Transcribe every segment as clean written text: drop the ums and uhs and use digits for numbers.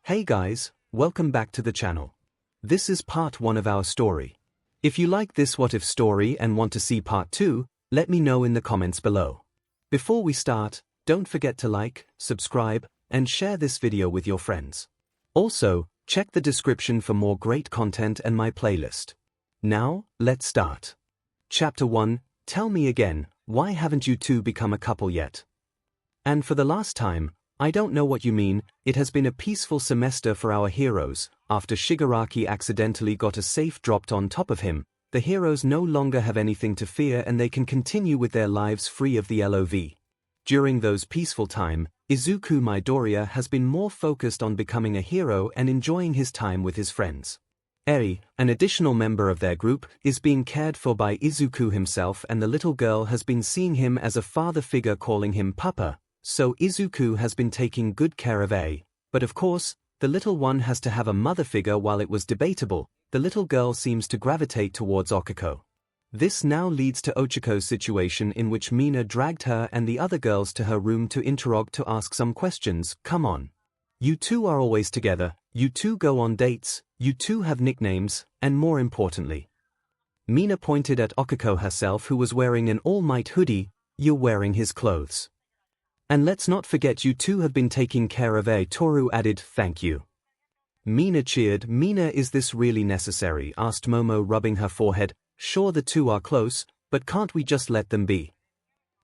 Hey guys, welcome back to the channel. This is part 1 of our story. If you like this what if story and want to see part 2, let me know in the comments below. Before we start, don't forget to like, subscribe, and share this video with your friends. Also, check the description for more great content and my playlist. Now, let's start. Chapter 1, Tell me again, why haven't you two become a couple yet? And for the last time, I don't know what you mean, it has been a peaceful semester for our heroes. After Shigaraki accidentally got a safe dropped on top of him, the heroes no longer have anything to fear and they can continue with their lives free of the LOV. During those peaceful time, Izuku Midoriya has been more focused on becoming a hero and enjoying his time with his friends. Eri, an additional member of their group, is being cared for by Izuku himself and the little girl has been seeing him as a father figure calling him Papa, so Izuku has been taking good care of Eri. But of course, the little one has to have a mother figure. While it was debatable, the little girl seems to gravitate towards Okiko. This now leads to Ochiko's situation in which Mina dragged her and the other girls to her room to interrogue to ask some questions. Come on. You two are always together, you two go on dates, you two have nicknames, and more importantly. Mina pointed at Okiko herself who was wearing an All Might hoodie. You're wearing his clothes. And let's not forget you two have been taking care of Eri. Toru added, thank you. Mina cheered. Mina, is this really necessary? Asked Momo, rubbing her forehead. Sure, the two are close, but can't we just let them be?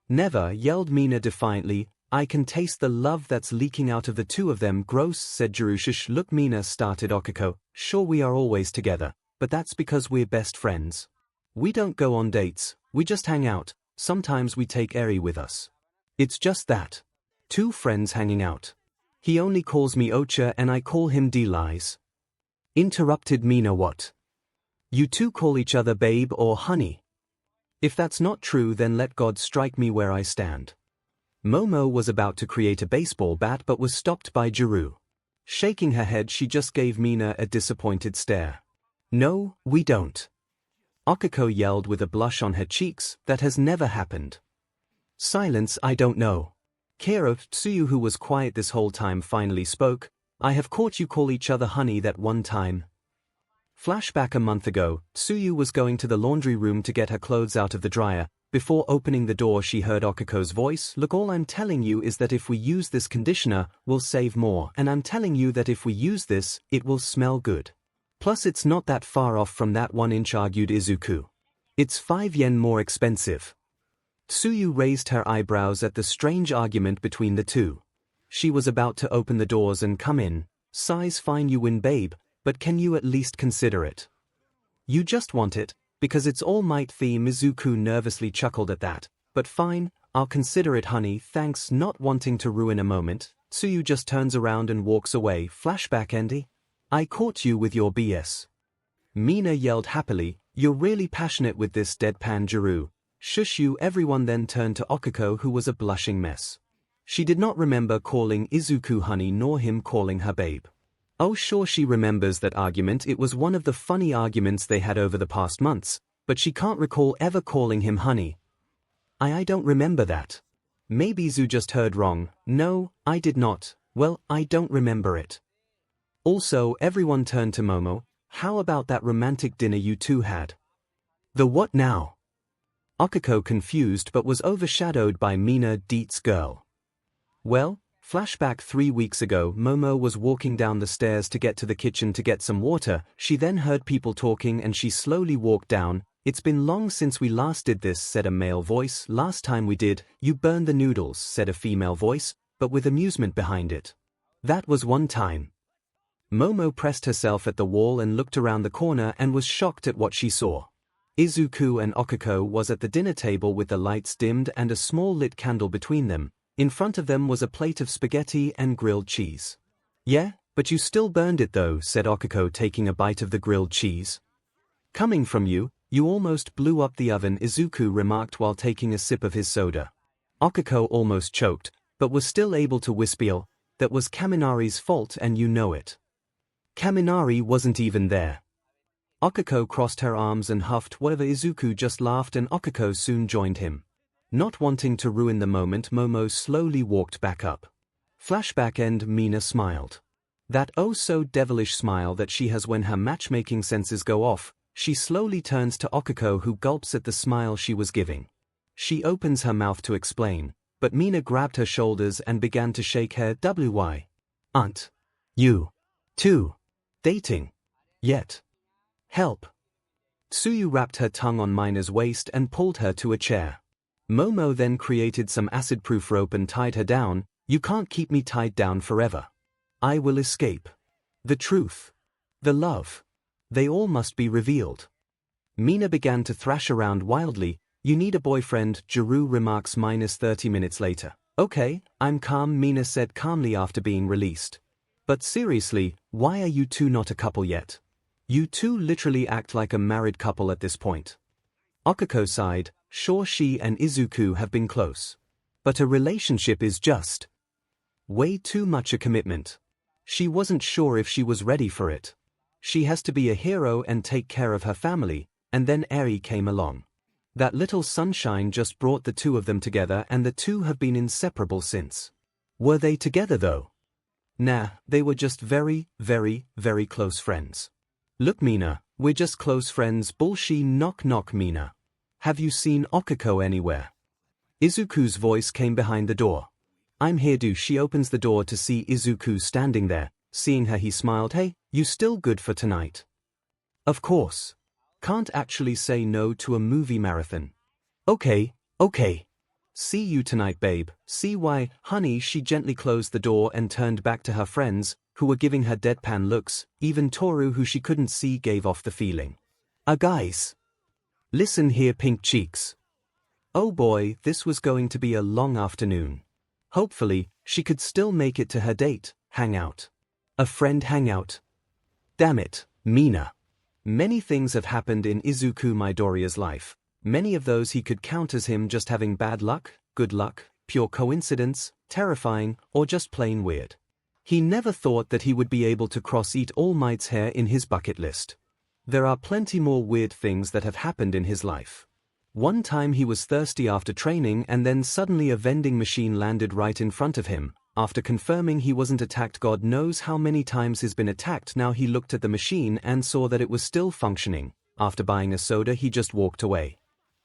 Never, yelled Mina defiantly. I can taste the love that's leaking out of the two of them. Gross, said Jiru. Shush, look, Mina, started Okiko. Sure, we are always together, but that's because we're best friends. We don't go on dates, we just hang out. Sometimes we take Eri with us. It's just that. Two friends hanging out. He only calls me Ocha and I call him D-Lies. Interrupted Mina. What? You two call each other babe or honey? If that's not true, then let God strike me where I stand. Momo was about to create a baseball bat but was stopped by Jiru. Shaking her head, she just gave Mina a disappointed stare. No, we don't. Okiko yelled with a blush on her cheeks. That has never happened. Silence, I don't know. Tsuyu, who was quiet this whole time, finally spoke. I have caught you call each other honey that one time. Flashback: a month ago, Tsuyu was going to the laundry room to get her clothes out of the dryer. Before opening the door, she heard Okiko's voice. Look, all I'm telling you is that if we use this conditioner, we'll save more, and I'm telling you that if we use this, it will smell good. Plus it's not that far off from that 1-inch, argued Izuku. It's 5 yen more expensive. Tsuyu raised her eyebrows at the strange argument between the two. She was about to open the doors and come in. Size fine, you win, babe, but can you at least consider it? You just want it, because it's All Might theme. Izuku nervously chuckled at that. But fine, I'll consider it, honey, thanks. Not wanting to ruin a moment, Tsuyu just turns around and walks away. Flashback: Andy? I caught you with your BS. Mina yelled happily. You're really passionate with this, deadpan Jiru. Shush you. Everyone then turned to Okiko, who was a blushing mess. She did not remember calling Izuku honey nor him calling her babe. Oh sure, she remembers that argument. It was one of the funny arguments they had over the past months, but she can't recall ever calling him honey. I don't remember that. Maybe Zu just heard wrong. No, I did not. Well, I don't remember it. Also, everyone turned to Momo. How about that romantic dinner you two had? The what now? Okiko, confused but was overshadowed by Mina. Deet's girl. Well, flashback: 3 weeks ago, Momo was walking down the stairs to get to the kitchen to get some water. She then heard people talking and she slowly walked down. It's been long since we last did this, said a male voice. Last time we did, you burned the noodles, said a female voice, but with amusement behind it. That was one time. Momo pressed herself at the wall and looked around the corner and was shocked at what she saw. Izuku and Okiko was at the dinner table with the lights dimmed and a small lit candle between them. In front of them was a plate of spaghetti and grilled cheese. Yeah, but you still burned it though, said Okiko, taking a bite of the grilled cheese. Coming from you, you almost blew up the oven, Izuku remarked while taking a sip of his soda. Okiko almost choked, but was still able to whisper, that was Kaminari's fault and you know it. Kaminari wasn't even there. Okiko crossed her arms and huffed whatever. Izuku just laughed and Okiko soon joined him. Not wanting to ruin the moment, Momo slowly walked back up. Flashback: end. Mina smiled. That oh-so-devilish smile that she has when her matchmaking senses go off. She slowly turns to 𝐒𝐿𝐼, who gulps at the smile she was giving. She opens her mouth to explain, but Mina grabbed her shoulders and began to shake her. Why aren't you two dating yet? Help. Tsuyu wrapped her tongue on Mina's waist and pulled her to a chair. Momo then created some acid-proof rope and tied her down. You can't keep me tied down forever. I will escape. The truth. The love. They all must be revealed. Mina began to thrash around wildly. You need a boyfriend, Jiru remarks -30 minutes later. Okay, I'm calm, Mina said calmly after being released. But seriously, why are you two not a couple yet? You two literally act like a married couple at this point. 𝐒𝐿𝐼 sighed. Sure, she and Izuku have been close. But a relationship is just way too much a commitment. She wasn't sure if she was ready for it. She has to be a hero and take care of her family, and then Eri came along. That little sunshine just brought the two of them together, and the two have been inseparable since. Were they together though? Nah, they were just very, very, very close friends. Look Mina, we're just close friends. Bullshit. Knock knock. Mina. Have you seen 𝐒𝐿𝐼 anywhere? Izuku's voice came behind the door. I'm here. She opens the door to see Izuku standing there. Seeing her, he smiled. Hey, you still good for tonight? Of course. Can't actually say no to a movie marathon. Okay. See you tonight, babe. See why, honey. She gently closed the door and turned back to her friends, who were giving her deadpan looks. Even Toru, who she couldn't see, gave off the feeling. Guys. Listen here, pink cheeks. Oh boy, this was going to be a long afternoon. Hopefully, she could still make it to her date, hangout. A friend hangout. Damn it, Mina. Many things have happened in Izuku Midoriya's life. Many of those he could count as him just having bad luck, good luck, pure coincidence, terrifying, or just plain weird. He never thought that he would be able to cross eat All Might's hair in his bucket list. There are plenty more weird things that have happened in his life. One time he was thirsty after training, and then suddenly a vending machine landed right in front of him. After confirming he wasn't attacked God knows how many times he's been attacked now, he looked at the machine and saw that it was still functioning. After buying a soda, he just walked away.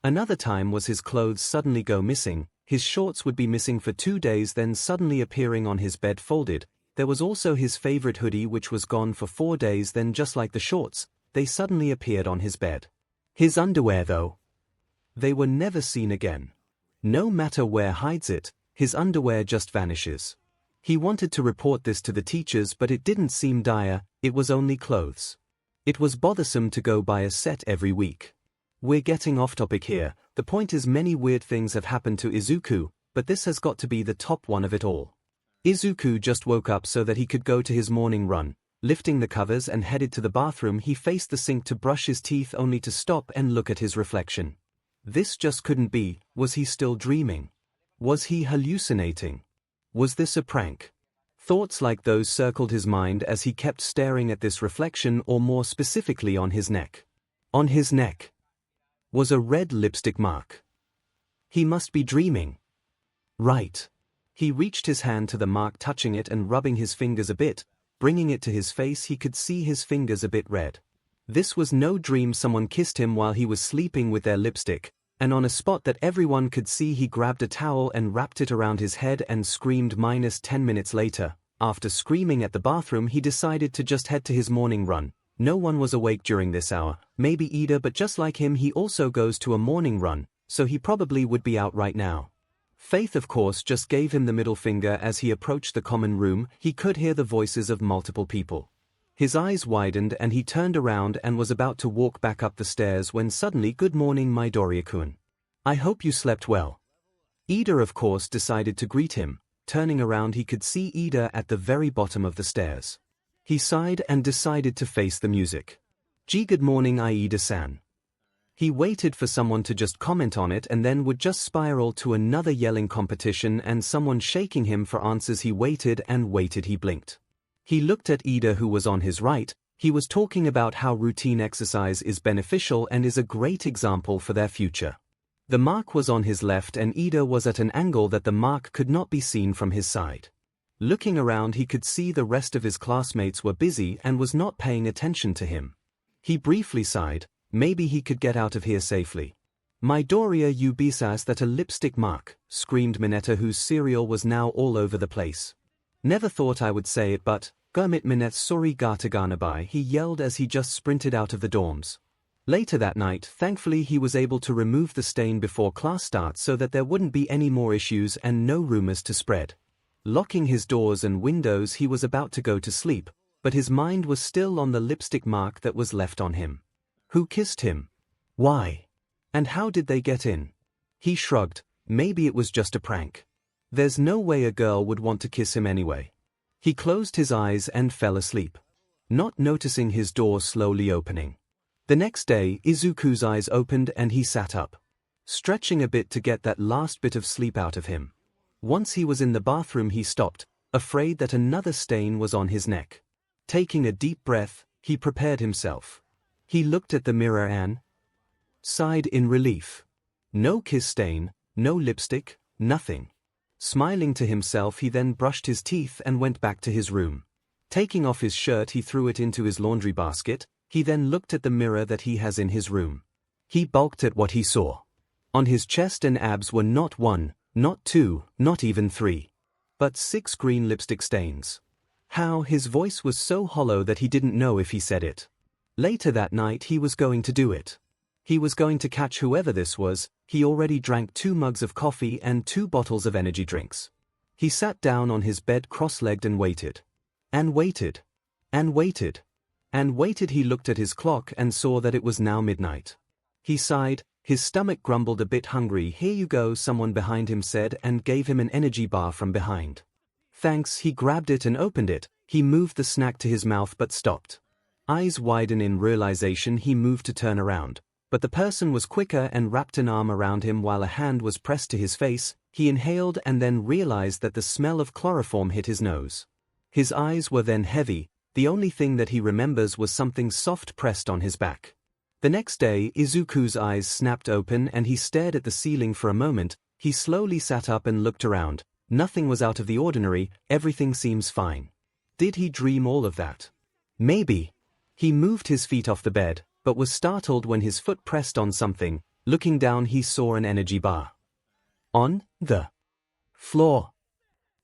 Another time was his clothes suddenly go missing. His shorts would be missing for 2 days, then suddenly appearing on his bed folded. There was also his favorite hoodie, which was gone for 4 days, then just like the shorts, they suddenly appeared on his bed. His underwear though, they were never seen again. No matter where hides it, his underwear just vanishes. He wanted to report this to the teachers, but it didn't seem dire. It was only clothes. It was bothersome to go buy a set every week. We're getting off topic here. The point is, many weird things have happened to Izuku, but this has got to be the top one of it all. Izuku just woke up so that he could go to his morning run. Lifting the covers and headed to the bathroom, he faced the sink to brush his teeth, only to stop and look at his reflection. This just couldn't be. Was he still dreaming? Was he hallucinating? Was this a prank? Thoughts like those circled his mind as he kept staring at this reflection, or more specifically on his neck. On his neck was a red lipstick mark. He must be dreaming. Right. He reached his hand to the mark, touching it and rubbing his fingers a bit. Bringing it to his face, he could see his fingers a bit red. This was no dream. Someone kissed him while he was sleeping with their lipstick, and on a spot that everyone could see, he grabbed a towel and wrapped it around his head and screamed. -10 minutes later, after screaming at the bathroom, he decided to just head to his morning run. No one was awake during this hour, maybe Ida, but just like him, he also goes to a morning run, so he probably would be out right now. Faith, of course, just gave him the middle finger. As he approached the common room, he could hear the voices of multiple people. His eyes widened and he turned around and was about to walk back up the stairs when suddenly, "Good morning, Midoriya-kun. I hope you slept well." Ida, of course, decided to greet him. Turning around, he could see Ida at the very bottom of the stairs. He sighed and decided to face the music. "Gee, good morning, Ida-san." He waited for someone to just comment on it and then would just spiral to another yelling competition and someone shaking him for answers. He waited and waited. He blinked. He looked at Ida, who was on his right. He was talking about how routine exercise is beneficial and is a great example for their future. The mark was on his left and Ida was at an angle that the mark could not be seen from his side. Looking around, he could see the rest of his classmates were busy and was not paying attention to him. He briefly sighed, maybe he could get out of here safely. Midoriya ubisas that a lipstick mark, screamed Mineta, whose cereal was now all over the place. Never thought I would say it, but, Gurmit Minet sorry Gataganabai, he yelled as he just sprinted out of the dorms. Later that night, thankfully he was able to remove the stain before class starts so that there wouldn't be any more issues and no rumors to spread. Locking his doors and windows, he was about to go to sleep, but his mind was still on the lipstick mark that was left on him. Who kissed him? Why? And how did they get in? He shrugged, maybe it was just a prank. There's no way a girl would want to kiss him anyway. He closed his eyes and fell asleep, not noticing his door slowly opening. The next day, Izuku's eyes opened and he sat up, stretching a bit to get that last bit of sleep out of him. Once he was in the bathroom, he stopped, afraid that another stain was on his neck. Taking a deep breath, he prepared himself. He looked at the mirror and sighed in relief. No kiss stain, no lipstick, nothing. Smiling to himself, he then brushed his teeth and went back to his room. Taking off his shirt, he threw it into his laundry basket. He then looked at the mirror that he has in his room. He balked at what he saw. On his chest and abs were not 1, not 2, not even 3, but 6 green lipstick stains. How his voice was so hollow that he didn't know if he said it. Later that night he was going to do it. He was going to catch whoever this was. He already drank 2 mugs of coffee and 2 bottles of energy drinks. He sat down on his bed cross-legged and waited. And waited. And waited. And waited. He looked at his clock and saw that it was now midnight. He sighed, his stomach grumbled a bit hungry. Here you go, someone behind him said, and gave him an energy bar from behind. Thanks. He grabbed it and opened it. He moved the snack to his mouth but stopped. Eyes widen in realization, he moved to turn around, but the person was quicker and wrapped an arm around him while a hand was pressed to his face. He inhaled and then realized that the smell of chloroform hit his nose. His eyes were then heavy. The only thing that he remembers was something soft pressed on his back. The next day, Izuku's eyes snapped open and he stared at the ceiling for a moment. He slowly sat up and looked around. Nothing was out of the ordinary, everything seems fine. Did he dream all of that? Maybe. He moved his feet off the bed, but was startled when his foot pressed on something. Looking down, he saw an energy bar on the floor.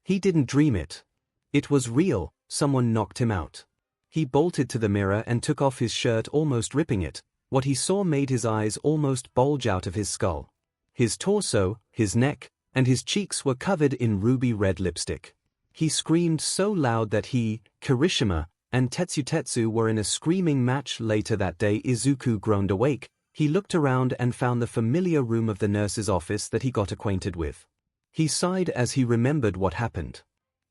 He didn't dream it. It was real. Someone knocked him out. He bolted to the mirror and took off his shirt, almost ripping it. What he saw made his eyes almost bulge out of his skull. His torso, his neck, and his cheeks were covered in ruby red lipstick. He screamed so loud that he, Kirishima, and Tetsu were in a screaming match. Later that day, Izuku groaned awake. He looked around and found the familiar room of the nurse's office that he got acquainted with. He sighed as he remembered what happened.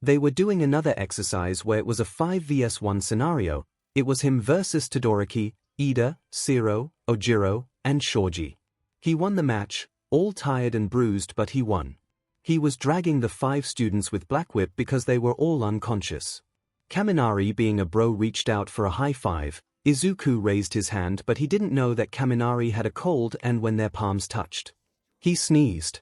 They were doing another exercise where it was a 5 vs 1 scenario. It was him versus Todoroki, Ida, Zero, Ojiro, and Shoji. He won the match, all tired and bruised, but he won. He was dragging the 5 students with Black Whip because they were all unconscious. Kaminari, being a bro, reached out for a high five. Izuku raised his hand, but he didn't know that Kaminari had a cold, and when their palms touched, he sneezed,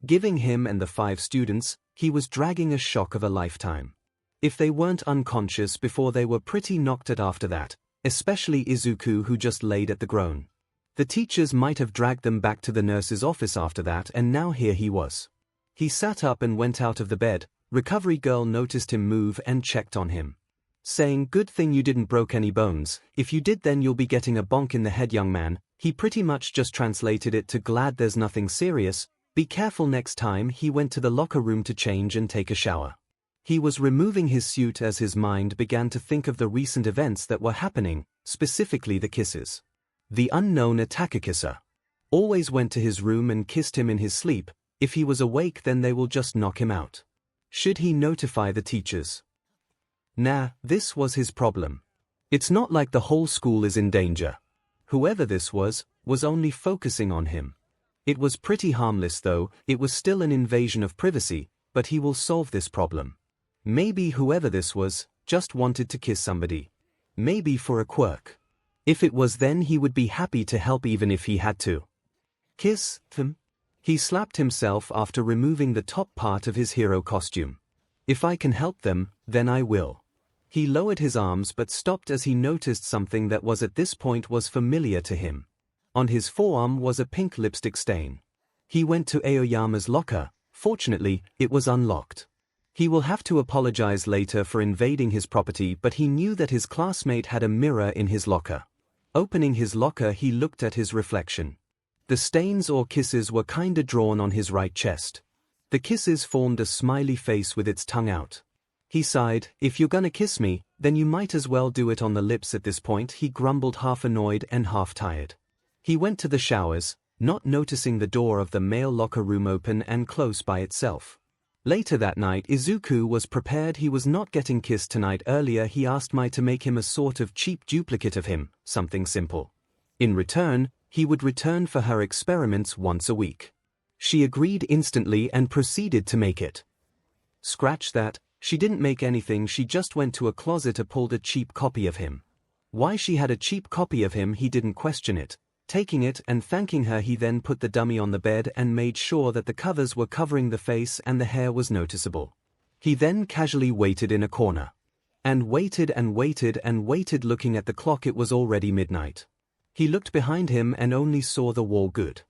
giving him and the 5 students, he was dragging a shock of a lifetime. If they weren't unconscious before, they were pretty knocked out after that, especially Izuku, who just laid at the groan. The teachers might have dragged them back to the nurse's office after that, and now here he was. He sat up and went out of the bed. Recovery girl noticed him move and checked on him, saying, "Good thing you didn't broke any bones. If you did, then you'll be getting a bonk in the head, young man." He pretty much just translated it to, "Glad there's nothing serious. Be careful next time." He went to the locker room to change and take a shower. He was removing his suit as his mind began to think of the recent events that were happening, specifically the kisses. The unknown Atakakissa always went to his room and kissed him in his sleep. If he was awake, then they will just knock him out. Should he notify the teachers? Nah, this was his problem. It's not like the whole school is in danger. Whoever this was only focusing on him. It was pretty harmless though. It was still an invasion of privacy, but he will solve this problem. Maybe whoever this was just wanted to kiss somebody. Maybe for a quirk. If it was, then he would be happy to help even if he had to kiss them. He slapped himself after removing the top part of his hero costume. If I can help them, then I will. He lowered his arms but stopped as he noticed something that was at this point was familiar to him. On his forearm was a pink lipstick stain. He went to Aoyama's locker. Fortunately, it was unlocked. He will have to apologize later for invading his property, but he knew that his classmate had a mirror in his locker. Opening his locker, he looked at his reflection. The stains or kisses were kinda drawn on his right chest. The kisses formed a smiley face with its tongue out. He sighed. If you're gonna kiss me, then you might as well do it on the lips at this point, he grumbled, half annoyed and half tired. He went to the showers, not noticing the door of the male locker room open and close by itself. Later that night, Izuku was prepared. He was not getting kissed tonight. Earlier he asked Mai to make him a sort of cheap duplicate of him, something simple. In return, he would return for her experiments once a week. She agreed instantly and proceeded to make it. Scratch that, she didn't make anything, she just went to a closet and pulled a cheap copy of him. Why she had a cheap copy of him, he didn't question it. Taking it and thanking her, he then put the dummy on the bed and made sure that the covers were covering the face and the hair was noticeable. He then casually waited in a corner. And waited and waited and waited, looking at the clock. It was already midnight. He looked behind him and only saw the wall. Good.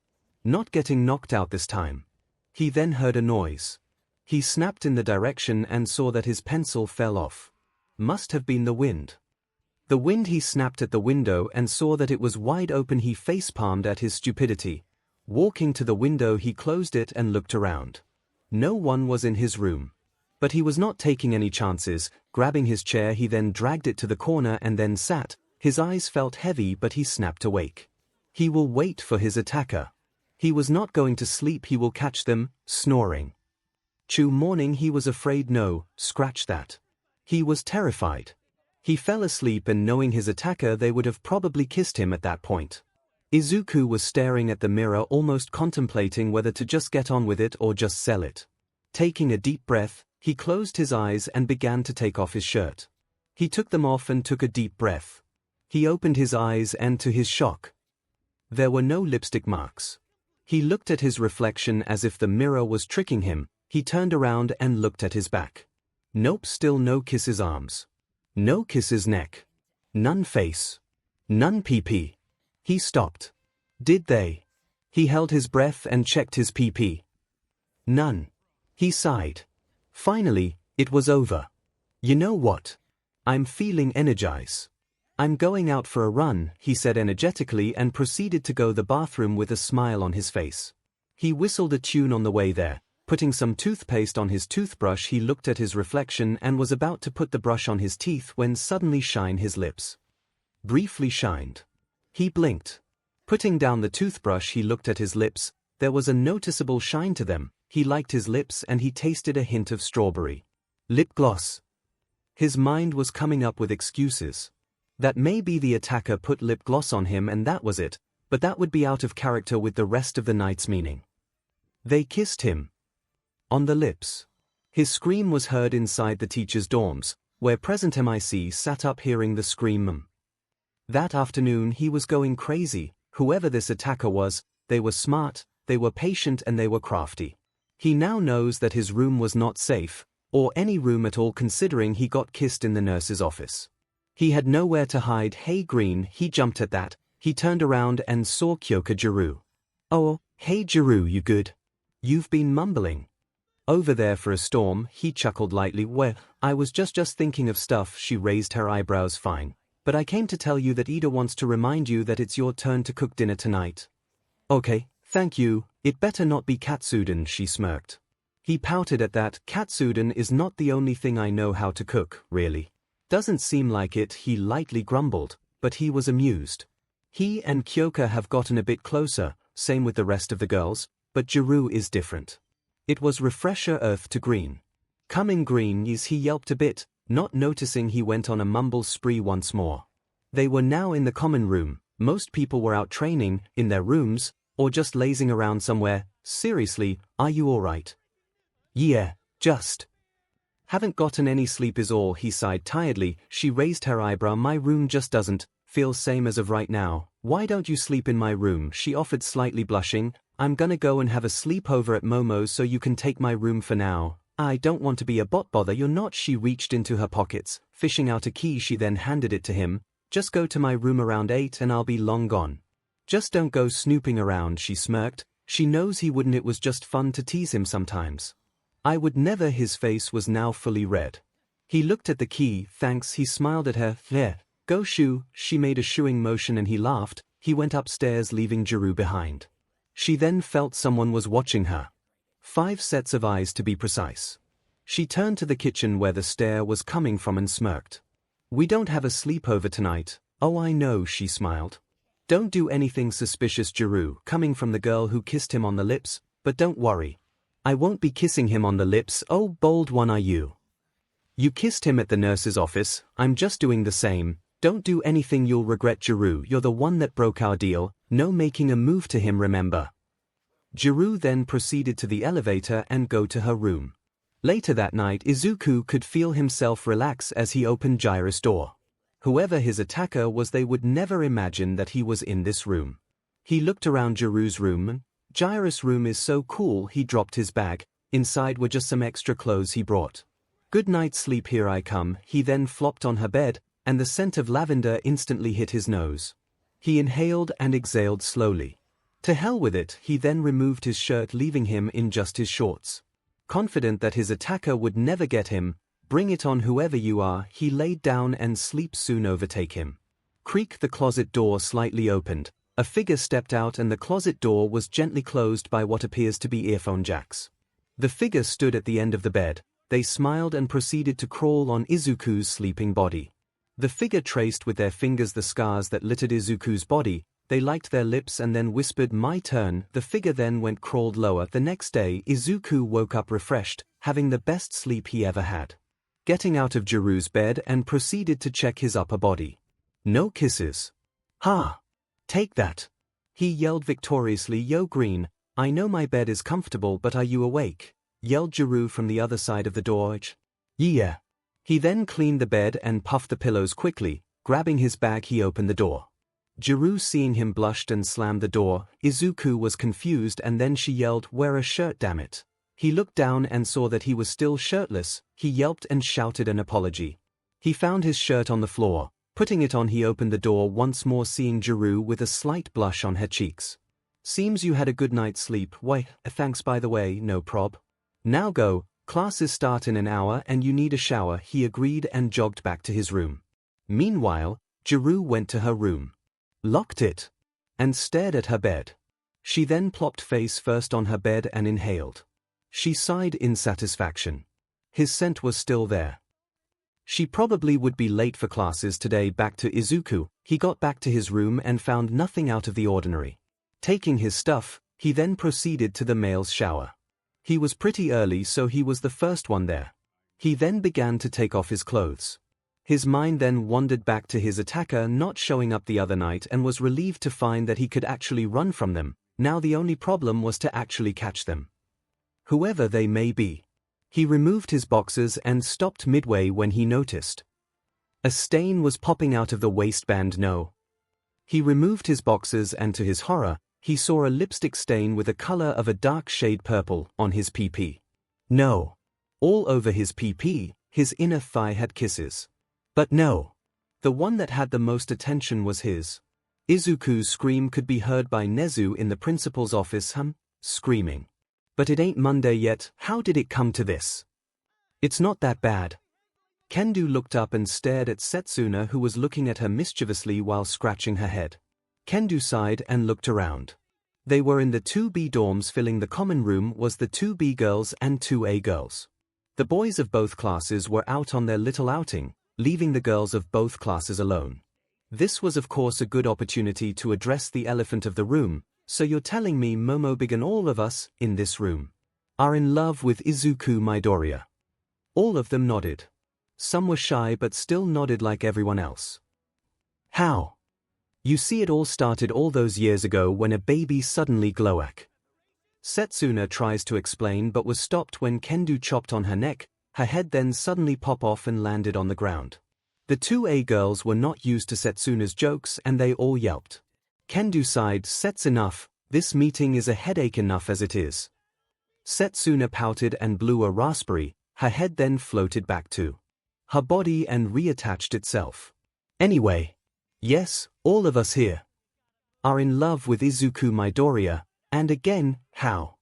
Not getting knocked out this time. He then heard a noise. He snapped in the direction and saw that his pencil fell off. Must have been the wind. The wind. He snapped at the window and saw that it was wide open. He facepalmed at his stupidity. Walking to the window, he closed it and looked around. No one was in his room. But he was not taking any chances. Grabbing his chair, he then dragged it to the corner and then sat. His eyes felt heavy, but he snapped awake. He will wait for his attacker. He was not going to sleep. He will catch them, snoring. Morning. He was afraid. No, scratch that. He was terrified. He fell asleep, and knowing his attacker, they would have probably kissed him at that point. Izuku was staring at the mirror, almost contemplating whether to just get on with it or just sell it. Taking a deep breath, he closed his eyes and began to take off his shirt. He took them off and took a deep breath. He opened his eyes and, to his shock, there were no lipstick marks. He looked at his reflection as if the mirror was tricking him. He turned around and looked at his back. Nope, still no kisses. Arms. No kisses. Neck. None. Face. None. PP. He stopped. Did they? He held his breath and checked his PP. None. He sighed. Finally, it was over. You know what? I'm feeling energized. I'm going out for a run, he said energetically and proceeded to go to the bathroom with a smile on his face. He whistled a tune on the way there. Putting some toothpaste on his toothbrush, he looked at his reflection and was about to put the brush on his teeth when suddenly his lips briefly shined. He blinked. Putting down the toothbrush, he looked at his lips. There was a noticeable shine to them. He liked his lips and he tasted a hint of strawberry. Lip gloss. His mind was coming up with excuses. That maybe the attacker put lip gloss on him and that was it, but that would be out of character with the rest of the night's meaning. They kissed him. On the lips. His scream was heard inside the teachers' dorms, where present MIC sat up hearing the scream. That afternoon he was going crazy. Whoever this attacker was, they were smart, they were patient and they were crafty. He now knows that his room was not safe, or any room at all, considering he got kissed in the nurse's office. He had nowhere to hide. Hey Green, he jumped at that. He turned around and saw Kyoka. Oh, hey Jiru, you good? You've been mumbling over there for a storm, he chuckled lightly. Well, I was just thinking of stuff. She raised her eyebrows. Fine. But I came to tell you that Ida wants to remind you that it's your turn to cook dinner tonight. Okay, thank you. It better not be katsudon, she smirked. He pouted at that. Katsudon is not the only thing I know how to cook, really. Doesn't seem like it, he lightly grumbled, but he was amused. He and Kyoka have gotten a bit closer, same with the rest of the girls, but Jiru is different. It was refresher earth to green. Coming green is, he yelped a bit, not noticing he went on a mumble spree once more. They were now in the common room. Most people were out training, in their rooms, or just lazing around somewhere. Seriously, are you alright? Yeah, just. Haven't gotten any sleep is all, he sighed tiredly. She raised her eyebrow. My room just doesn't feel same as of right now. Why don't you sleep in my room? She offered, slightly blushing. I'm gonna go and have a sleepover at Momo's, so you can take my room for now. I don't want to be a bother, you're not. She reached into her pockets, fishing out a key. She then handed it to him. Just go to my room around 8 and I'll be long gone. Just don't go snooping around, she smirked. She knows he wouldn't, it was just fun to tease him sometimes. I would never. His face was now fully red. He looked at the key. Thanks, he smiled at her. There, go shoo. She made a shooing motion and he laughed. He went upstairs, leaving Ghirou behind. She then felt someone was watching her. 5 sets of eyes to be precise. She turned to the kitchen where the stare was coming from and smirked. We don't have a sleepover tonight. Oh, I know, she smiled. Don't do anything suspicious, Ghirou, coming from the girl who kissed him on the lips, but don't worry. I won't be kissing him on the lips. Oh, bold one are you. You kissed him at the nurse's office. I'm just doing the same. Don't do anything you'll regret, Ghirou. You're the one that broke our deal. No making a move to him, remember. Ghirou then proceeded to the elevator and go to her room. Later that night, Izuku could feel himself relax as he opened Jiraiya's door. Whoever his attacker was, they would never imagine that he was in this room. He looked around Jiru's room. Jiraiya's room is so cool. He dropped his bag. Inside were just some extra clothes he brought. Good night, sleep, here I come. He then flopped on her bed, and the scent of lavender instantly hit his nose. He inhaled and exhaled slowly. To hell with it, he then removed his shirt, leaving him in just his shorts. Confident that his attacker would never get him, bring it on whoever you are, he laid down and sleep soon overtake him. Creak, the closet door slightly opened. A figure stepped out and the closet door was gently closed by what appears to be earphone jacks. The figure stood at the end of the bed. They smiled and proceeded to crawl on Izuku's sleeping body. The figure traced with their fingers the scars that littered Izuku's body. They licked their lips and then whispered, my turn. The figure then crawled lower. The next day, Izuku woke up refreshed, having the best sleep he ever had. Getting out of Jiru's bed and proceeded to check his upper body. No kisses. Ha! Take that! He yelled victoriously. Yo, Green, I know my bed is comfortable, but are you awake? Yelled Jiru from the other side of the door. Yeah. He then cleaned the bed and puffed the pillows quickly. Grabbing his bag, he opened the door. Ghirou, seeing him, blushed and slammed the door. Izuku was confused and then she yelled, wear a shirt, damn it. He looked down and saw that he was still shirtless. He yelped and shouted an apology. He found his shirt on the floor. Putting it on, he opened the door once more, seeing Ghirou with a slight blush on her cheeks. Seems you had a good night's sleep. Why, thanks by the way, no prob. Now go, classes start in an hour and you need a shower. He agreed and jogged back to his room. Meanwhile, Ghirou went to her room. Locked it, and stared at her bed. She then plopped face first on her bed and inhaled. She sighed in satisfaction. His scent was still there. She probably would be late for classes today. Back to Izuku, he got back to his room and found nothing out of the ordinary. Taking his stuff, he then proceeded to the male's shower. He was pretty early, so he was the first one there. He then began to take off his clothes. His mind then wandered back to his attacker not showing up the other night and was relieved to find that he could actually run from them. Now the only problem was to actually catch them. Whoever they may be. He removed his boxers and stopped midway when he noticed a stain was popping out of the waistband. No. He removed his boxers and to his horror, he saw a lipstick stain with a color of a dark shade purple on his PP. No. All over his PP, his inner thigh had kisses. But no. The one that had the most attention was his. Izuku's scream could be heard by Nezu in the principal's office. Screaming. But it ain't Monday yet. How did it come to this? It's not that bad. Kendo looked up and stared at Setsuna, who was looking at her mischievously while scratching her head. Kendo sighed and looked around. They were in the 2B dorms. Filling the common room was the 2B girls and 2A girls. The boys of both classes were out on their little outing, leaving the girls of both classes alone. This was of course a good opportunity to address the elephant of the room. So you're telling me Momobe and all of us, in this room, are in love with Izuku Midoriya? All of them nodded. Some were shy but still nodded like everyone else. How? You see, it all started all those years ago when a baby suddenly glowed. Setsuna tries to explain but was stopped when Kendo chopped on her neck. Her head then suddenly popped off and landed on the ground. The 2A girls were not used to Setsuna's jokes and they all yelped. Kendo sighed. Sets, enough, this meeting is a headache enough as it is. Setsuna pouted and blew a raspberry, her head then floated back to her body and reattached itself. Anyway. Yes, all of us here are in love with Izuku Midoriya, and again, how?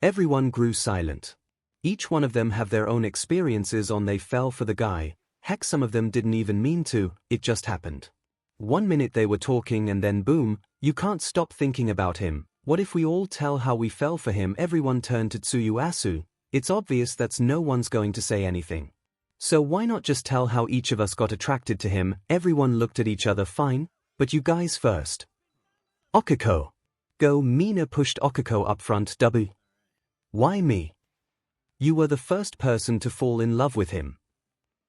Everyone grew silent. Each one of them have their own experiences on they fell for the guy, heck some of them didn't even mean to, it just happened. 1 minute they were talking and then boom, you can't stop thinking about him. What if we all tell how we fell for him? Everyone turned to Tsuyu. It's obvious that no one's going to say anything. So why not just tell how each of us got attracted to him? Everyone looked at each other. Fine, but you guys first. 𝐭𝐽𝐻. Go. Mina pushed 𝐭𝐽𝐻 up front. Why me? You were the first person to fall in love with him.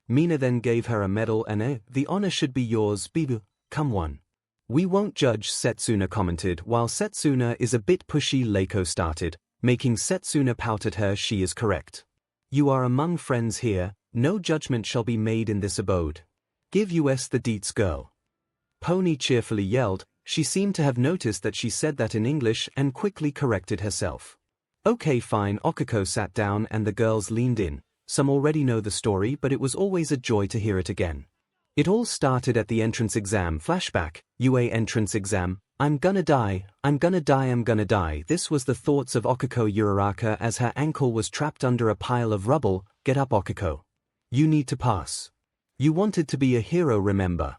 Mina then gave her a medal and the honor should be yours. 𝐵𝐵. Come on. We won't judge, Setsuna commented. While Setsuna is a bit pushy, 𝐼𝐻𝐽 started, making Setsuna pout at her. She is correct. You are among friends here, no judgment shall be made in this abode. Give us the deets, girl. Pony cheerfully yelled. She seemed to have noticed that she said that in English and quickly corrected herself. Okay fine. 𝐭𝐽𝐻 sat down and the girls leaned in. Some already know the story, but it was always a joy to hear it again. It all started at the entrance exam flashback. UA entrance exam. I'm gonna die, I'm gonna die, I'm gonna die. This was the thoughts of 𝐭𝐽𝐻 Uraraka as her ankle was trapped under a pile of rubble. Get up, 𝐭𝐽𝐻. You need to pass. You wanted to be a hero, remember?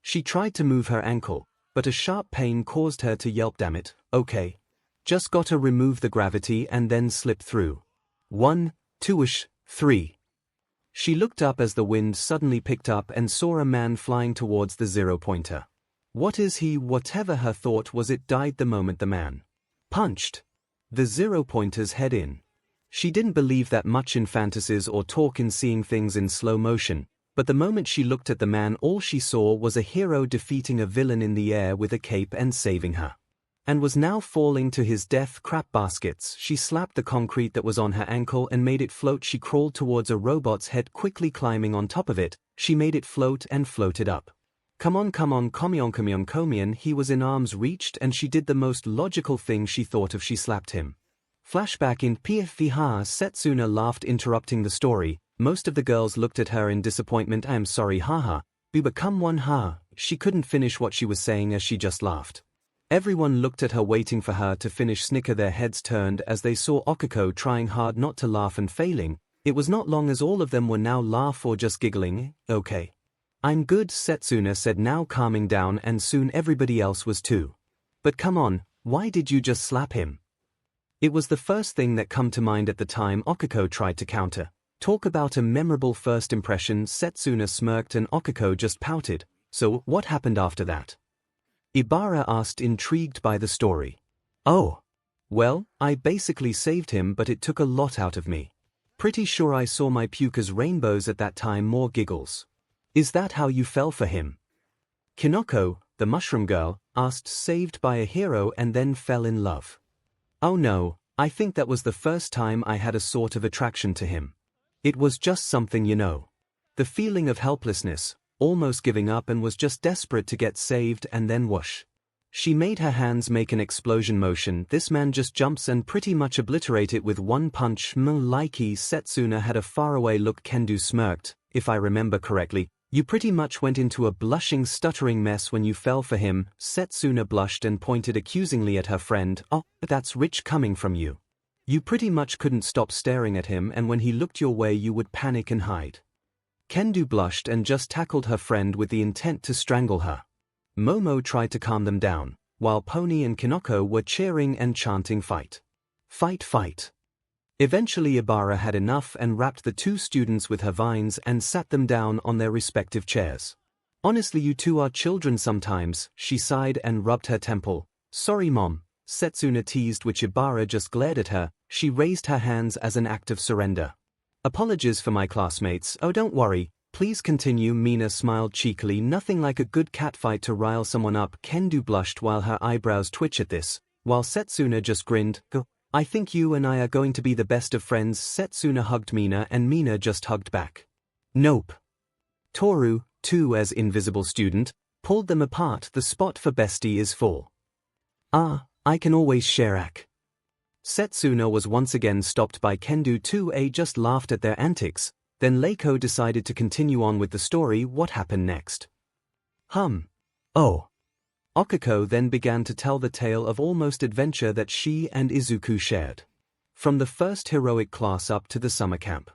She tried to move her ankle, but a sharp pain caused her to yelp. Damn it, okay. Just gotta remove the gravity and then slip through. 1, 2-ish, 3. She looked up as the wind suddenly picked up and saw a man flying towards the 0-pointer. What is he? Whatever her thought was, it died the moment the man punched the 0-pointer's head in. She didn't believe that much in fantasies or talk in seeing things in slow motion, but the moment she looked at the man, all she saw was a hero defeating a villain in the air with a cape and saving her. And was now falling to his death. Crap baskets. She slapped the concrete that was on her ankle and made it float. She crawled towards a robot's head, quickly climbing on top of it. She made it float and floated up. Come on, 𝐭𝐽𝐻𝐿. He was in arm's reached and she did the most logical thing she thought of. She slapped him. Flashback in PFVH. Setsuna laughed, interrupting the story. Most of the girls looked at her in disappointment. I'm sorry, haha. 𝐵𝐵 come on, ha. She couldn't finish what she was saying as she just laughed. Everyone looked at her, waiting for her to finish. Snicker. Their heads turned as they saw 𝐭𝐽𝐻 trying hard not to laugh and failing. It was not long as all of them were now laugh or just giggling. Okay. I'm good, Setsuna said, now calming down, and soon everybody else was too. But come on, why did you just slap him? It was the first thing that come to mind at the time. 𝐭𝐽𝐻 tried to counter. Talk about a memorable first impression. Setsuna smirked and 𝐭𝐽𝐻 just pouted. So, what happened after that? Ibara asked, intrigued by the story. Oh. Well, I basically saved him, but it took a lot out of me. Pretty sure I saw my puke as rainbows at that time. More giggles. Is that how you fell for him? Kinoko, the mushroom girl, asked, saved by a hero and then fell in love. Oh no, I think that was the first time I had a sort of attraction to him. It was just something, you know. The feeling of helplessness, almost giving up, and was just desperate to get saved, and then whoosh. She made her hands make an explosion motion. This man just jumps and pretty much obliterate it with one punch. Likey. Setsuna had a faraway look. Kendo smirked. If I remember correctly, you pretty much went into a blushing, stuttering mess when you fell for him. Setsuna blushed and pointed accusingly at her friend. Oh, that's rich coming from you. You pretty much couldn't stop staring at him, and when he looked your way you would panic and hide. Kendo blushed and just tackled her friend with the intent to strangle her. Momo tried to calm them down, while Pony and Kinoko were cheering and chanting fight. Fight, fight. Eventually Ibara had enough and wrapped the two students with her vines and sat them down on their respective chairs. Honestly, you two are children sometimes, she sighed and rubbed her temple. Sorry mom, Setsuna teased, which Ibara just glared at her. She raised her hands as an act of surrender. Apologies for my classmates. Oh, don't worry, please continue. Mina smiled cheekily. Nothing like a good catfight to rile someone up. Kendo blushed while her eyebrows twitched at this, while Setsuna just grinned. Go. I think you and I are going to be the best of friends. Setsuna hugged Mina and Mina just hugged back. Nope. Toru, too, as invisible student, pulled them apart. The spot for bestie is full. Ah, I can always share ac. Setsuna was once again stopped by Kendo 2A just laughed at their antics, then 𝐼𝐼𝐽 decided to continue on with the story. What happened next? Oh. 𝐼𝐼𝐽 then began to tell the tale of almost adventure that she and Izuku shared. From the first heroic class up to the summer camp.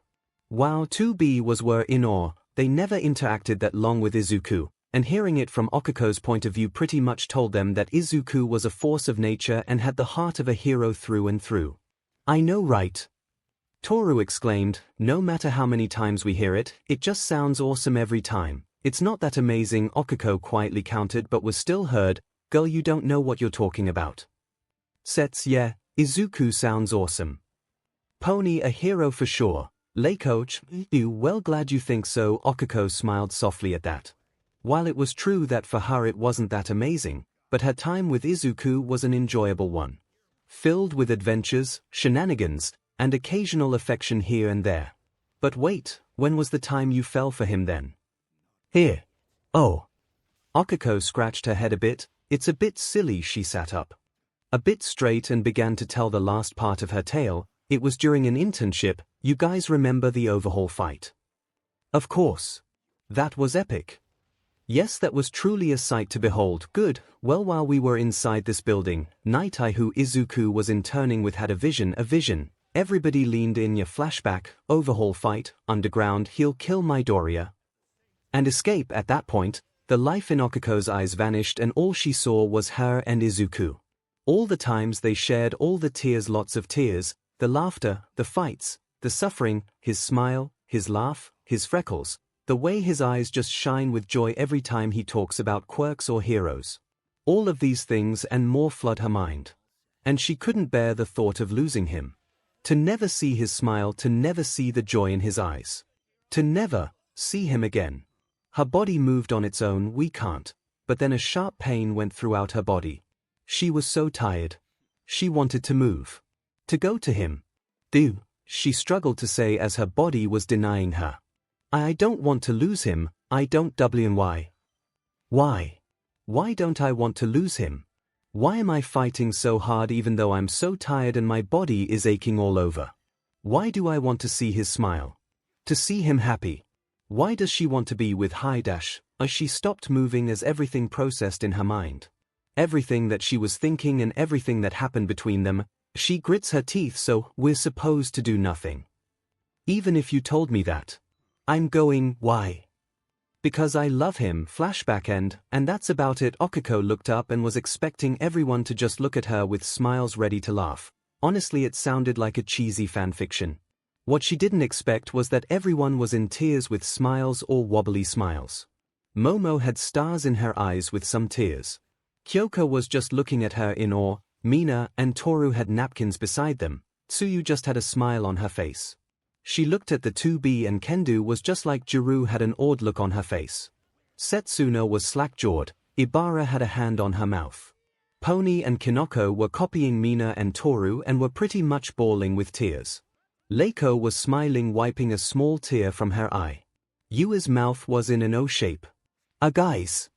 While 2B were in awe, they never interacted that long with Izuku, and hearing it from 𝐼𝐼𝐽's point of view pretty much told them that Izuku was a force of nature and had the heart of a hero through and through. I know, right? Toru exclaimed, no matter how many times we hear it, it just sounds awesome every time. It's not that amazing, 𝐼𝐼𝐽 quietly countered but was still heard. Girl, you don't know what you're talking about. Yeah, Izuku sounds awesome. Pony a hero for sure. 𝐼𝐼𝐽, well glad you think so. 𝐼𝐼𝐽 smiled softly at that. While it was true that for her it wasn't that amazing, but her time with Izuku was an enjoyable one. Filled with adventures, shenanigans, and occasional affection here and there. But wait, when was the time you fell for him then? Here. Oh. 𝐼𝐼𝐽 scratched her head a bit. It's a bit silly. She sat up a bit straight and began to tell the last part of her tale. It was during an internship. You guys remember the overhaul fight? Of course. That was epic. Yes, that was truly a sight to behold. Good. Well, while we were inside this building, Nightai, who Izuku was interning with, had a vision. Everybody leaned in. Your flashback, overhaul fight, underground, he'll kill Midoriya and escape. At that point, the life in 𝐼𝐼𝐽's eyes vanished and all she saw was her and Izuku. All the times they shared, all the tears, lots of tears, the laughter, the fights, the suffering, his smile, his laugh, his freckles, the way his eyes just shine with joy every time he talks about quirks or heroes. All of these things and more flood her mind. And she couldn't bear the thought of losing him. To never see his smile, to never see the joy in his eyes. To never see him again. Her body moved on its own. We can't. But then a sharp pain went throughout her body. She was so tired. She wanted to move. To go to him. She struggled to say as her body was denying her. I don't want to lose him. I don't. Why? Why don't I want to lose him? Why am I fighting so hard even though I'm so tired and my body is aching all over? Why do I want to see his smile? To see him happy? Why does she want to be with 𝐼𝐼𝐽? As she stopped moving, as everything processed in her mind. Everything that she was thinking and everything that happened between them, she grits her teeth. So, we're supposed to do nothing. Even if you told me that. I'm going. Why? Because I love him. Flashback end, and that's about it. 𝐼𝐽 looked up and was expecting everyone to just look at her with smiles ready to laugh. Honestly, it sounded like a cheesy fanfiction. What she didn't expect was that everyone was in tears with smiles or wobbly smiles. Momo had stars in her eyes with some tears. Kyoko was just looking at her in awe. Mina and Toru had napkins beside them. Tsuyu just had a smile on her face. She looked at the 2B and Kendo was just like Jiru had an awed look on her face. Setsuna was slack-jawed. Ibara had a hand on her mouth. Pony and Kinoko were copying Mina and Toru and were pretty much bawling with tears. 𝐼𝐼𝐽 was smiling, wiping a small tear from her eye. Yua's mouth was in an O shape. Guys.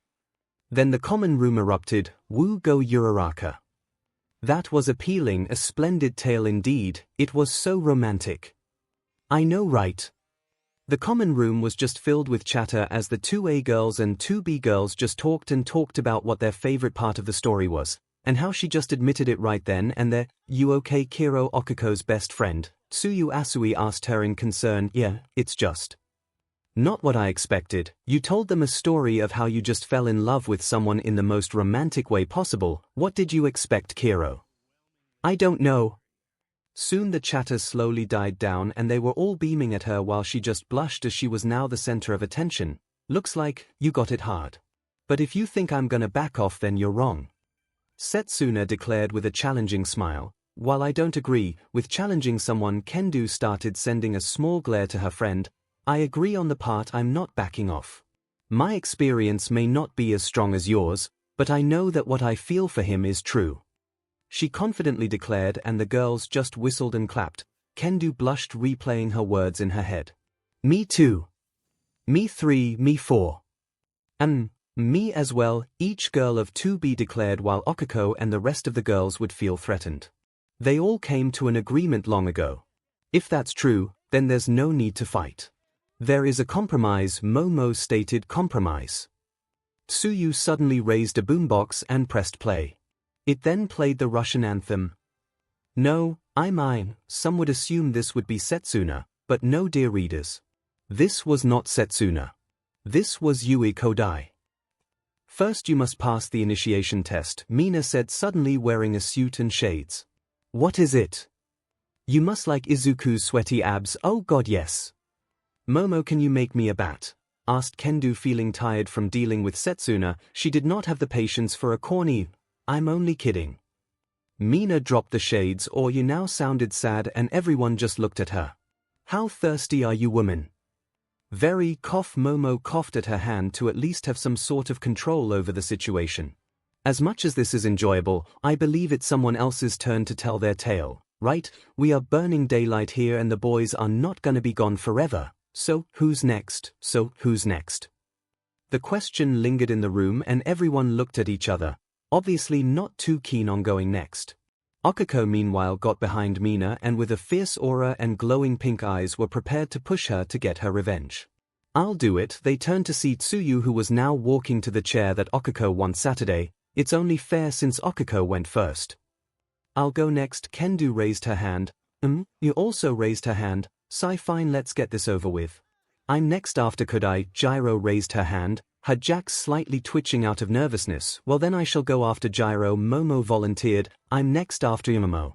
Then the common room erupted. Woo go Uraraka. That was appealing, a splendid tale indeed. It was so romantic. I know, right? The common room was just filled with chatter as the 2A girls and 2B girls just talked and talked about what their favorite part of the story was, and how she just admitted it right then and there. You okay, Kiro? 𝐼𝐽's best friend, Tsuyu Asui, asked her in concern. Yeah, it's just not what I expected. You told them a story of how you just fell in love with someone in the most romantic way possible. What did you expect, Kiro? I don't know. Soon the chatter slowly died down and they were all beaming at her while she just blushed as she was now the center of attention. Looks like you got it hard. But if you think I'm gonna back off, then you're wrong. Setsuna declared with a challenging smile. While I don't agree with challenging someone, Kendo started sending a small glare to her friend. I agree on the part I'm not backing off. My experience may not be as strong as yours, but I know that what I feel for him is true. She confidently declared, and the girls just whistled and clapped. Kendo blushed, replaying her words in her head. Me too. Me 3, me 4. And me as well, each girl of 2B declared, while 𝐼𝐽 and the rest of the girls would feel threatened. They all came to an agreement long ago. If that's true, then there's no need to fight. There is a compromise, Momo stated. Compromise. Tsuyu suddenly raised a boombox and pressed play. It then played the Russian anthem. No, I mine. Some would assume this would be Setsuna, but no, dear readers. This was not Setsuna. This was Yui Kodai. First you must pass the initiation test, Mina said suddenly, wearing a suit and shades. What is it? You must like Izuku's sweaty abs. Oh god, yes. Momo, can you make me a bat? Asked Kendo, feeling tired from dealing with Setsuna. She did not have the patience for a corny, I'm only kidding. Mina dropped the shades. Or you now sounded sad and everyone just looked at her. How thirsty are you, woman? Very. Cough. Momo coughed at her hand to at least have some sort of control over the situation. As much as this is enjoyable, I believe it's someone else's turn to tell their tale, right? We are burning daylight here and the boys are not gonna be gone forever. So, who's next? The question lingered in the room and everyone looked at each other, obviously not too keen on going next. Okiko meanwhile got behind Mina and with a fierce aura and glowing pink eyes were prepared to push her to get her revenge. I'll do it. They turned to see Tsuyu, who was now walking to the chair that Okiko won Saturday. It's only fair since Okiko went first. I'll go next. Kendo raised her hand. You also raised her hand. Sigh. Fine, let's get this over with. I'm next after Kodai. Gyro raised her hand, her jacks slightly twitching out of nervousness. Well then I shall go after Gyro. Momo volunteered. I'm next after Momo.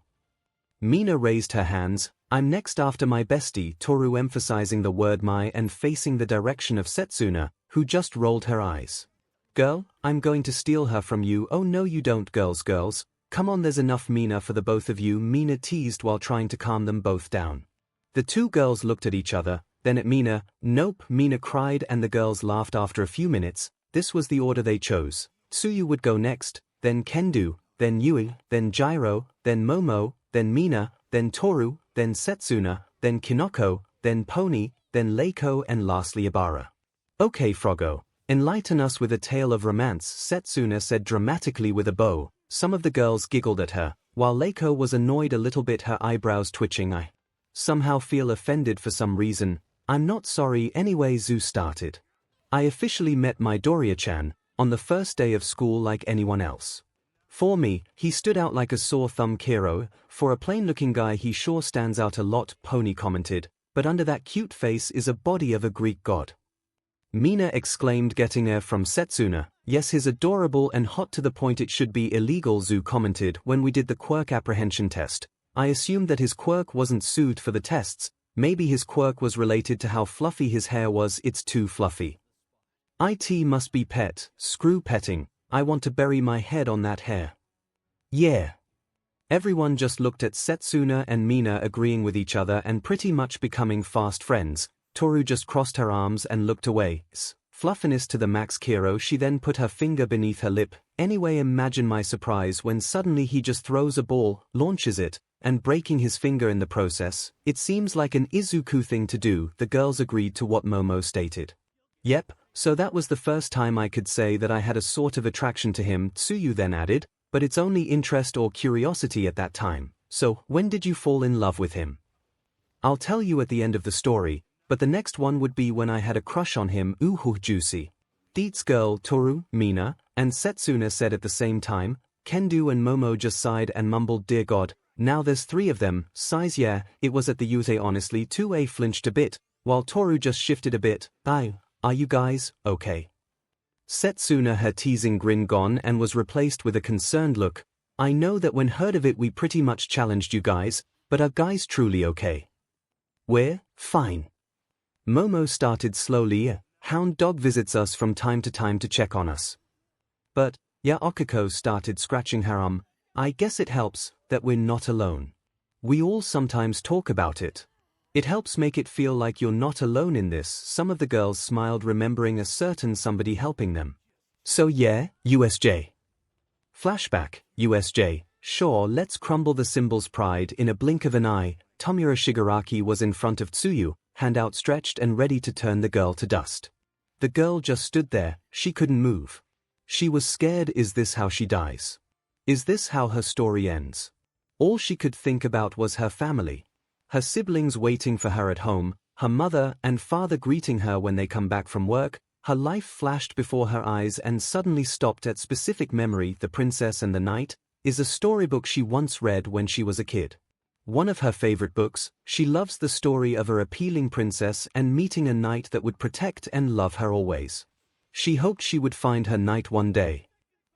Mina raised her hands. I'm next after my bestie. Toru emphasizing the word my and facing the direction of Setsuna, who just rolled her eyes. Girl, I'm going to steal her from you. Oh no you don't, girls. Come on, there's enough Mina for the both of you, Mina teased while trying to calm them both down. The two girls looked at each other, then at Mina. Nope, Mina cried, and the girls laughed. After a few minutes, this was the order they chose. Tsuyu would go next, then Kendo, then Yui, then Gyro, then Momo, then Mina, then Toru, then Setsuna, then Kinoko, then Pony, then Leiko, and lastly Ibara. Okay Frogo, enlighten us with a tale of romance, Setsuna said dramatically with a bow. Some of the girls giggled at her, while Leiko was annoyed a little bit, her eyebrows twitching. I somehow feel offended for some reason. I'm not sorry anyway. Zu started. I officially met my Doria-chan on the first day of school like anyone else. For me, he stood out like a sore thumb. Kiro, for a plain-looking guy he sure stands out a lot, Pony commented, but under that cute face is a body of a Greek god. Mina exclaimed, getting air from Setsuna. Yes, he's adorable and hot to the point it should be illegal. Zu commented, when we did the quirk apprehension test, I assumed that his quirk wasn't suited for the tests. Maybe his quirk was related to how fluffy his hair was. It's too fluffy. It must be pet. Screw petting. I want to bury my head on that hair. Yeah. Everyone just looked at Setsuna and Mina, agreeing with each other and pretty much becoming fast friends. Toru just crossed her arms and looked away. Fluffiness to the max. Kiro, she then put her finger beneath her lip. Anyway, imagine my surprise when suddenly he just throws a ball, launches it, and breaking his finger in the process. It seems like an Izuku thing to do. The girls agreed to what Momo stated. Yep, so that was the first time I could say that I had a sort of attraction to him, Tsuyu then added, but it's only interest or curiosity at that time. So, when did you fall in love with him? I'll tell you at the end of the story, but the next one would be when I had a crush on him. Ooh, juicy. Deets girl. Toru, Mina, and Setsuna said at the same time. Kendo and Momo just sighed and mumbled, dear God, now there's three of them. Sighs. Yeah, it was at the Yute honestly. 2A flinched a bit, while Toru just shifted a bit. Are you guys okay? Setsuna, her teasing grin gone and was replaced with a concerned look. I know that when heard of it we pretty much challenged you guys, but are guys truly okay? We're fine. Momo started slowly. Hound dog visits us from time to time to check on us. But, yeah, Okiko started scratching her arm. I guess it helps that we're not alone. We all sometimes talk about it. It helps make it feel like you're not alone in this. Some of the girls smiled, remembering a certain somebody helping them. So yeah, USJ. Flashback, USJ. Sure, let's crumble the symbol's pride in a blink of an eye. Tomura Shigaraki was in front of Tsuyu, hand outstretched and ready to turn the girl to dust. The girl just stood there, she couldn't move. She was scared. Is this how she dies? Is this how her story ends? All she could think about was her family. Her siblings waiting for her at home, her mother and father greeting her when they come back from work. Her life flashed before her eyes and suddenly stopped at specific memory. The Princess and the Knight is a storybook she once read when she was a kid. One of her favorite books. She loves the story of a appealing princess and meeting a knight that would protect and love her always. She hoped she would find her knight one day.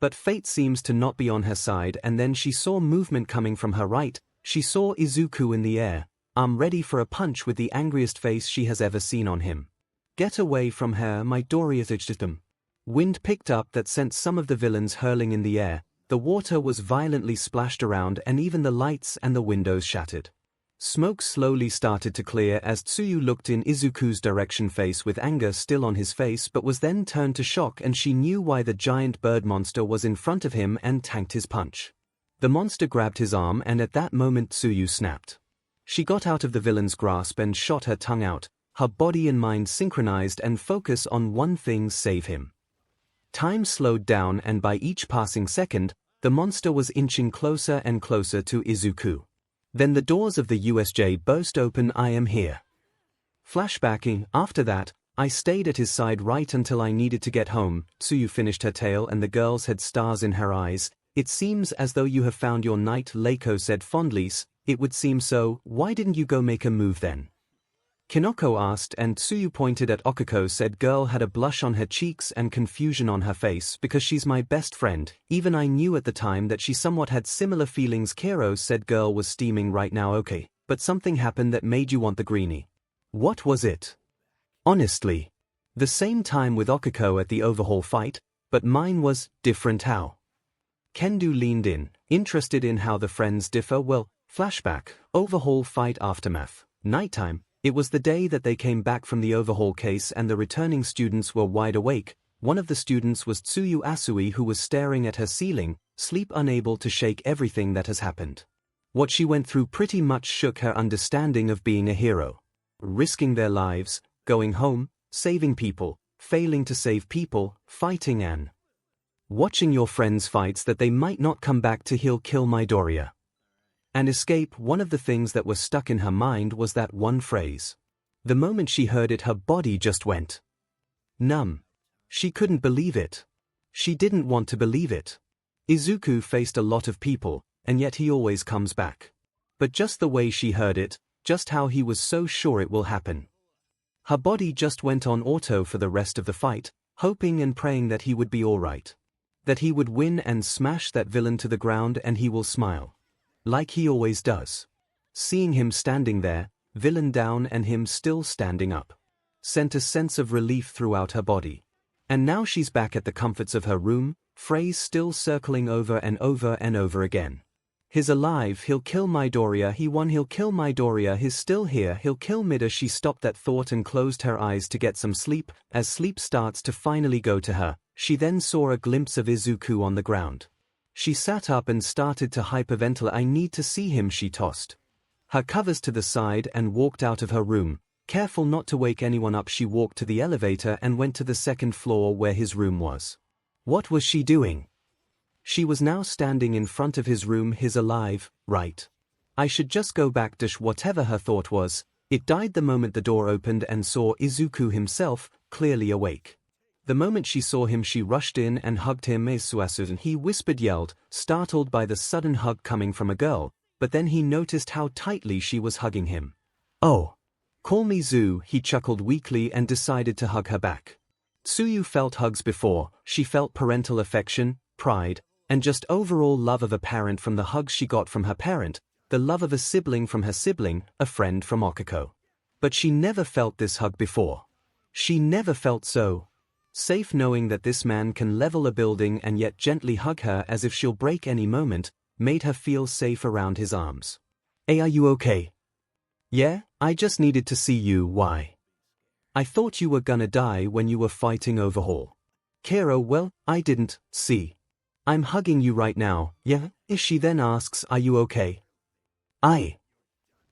But fate seems to not be on her side, and then she saw movement coming from her right. She saw Izuku in the air, arm ready for a punch with the angriest face she has ever seen on him. Get away from her, myheroacademia. Wind picked up that sent some of the villains hurling in the air. The water was violently splashed around and even the lights and the windows shattered. Smoke slowly started to clear as Tsuyu looked in Izuku's direction, face with anger still on his face, but was then turned to shock, and she knew why. The giant bird monster was in front of him and tanked his punch. The monster grabbed his arm, and at that moment Tsuyu snapped. She got out of the villain's grasp and shot her tongue out, her body and mind synchronized and focus on one thing: save him. Time slowed down, and by each passing second, the monster was inching closer and closer to Izuku. Then the doors of the USJ burst open. I am here. Flashbacking, after that, I stayed at his side right until I needed to get home. Tsuyu finished her tale and the girls had stars in her eyes. It seems as though you have found your knight, Leiko said fondly. It would seem so. Why didn't you go make a move then? Kinoko asked, and Tsuyu pointed at Okako. Said girl had a blush on her cheeks and confusion on her face. Because she's my best friend. Even I knew at the time that she somewhat had similar feelings. Kero said girl was steaming right now. Okay, but something happened that made you want the greenie. What was it? Honestly. The same time with Okako at the overhaul fight, but mine was different. How? Kendo leaned in, interested in how the friends differ. Well, flashback, overhaul fight aftermath, nighttime. It was the day that they came back from the overhaul case and the returning students were wide awake. One of the students was Tsuyu Asui, who was staring at her ceiling, sleep, unable to shake everything that has happened. What she went through pretty much shook her understanding of being a hero. Risking their lives, going home, saving people, failing to save people, fighting and watching your friends' fights that they might not come back to heal, kill Midoriya and escape. One of the things that was stuck in her mind was that one phrase. The moment she heard it, her body just went numb. She couldn't believe it. She didn't want to believe it. Izuku faced a lot of people, and yet he always comes back. But just the way she heard it, just how he was so sure it will happen. Her body just went on auto for the rest of the fight, hoping and praying that he would be alright. That he would win and smash that villain to the ground, and he will smile. Like he always does. Seeing him standing there, villain down and him still standing up, sent a sense of relief throughout her body. And now she's back at the comforts of her room, phrase still circling over and over and over again. He's alive, he'll kill Midoriya, he won, he'll kill Midoriya, he's still here, he'll kill Mida. She stopped that thought and closed her eyes to get some sleep. As sleep starts to finally go to her, she then saw a glimpse of Izuku on the ground. She sat up and started to hyperventilate. I need to see him, she tossed her covers to the side and walked out of her room. Careful not to wake anyone up, she walked to the elevator and went to the second floor where his room was. What was she doing? She was now standing in front of his room. He's alive, right? I should just go back. Whatever her thought was, it died the moment the door opened and saw Izuku himself, clearly awake. The moment she saw him, she rushed in and hugged him. And he whispered, yelled, startled by the sudden hug coming from a girl, but then he noticed how tightly she was hugging him. Oh, call me Zu, he chuckled weakly and decided to hug her back. Tsuyu felt hugs before. She felt parental affection, pride, and just overall love of a parent from the hugs she got from her parent, the love of a sibling from her sibling, a friend from Okako. But she never felt this hug before. She never felt so safe knowing that this man can level a building and yet gently hug her as if she'll break any moment, made her feel safe around his arms. Hey, are you okay? Yeah, I just needed to see you. Why? I thought you were gonna die when you were fighting overhaul. Kero, well, I didn't, see. I'm hugging you right now, yeah? She then asks, are you okay?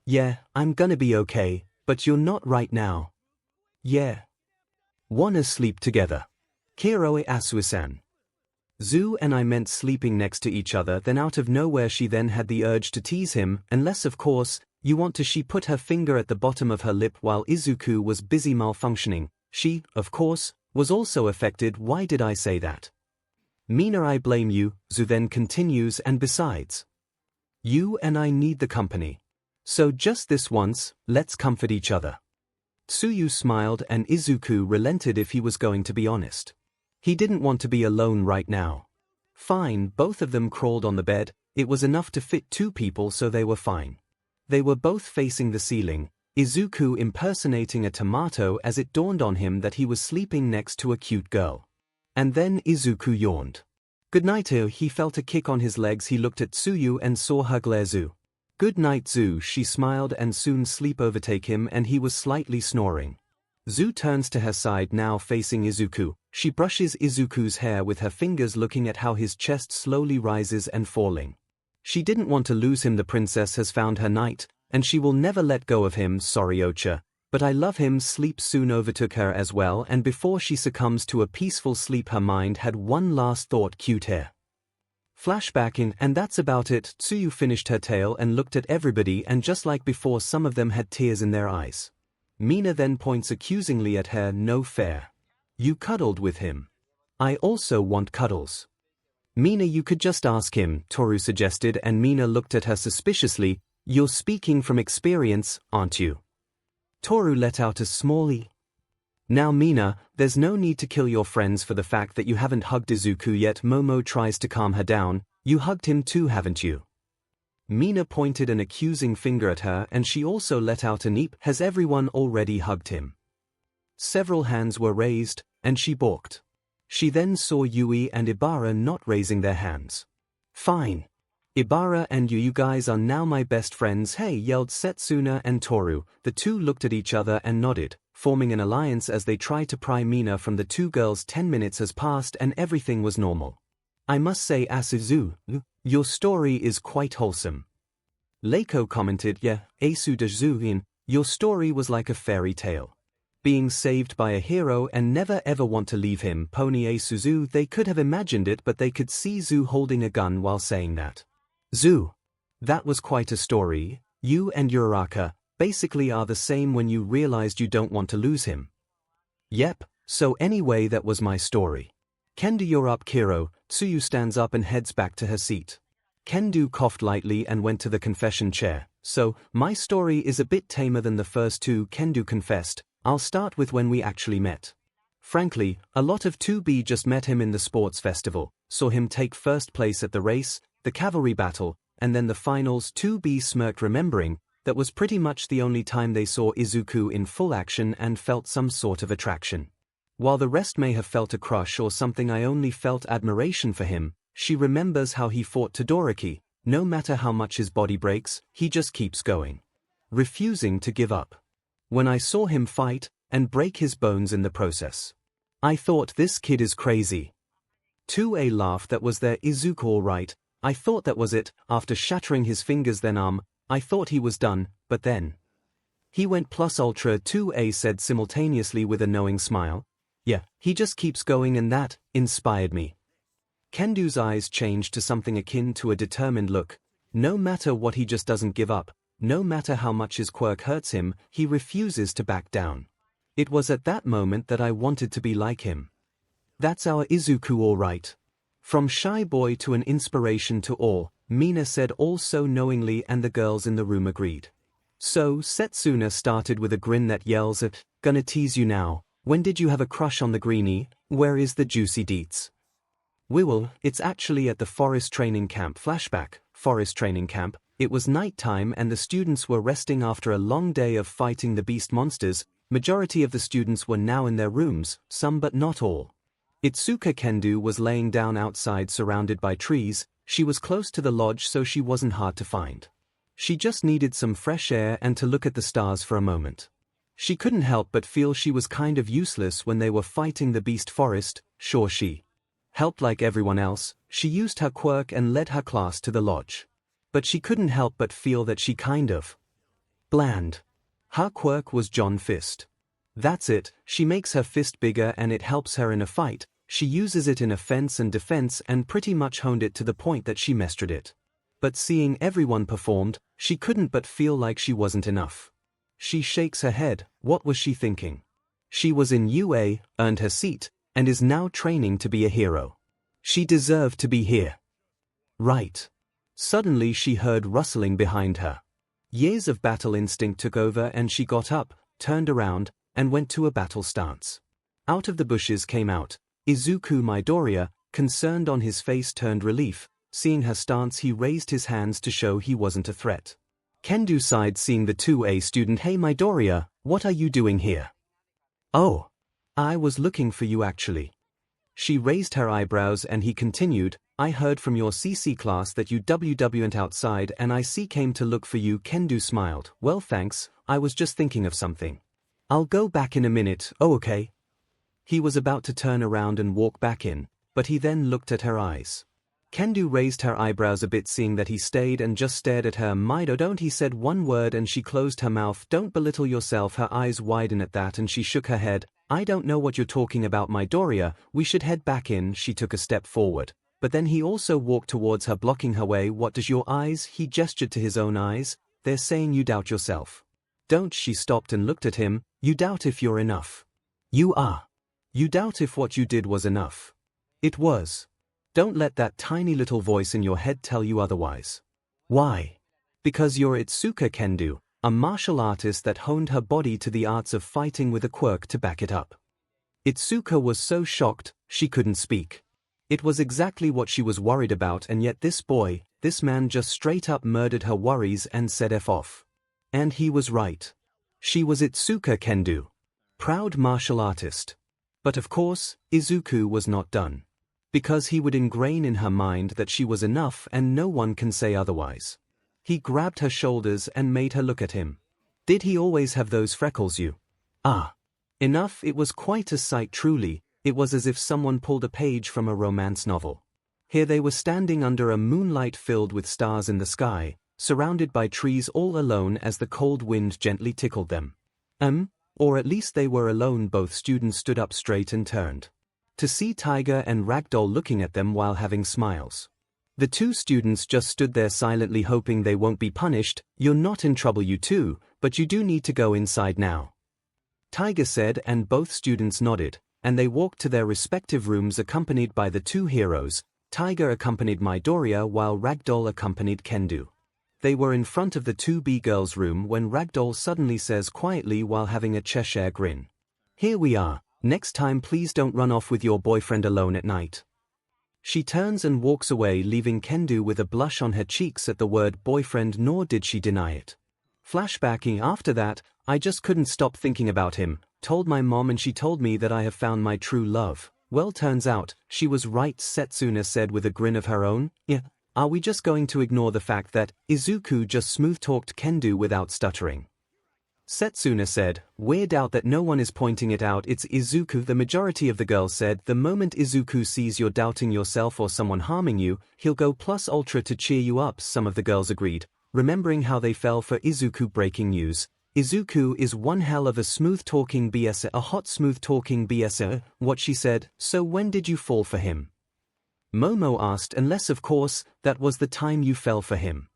Yeah, I'm gonna be okay, but you're not right now. Yeah. Wanna sleep together? Kero Asui-san. Zu and I meant sleeping next to each other, then out of nowhere she then had the urge to tease him, unless of course, you want to. She put her finger at the bottom of her lip while Izuku was busy malfunctioning. She, of course, was also affected. Why did I say that? Mina, I blame you, Zu then continues, and besides, you and I need the company. So just this once, let's comfort each other. Tsuyu smiled and Izuku relented if he was going to be honest. He didn't want to be alone right now. Fine, both of them crawled on the bed. It was enough to fit 2 people, so they were fine. They were both facing the ceiling, Izuku impersonating a tomato as it dawned on him that he was sleeping next to a cute girl. And then Izuku yawned. Good night. He felt a kick on his legs. He looked at Tsuyu and saw her glare. Zu. Good night, Zu. She smiled, and soon sleep overtake him and he was slightly snoring. Zu turns to her side, now facing Izuku. She brushes Izuku's hair with her fingers, looking at how his chest slowly rises and falling. She didn't want to lose him. The princess has found her knight, and she will never let go of him. Sorry, Ocha, but I love him. Sleep soon overtook her as well, and before she succumbs to a peaceful sleep, her mind had one last thought: cute hair. Flashback in, and that's about it. Tsuyu finished her tale and looked at everybody, and just like before, some of them had tears in their eyes. Mina then points accusingly at her. No fair. You cuddled with him. I also want cuddles. Mina, you could just ask him, Toru suggested, and Mina looked at her suspiciously. You're speaking from experience, aren't you? Toru let out a small "ee." Now Mina, there's no need to kill your friends for the fact that you haven't hugged Izuku yet. Momo tries to calm her down. You hugged him too, haven't you? Mina pointed an accusing finger at her, and she also let out an eep. Has everyone already hugged him? Several hands were raised, and she balked. She then saw Yui and Ibara not raising their hands. Fine. Ibara and you guys are now my best friends. Hey, yelled Setsuna and Toru. The 2 looked at each other and nodded, forming an alliance as they tried to pry Mina from the 2 girls. 10 minutes has passed and everything was normal. I must say, Asuzu, your story is quite wholesome. Leiko commented, yeah, Asuzu, your story was like a fairy tale. Being saved by a hero and never ever want to leave him. Pony Asuzu, they could have imagined it, but they could see Zu holding a gun while saying that. Zu, that was quite a story. You and Uraraka basically are the same when you realized you don't want to lose him. Yep, so anyway, that was my story. Kendo, you're up. Kiro. Tsuyu stands up and heads back to her seat. Kendo coughed lightly and went to the confession chair. So, my story is a bit tamer than the first 2, Kendo confessed. I'll start with when we actually met. Frankly, a lot of 2B just met him in the sports festival, saw him take first place at the race, the cavalry battle, and then the finals. 2B smirked, remembering that was pretty much the only time they saw Izuku in full action and felt some sort of attraction. While the rest may have felt a crush or something, I only felt admiration for him. She remembers how he fought Todoroki. No matter how much his body breaks, he just keeps going, refusing to give up. When I saw him fight and break his bones in the process, I thought, this kid is crazy. 2A laughed. That was their Izuku, all right. I thought that was it. After shattering his fingers, then I thought he was done, but then he went plus ultra. 2A said simultaneously with a knowing smile. Yeah, he just keeps going, and that inspired me. Kendo's eyes changed to something akin to a determined look. No matter what, he just doesn't give up. No matter how much his quirk hurts him, he refuses to back down. It was at that moment that I wanted to be like him. That's our Izuku, all right. From shy boy to an inspiration to all, Mina said, all so knowingly, and the girls in the room agreed. So, Setsuna started with a grin that yells at, gonna tease you now. When did you have a crush on the greenie? Where is the juicy deets? We will. It's actually at the forest training camp. Flashback. Forest training camp. It was nighttime and the students were resting after a long day of fighting the beast monsters. Majority of the students were now in their rooms, some but not all. Itsuka Kendo was laying down outside surrounded by trees. She was close to the lodge, so she wasn't hard to find. She just needed some fresh air and to look at the stars for a moment. She couldn't help but feel she was kind of useless when they were fighting the beast forest. Sure, she helped like everyone else. She used her quirk and led her class to the lodge. But she couldn't help but feel that she kind of bland. Her quirk was John Fist. That's it. She makes her fist bigger and it helps her in a fight. She uses it in offense and defense and pretty much honed it to the point that she mastered it. But seeing everyone performed, she couldn't but feel like she wasn't enough. She shakes her head. What was she thinking? She was in UA, earned her seat, and is now training to be a hero. She deserved to be here. Right. Suddenly she heard rustling behind her. Years of battle instinct took over and she got up, turned around, and went to a battle stance. Out of the bushes came out Izuku Midoriya, concerned on his face turned relief. Seeing her stance he raised his hands to show he wasn't a threat. Kendo sighed seeing the 2A student. Hey Midoriya, what are you doing here? Oh. I was looking for you actually. She raised her eyebrows and he continued, I heard from your CC class that you went outside and I came to look for you. Kendo smiled. Well thanks, I was just thinking of something. I'll go back in a minute. Oh okay. He was about to turn around and walk back in, but he then looked at her eyes. Kendo raised her eyebrows a bit seeing that he stayed and just stared at her. Mido don't, he said one word and she closed her mouth. Don't belittle yourself. Her eyes widen at that and she shook her head. I don't know what you're talking about Midoriya, we should head back in. She took a step forward, but then he also walked towards her blocking her way. What does your eyes? He gestured to his own eyes. They're saying you doubt yourself. Don't. She stopped and looked at him. You doubt if you're enough. You are. You doubt if what you did was enough. It was. Don't let that tiny little voice in your head tell you otherwise. Why? Because you're Itsuka Kendo, a martial artist that honed her body to the arts of fighting with a quirk to back it up. Itsuka was so shocked, she couldn't speak. It was exactly what she was worried about, and yet this boy, this man just straight up murdered her worries and said F off. And he was right. She was Itsuka Kendo. Proud martial artist. But of course, Izuku was not done. Because he would ingrain in her mind that she was enough and no one can say otherwise. He grabbed her shoulders and made her look at him. Did he always have those freckles you? Ah. Enough. It was quite a sight truly, it was as if someone pulled a page from a romance novel. Here they were standing under a moonlight filled with stars in the sky, surrounded by trees all alone as the cold wind gently tickled them. Or at least they were alone. Both students stood up straight and turned to see Tiger and Ragdoll looking at them while having smiles. The two students just stood there silently hoping they won't be punished. You're not in trouble you two, but you do need to go inside now. Tiger said, and both students nodded, and they walked to their respective rooms accompanied by the two heroes. Tiger accompanied Midoriya while Ragdoll accompanied Kendo. They were in front of the 2B girls' room when Ragdoll suddenly says quietly while having a Cheshire grin. Here we are. Next time please don't run off with your boyfriend alone at night. She turns and walks away leaving Kendo with a blush on her cheeks at the word boyfriend, nor did she deny it. Flashbacking after that, I just couldn't stop thinking about him, told my mom and she told me that I have found my true love. Well turns out, she was right, Setsuna said with a grin of her own. Yeah, are we just going to ignore the fact that Izuku just smooth-talked Kendo without stuttering? Setsuna said, weird out that no one is pointing it out. It's Izuku. The majority of the girls said, the moment Izuku sees you're doubting yourself or someone harming you, he'll go plus ultra to cheer you up. Some of the girls agreed, remembering how they fell for Izuku. Breaking news. Izuku is one hell of a smooth-talking BS, a hot smooth-talking BS. What she said, so when did you fall for him? Momo asked, unless of course, that was the time you fell for him.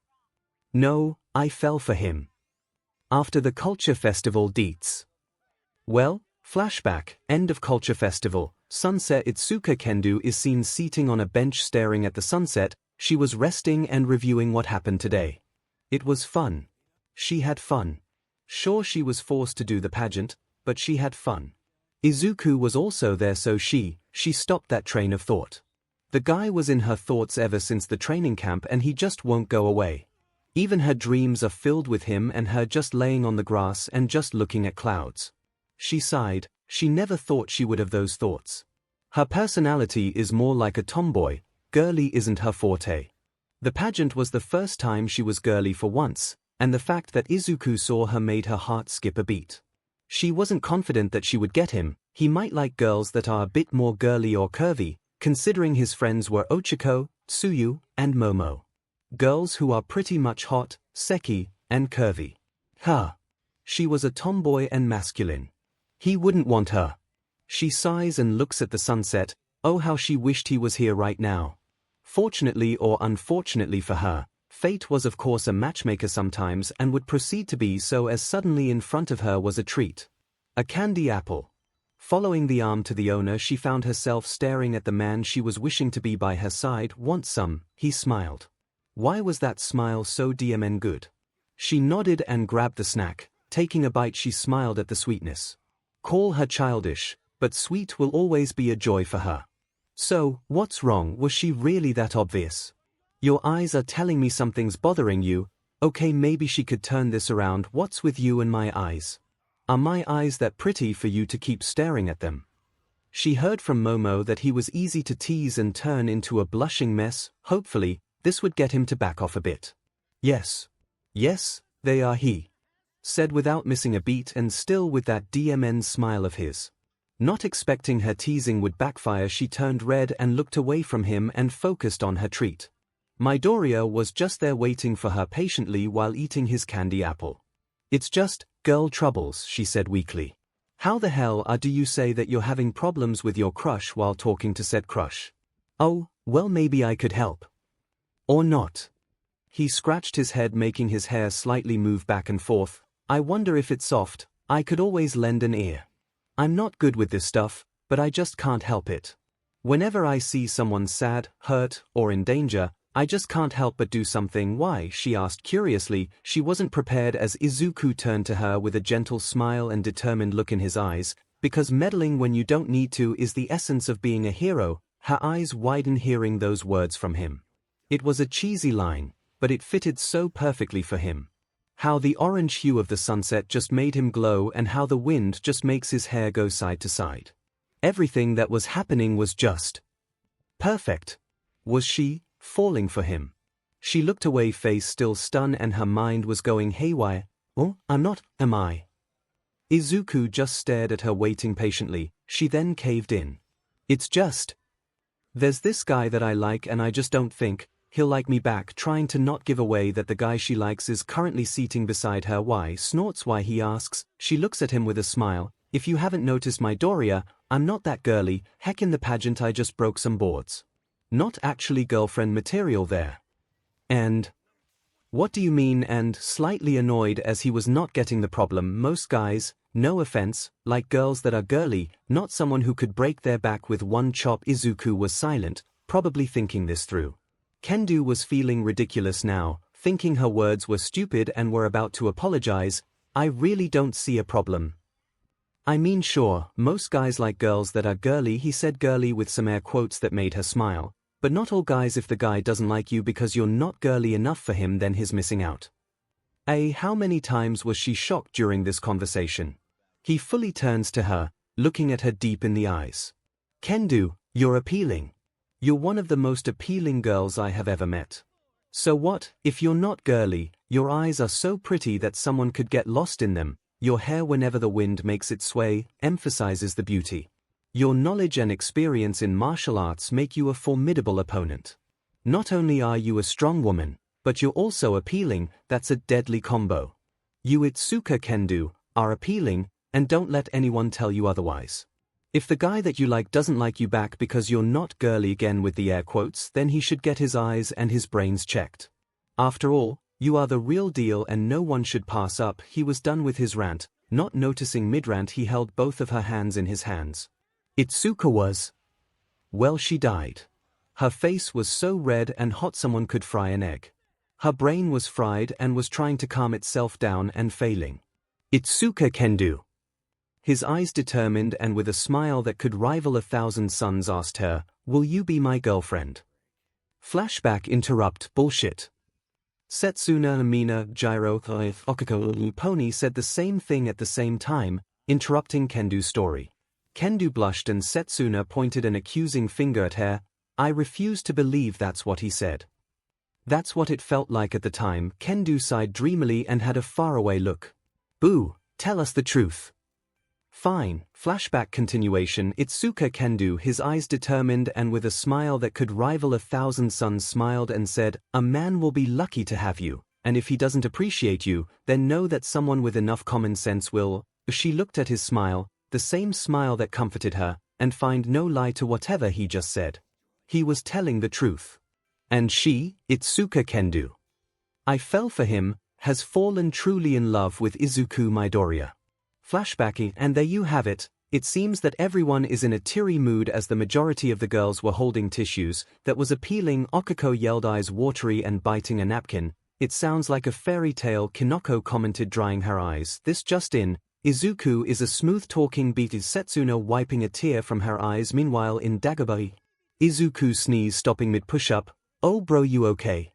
No, I fell for him. After the Culture Festival deets. Well, flashback, end of Culture Festival, sunset. Itsuka Kendo is seen seating on a bench staring at the sunset. She was resting and reviewing what happened today. It was fun. She had fun. Sure, she was forced to do the pageant, but she had fun. Izuku was also there, so she stopped that train of thought. The guy was in her thoughts ever since the training camp and he just won't go away. Even her dreams are filled with him and her just laying on the grass and just looking at clouds. She sighed, she never thought she would have those thoughts. Her personality is more like a tomboy, girly isn't her forte. The pageant was the first time she was girly for once, and the fact that Izuku saw her made her heart skip a beat. She wasn't confident that she would get him. He might like girls that are a bit more girly or curvy, considering his friends were Ochiko, Tsuyu, and Momo. Girls who are pretty much hot, seki, and curvy. She was a tomboy and masculine. He wouldn't want her. She sighs and looks at the sunset. Oh, how she wished he was here right now. Fortunately or unfortunately for her, fate was of course a matchmaker sometimes and would proceed to be so, as suddenly in front of her was a treat. A candy apple. Following the arm to the owner, she found herself staring at the man she was wishing to be by her side. Want some? He smiled. Why was that smile so damn good? She nodded and grabbed the snack. Taking a bite, she smiled at the sweetness. Call her childish, but sweet will always be a joy for her. So, what's wrong? Was she really that obvious? Your eyes are telling me something's bothering you. Okay, maybe she could turn this around. What's with you and my eyes? Are my eyes that pretty for you to keep staring at them? She heard from Momo that he was easy to tease and turn into a blushing mess. Hopefully, this would get him to back off a bit. Yes. Yes, they are, he said without missing a beat and still with that DMN smile of his. Not expecting her teasing would backfire, she turned red and looked away from him and focused on her treat. Midoriya was just there waiting for her patiently while eating his candy apple. It's just girl troubles, she said weakly. How the hell do you say that you're having problems with your crush while talking to said crush? Oh, well, maybe I could help. Or not. He scratched his head, making his hair slightly move back and forth. I wonder if it's soft. I could always lend an ear. I'm not good with this stuff, but I just can't help it. Whenever I see someone sad, hurt, or in danger, I just can't help but do something. Why? She asked curiously. She wasn't prepared as Izuku turned to her with a gentle smile and determined look in his eyes. Because meddling when you don't need to is the essence of being a hero. Her eyes widened hearing those words from him. It was a cheesy line, but it fitted so perfectly for him. How the orange hue of the sunset just made him glow, and how the wind just makes his hair go side to side. Everything that was happening was just perfect. Was she falling for him? She looked away, face still stunned, and her mind was going haywire. Oh, I'm not, am I? Izuku just stared at her, waiting patiently. She then caved in. It's just, there's this guy that I like and I just don't think he'll like me back, trying to not give away that the guy she likes is currently seating beside her. Why? Snorts. Why? He asks. She looks at him with a smile. If you haven't noticed, Midoriya, I'm not that girly. Heck, in the pageant I just broke some boards. Not actually girlfriend material there. And what do you mean? And slightly annoyed as he was not getting the problem. Most guys, no offense, like girls that are girly, not someone who could break their back with one chop. Izuku was silent, probably thinking this through. Kendo was feeling ridiculous now, thinking her words were stupid and were about to apologize. I really don't see a problem. I mean, sure, most guys like girls that are girly, he said, girly with some air quotes that made her smile. But not all guys. If the guy doesn't like you because you're not girly enough for him, then he's missing out. How many times was she shocked during this conversation? He fully turns to her, looking at her deep in the eyes. Kendo, you're appealing. You're one of the most appealing girls I have ever met. So what, if you're not girly? Your eyes are so pretty that someone could get lost in them. Your hair, whenever the wind makes it sway, emphasizes the beauty. Your knowledge and experience in martial arts make you a formidable opponent. Not only are you a strong woman, but you're also appealing. That's a deadly combo. You, Itsuka Kendo, are appealing, and don't let anyone tell you otherwise. If the guy that you like doesn't like you back because you're not girly, again with the air quotes, then he should get his eyes and his brains checked. After all, you are the real deal and no one should pass up. He was done with his rant. Not noticing mid-rant, he held both of her hands in his hands. Itsuka was, well, she died. Her face was so red and hot someone could fry an egg. Her brain was fried and was trying to calm itself down and failing. Itsuka Kendo. His eyes determined and with a smile that could rival 1,000 suns, asked her, will you be my girlfriend? Flashback. Interrupt. Bullshit. Setsuna, Mina, Gyro, Okako, Pony said the same thing at the same time, interrupting Kendo's story. Kendo blushed and Setsuna pointed an accusing finger at her. I refuse to believe that's what he said. That's what it felt like at the time. Kendo sighed dreamily and had a faraway look. Boo, tell us the truth. Fine. Flashback continuation. Itsuka Kendo, his eyes determined and with a smile that could rival 1,000 suns, smiled and said, a man will be lucky to have you, and if he doesn't appreciate you, then know that someone with enough common sense will. She looked at his smile, the same smile that comforted her. and find no lie to whatever he just said. He was telling the truth. And she, Itsuka Kendo. I fell for him, has fallen truly in love with Izuku Midoriya. Flashbacking, and there you have it. It seems that everyone is in a teary mood as the majority of the girls were holding tissues. That was appealing. Okako yelled, eyes watery and biting a napkin. It sounds like a fairy tale, Kinoko commented, drying her eyes. This just in. Izuku is a smooth-talking beat, is Setsuna wiping a tear from her eyes. Meanwhile in Dagobah, Izuku sneezed, stopping mid-push-up. Oh bro, you okay?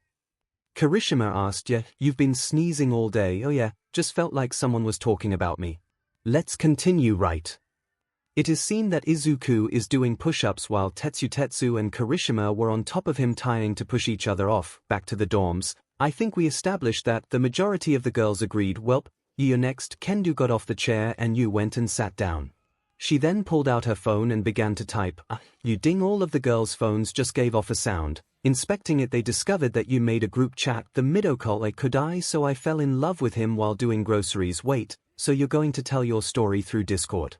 Kirishima asked. Yeah, you've been sneezing all day. Oh yeah, just felt like someone was talking about me. Let's continue, right? It is seen that Izuku is doing push-ups while Tetsu and Kirishima were on top of him, trying to push each other off. Back to the dorms. I think we established that the majority of the girls agreed. Welp, you're next. Kendo got off the chair and you went and sat down. She then pulled out her phone and began to type. You ding. All of the girls' phones just gave off a sound. Inspecting it, they discovered that you made a group chat. The 𝐼𝐼 could I, so I fell in love with him while doing groceries. Wait, so you're going to tell your story through Discord?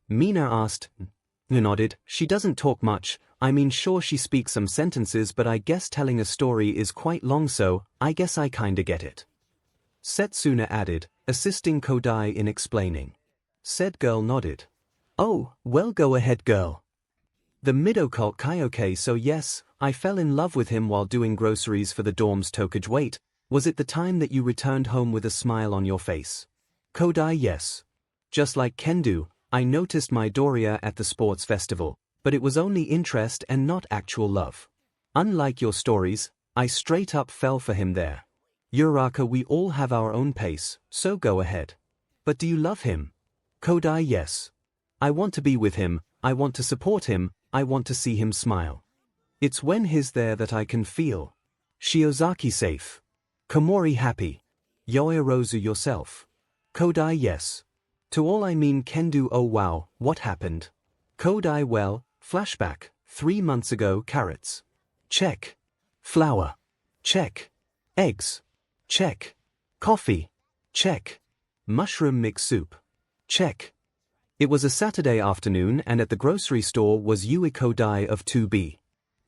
Mina asked. You nodded. She doesn't talk much. I mean, sure, she speaks some sentences, but I guess telling a story is quite long, so I guess I kinda get it. Setsuna added, assisting Kodai in explaining. Said girl nodded. Oh, well, go ahead, girl. The 𝐼𝐼 okay, so yes, I fell in love with him while doing groceries for the dorms. Tokage, wait, was it the time that you returned home with a smile on your face? Kodai, yes. Just like Kendo, I noticed Midoriya at the sports festival, but it was only interest and not actual love. Unlike your stories, I straight up fell for him there. Uraraka, we all have our own pace, so go ahead. But do you love him? Kodai, yes. I want to be with him, I want to support him, I want to see him smile. It's when he's there that I can feel Shiozaki safe. Komori happy. Yoirozu yourself. Kodai, yes. To all I mean Kendo, oh wow, what happened? Kodai, well, flashback, 3 months ago. Carrots. Check. Flour. Check. Eggs. Check. Coffee. Check. Mushroom mix soup. Check. It was a Saturday afternoon and at the grocery store was Yui Kodai of 2B.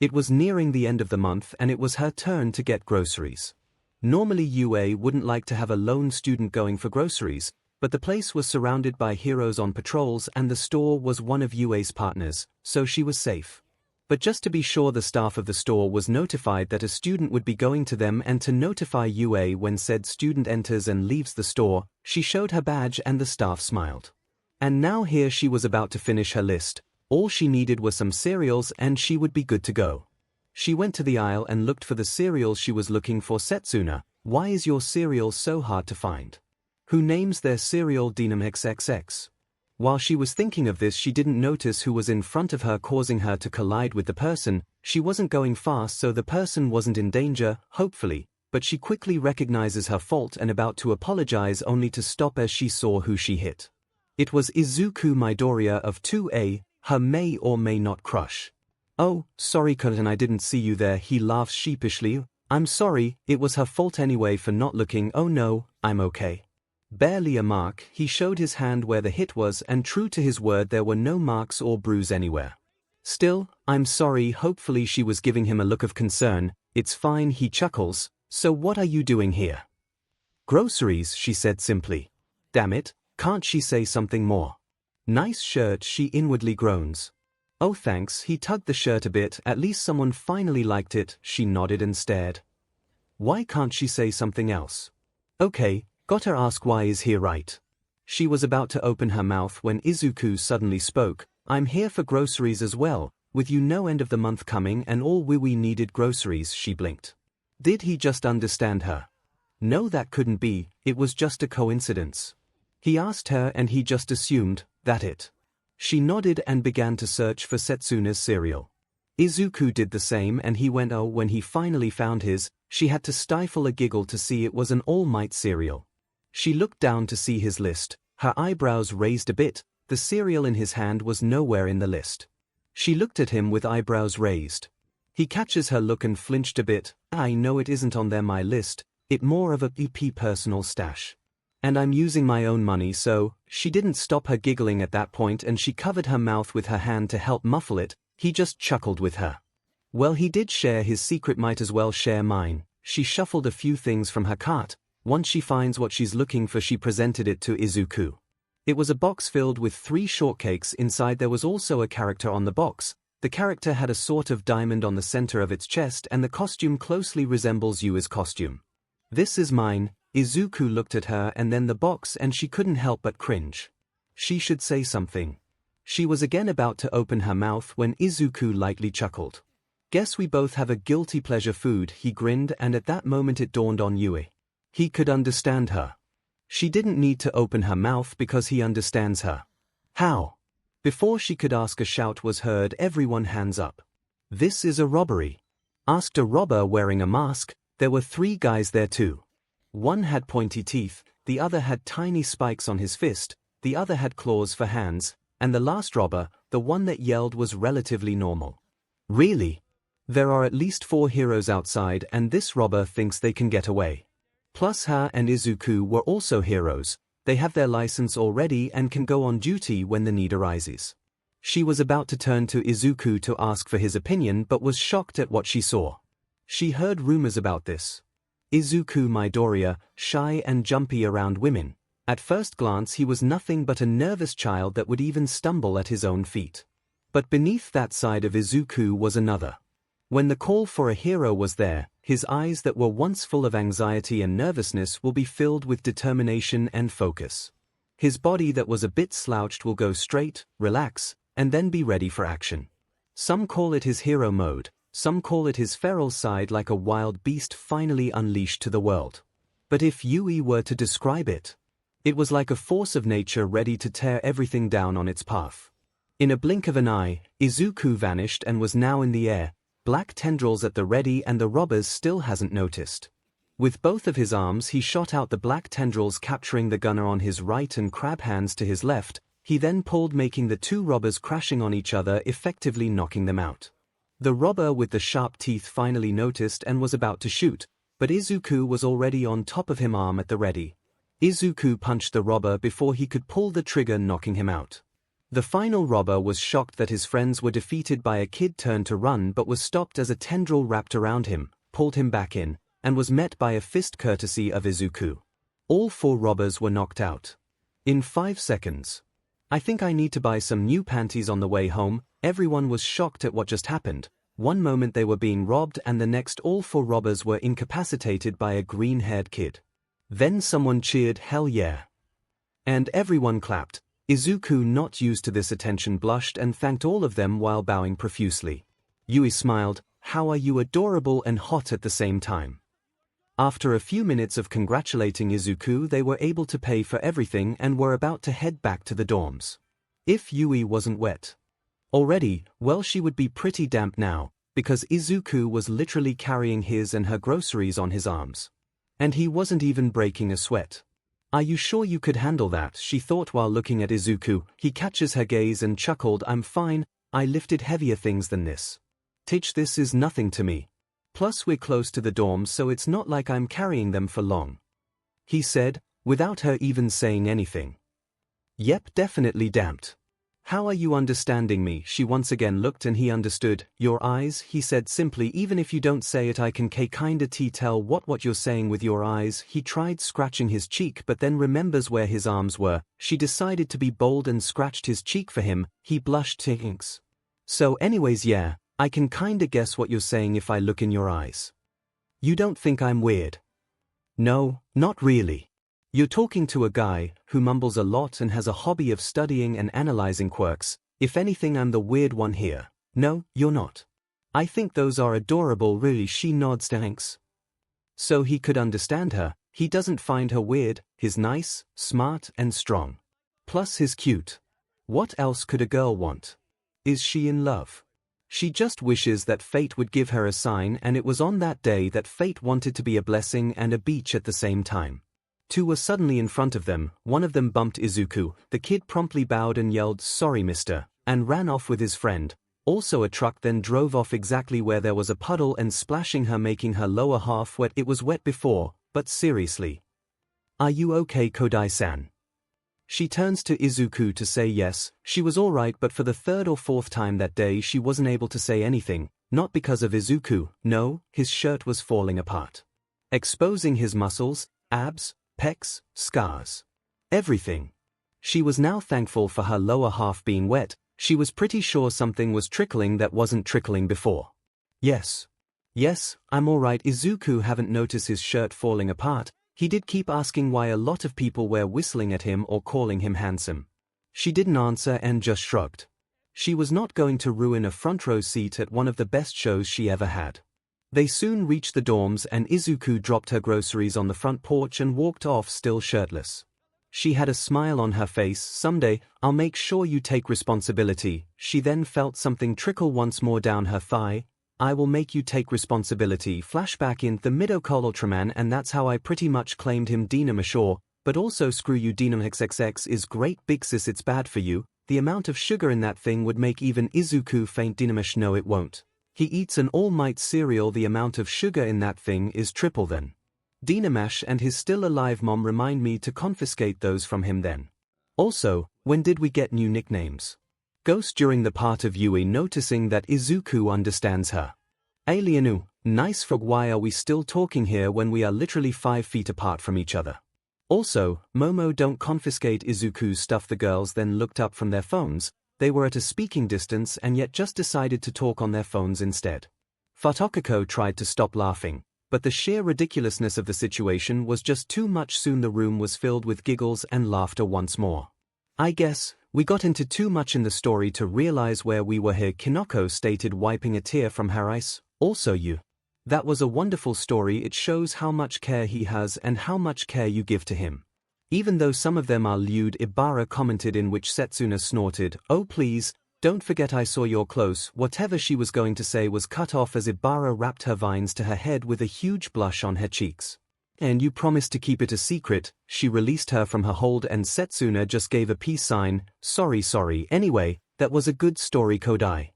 It was nearing the end of the month and it was her turn to get groceries. Normally Yui wouldn't like to have a lone student going for groceries, but the place was surrounded by heroes on patrols and the store was one of Yui's partners, so she was safe. But just to be sure, the staff of the store was notified that a student would be going to them, and to notify Yui when said student enters and leaves the store, she showed her badge and the staff smiled. And now here she was about to finish her list. All she needed were some cereals and she would be good to go. She went to the aisle and looked for the cereals she was looking for. Setsuna, why is your cereal so hard to find? Who names their cereal Denim XXX? While she was thinking of this, she didn't notice who was in front of her, causing her to collide with the person. She wasn't going fast, so the person wasn't in danger, hopefully, but she quickly recognizes her fault and about to apologize only to stop as she saw who she hit. It was Izuku Midoriya of 2A, her may or may not crush. Oh, sorry cousin, I didn't see you there. He laughs sheepishly. I'm sorry, it was her fault anyway for not looking. Oh no, I'm okay. Barely a mark. He showed his hand where the hit was and true to his word there were no marks or bruise anywhere. Still, I'm sorry. Hopefully she was giving him a look of concern. It's fine, he chuckles. So what are you doing here? Groceries, she said simply. Damn it, can't she say something more? Nice shirt, she inwardly groans. Oh thanks, he tugged the shirt a bit. At least someone finally liked it. She nodded and stared. Why can't she say something else? Okay, gotta ask why is here, right? She was about to open her mouth when Izuku suddenly spoke. I'm here for groceries as well, with you no end of the month coming and all we needed groceries. She blinked. Did he just understand her? No, that couldn't be, it was just a coincidence. He asked her and he just assumed that it. She nodded and began to search for Setsuna's cereal. Izuku did the same and he went oh when he finally found his, she had to stifle a giggle to see it was an All Might cereal. She looked down to see his list, her eyebrows raised a bit, the cereal in his hand was nowhere in the list. She looked at him with eyebrows raised. He catches her look and flinched a bit. I know it isn't on there, my list, it more of a EP personal stash. And I'm using my own money, so, she didn't stop her giggling at that point and she covered her mouth with her hand to help muffle it. He just chuckled with her. Well, he did share his secret, might as well share mine. She shuffled a few things from her cart. Once she finds what she's looking for, she presented it to Izuku. It was a box filled with 3 shortcakes. Inside there was also a character on the box. The character had a sort of diamond on the center of its chest and the costume closely resembles Yui's costume. This is mine. Izuku looked at her and then the box and she couldn't help but cringe. She should say something. She was again about to open her mouth when Izuku lightly chuckled. Guess we both have a guilty pleasure food, he grinned, and at that moment it dawned on Yui. He could understand her. She didn't need to open her mouth because he understands her. How? Before she could ask, a shout was heard. Everyone hands up. This is a robbery. Asked a robber wearing a mask. There were 3 guys there too. One had pointy teeth, the other had tiny spikes on his fist, the other had claws for hands, and the last robber, the one that yelled, was relatively normal. Really? There are at least 4 heroes outside and this robber thinks they can get away. Plus her and Izuku were also heroes. They have their license already and can go on duty when the need arises. She was about to turn to Izuku to ask for his opinion but was shocked at what she saw. She heard rumors about this. Izuku Midoriya, shy and jumpy around women. At first glance he was nothing but a nervous child that would even stumble at his own feet. But beneath that side of Izuku was another. When the call for a hero was there, his eyes that were once full of anxiety and nervousness will be filled with determination and focus. His body that was a bit slouched will go straight, relax, and then be ready for action. Some call it his hero mode, some call it his feral side, like a wild beast finally unleashed to the world. But if Yui were to describe it, it was like a force of nature ready to tear everything down on its path. In a blink of an eye, Izuku vanished and was now in the air, black tendrils at the ready, and the robbers still hasn't noticed. With both of his arms he shot out the black tendrils, capturing the gunner on his right and crab hands to his left. He then pulled, making the 2 robbers crashing on each other, effectively knocking them out. The robber with the sharp teeth finally noticed and was about to shoot, but Izuku was already on top of him, arm at the ready. Izuku punched the robber before he could pull the trigger, knocking him out. The final robber was shocked that his friends were defeated by a kid, turned to run but was stopped as a tendril wrapped around him, pulled him back in, and was met by a fist courtesy of Izuku. All 4 robbers were knocked out. In 5 seconds. I think I need to buy some new panties on the way home. Everyone was shocked at what just happened. One moment they were being robbed and the next all 4 robbers were incapacitated by a green-haired kid. Then someone cheered, "Hell yeah." And everyone clapped. Izuku, not used to this attention, blushed and thanked all of them while bowing profusely. Yui smiled. How are you adorable and hot at the same time. After a few minutes of congratulating Izuku, they were able to pay for everything and were about to head back to the dorms. If Yui wasn't wet already, well, she would be pretty damp now, because Izuku was literally carrying his and her groceries on his arms. And he wasn't even breaking a sweat. Are you sure you could handle that? She thought while looking at Izuku. He catches her gaze and chuckled. I'm fine, I lifted heavier things than this. Teach, this is nothing to me. Plus we're close to the dorms, so it's not like I'm carrying them for long. He said, without her even saying anything. Yep, definitely damped. How are you understanding me? She once again looked and he understood. Your eyes, he said simply. Even if you don't say it, I can kinda tell what you're saying with your eyes. He tried scratching his cheek but then remembers where his arms were. She decided to be bold and scratched his cheek for him. He blushed. Thanks. So anyways, yeah, I can kinda guess what you're saying if I look in your eyes. You don't think I'm weird? No, not really. You're talking to a guy who mumbles a lot and has a hobby of studying and analyzing quirks. If anything, I'm the weird one here. No, you're not. I think those are adorable, really. She nods. Thanks. So he could understand her. He doesn't find her weird. He's nice, smart, and strong. Plus he's cute. What else could a girl want? Is she in love? She just wishes that fate would give her a sign, and it was on that day that fate wanted to be a blessing and a beach at the same time. 2 were suddenly in front of them. One of them bumped Izuku. The kid promptly bowed and yelled, "Sorry, mister," and ran off with his friend. Also a truck then drove off exactly where there was a puddle and splashing her, making her lower half wet. It was wet before, but seriously. Are you okay, Kodai-san? She turns to Izuku to say yes, she was alright, but for the third or fourth time that day she wasn't able to say anything, not because of Izuku, no, his shirt was falling apart, exposing his muscles, abs, pecs, scars. Everything. She was now thankful for her lower half being wet. She was pretty sure something was trickling that wasn't trickling before. Yes. Yes, I'm alright. Izuku haven't noticed his shirt falling apart. He did keep asking why a lot of people were whistling at him or calling him handsome. She didn't answer and just shrugged. She was not going to ruin a front row seat at one of the best shows she ever had. They soon reached the dorms and Izuku dropped her groceries on the front porch and walked off still shirtless. She had a smile on her face. Someday, I'll make sure you take responsibility. She then felt something trickle once more down her thigh. I will make you take responsibility. Flashback in the Midokal Ultraman, and that's how I pretty much claimed him. Dynamo sure, but also screw you. Dynamo XXX is great big sis, it's bad for you. The amount of sugar in that thing would make even Izuku faint. Dynamish no it won't. He eats an All Might cereal, the amount of sugar in that thing is triple then. Dynamash and his still alive mom remind me to confiscate those from him then. Also, when did we get new nicknames? Ghost during the part of Yui noticing that Izuku understands her. Alienu, nice frog, why are we still talking here when we are literally 5 feet apart from each other? Also, Momo don't confiscate Izuku's stuff. The girls then looked up from their phones. They were at a speaking distance and yet just decided to talk on their phones instead. Fatokako tried to stop laughing, but the sheer ridiculousness of the situation was just too much. Soon the room was filled with giggles and laughter once more. I guess we got into too much in the story to realize where we were here, Kinoko stated, wiping a tear from her eyes. Also you. That was a wonderful story. It shows how much care he has and how much care you give to him. Even though some of them are lewd, Ibara commented, in which Setsuna snorted, oh please, don't forget I saw your close. Whatever she was going to say was cut off as Ibara wrapped her vines to her head with a huge blush on her cheeks. And you promised to keep it a secret. She released her from her hold and Setsuna just gave a peace sign. Sorry. Anyway, that was a good story, Kodai.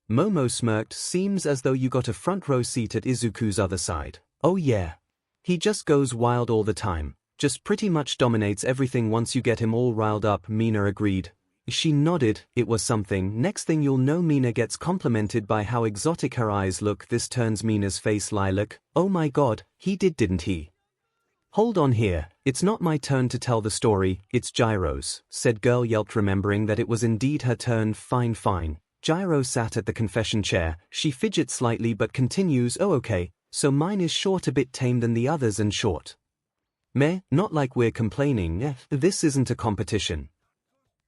Momo smirked. Seems as though you got a front row seat at Izuku's other side. Oh yeah. He just goes wild all the time. Just pretty much dominates everything once you get him all riled up. Mina agreed. She nodded. It was something. Next thing you'll know, Mina gets complimented by how exotic her eyes look. This turns Mina's face lilac. Oh my god, he didn't he? Hold on here, it's not my turn to tell the story, it's Gyro's, said Girl yelped, remembering that it was indeed her turn. Fine. Gyro sat at the confession chair. She fidgets slightly but continues. Oh okay, so mine is short, a bit tame than the others and short. Meh, not like we're complaining. This isn't a competition.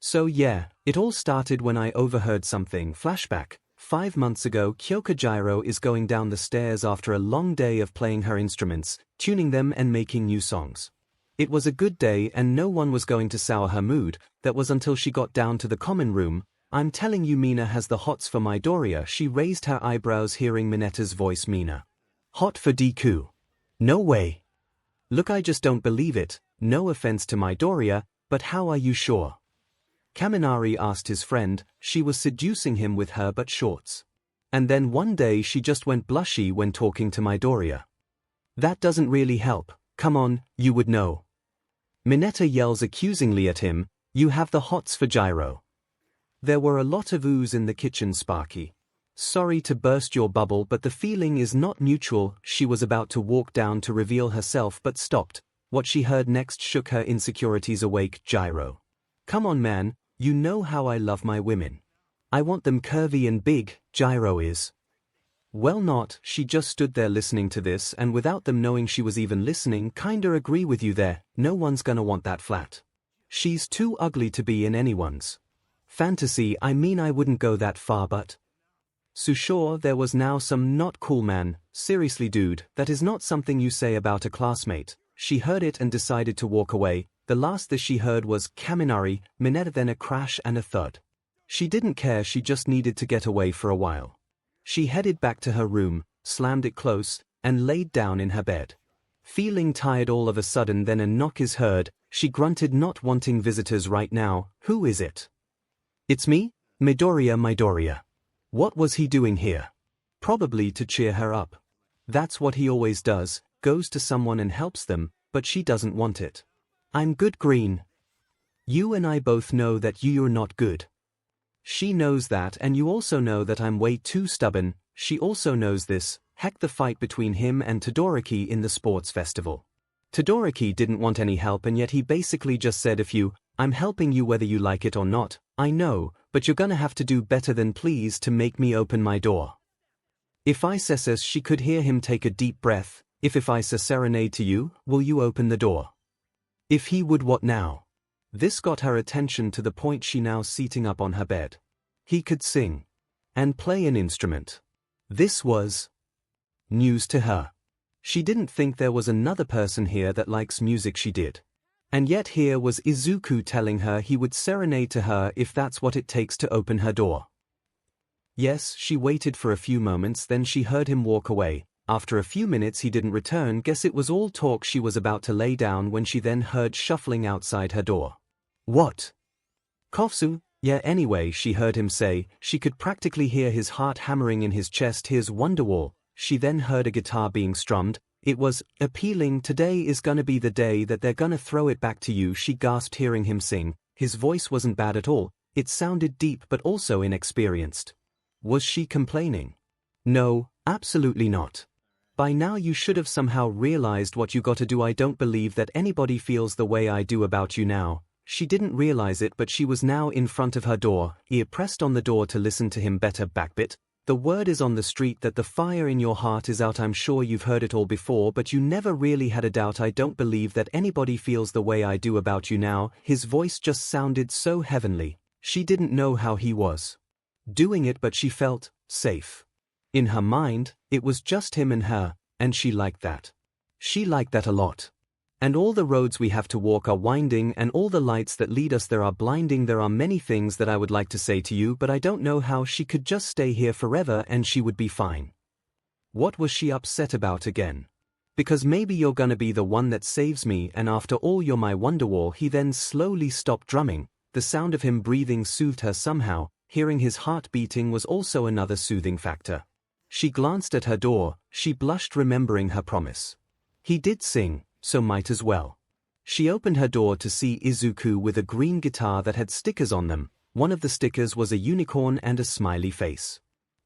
So yeah, it all started when I overheard something. Flashback. 5 months ago, Gyro is going down the stairs after a long day of playing her instruments, tuning them and making new songs. It was a good day and no one was going to sour her mood. That was until she got down to the common room. I'm telling you, Mina has the hots for Midoriya. She raised her eyebrows hearing Mineta's voice. Mina. Hot for Deku? No way. Look, I just don't believe it. No offense to Midoriya, but how are you sure? Kaminari asked his friend. She was seducing him with her but shorts. And then one day she just went blushy when talking to Midoriya. That doesn't really help. Come on, you would know. Mineta yells accusingly at him. You have the hots for Gyro. There were a lot of oohs in the kitchen. Sparky. Sorry to burst your bubble, but the feeling is not mutual. She was about to walk down to reveal herself but stopped. What she heard next shook her insecurities awake. Gyro. Come on man, you know how I love my women. I want them curvy and big. Gyro is. Well not. She just stood there listening to this and without them knowing she was even listening. Kinda agree with you there. No one's gonna want that flat. She's too ugly to be in anyone's fantasy. I mean, I wouldn't go that far, but sure, there was now some not cool man. Seriously dude, that is not something you say about a classmate. She heard it and decided to walk away. The last that she heard was Kaminari, Mineta, then a crash and a thud. She didn't care, she just needed to get away for a while. She headed back to her room, slammed it close, and laid down in her bed. Feeling tired all of a sudden, then a knock is heard. She grunted, not wanting visitors right now. Who is it? It's me, Midoriya. What was he doing here? Probably to cheer her up. That's what he always does, goes to someone and helps them. but she doesn't want it. I'm good, Green. You and I both know that you're not good. She knows that, and you also know that I'm way too stubborn. She also knows this. Heck, the fight between him and Todoroki in the sports festival. Todoroki didn't want any help, and yet he basically just said, I'm helping you whether you like it or not. I know, but you're gonna have to do better than please to make me open my door. If I says, she could hear him take a deep breath. If I serenade to you, will you open the door? If he would, what now? This got her attention to the point she now seating up on her bed. He could sing and play an instrument. This was news to her. She didn't think there was another person here that likes music she did. And yet here was Izuku telling her he would serenade to her if that's what it takes to open her door. Yes, she waited for a few moments, then she heard him walk away. After a few minutes he didn't return. Guess it was all talk. She was about to lay down when she then heard shuffling outside her door. What? Kofsu? Yeah, anyway, she heard him say. She could practically hear his heart hammering in his chest. Here's Wonderwall. She then heard a guitar being strummed. It was appealing. Today is gonna be the day that they're gonna throw it back to you, she gasped hearing him sing. His voice wasn't bad at all. It sounded deep but also inexperienced. Was she complaining? No, absolutely not. By now you should have somehow realized what you gotta do. I don't believe that anybody feels the way I do about you now. She didn't realize it, but she was now in front of her door, ear pressed on the door to listen to him better. Backbit. The word is on the street that the fire in your heart is out. I'm sure you've heard it all before, but you never really had a doubt. I don't believe that anybody feels the way I do about you now. His voice just sounded so heavenly. She didn't know how he was doing it, but she felt safe. In her mind, it was just him and her, and she liked that. She liked that a lot. And all the roads we have to walk are winding, and all the lights that lead us there are blinding. There are many things that I would like to say to you, but I don't know how. She could just stay here forever and she would be fine. What was she upset about again? Because maybe you're gonna be the one that saves me, and after all you're my Wonderwall. He then slowly stopped drumming. The sound of him breathing soothed her somehow. Hearing his heart beating was also another soothing factor. She glanced at her door. She blushed remembering her promise. He did sing, so might as well. She opened her door to see Izuku with a green guitar that had stickers on them. One of the stickers was a unicorn and a smiley face.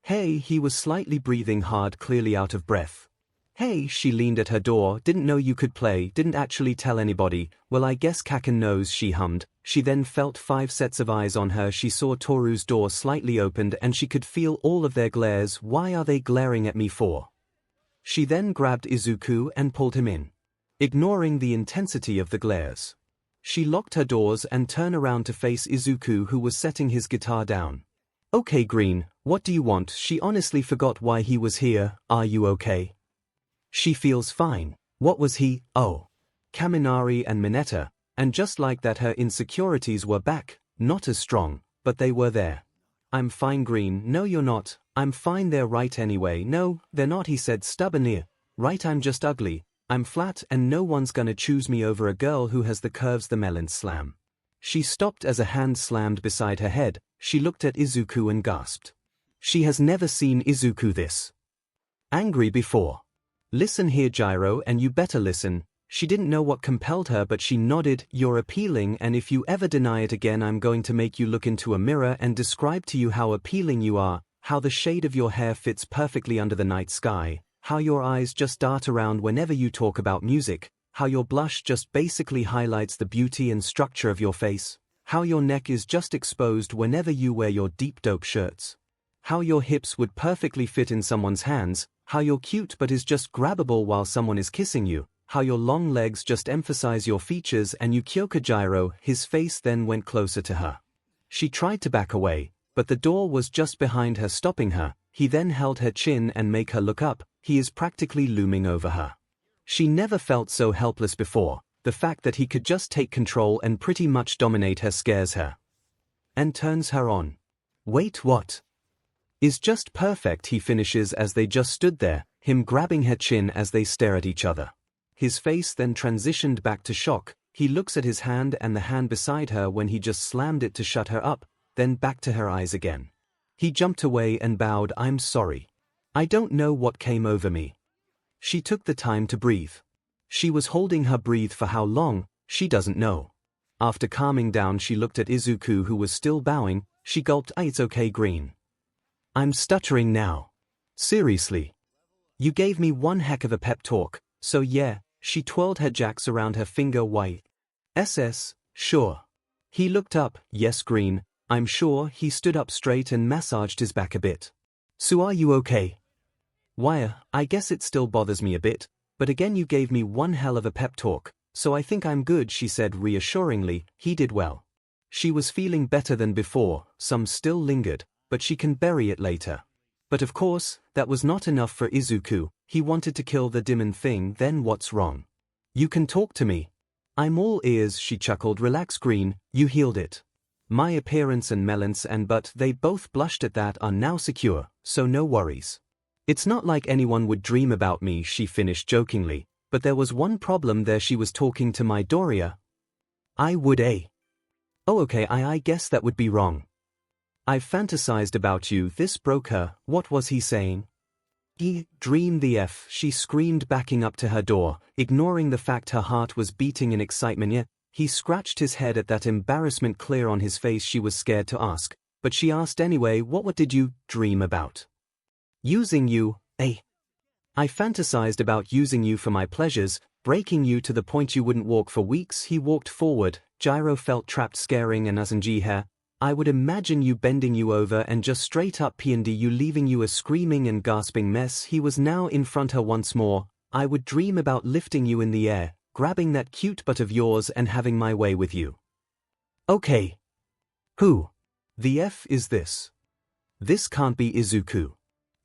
Hey, he was slightly breathing hard, clearly out of breath. Hey, she leaned at her door. Didn't know you could play, didn't actually tell anybody. Well, I guess Kaken knows, she hummed. She then felt 5 sets of eyes on her. She saw Toru's door slightly opened and she could feel all of their glares. Why are they glaring at me for? She then grabbed Izuku and pulled him in, ignoring the intensity of the glares. She locked her doors and turned around to face Izuku, who was setting his guitar down. Okay, Green, what do you want? She honestly forgot why he was here. Are you okay? She feels fine. What was he? Oh. Kaminari and Mineta. And just like that her insecurities were back, not as strong, but they were there. I'm fine, Green. No, you're not. I'm fine. They're right anyway. No, they're not, he said stubbornly. Right, I'm just ugly. I'm flat and no one's gonna choose me over a girl who has the curves. The melon slam. She stopped as a hand slammed beside her head. She looked at Izuku and gasped. She has never seen Izuku this angry before. Listen here, Gyro, and you better listen. She didn't know what compelled her, but she nodded. You're appealing, and if you ever deny it again, I'm going to make you look into a mirror and describe to you how appealing you are, how the shade of your hair fits perfectly under the night sky, how your eyes just dart around whenever you talk about music, how your blush just basically highlights the beauty and structure of your face, how your neck is just exposed whenever you wear your deep dope shirts, how your hips would perfectly fit in someone's hands, how you're cute but is just grabbable while someone is kissing you, how your long legs just emphasize your features, and you Kyoka Gyro. His face then went closer to her. She tried to back away, but the door was just behind her, stopping her. He then held her chin and make her look up. He is practically looming over her. She never felt so helpless before. The fact that he could just take control and pretty much dominate her scares her and turns her on. Wait, what? Is just perfect, he finishes as they just stood there, him grabbing her chin as they stare at each other. His face then transitioned back to shock. He looks at his hand and the hand beside her when he just slammed it to shut her up, then back to her eyes again. He jumped away and bowed. I'm sorry. I don't know what came over me. She took the time to breathe. She was holding her breath for how long, she doesn't know. After calming down she looked at Izuku who was still bowing, she gulped, "It's okay Green. I'm stuttering now. Seriously. You gave me one heck of a pep talk, so yeah," she twirled her jacks around her finger. "Why? SS, sure." He looked up, "Yes Green, I'm sure." He stood up straight and massaged his back a bit. "So are you okay?" "Why, I guess it still bothers me a bit, but again you gave me one hell of a pep talk, so I think I'm good," she said reassuringly. He did well. She was feeling better than before, some still lingered, but she can bury it later. But of course, that was not enough for Izuku. He wanted to kill the demon thing. "Then what's wrong? You can talk to me. I'm all ears," she chuckled. "Relax Green, you healed it. My appearance and Melon's and but they both blushed at that are now secure, so no worries. It's not like anyone would dream about me," she finished jokingly, "but there was one problem there. She was talking to my Doria." "I would Oh okay, I guess that would be wrong. I've fantasized about you." This broke her. What was he saying? Dream the F, she screamed, backing up to her door, ignoring the fact her heart was beating in excitement. "Yeah." He scratched his head at that embarrassment clear on his face. She was scared to ask, but she asked anyway. What did you dream about?" "Using you, I fantasized about using you for my pleasures, breaking you to the point you wouldn't walk for weeks." He walked forward. Gyro felt trapped, scaring and 𝐭𝐻𝐿𝐽 hair. "I would imagine you bending you over and just straight up P&D you, leaving you a screaming and gasping mess." He was now in front her once more. "I would dream about lifting you in the air, grabbing that cute butt of yours and having my way with you." "Okay. Who the F is this? This can't be Izuku.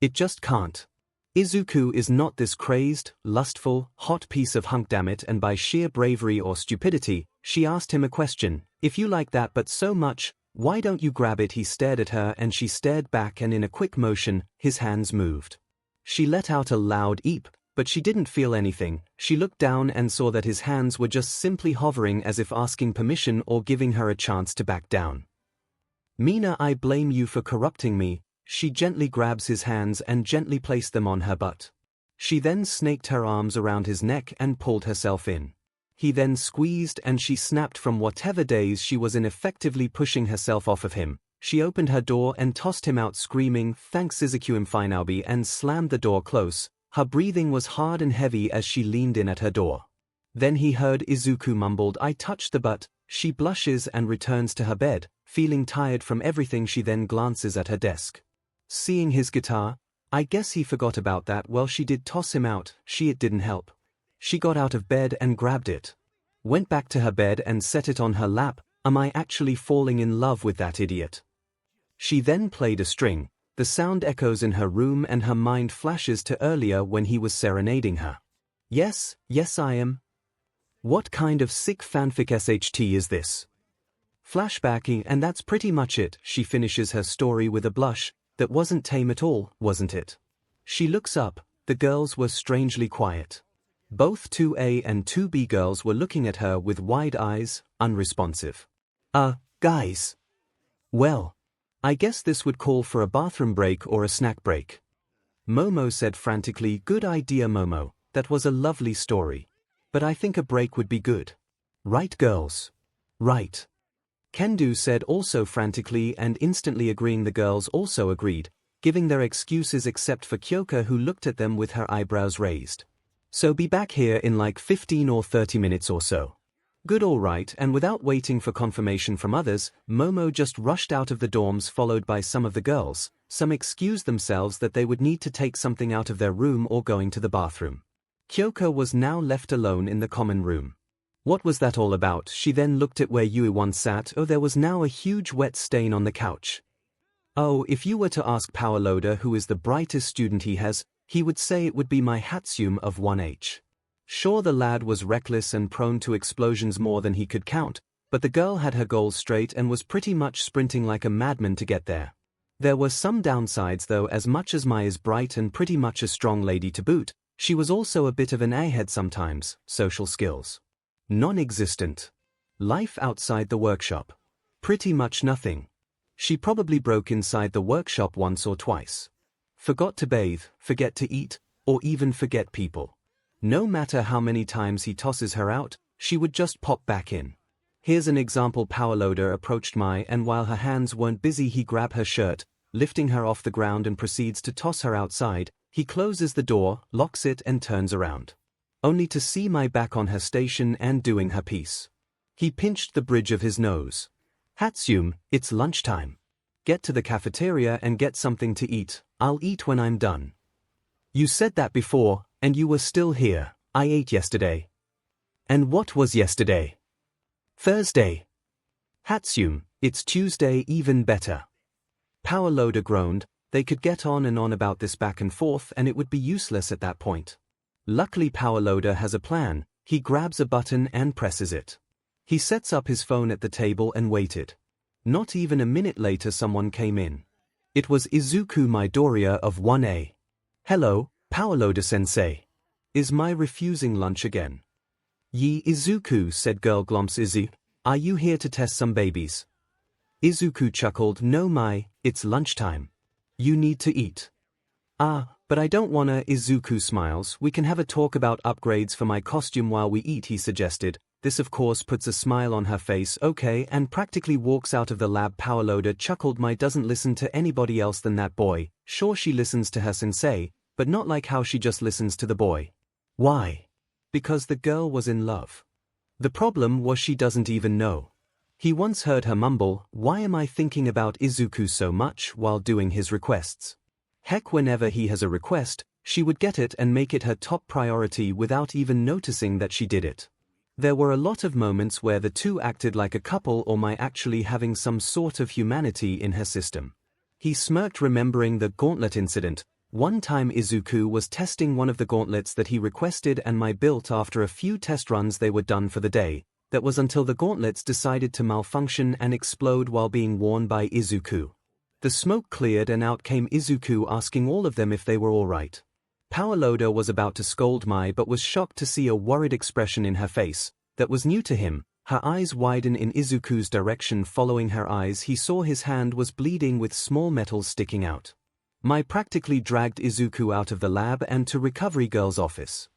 It just can't. Izuku is not this crazed, lustful, hot piece of hunk, damn it." And by sheer bravery or stupidity, she asked him a question. "If you like that but so much, why don't you grab it?" He stared at her and she stared back, and in a quick motion, his hands moved. She let out a loud eep, but she didn't feel anything. She looked down and saw that his hands were just simply hovering, as if asking permission or giving her a chance to back down. "Mina, I blame you for corrupting me." She gently grabs his hands and gently placed them on her butt. She then snaked her arms around his neck and pulled herself in. He then squeezed and she snapped from whatever daze she was in, effectively pushing herself off of him. She opened her door and tossed him out, screaming, "Thanks 𝐒𝐿𝐽, and slammed the door close. Her breathing was hard and heavy as she leaned in at her door. Then he heard Izuku mumbled, "I touched the butt." She blushes and returns to her bed, feeling tired from everything. She then glances at her desk. Seeing his guitar, I guess he forgot about that. Well, she did toss him out. It didn't help. She got out of bed and grabbed it. Went back to her bed and set it on her lap. Am I actually falling in love with that idiot? She then played a string. The sound echoes in her room and her mind flashes to earlier when he was serenading her. Yes, I am. What kind of sick fanfic SHT is this? Flashbacking, and that's pretty much it. She finishes her story with a blush. That wasn't tame at all, wasn't it? She looks up. The girls were strangely quiet. Both 2A and 2B girls were looking at her with wide eyes, unresponsive. Guys. Well, I guess this would call for a bathroom break or a snack break. Momo said frantically. Good idea, Momo. That was a lovely story. But I think a break would be good. Right, girls? Right. Kendo said also frantically, and instantly agreeing. The girls also agreed, giving their excuses except for Kyoka, who looked at them with her eyebrows raised. So be back here in like 15 or 30 minutes or so. Good, all right. And without waiting for confirmation from others, Momo just rushed out of the dorms, followed by some of the girls. Some excused themselves that they would need to take something out of their room or going to the bathroom. Kyoka was now left alone in the common room. What was that all about? She then looked at where Yui once sat. Oh, there was now a huge wet stain on the couch. Oh, if you were to ask Power Loader who is the brightest student he has, he would say it would be my Hatsum of 1H. Sure, the lad was reckless and prone to explosions more than he could count, but the girl had her goals straight and was pretty much sprinting like a madman to get there. There were some downsides though. As much as Mai is bright and pretty much a strong lady to boot, she was also a bit of an airhead sometimes. Social skills. Non-existent. Life outside the workshop. Pretty much nothing. She probably broke inside the workshop once or twice. Forgot to bathe, forget to eat, or even forget people. No matter how many times he tosses her out, she would just pop back in. Here's an example. 𝐼 approached Mai, and while her hands weren't busy he grabbed her shirt, lifting her off the ground and proceeds to toss her outside. He closes the door, locks it and turns around, only to see Mai back on her station and doing her piece. He pinched the bridge of his nose. 𝐻𝐸𝐴𝐵, it's lunchtime. Get to the cafeteria and get something to eat. I'll eat when I'm done. You said that before, and you were still here. I ate yesterday. And what was yesterday? Thursday. 𝐻𝐸𝐴𝐵, it's Tuesday. Even better. 𝐼 groaned. They could get on and on about this back and forth and it would be useless at that point. Luckily 𝐼 has a plan. He grabs a button and presses it. He sets up his phone at the table and waited. Not even a minute later someone came in. It was Izuku Midoriya of 1A. Hello, 𝐼-sensei. Is Mai refusing lunch again? Ye Izuku, said girl Glomps Izu. Are you here to test some babies? Izuku chuckled. No Mai, it's lunchtime. You need to eat. Ah, but I don't wanna. Izuku smiles. We can have a talk about upgrades for my costume while we eat, he suggested. This of course puts a smile on her face. Okay, and practically walks out of the lab. 𝐼 chuckled. Mai doesn't listen to anybody else than that boy. Sure, she listens to her sensei, but not like how she just listens to the boy. Why? Because the girl was in love. The problem was she doesn't even know. He once heard her mumble, "Why am I thinking about Izuku so much?" while doing his requests. Heck, whenever he has a request, she would get it and make it her top priority without even noticing that she did it. There were a lot of moments where the two acted like a couple, or Mai actually having some sort of humanity in her system. He smirked, remembering the gauntlet incident. One time Izuku was testing one of the gauntlets that he requested and Mai built. After a few test runs they were done for the day. That was until the gauntlets decided to malfunction and explode while being worn by Izuku. The smoke cleared and out came Izuku asking all of them if they were alright. 𝐼 was about to scold Mai but was shocked to see a worried expression in her face. That was new to him. Her eyes widen in Izuku's direction. Following her eyes he saw his hand was bleeding with small metals sticking out. Mai practically dragged Izuku out of the lab and to Recovery Girl's office.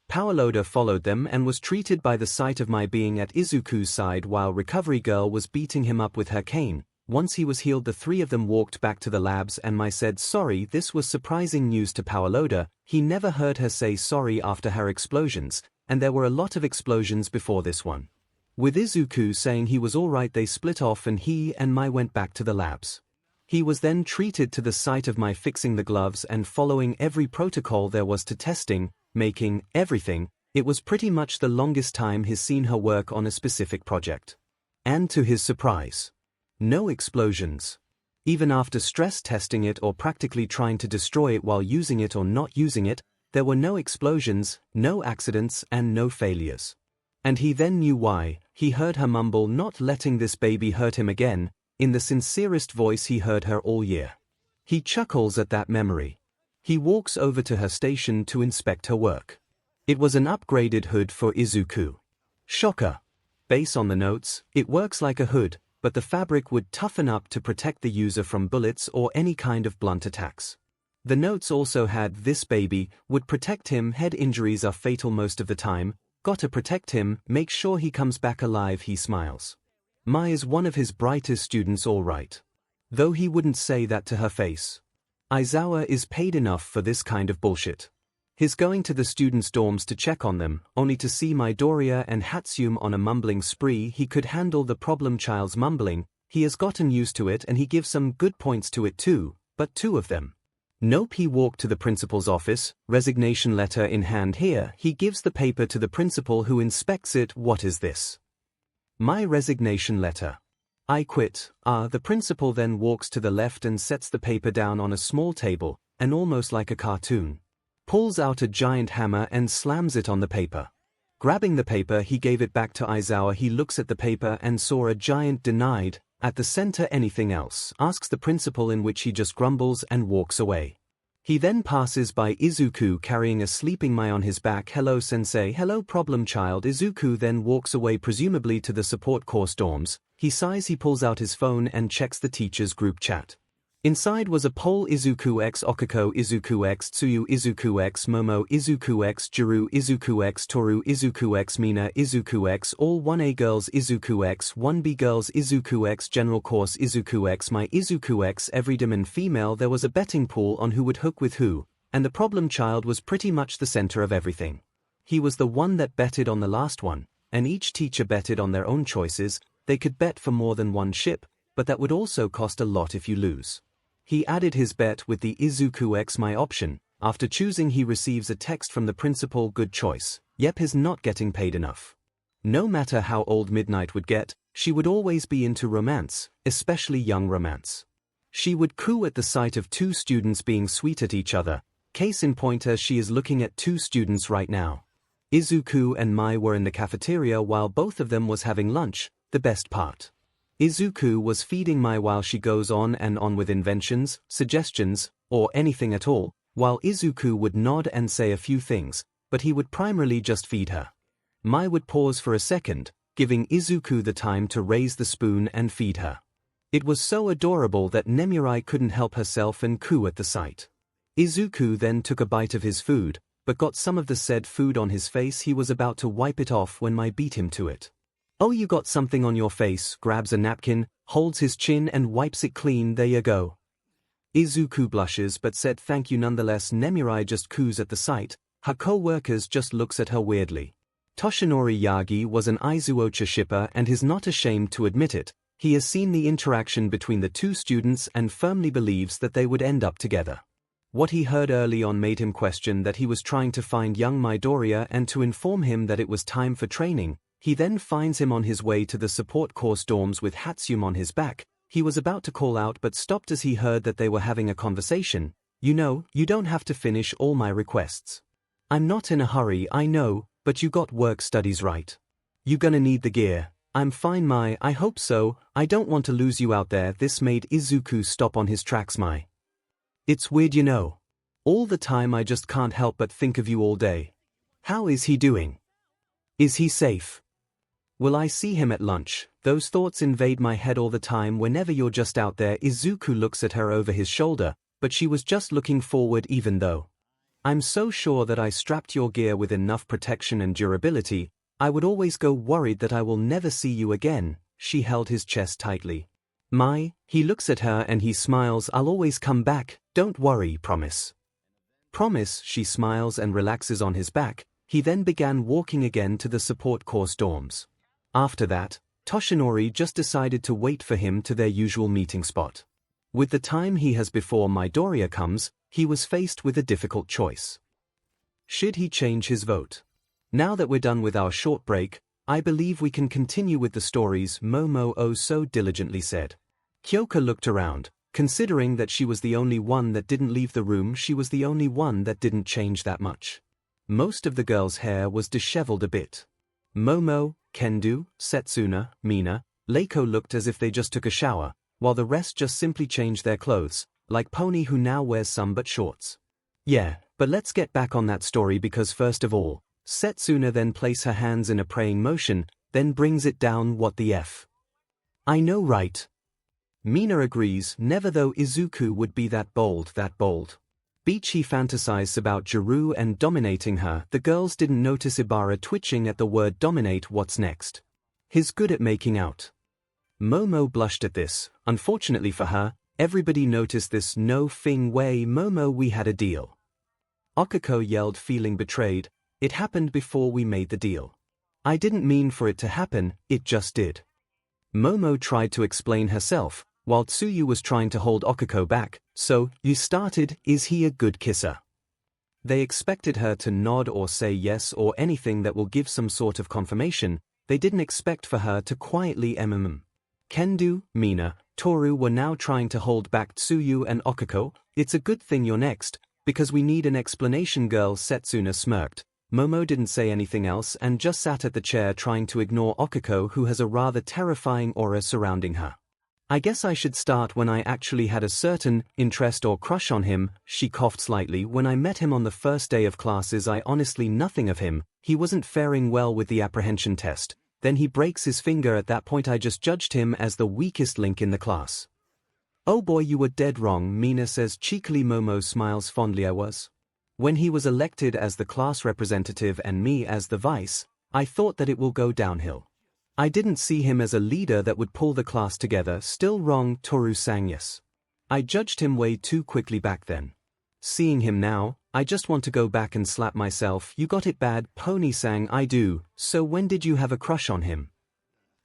𝐼 followed them and was treated by the sight of Mai being at Izuku's side while Recovery Girl was beating him up with her cane. Once he was healed the three of them walked back to the labs and Mai said sorry. This was surprising news to 𝐼. He never heard her say sorry after her explosions, and there were a lot of explosions before this one. With Izuku saying he was alright they split off and he and Mai went back to the labs. He was then treated to the sight of Mai fixing the gloves and following every protocol there was to testing, making, everything. It was pretty much the longest time he's seen her work on a specific project. And to his surprise, no explosions. Even after stress testing it or practically trying to destroy it while using it or not using it, there were no explosions, no accidents and no failures. And he then knew why. He heard her mumble, "Not letting this baby hurt him again," in the sincerest voice he heard her all year. He chuckles at that memory. He walks over to her station to inspect her work. It was an upgraded hood for Izuku. Shocker. Based on the notes, it works like a hood, but the fabric would toughen up to protect the user from bullets or any kind of blunt attacks. The notes also had, "This baby would protect him, head injuries are fatal most of the time, gotta protect him, make sure he comes back alive." He smiles. Mai is one of his brightest students, all right. Though he wouldn't say that to her face. Aizawa is paid enough for this kind of bullshit. His going to the students' dorms to check on them, only to see Midoriya and 𝐻𝐸𝐴𝐵 on a mumbling spree. He could handle the problem child's mumbling, he has gotten used to it and he gives some good points to it too, but two of them. Nope. He walked to the principal's office, resignation letter in hand. Here, he gives the paper to the principal who inspects it. What is this? My resignation letter. I quit. The principal then walks to the left and sets the paper down on a small table, and almost like a cartoon, pulls out a giant hammer and slams it on the paper. Grabbing the paper he gave it back to Aizawa. He looks at the paper and saw a giant denied. At the center, anything else? Asks the principal, in which he just grumbles and walks away. He then passes by Izuku carrying a sleeping Mai on his back. "Hello sensei." "Hello problem child." Izuku then walks away, presumably to the support course dorms. He sighs, he pulls out his phone and checks the teacher's group chat. Inside was a pole 𝐒𝐿𝐼𝐺 𝐿𝐼𝐺 𝐿𝐼𝐺 𝐶𝑢 Momo 𝐒𝐿𝐼𝐺 𝐔𝐬𝐽 Toru 𝐒𝐿𝐼𝐺 Mina 𝐒𝐿𝐼𝐺 all 1A girls 𝐒𝐿𝐼𝐺 1B girls 𝐒𝐿𝐼𝐺 general course 𝐒𝐿𝐼𝐺 my 𝐒𝐿𝐼𝐺 every demon female. There was a betting pool on who would hook with who, and the problem child was pretty much the center of everything. He was the one that betted on the last one, and each teacher betted on their own choices. They could bet for more than one ship, but that would also cost a lot if you lose. He added his bet with the 𝐒𝐿𝐼𝐺 my option. After choosing, he receives a text from the principal: good choice. Yep, is not getting paid enough. No matter how old Midnight would get, she would always be into romance, especially young romance. She would coo at the sight of two students being sweet at each other. Case in point, she is looking at two students right now. Izuku and Mai were in the cafeteria while both of them was having lunch. The best part. Izuku was feeding Mai while she goes on and on with inventions, suggestions, or anything at all, while Izuku would nod and say a few things, but he would primarily just feed her. Mai would pause for a second, giving Izuku the time to raise the spoon and feed her. It was so adorable that Nemirai couldn't help herself and coo at the sight. Izuku then took a bite of his food, but got some of the said food on his face. He was about to wipe it off when Mai beat him to it. Oh, you got something on your face. Grabs a napkin, holds his chin and wipes it clean. There you go. Izuku blushes but said thank you nonetheless. Nemirai just coos at the sight. Her co-workers just looks at her weirdly. Toshinori Yagi was an Izuocha shipper and is not ashamed to admit it. He has seen the interaction between the two students and firmly believes that they would end up together. What he heard early on made him question that he was trying to find young Midoriya and to inform him that it was time for training. He then finds him on his way to the support course dorms with Hatsune on his back. He was about to call out but stopped as he heard that they were having a conversation. You know, you don't have to finish all my requests. I'm not in a hurry, I know, but you got work studies right. You gonna need the gear. I'm fine Mai, I hope so, I don't want to lose you out there. This made Izuku stop on his tracks. Mai. It's weird you know. All the time I just can't help but think of you all day. How is he doing? Is he safe? Will I see him at lunch? Those thoughts invade my head all the time whenever you're just out there. Izuku looks at her over his shoulder, but she was just looking forward. Even though I'm so sure that I strapped your gear with enough protection and durability, I would always go worried that I will never see you again. She held his chest tightly. Mai, he looks at her and he smiles. I'll always come back, don't worry, promise. Promise, she smiles and relaxes on his back. He then began walking again to the support course dorms. After that, Toshinori just decided to wait for him to their usual meeting spot. With the time he has before Midoriya comes, he was faced with a difficult choice. Should he change his vote? Now that we're done with our short break, I believe we can continue with the stories, Momo oh so diligently said. Kyoka looked around. Considering that she was the only one that didn't leave the room, she was the only one that didn't change that much. Most of the girls' hair was disheveled a bit. Momo, Kendo, Setsuna, Mina, Leiko looked as if they just took a shower, while the rest just simply changed their clothes, like Pony who now wears some but shorts. Yeah, but let's get back on that story because first of all, Setsuna then places her hands in a praying motion, then brings it down. What the F? I know right. Mina agrees, never though Izuku would be that bold. Beach he fantasizes about Jiru and dominating her. The girls didn't notice Ibara twitching at the word dominate. What's next? He's good at making out. Momo blushed at this. Unfortunately for her, everybody noticed this. No fing way Momo, we had a deal. Okiko yelled, feeling betrayed. It happened before we made the deal. I didn't mean for it to happen, it just did. Momo tried to explain herself, while Tsuyu was trying to hold Okiko back. So, you started, is he a good kisser? They expected her to nod or say yes or anything that will give some sort of confirmation. They didn't expect for her to quietly Kendo, Mina, Toru were now trying to hold back Tsuyu and Okiko. It's a good thing you're next, because we need an explanation. Girl Setsuna smirked. Momo didn't say anything else and just sat at the chair trying to ignore Okiko, who has a rather terrifying aura surrounding her. I guess I should start when I actually had a certain interest or crush on him. She coughed slightly. When I met him on the first day of classes, I honestly nothing of him. He wasn't faring well with the apprehension test. Then he breaks his finger. At that point I just judged him as the weakest link in the class. Oh boy, you were dead wrong, Mina says cheekily. Momo smiles fondly. I was. When he was elected as the class representative and me as the vice, I thought that it will go downhill. I didn't see him as a leader that would pull the class together. Still wrong, Toru sang. Yes. I judged him way too quickly back then. Seeing him now, I just want to go back and slap myself. You got it bad, Pony sang. I do. So when did you have a crush on him?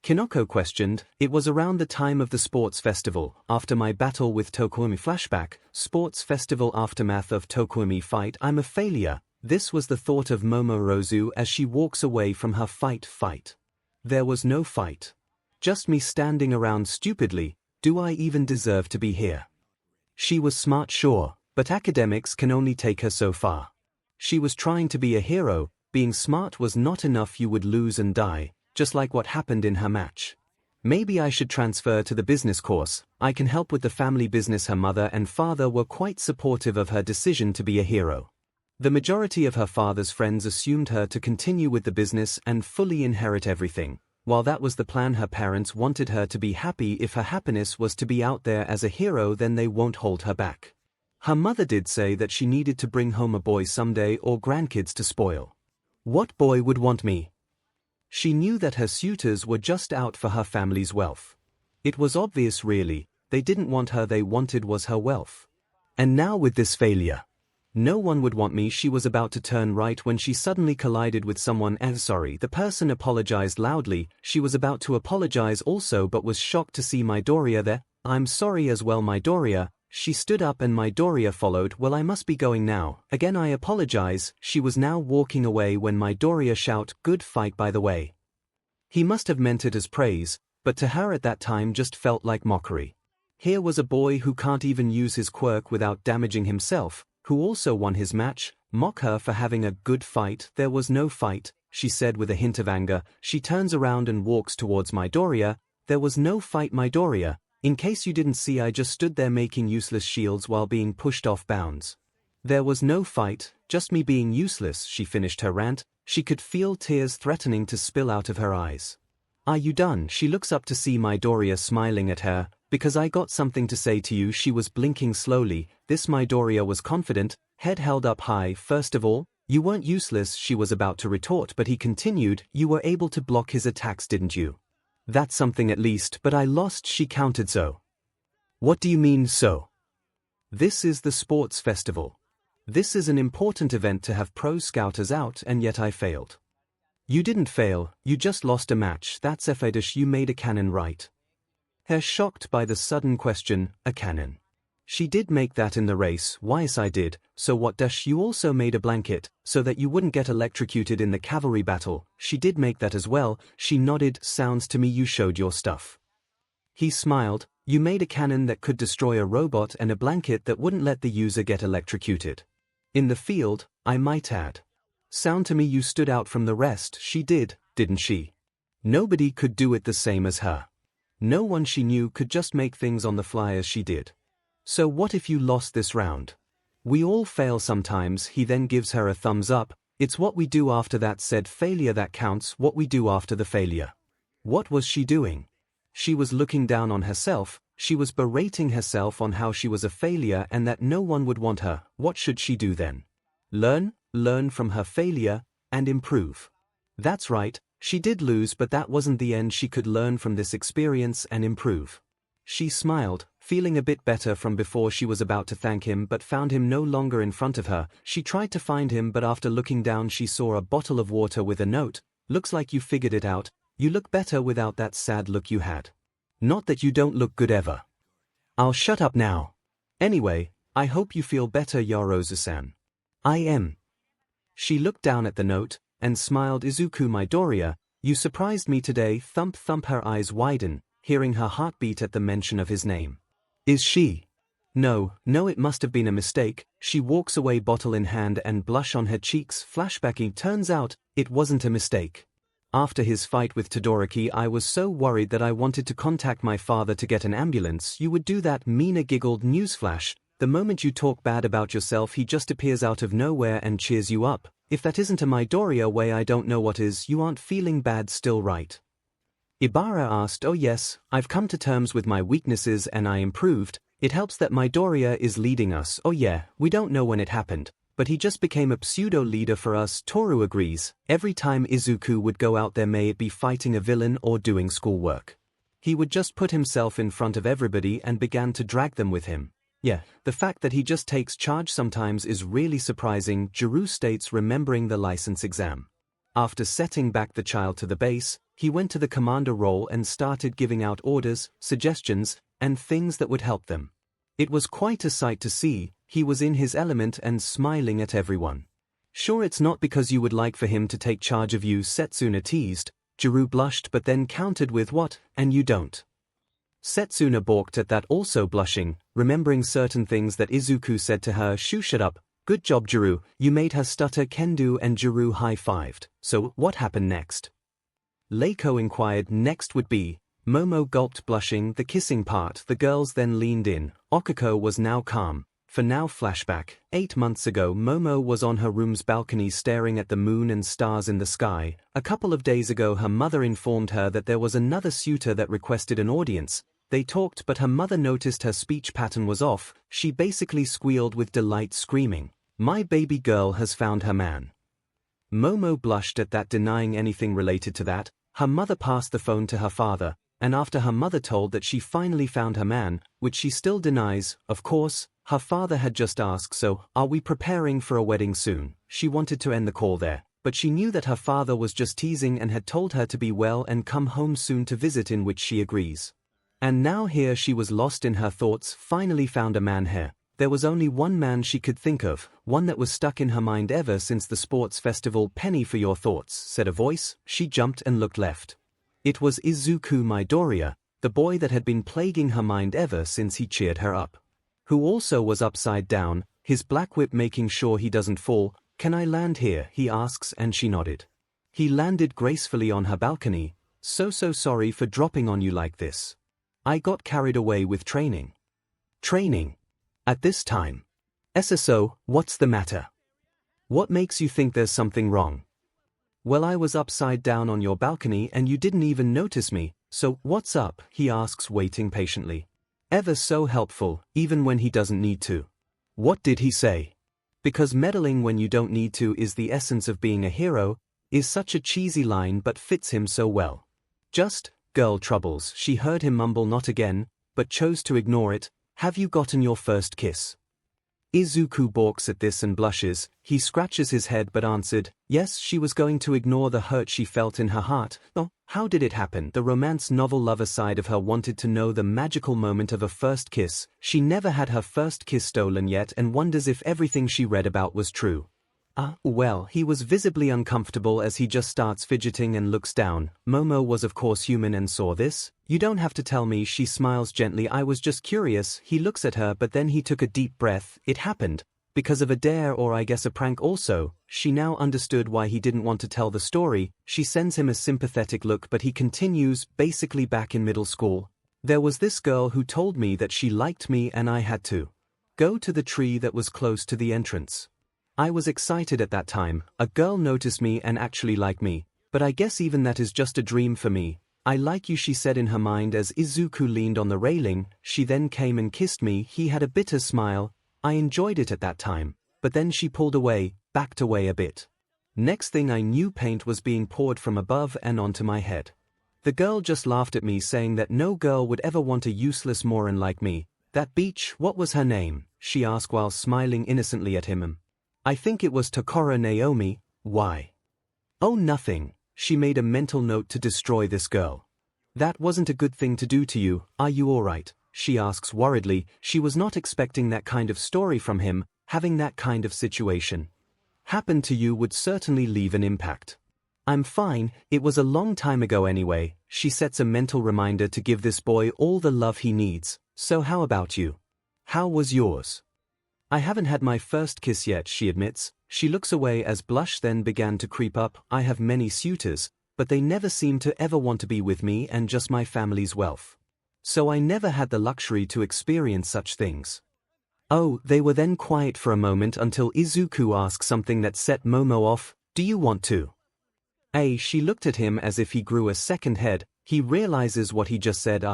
Kinoko questioned. It was around the time of the sports festival, after my battle with Tokuumi. Flashback, sports festival aftermath of Tokuumi fight. I'm a failure. This was the thought of Momorozu as she walks away from her fight. There was no fight. Just me standing around stupidly. Do I even deserve to be here? She was smart, sure, but academics can only take her so far. She was trying to be a hero. Being smart was not enough. You would lose and die, just like what happened in her match. Maybe I should transfer to the business course. I can help with the family business. Her mother and father were quite supportive of her decision to be a hero. The majority of her father's friends assumed her to continue with the business and fully inherit everything. While that was the plan, her parents wanted her to be happy. If her happiness was to be out there as a hero, then they won't hold her back. Her mother did say that she needed to bring home a boy someday or grandkids to spoil. What boy would want me? She knew that her suitors were just out for her family's wealth. It was obvious really, they didn't want her, they wanted was her wealth. And now with this failure, no one would want me. She was about to turn right when she suddenly collided with someone. Sorry, the person apologized loudly. She was about to apologize also but was shocked to see Midoriya there. I'm sorry as well, Midoriya. She stood up and Midoriya followed. Well, I must be going now. Again, I apologize. She was now walking away when Midoriya shouted, good fight by the way. He must have meant it as praise, but to her at that time just felt like mockery. Here was a boy who can't even use his quirk without damaging himself, who also won his match, mock her for having a good fight. There was no fight, she said with a hint of anger. She turns around and walks towards Midoriya. There was no fight, Midoriya. In case you didn't see, I just stood there making useless shields while being pushed off bounds. There was no fight, just me being useless. She finished her rant. She could feel tears threatening to spill out of her eyes. Are you done? She looks up to see Midoriya smiling at her. Because I got something to say to you. She was blinking slowly. This Midoriya was confident, head held up high. First of all, you weren't useless. She was about to retort, but he continued, you were able to block his attacks, didn't you? That's something at least, but I lost. She countered. So? What do you mean, so? This is the sports festival. This is an important event to have pro scouters out, and yet I failed. You didn't fail, you just lost a match. That's F-ish. You made a cannon, right? Her shocked by the sudden question, a cannon. She did make that in the race. Why, yes, I did. So what? Dash, you also made a blanket, so that you wouldn't get electrocuted in the cavalry battle. She did make that as well. She nodded. Sounds to me you showed your stuff. He smiled. You made a cannon that could destroy a robot and a blanket that wouldn't let the user get electrocuted. In the field, I might add. Sound to me you stood out from the rest. She did, didn't she? Nobody could do it the same as her. No one she knew could just make things on the fly as she did. So what if you lost this round? We all fail sometimes. He then gives her a thumbs up. It's what we do after that said failure that counts, what we do after the failure. What was she doing? She was looking down on herself. She was berating herself on how she was a failure and that no one would want her. What should she do then? Learn from her failure, and improve. That's right, she did lose, but that wasn't the end. She could learn from this experience and improve. She smiled, feeling a bit better from before. She was about to thank him but found him no longer in front of her. She tried to find him, but after looking down she saw a bottle of water with a note. Looks like you figured it out. You look better without that sad look you had. Not that you don't look good ever. I'll shut up now. Anyway, I hope you feel better, Yarozu-san. I am. She looked down at the note and smiled. Izuku Midoriya, you surprised me today. Thump thump. Her eyes widen, hearing her heartbeat at the mention of his name. Is she? No, it must have been a mistake. She walks away, bottle in hand and blush on her cheeks. Flashbacking, turns out, it wasn't a mistake. After his fight with Todoroki, I was so worried that I wanted to contact my father to get an ambulance. You would do that? Mina giggled. Newsflash, the moment you talk bad about yourself he just appears out of nowhere and cheers you up. If that isn't a Midoriya way, I don't know what is. You aren't feeling bad still, right? Ibara asked. Oh yes, I've come to terms with my weaknesses and I improved. It helps that Midoriya is leading us. Oh yeah, we don't know when it happened, but he just became a pseudo-leader for us. Toru agrees. Every time Izuku would go out there, may it be fighting a villain or doing schoolwork, he would just put himself in front of everybody and began to drag them with him. Yeah, the fact that he just takes charge sometimes is really surprising, Jiru states, remembering the license exam. After setting back the child to the base, he went to the commander role and started giving out orders, suggestions, and things that would help them. It was quite a sight to see. He was in his element and smiling at everyone. Sure, it's not because you would like for him to take charge of you, Setsuna teased. Jiru blushed but then countered with, what, and you don't? Setsuna balked at that, also blushing, remembering certain things that Izuku said to her. Shoo, shut up. Good job, Jiru, you made her stutter. Kendo and Jiru high-fived. So, what happened next? Leiko inquired. Next would be, Momo gulped, blushing, the kissing part. The girls then leaned in. Okiko was now calm. For now, flashback. 8 months ago, Momo was on her room's balcony staring at the moon and stars in the sky. A couple of days ago, her mother informed her that there was another suitor that requested an audience. They talked, but her mother noticed her speech pattern was off. She basically squealed with delight, screaming, "My baby girl has found her man." Momo blushed at that, denying anything related to that. Her mother passed the phone to her father, and after her mother told that she finally found her man, which she still denies, of course, her father had just asked, "So, are we preparing for a wedding soon?" She wanted to end the call there, but she knew that her father was just teasing and had told her to be well and come home soon to visit, in which she agrees. And now here she was lost in her thoughts, finally found a man here. There was only one man she could think of, one that was stuck in her mind ever since the sports festival. "Penny for your thoughts," said a voice. She jumped and looked left. It was Izuku Midoriya, the boy that had been plaguing her mind ever since he cheered her up, who also was upside down, his black whip making sure he doesn't fall. "Can I land here?" he asks, and she nodded. He landed gracefully on her balcony. So sorry for dropping on you like this. I got carried away with training." Training? At this time? SSO, what's the matter? What makes you think there's something wrong? Well, I was upside down on your balcony and you didn't even notice me, so what's up? He asks, waiting patiently. Ever so helpful, even when he doesn't need to. What did he say? Because meddling when you don't need to is the essence of being a hero, is such a cheesy line but fits him so well. Just, girl troubles, she heard him mumble, not again, but chose to ignore it. Have you gotten your first kiss? Izuku balks at this and blushes. He scratches his head but answered, yes. She was going to ignore the hurt she felt in her heart. Oh, how did it happen? The romance novel lover side of her wanted to know the magical moment of a first kiss. She never had her first kiss stolen yet and wonders if everything she read about was true. Well, he was visibly uncomfortable as he just starts fidgeting and looks down. Momo was of course human and saw this. You don't have to tell me, she smiles gently. I was just curious. He looks at her but then he took a deep breath. It happened because of a dare, or I guess a prank also. She now understood why he didn't want to tell the story. She sends him a sympathetic look but he continues, basically back in middle school. There was this girl who told me that she liked me and I had to go to the tree that was close to the entrance. I was excited at that time. A girl noticed me and actually liked me, but I guess even that is just a dream for me. I like you, she said in her mind as Izuku leaned on the railing. She then came and kissed me. He had a bitter smile. I enjoyed it at that time, but then she pulled away, backed away a bit. Next thing I knew, paint was being poured from above and onto my head. The girl just laughed at me, saying that no girl would ever want a useless moron like me. That beach, what was her name? She asked while smiling innocently at him. I think it was Tokoro Naomi. Why? Oh, nothing. She made a mental note to destroy this girl. That wasn't a good thing to do to you. Are you alright? She asks worriedly. She was not expecting that kind of story from him. Having that kind of situation happen to you would certainly leave an impact. I'm fine. It was a long time ago anyway. She sets a mental reminder to give this boy all the love he needs. So how about you? How was yours? I haven't had my first kiss yet, she admits. She looks away as blush then began to creep up. I have many suitors, but they never seem to ever want to be with me and just my family's wealth. So I never had the luxury to experience such things. Oh, they were then quiet for a moment until Izuku asked something that set Momo off. Do you want to? She looked at him as if he grew a second head. He realizes what he just said.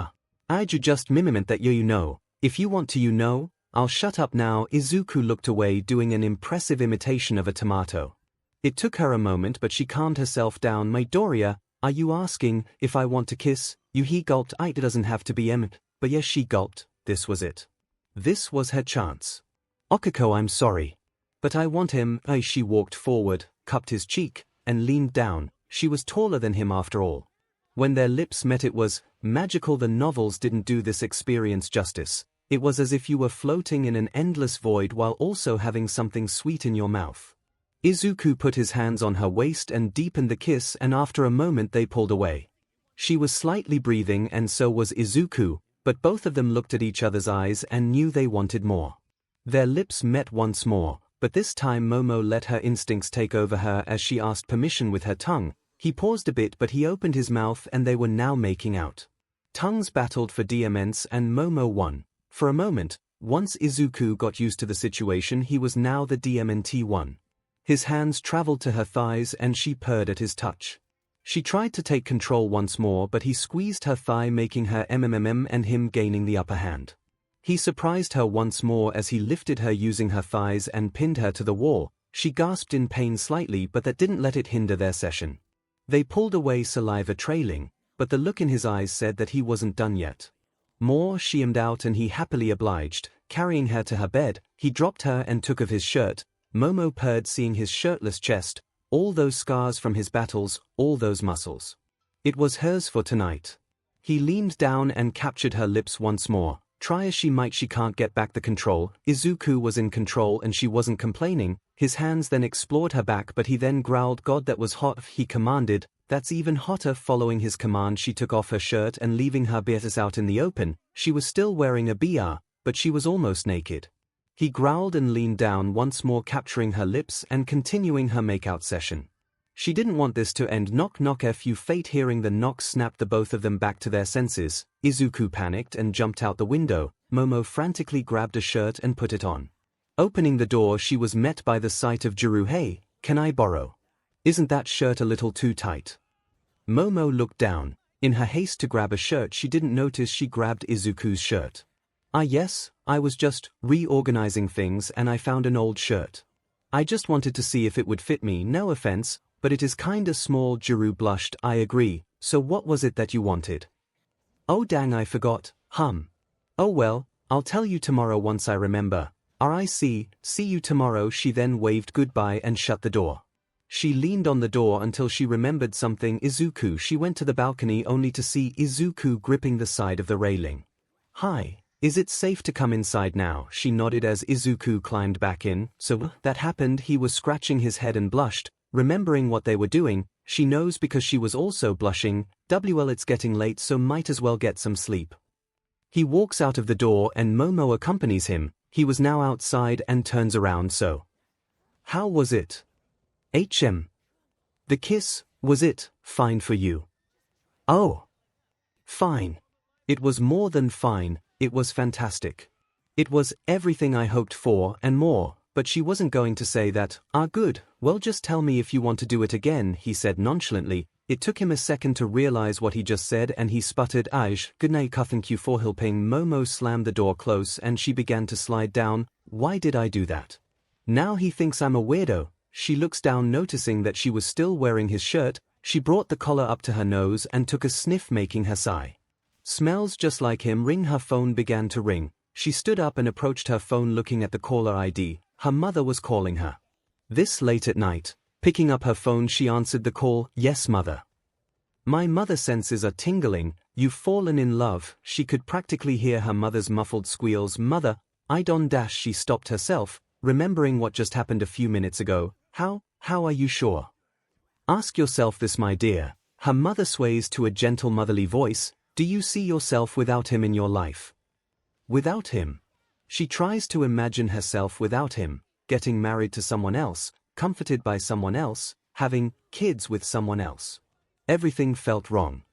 I'd just mimiment that you know. If you want to know, I'll shut up now. Izuku looked away, doing an impressive imitation of a tomato. It took her a moment, but she calmed herself down. Midoriya, are you asking if I want to kiss you? He gulped. It doesn't have to be but yes, she gulped. This was it. This was her chance. Okiko, I'm sorry, but I want him. She walked forward, cupped his cheek, and leaned down. She was taller than him after all. When their lips met, it was magical. The novels didn't do this experience justice. It was as if you were floating in an endless void while also having something sweet in your mouth. Izuku put his hands on her waist and deepened the kiss, and after a moment they pulled away. She was slightly breathing, and so was Izuku, but both of them looked at each other's eyes and knew they wanted more. Their lips met once more, but this time Momo let her instincts take over her as she asked permission with her tongue. He paused a bit, but he opened his mouth and they were now making out. Tongues battled for diamonds and Momo won. For a moment, once Izuku got used to the situation, he was now the DMNT1. His hands traveled to her thighs and she purred at his touch. She tried to take control once more, but he squeezed her thigh, making her MMM and him gaining the upper hand. He surprised her once more as he lifted her using her thighs and pinned her to the wall. She gasped in pain slightly, but that didn't let it hinder their session. They pulled away, saliva trailing, but the look in his eyes said that he wasn't done yet. More sheamed out and he happily obliged, carrying her to her bed. He dropped her and took of his shirt. Momo purred, seeing his shirtless chest, all those scars from his battles, all those muscles. It was hers for tonight. He leaned down and captured her lips once more. Try as she might, she can't get back the control. Izuku was in control and she wasn't complaining. His hands then explored her back, but he then growled, "God, that was hot," he commanded. "That's even hotter." Following his command, she took off her shirt and leaving her beatus out in the open. She was still wearing a BR, but she was almost naked. He growled and leaned down once more, capturing her lips and continuing her makeout session. She didn't want this to end. Knock knock. Fu fate. Hearing the knock snapped the both of them back to their senses. Izuku panicked and jumped out the window. Momo frantically grabbed a shirt and put it on. Opening the door, she was met by the sight of Jiru. "Hey, can I borrow? Isn't that shirt a little too tight?" Momo looked down. In her haste to grab a shirt, she didn't notice she grabbed Izuku's shirt. Yes, I was just reorganizing things and I found an old shirt. I just wanted to see if it would fit me. No offense, but it is kinda small." Jiru blushed. "I agree, so what was it that you wanted?" "Oh dang, I forgot. Oh well, I'll tell you tomorrow once I remember. See you tomorrow." She then waved goodbye and shut the door. She leaned on the door until she remembered something. Izuku. She went to the balcony only to see Izuku gripping the side of the railing. "Hi, is it safe to come inside now?" She nodded as Izuku climbed back in. "So that happened." He was scratching his head and blushed, remembering what they were doing. She knows because she was also blushing. "Well, it's getting late, so might as well get some sleep." He walks out of the door and Momo accompanies him. He was now outside and turns around. "So, how was it? The kiss, was it fine for you?" "Oh, fine. It was more than fine, it was fantastic. It was everything I hoped for and more." But she wasn't going to say that. Good, well just tell me if you want to do it again," he said nonchalantly. It took him a second to realize what he just said and he sputtered, 𝐒𝐬𝐽𝐿. Momo slammed the door close and she began to slide down. "Why did I do that? Now he thinks I'm a weirdo." She looks down, noticing that she was still wearing his shirt. She brought the collar up to her nose and took a sniff, making her sigh. "Smells just like him." Ring. Her phone began to ring. She stood up and approached her phone, looking at the caller ID. Her mother was calling her. This late at night. Picking up her phone, she answered the call. "Yes, mother." "My mother senses are tingling. You've fallen in love." She could practically hear her mother's muffled squeals. "Mother, I don't dash." She stopped herself, remembering what just happened a few minutes ago. How are you sure?" "Ask yourself this, my dear." Her mother sways to a gentle motherly voice. "Do you see yourself without him in your life?" Without him? She tries to imagine herself without him, getting married to someone else, comforted by someone else, having kids with someone else. Everything felt wrong.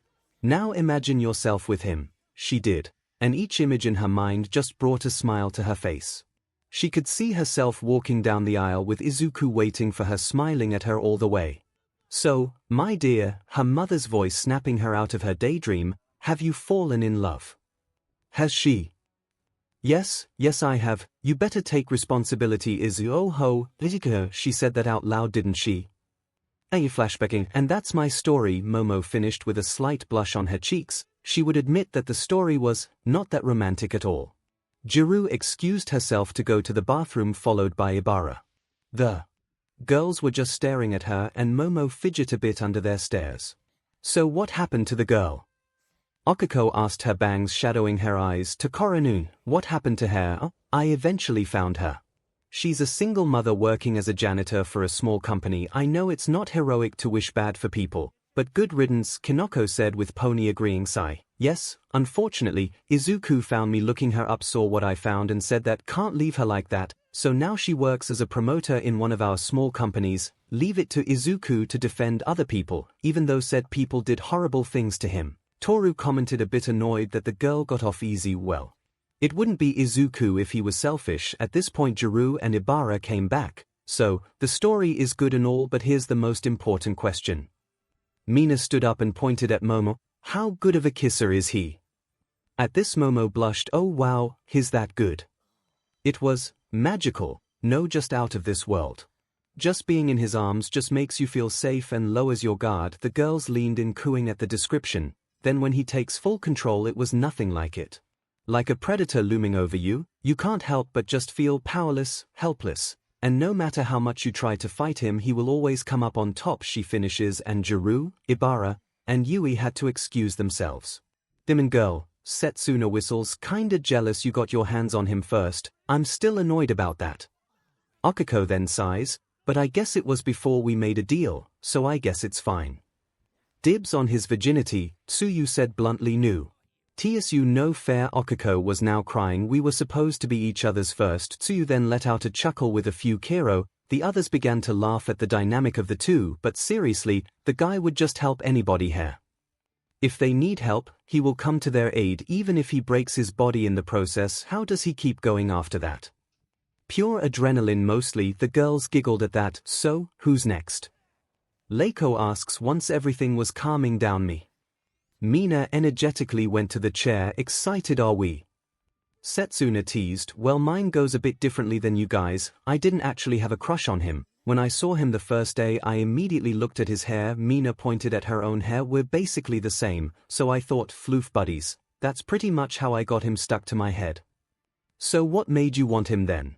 Now imagine yourself with him. She did, and each image in her mind just brought a smile to her face. She could see herself walking down the aisle with Izuku waiting for her, smiling at her all the way. "So, my dear," her mother's voice snapping her out of her daydream, "have you fallen in love?" Has she? Yes, yes I have, you better take responsibility 𝐒𝐻𝐢𝐳, she said that out loud didn't she? Flashbacking, and that's my story. Momo finished with a slight blush on her cheeks. She would admit that the story was not that romantic at all. Jiru excused herself to go to the bathroom followed by Ibara. The girls were just staring at her and Momo fidgeted a bit under their stares. So what happened to the girl? Okiko asked, her bangs shadowing her eyes. To Koronun, what happened to her? I eventually found her. She's a single mother working as a janitor for a small company. I know it's not heroic to wish bad for people, but good riddance, Kinoko said with pony agreeing sigh. Yes, unfortunately, Izuku found me looking her up, saw what I found and said that can't leave her like that, so now she works as a promoter in one of our small companies. Leave it to Izuku to defend other people, even though said people did horrible things to him. Toru commented, a bit annoyed that the girl got off easy. Well, it wouldn't be Izuku if he was selfish. At this point Jiru and Ibara came back. So, the story is good and all, but here's the most important question. Mina stood up and pointed at Momo. How good of a kisser is he? At this Momo blushed. Oh wow, he's that good. It was magical, no, just out of this world. Just being in his arms just makes you feel safe and lowers your guard. The girls leaned in, cooing at the description. Then when he takes full control, it was nothing like it. Like a predator looming over you, you can't help but just feel powerless, helpless, and no matter how much you try to fight him, he will always come up on top, she finishes, and Jiru, Ibara, and Yui had to excuse themselves. Demon girl, Setsuna whistles, kinda jealous you got your hands on him first. I'm still annoyed about that. Okiko then sighs, but I guess it was before we made a deal, so I guess it's fine. Dibs on his virginity, Tsuyu said bluntly. Tsu no fair. Okiko was now crying. We were supposed to be each other's first. Tsuyu then let out a chuckle with a few Kiro. The others began to laugh at the dynamic of the two, but seriously, the guy would just help anybody here. If they need help, he will come to their aid even if he breaks his body in the process. How does he keep going after that? Pure adrenaline mostly. The girls giggled at that. So, who's next? Leiko asks once everything was calming down. Mina energetically went to the chair. Excited are we? Setsuna teased, well, mine goes a bit differently than you guys. I didn't actually have a crush on him. When I saw him the first day I immediately looked at his hair. Mina pointed at her own hair. We're basically the same, so I thought, floof buddies. That's pretty much how I got him stuck to my head. So what made you want him then?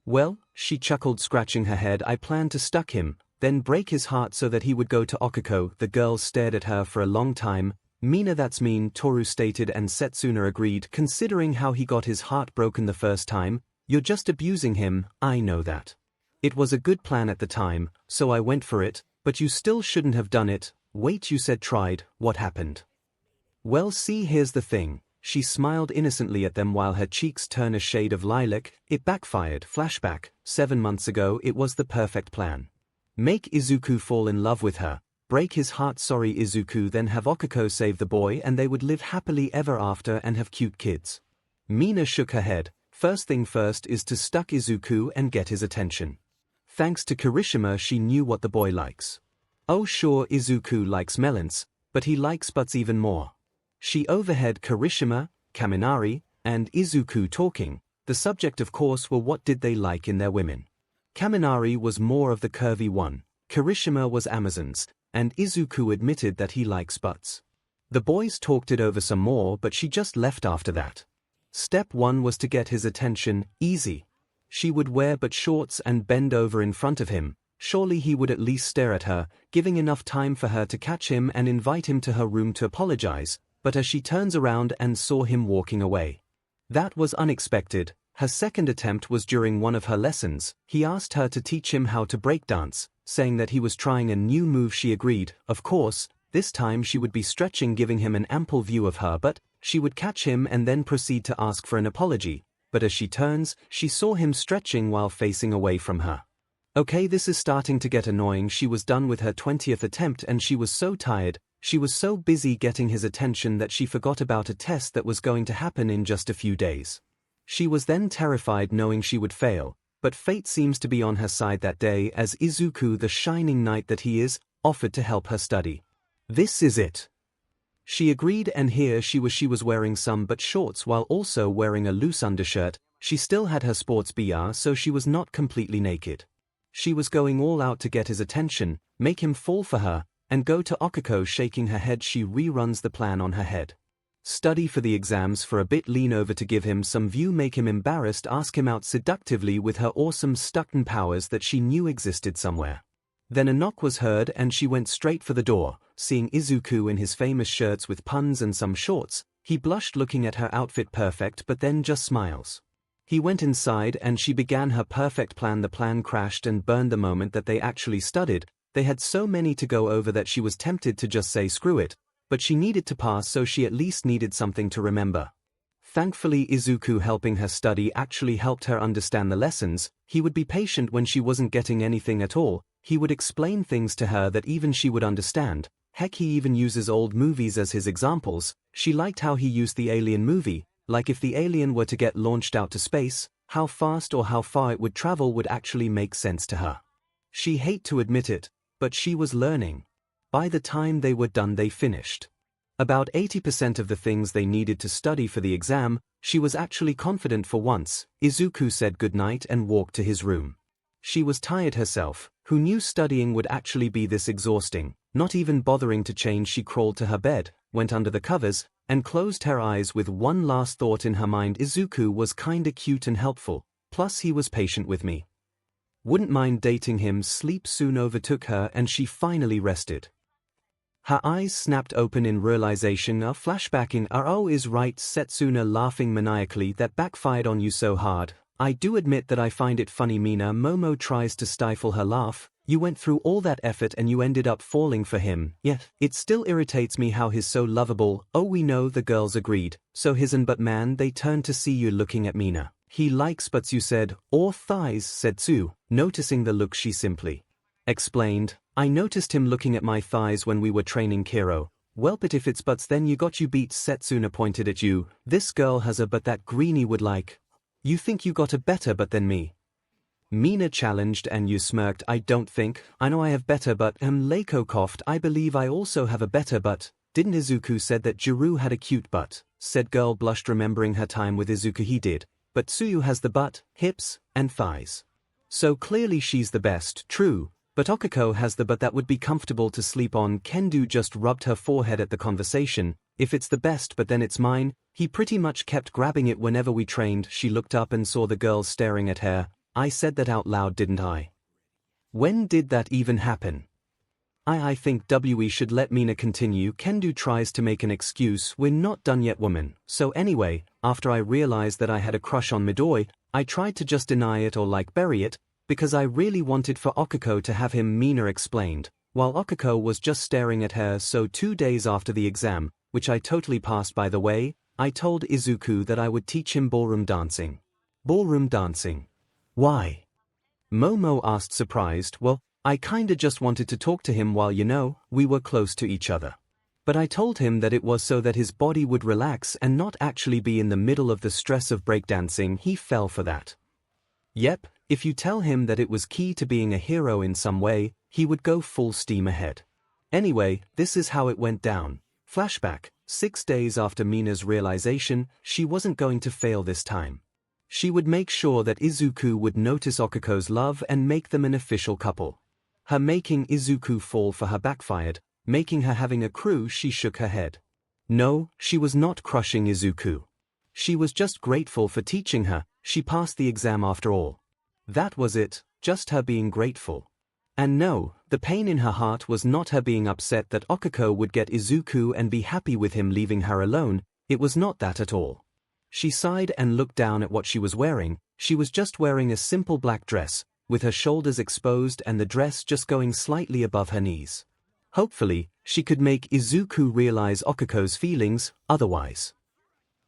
Well, she chuckled, scratching her head, I planned to stuck him, then break his heart so that he would go to Okiko. The girls stared at her for a long time. Mina, that's mean, Toru stated, and Setsuna agreed. Considering how he got his heart broken the first time, you're just abusing him. I know that. It was a good plan at the time, so I went for it, but you still shouldn't have done it. Wait, you said tried, what happened? Well, see, here's the thing. She smiled innocently at them while her cheeks turned a shade of lilac. It backfired. Flashback, 7 months ago. It was the perfect plan. Make Izuku fall in love with her, break his heart, sorry Izuku, then have Okiko save the boy and they would live happily ever after and have cute kids. Mina shook her head. First thing first is to stuck Izuku and get his attention. Thanks to Kirishima, she knew what the boy likes. Oh sure, Izuku likes melons, but he likes butts even more. She overheard Kirishima, Kaminari, and Izuku talking. The subject of course were what did they like in their women. Kaminari was more of the curvy one, Kirishima was Amazon's, and Izuku admitted that he likes butts. The boys talked it over some more, but she just left after that. Step 1 was to get his attention. Easy. She would wear but shorts and bend over in front of him. Surely he would at least stare at her, giving enough time for her to catch him and invite him to her room to apologize, but as she turns around and saw him walking away. That was unexpected. Her second attempt was during one of her lessons. He asked her to teach him how to breakdance, saying that he was trying a new move. She agreed. Of course, this time she would be stretching, giving him an ample view of her, but she would catch him and then proceed to ask for an apology. But as she turns, she saw him stretching while facing away from her. Okay, this is starting to get annoying. She was done with her 20th attempt and she was so tired. She was so busy getting his attention that she forgot about a test that was going to happen in just a few days. She was then terrified knowing she would fail, but fate seems to be on her side that day as Izuku, the shining knight that he is, offered to help her study. This is it. She agreed, and here she was wearing some but shorts while also wearing a loose undershirt. She still had her sports bra, so she was not completely naked. She was going all out to get his attention, make him fall for her, and go to 𝐒𝐿𝐵. Shaking her head, she reruns the plan on her head. Study for the exams for a bit, lean over to give him some view, make him embarrassed, ask him out seductively with her awesome stucked powers that she knew existed somewhere. Then a knock was heard and she went straight for the door. Seeing Izuku in his famous shirts with puns and some shorts, he blushed looking at her outfit, perfect, but then just smiles. He went inside and she began her perfect plan. The plan crashed and burned the moment that they actually studied. They had so many to go over that she was tempted to just say screw it, but she needed to pass, so she at least needed something to remember. Thankfully, Izuku helping her study actually helped her understand the lessons. He would be patient when she wasn't getting anything at all. He would explain things to her that even she would understand. Heck, he even uses old movies as his examples. She liked how he used the Alien movie, like if the alien were to get launched out to space, how fast or how far it would travel would actually make sense to her. She hate to admit it, but she was learning. By the time they were done, they finished about 80% of the things they needed to study for the exam. She was actually confident for once. Izuku said goodnight and walked to his room. She was tired herself. Who knew studying would actually be this exhausting? Not even bothering to change, she crawled to her bed, went under the covers, and closed her eyes with one last thought in her mind: Izuku was kinda cute and helpful, plus he was patient with me. Wouldn't mind dating him. Sleep soon overtook her and she finally rested. Her eyes snapped open in realization, a flashbacking. Oh, is right, Setsuna laughing maniacally. That backfired on you so hard. I do admit that I find it funny. Mina Momo tries to stifle her laugh. You went through all that effort and you ended up falling for him. Yeah, it still irritates me how he's so lovable. Oh, we know, the girls agreed. So hisn, but man, they turned to see you looking at Mina. He likes butts, you said, or thighs, said Tsu, noticing the look. She simply explained, I noticed him looking at my thighs when we were training Kiro. Well, but if it's butts then you got you beat. Setsuna pointed at you. This girl has a butt that Greenie would like. You think you got a better butt than me? Mina challenged and you smirked. I don't think. I know I have better butt. Leiko coughed. I believe I also have a better butt. Didn't Izuku said that Jiru had a cute butt? Said girl blushed remembering her time with Izuku. He did. But Tsuyu has the butt, hips, and thighs. So clearly she's the best. True. But 𝐒𝐿𝐵 has the butt that would be comfortable to sleep on. Kendo just rubbed her forehead at the conversation. If it's the best but then it's mine. He pretty much kept grabbing it whenever we trained. She looked up and saw the girls staring at her. I said that out loud, didn't I? When did that even happen? I think we should let Mina continue. Kendo tries to make an excuse. We're not done yet, woman. So anyway, after I realized that I had a crush on Midori, I tried to just deny it or like bury it, because I really wanted for 𝐒𝐿𝐵 to have him. Mina explained, while 𝐒𝐿𝐵 was just staring at her. So 2 days after the exam, which I totally passed by the way, I told Izuku that I would teach him ballroom dancing. Ballroom dancing? Why? Momo asked surprised. Well, I kinda just wanted to talk to him while we were close to each other. But I told him that it was so that his body would relax and not actually be in the middle of the stress of breakdancing. He fell for that. Yep, if you tell him that it was key to being a hero in some way, he would go full steam ahead. Anyway, this is how it went down. Flashback, 6 days after Mina's realization, she wasn't going to fail this time. She would make sure that Izuku would notice 𝐒𝐿𝐵's love and make them an official couple. Her making Izuku fall for her backfired, making her having a crew. She shook her head. No, she was not crushing Izuku. She was just grateful for teaching her. She passed the exam after all. That was it, just her being grateful. And no, the pain in her heart was not her being upset that 𝐒𝐿𝐵 would get Izuku and be happy with him leaving her alone. It was not that at all. She sighed and looked down at what she was wearing. She was just wearing a simple black dress, with her shoulders exposed and the dress just going slightly above her knees. Hopefully, she could make Izuku realize 𝐒𝐿𝐵's feelings, otherwise.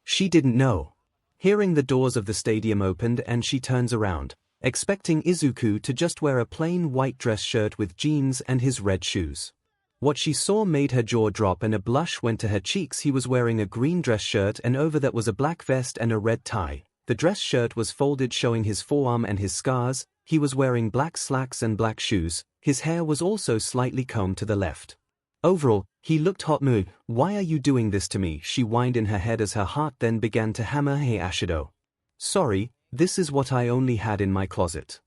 She didn't know. Hearing the doors of the stadium opened and she turns around, expecting Izuku to just wear a plain white dress shirt with jeans and his red shoes. What she saw made her jaw drop and a blush went to her cheeks. He was wearing a green dress shirt and over that was a black vest and a red tie. The dress shirt was folded showing his forearm and his scars. He was wearing black slacks and black shoes. His hair was also slightly combed to the left. Overall, he looked hot mood. Why are you doing this to me? She whined in her head as her heart then began to hammer. Hey Ashido. Sorry, this is what I only had in my closet.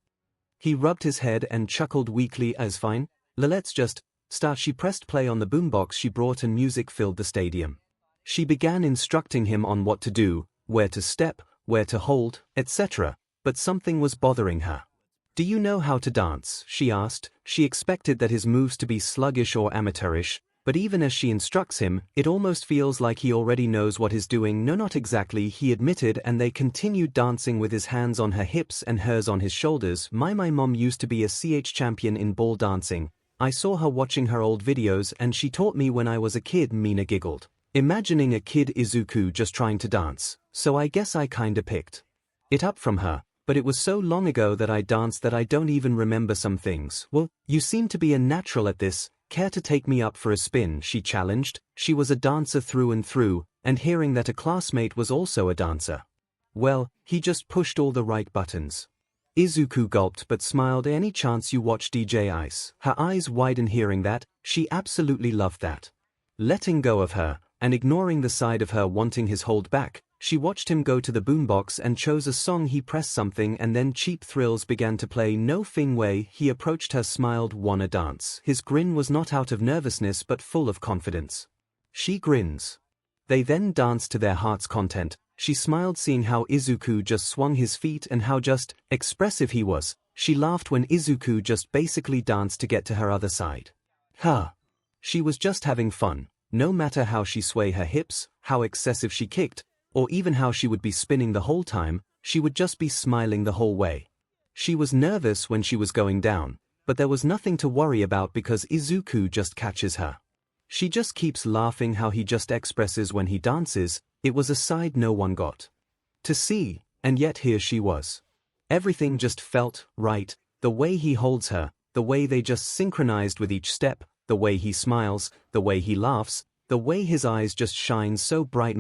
He rubbed his head and chuckled weakly as fine. Let's just start. She pressed play on the boombox she brought and music filled the stadium. She began instructing him on what to do, where to step, where to hold, etc. But something was bothering her. Do you know how to dance? She asked. She expected that his moves to be sluggish or amateurish, but even as she instructs him, it almost feels like he already knows what he's doing. No, not exactly, he admitted, and they continued dancing with his hands on her hips and hers on his shoulders. My mom used to be a CH champion in ball dancing. I saw her watching her old videos and she taught me when I was a kid. Mina giggled, imagining a kid Izuku just trying to dance, so I guess I kinda picked it up from her. But it was so long ago that I danced that I don't even remember some things. Well, you seem to be a natural at this. Care to take me up for a spin? She challenged. She was a dancer through and through, and hearing that a classmate was also a dancer. Well, he just pushed all the right buttons. Izuku gulped but smiled. Any chance you watch DJ Ice? Her eyes widened hearing that. She absolutely loved that. Letting go of her, and ignoring the side of her wanting his hold back, she watched him go to the boombox and chose a song. He pressed something and then Cheap Thrills began to play. No Fing Wei. He approached her, smiled. Wanna dance? His grin was not out of nervousness but full of confidence. She grins. They then danced to their heart's content. She smiled seeing how Izuku just swung his feet and how just expressive he was. She laughed when Izuku just basically danced to get to her other side. She was just having fun. No matter how she swayed her hips, how excessive she kicked, or even how she would be spinning the whole time, she would just be smiling the whole way. She was nervous when she was going down, but there was nothing to worry about because Izuku just catches her. She just keeps laughing how he just expresses when he dances. It was a side no one got to see, and yet here she was. Everything just felt right, the way he holds her, the way they just synchronized with each step, the way he smiles, the way he laughs, the way his eyes just shine so bright.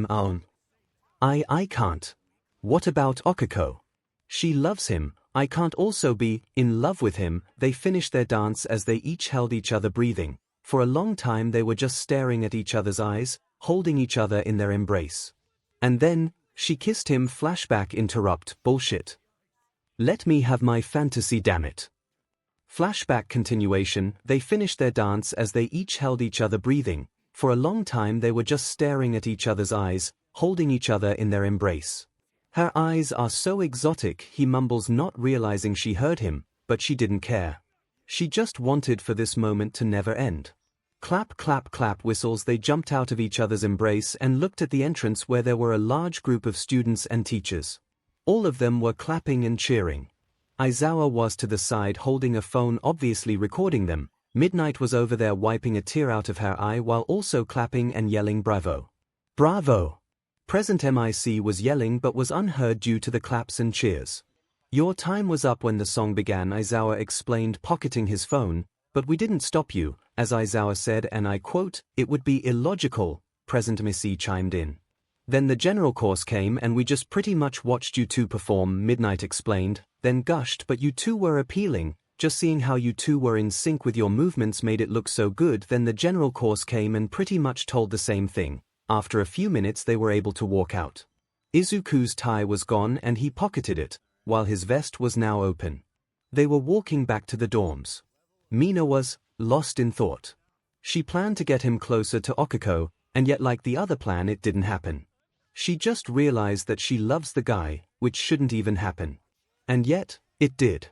I can't. What about Okiko? She loves him. I can't also be in love with him. They finished their dance as they each held each other, breathing. For a long time they were just staring at each other's eyes, holding each other in their embrace. And then, she kissed him. Flashback. Interrupt. Bullshit. Let me have my fantasy, damn it. Flashback continuation. They finished their dance as they each held each other, breathing. For a long time they were just staring at each other's eyes, holding each other in their embrace. Her eyes are so exotic, he mumbles, not realizing she heard him, but she didn't care. She just wanted for this moment to never end. Clap, clap, clap whistles. They jumped out of each other's embrace and looked at the entrance where there were a large group of students and teachers. All of them were clapping and cheering. Aizawa was to the side holding a phone, obviously recording them. Midnight was over there wiping a tear out of her eye while also clapping and yelling bravo. Bravo! Present MIC was yelling but was unheard due to the claps and cheers. Your time was up when the song began, Aizawa explained, pocketing his phone, but we didn't stop you, as Aizawa said, and I quote, it would be illogical, Present MIC chimed in. Then the general course came and we just pretty much watched you two perform, Midnight explained, then gushed, but you two were appealing, just seeing how you two were in sync with your movements made it look so good. Then the general course came and pretty much told the same thing. After a few minutes they were able to walk out. Izuku's tie was gone and he pocketed it, while his vest was now open. They were walking back to the dorms. Mina was lost in thought. She planned to get him closer to Okiko, and yet like the other plan it didn't happen. She just realized that she loves the guy, which shouldn't even happen. And yet, it did.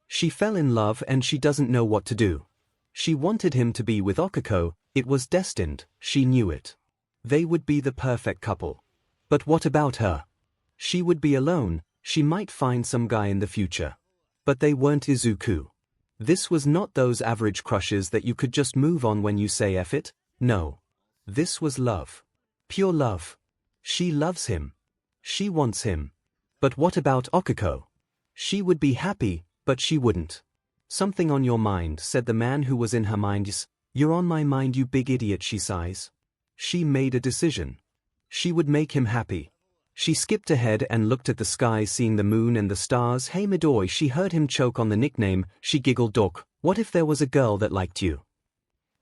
She fell in love and she doesn't know what to do. She wanted him to be with Okiko, it was destined, she knew it. They would be the perfect couple. But what about her? She would be alone, she might find some guy in the future. But they weren't Izuku. This was not those average crushes that you could just move on when you say F it, no. This was love. Pure love. She loves him. She wants him. But what about Okiko? She would be happy, but she wouldn't. Something on your mind, said the man who was in her mind. Yes, you're on my mind, you big idiot, she sighs. She made a decision. She would make him happy. She skipped ahead and looked at the sky, seeing the moon and the stars. Hey Midori, she heard him choke on the nickname. She giggled. Doc, what if there was a girl that liked you?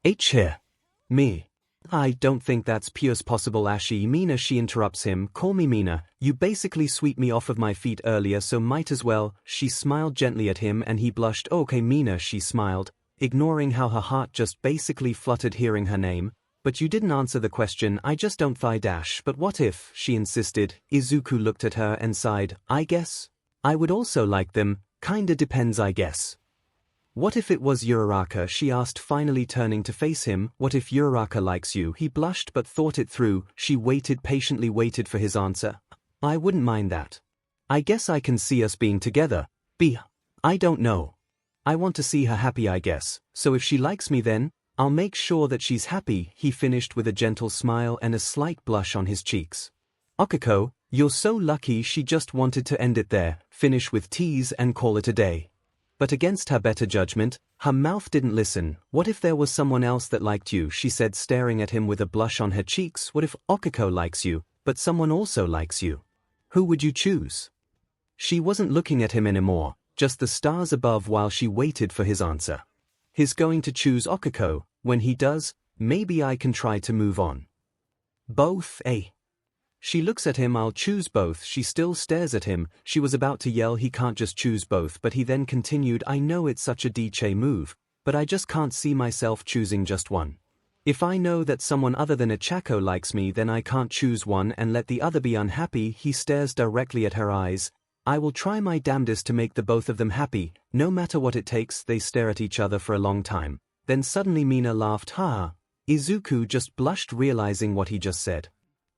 Here. Me. I don't think that's pure possible, Ashi. Mina, she interrupts him. Call me Mina, you basically swept me off of my feet earlier, so might as well. She smiled gently at him and he blushed. Okay Mina, she smiled, ignoring how her heart just basically fluttered hearing her name. But you didn't answer the question. I just don't dash. But what if, she insisted. Izuku looked at her and sighed. I guess I would also like them, kinda depends I guess. What if it was Uraraka, she asked, finally turning to face him. What if Uraraka likes you? He blushed but thought it through. She patiently waited for his answer. I wouldn't mind that. I guess I can see us being together. I don't know. I want to see her happy, I guess, so if she likes me then, I'll make sure that she's happy, he finished with a gentle smile and a slight blush on his cheeks. Okiko, you're so lucky. She just wanted to end it there, finish with tease and call it a day. But against her better judgment, her mouth didn't listen. What if there was someone else that liked you, she said, staring at him with a blush on her cheeks. What if Okiko likes you, but someone also likes you? Who would you choose? She wasn't looking at him anymore, just the stars above while she waited for his answer. He's going to choose Okiko. When he does, maybe I can try to move on. Both, eh? She looks at him. I'll choose both. She still stares at him. She was about to yell he can't just choose both, but he then continued, I know it's such a DJ move, but I just can't see myself choosing just one. If I know that someone other than Ichako likes me, then I can't choose one and let the other be unhappy. He stares directly at her eyes. I will try my damnedest to make the both of them happy, no matter what it takes. They stare at each other for a long time. Then suddenly Mina laughed. Ha! Izuku just blushed, realizing what he just said.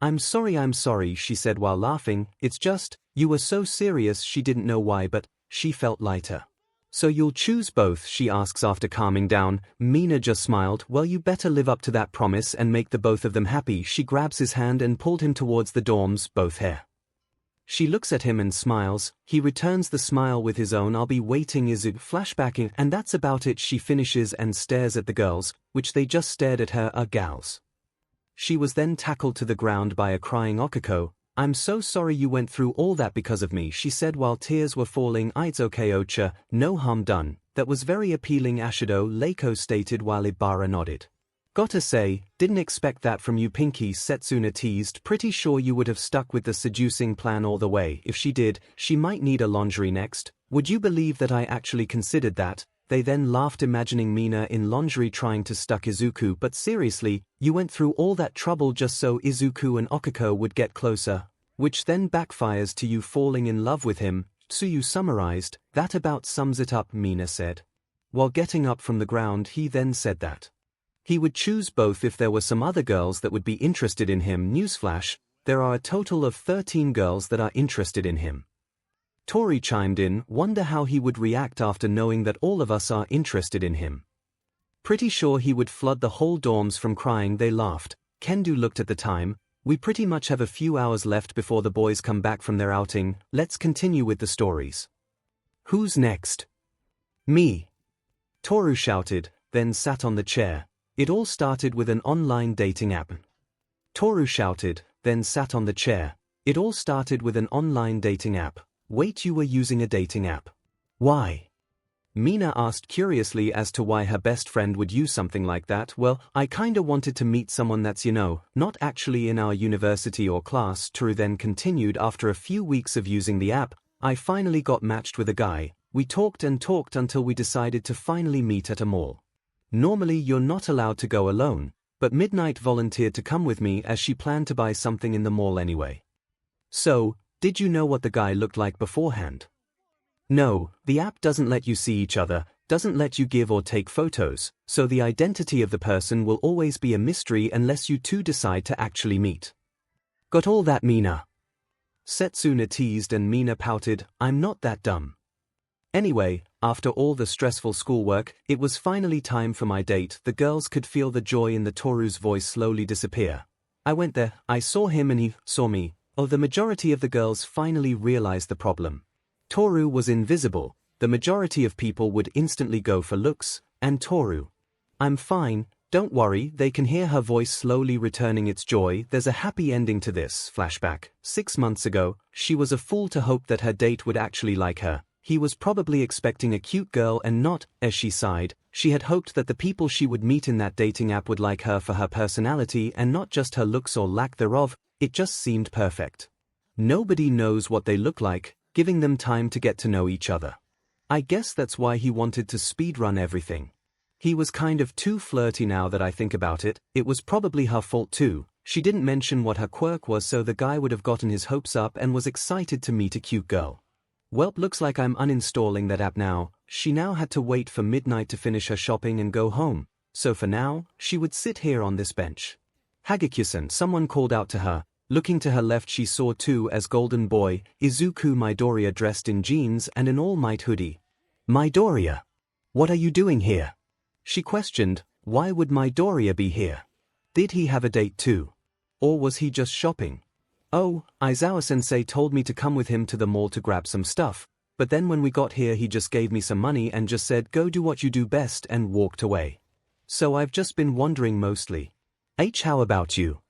I'm sorry, she said while laughing. It's just, you were so serious. She didn't know why, but she felt lighter. So you'll choose both, she asks after calming down. Mina just smiled. Well, you better live up to that promise and make the both of them happy. She grabs his hand and pulled him towards the dorms, both hair. She looks at him and smiles. He returns the smile with his own. I'll be waiting. Izuku flashbacking, and that's about it. She finishes and stares at the girls, which they just stared at her, gals. She was then tackled to the ground by a crying Okiko. I'm so sorry you went through all that because of me, she said while tears were falling. It's okay Ocha, no harm done. That was very appealing, Ashido, Leiko stated while Ibara nodded. Gotta say, didn't expect that from you, Pinky, Setsuna teased. Pretty sure you would have stuck with the seducing plan all the way. If she did, she might need a lingerie next. Would you believe that I actually considered that? They then laughed, imagining Mina in lingerie trying to stuck Izuku. But seriously, you went through all that trouble just so Izuku and Okiko would get closer, which then backfires to you falling in love with him. Tsuyu summarized. That about sums it up, Mina said. While getting up from the ground, he then said that he would choose both if there were some other girls that would be interested in him. Newsflash, there are a total of 13 girls that are interested in him. Tori chimed in. Wonder how he would react after knowing that all of us are interested in him. Pretty sure he would flood the whole dorms from crying. They laughed. Kendo looked at the time. We pretty much have a few hours left before the boys come back from their outing. Let's continue with the stories. Who's next? Me. Toru shouted, then sat on the chair. It all started with an online dating app. Toru shouted, then sat on the chair. It all started with an online dating app. Wait, you were using a dating app? Why? Mina asked curiously as to why her best friend would use something like that. Well, I kinda wanted to meet someone that's, not actually in our university or class. Toru then continued. After a few weeks of using the app, I finally got matched with a guy. We talked and talked until we decided to finally meet at a mall. Normally you're not allowed to go alone, but Midnight volunteered to come with me as she planned to buy something in the mall anyway. So, did you know what the guy looked like beforehand? No, the app doesn't let you see each other, doesn't let you give or take photos, so the identity of the person will always be a mystery unless you two decide to actually meet. Got all that, Mina? Setsuna teased and Mina pouted. I'm not that dumb. Anyway, after all the stressful schoolwork, it was finally time for my date. The girls could feel the joy in the Toru's voice slowly disappear. I went there, I saw him and he saw me. Oh, the majority of the girls finally realized the problem. Toru was invisible. The majority of people would instantly go for looks, and Toru. I'm fine, don't worry. They can hear her voice slowly returning its joy. There's a happy ending to this. Flashback. 6 months ago, she was a fool to hope that her date would actually like her. He was probably expecting a cute girl and not, as she sighed, She had hoped that the people she would meet in that dating app would like her for her personality and not just her looks or lack thereof. It just seemed perfect. Nobody knows what they look like, giving them time to get to know each other. I guess that's why he wanted to speedrun everything. He was kind of too flirty now that I think about it. It was probably her fault too. She didn't mention what her quirk was, so the guy would have gotten his hopes up and was excited to meet a cute girl. Welp, looks like I'm uninstalling that app now. She now had to wait for midnight to finish her shopping and go home, so for now, she would sit here on this bench. 𝐻𝐻𝐿, someone called out to her. Looking to her left, she saw two as golden boy, Izuku Midoriya, dressed in jeans and an all-might hoodie. Midoriya, what are you doing here? She questioned. Why would Midoriya be here? Did he have a date too? Or was he just shopping? Oh, Aizawa-sensei told me to come with him to the mall to grab some stuff, but then when we got here he just gave me some money and just said go do what you do best and walked away. So I've just been wondering mostly. How about you?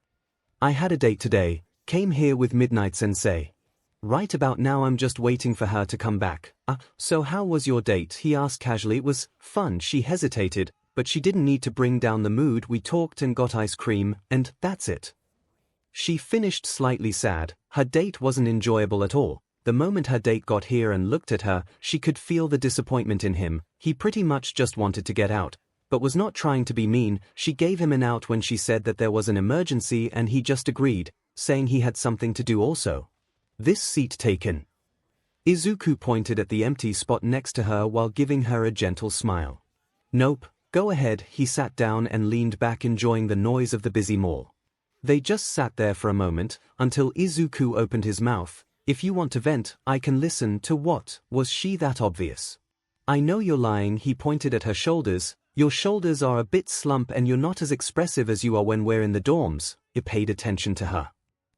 I had a date today, came here with Midnight Sensei. Right about now I'm just waiting for her to come back. So how was your date? He asked casually. It was fun. She hesitated, but she didn't need to bring down the mood. We talked and got ice cream, and that's it. She finished slightly sad. Her date wasn't enjoyable at all. The moment her date got here and looked at her, she could feel the disappointment in him. He pretty much just wanted to get out, but was not trying to be mean. She gave him an out when she said that there was an emergency and he just agreed, saying he had something to do also. This seat taken. Izuku pointed at the empty spot next to her while giving her a gentle smile. Nope, go ahead. He sat down and leaned back, enjoying the noise of the busy mall. They just sat there for a moment, until Izuku opened his mouth. If you want to vent, I can listen. To what? Was she that obvious? I know you're lying. He pointed at her shoulders. Your shoulders are a bit slump and you're not as expressive as you are when we're in the dorms. He paid attention to her.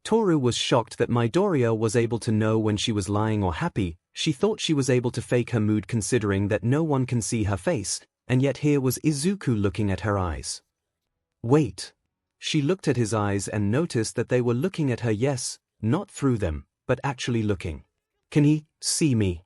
Toru was shocked that Midoriya was able to know when she was lying or happy. She thought she was able to fake her mood considering that no one can see her face, and yet here was Izuku looking at her eyes. Wait. She looked at his eyes and noticed that they were looking at her. Yes, not through them, but actually looking. Can he see me?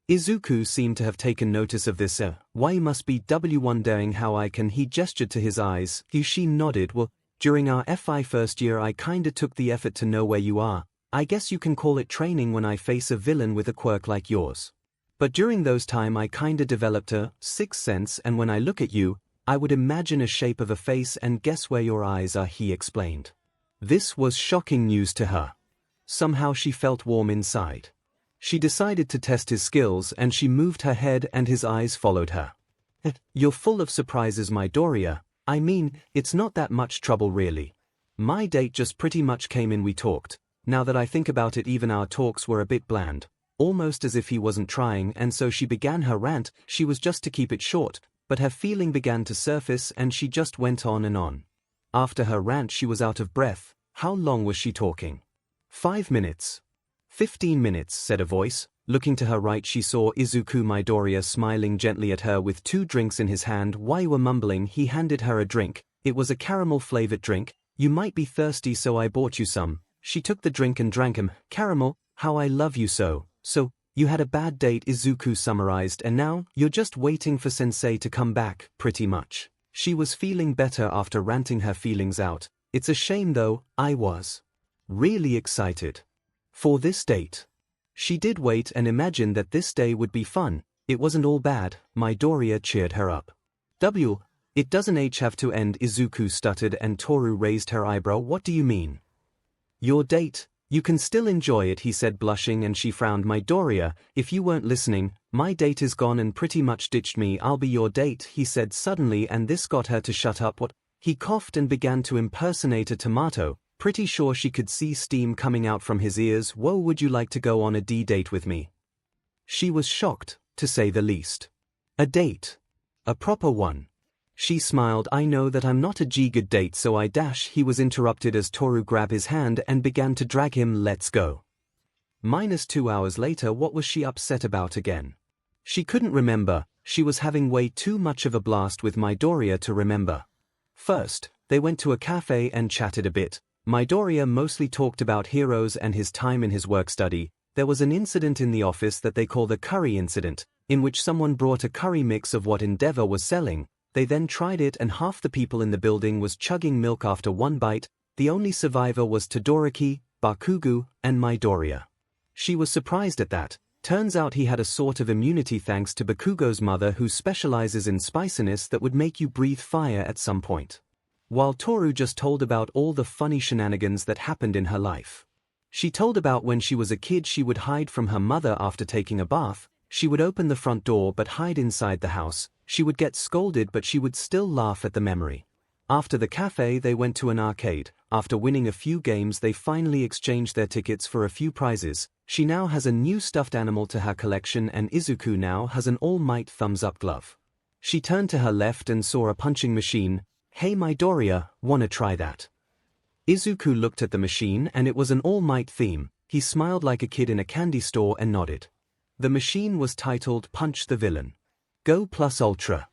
Izuku seemed to have taken notice of this. Why must be wondering how I can. He gestured to his eyes. She nodded. Well, during our FI first year I kinda took the effort to know where you are. I guess you can call it training when I face a villain with a quirk like yours. But during those time I kinda developed a sixth sense, and when I look at you, I would imagine a shape of a face and guess where your eyes are, he explained. This was shocking news to her. Somehow she felt warm inside. She decided to test his skills and she moved her head and his eyes followed her. You're full of surprises, Midoriya. I mean, it's not that much trouble really. My date just pretty much came in, we talked. Now that I think about it, even our talks were a bit bland, almost as if he wasn't trying, and so she began her rant. She was just to keep it short, but her feeling began to surface and she just went on and on. After her rant she was out of breath. How long was she talking? 5 minutes. 15 minutes, said a voice. Looking to her right she saw Izuku Midoriya smiling gently at her with 2 drinks in his hand. While you were mumbling, he handed her a drink. It was a caramel-flavored drink. You might be thirsty, so I bought you some. She took the drink and drank him. Caramel, how I love you so. So, you had a bad date, Izuku summarized, and now, you're just waiting for Sensei to come back, pretty much. She was feeling better after ranting her feelings out. It's a shame though, I was really excited for this date. She did wait and imagined that this day would be fun. It wasn't all bad. Midoriya cheered her up. It doesn't have to end, Izuku stuttered, and Toru raised her eyebrow. What do you mean? Your date? You can still enjoy it, he said, blushing, and she frowned. Midoriya, if you weren't listening, my date is gone and pretty much ditched me. I'll be your date, he said suddenly, and this got her to shut up. What? He coughed and began to impersonate a tomato. Pretty sure she could see steam coming out from his ears. Whoa, would you like to go on a date with me? She was shocked, to say the least. A date? A proper one? She smiled. I know that I'm not a good date, so I dash. He was interrupted as Toru grabbed his hand and began to drag him. Let's go. -2 hours later, what was she upset about again? She couldn't remember. She was having way too much of a blast with Midoriya to remember. First, they went to a cafe and chatted a bit. Midoriya mostly talked about heroes and his time in his work study. There was an incident in the office that they call the curry incident. in which someone brought a curry mix of what Endeavor was selling. They then tried it and half the people in the building was chugging milk after one bite. The only survivor was Todoroki, Bakugo, and Midoriya. She was surprised at that. Turns out he had a sort of immunity thanks to Bakugo's mother, who specializes in spiciness that would make you breathe fire at some point. While Toru just told about all the funny shenanigans that happened in her life. She told about when she was a kid she would hide from her mother after taking a bath. She would open the front door but hide inside the house. She would get scolded but she would still laugh at the memory. After the cafe they went to an arcade. After winning a few games they finally exchanged their tickets for a few prizes. She now has a new stuffed animal to her collection and Izuku now has an All Might thumbs-up glove. She turned to her left and saw a punching machine. "Hey Midoriya, wanna try that?" Izuku looked at the machine and it was an All Might theme. He smiled like a kid in a candy store and nodded. The machine was titled Punch the Villain. Go Plus Ultra.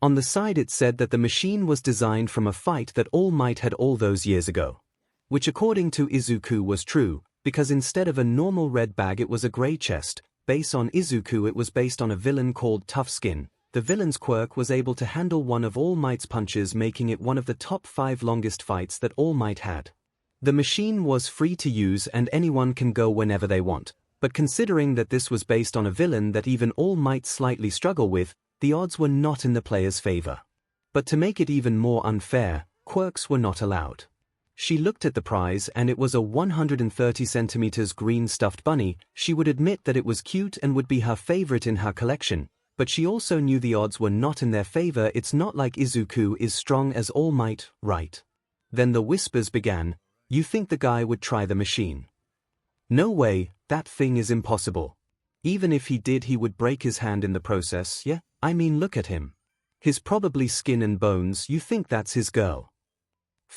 On the side it said that the machine was designed from a fight that All Might had all those years ago. Which according to Izuku was true, because instead of a normal red bag it was a grey chest. Based on Izuku it was based on a villain called Tough Skin. The villain's quirk was able to handle one of All Might's punches, making it one of the top 5 longest fights that All Might had. The machine was free to use and anyone can go whenever they want, but considering that this was based on a villain that even All Might slightly struggle with, the odds were not in the player's favor. But to make it even more unfair, quirks were not allowed. She looked at the prize and it was a 130 centimeters green stuffed bunny. She would admit that it was cute and would be her favorite in her collection, but she also knew the odds were not in their favor. It's not like Izuku is strong as All Might, right? Then the whispers began. You think the guy would try the machine? No way, that thing is impossible. Even if he did he would break his hand in the process. Yeah, I mean look at him. He's probably skin and bones. You think that's his girl?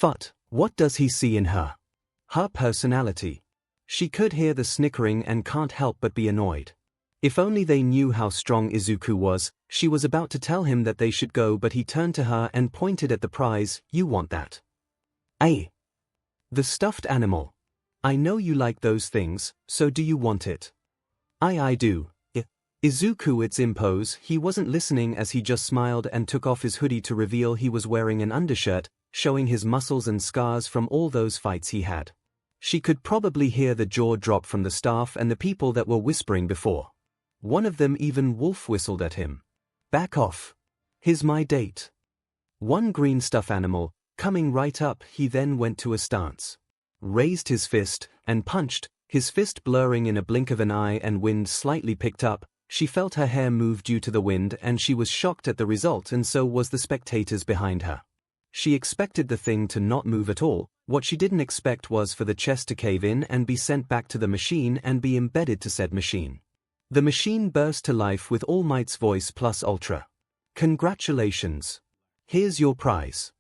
But what does he see in her? Her personality. She could hear the snickering and can't help but be annoyed. If only they knew how strong Izuku was. She was about to tell him that they should go but he turned to her and pointed at the prize. You want that? Ay. The stuffed animal. I know you like those things, so do you want it? I do. Izuku it's impose. He wasn't listening as he just smiled and took off his hoodie to reveal he was wearing an undershirt, showing his muscles and scars from all those fights he had. She could probably hear the jaw drop from the staff and the people that were whispering before. One of them even wolf whistled at him. Back off. Here's my date. One green stuffed animal, coming right up, he then went to a stance. Raised his fist, and punched, his fist blurring in a blink of an eye and wind slightly picked up. She felt her hair move due to the wind and she was shocked at the result and so was the spectators behind her. She expected the thing to not move at all. What she didn't expect was for the chest to cave in and be sent back to the machine and be embedded to said machine. The machine burst to life with All Might's voice plus ultra. Congratulations. Here's your prize.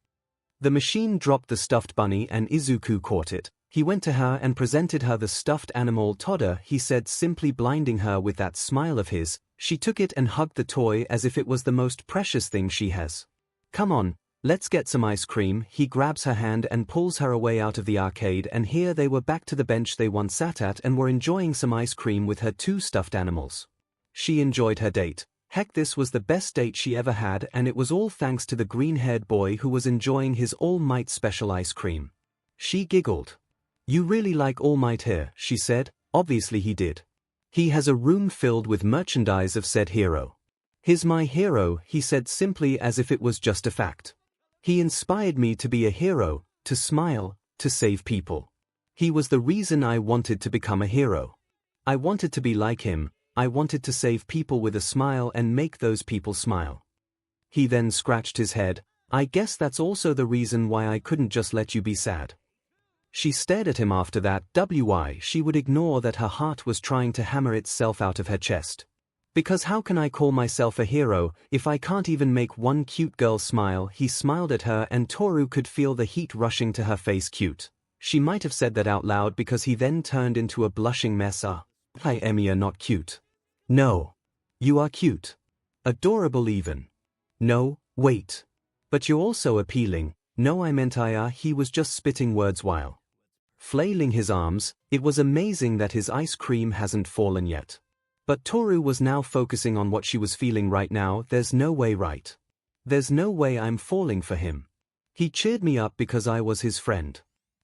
The machine dropped the stuffed bunny and Izuku caught it. He went to her and presented her the stuffed animal Toda, he said, simply blinding her with that smile of his. She took it and hugged the toy as if it was the most precious thing she has. Come on, let's get some ice cream. He grabs her hand and pulls her away out of the arcade and here they were back to the bench they once sat at and were enjoying some ice cream with her 2 stuffed animals. She enjoyed her date. Heck, this was the best date she ever had and it was all thanks to the green-haired boy who was enjoying his All Might special ice cream. She giggled. You really like All Might here, she said. Obviously he did. He has a room filled with merchandise of said hero. He's my hero, he said simply as if it was just a fact. He inspired me to be a hero, to smile, to save people. He was the reason I wanted to become a hero. I wanted to be like him. I wanted to save people with a smile and make those people smile. He then scratched his head. I guess that's also the reason why I couldn't just let you be sad. She stared at him after that. Why she would ignore that her heart was trying to hammer itself out of her chest. Because how can I call myself a hero if I can't even make one cute girl smile? He smiled at her and Toru could feel the heat rushing to her face. Cute. She might have said that out loud because he then turned into a blushing mess. Hi Emmy, you're not cute. No. You are cute. Adorable even. No, wait. But you're also appealing. No, I meant he was just spitting words while flailing his arms. It was amazing that his ice cream hasn't fallen yet. But Toru was now focusing on what she was feeling right now. There's no way, right? There's no way I'm falling for him. He cheered me up because I was his friend.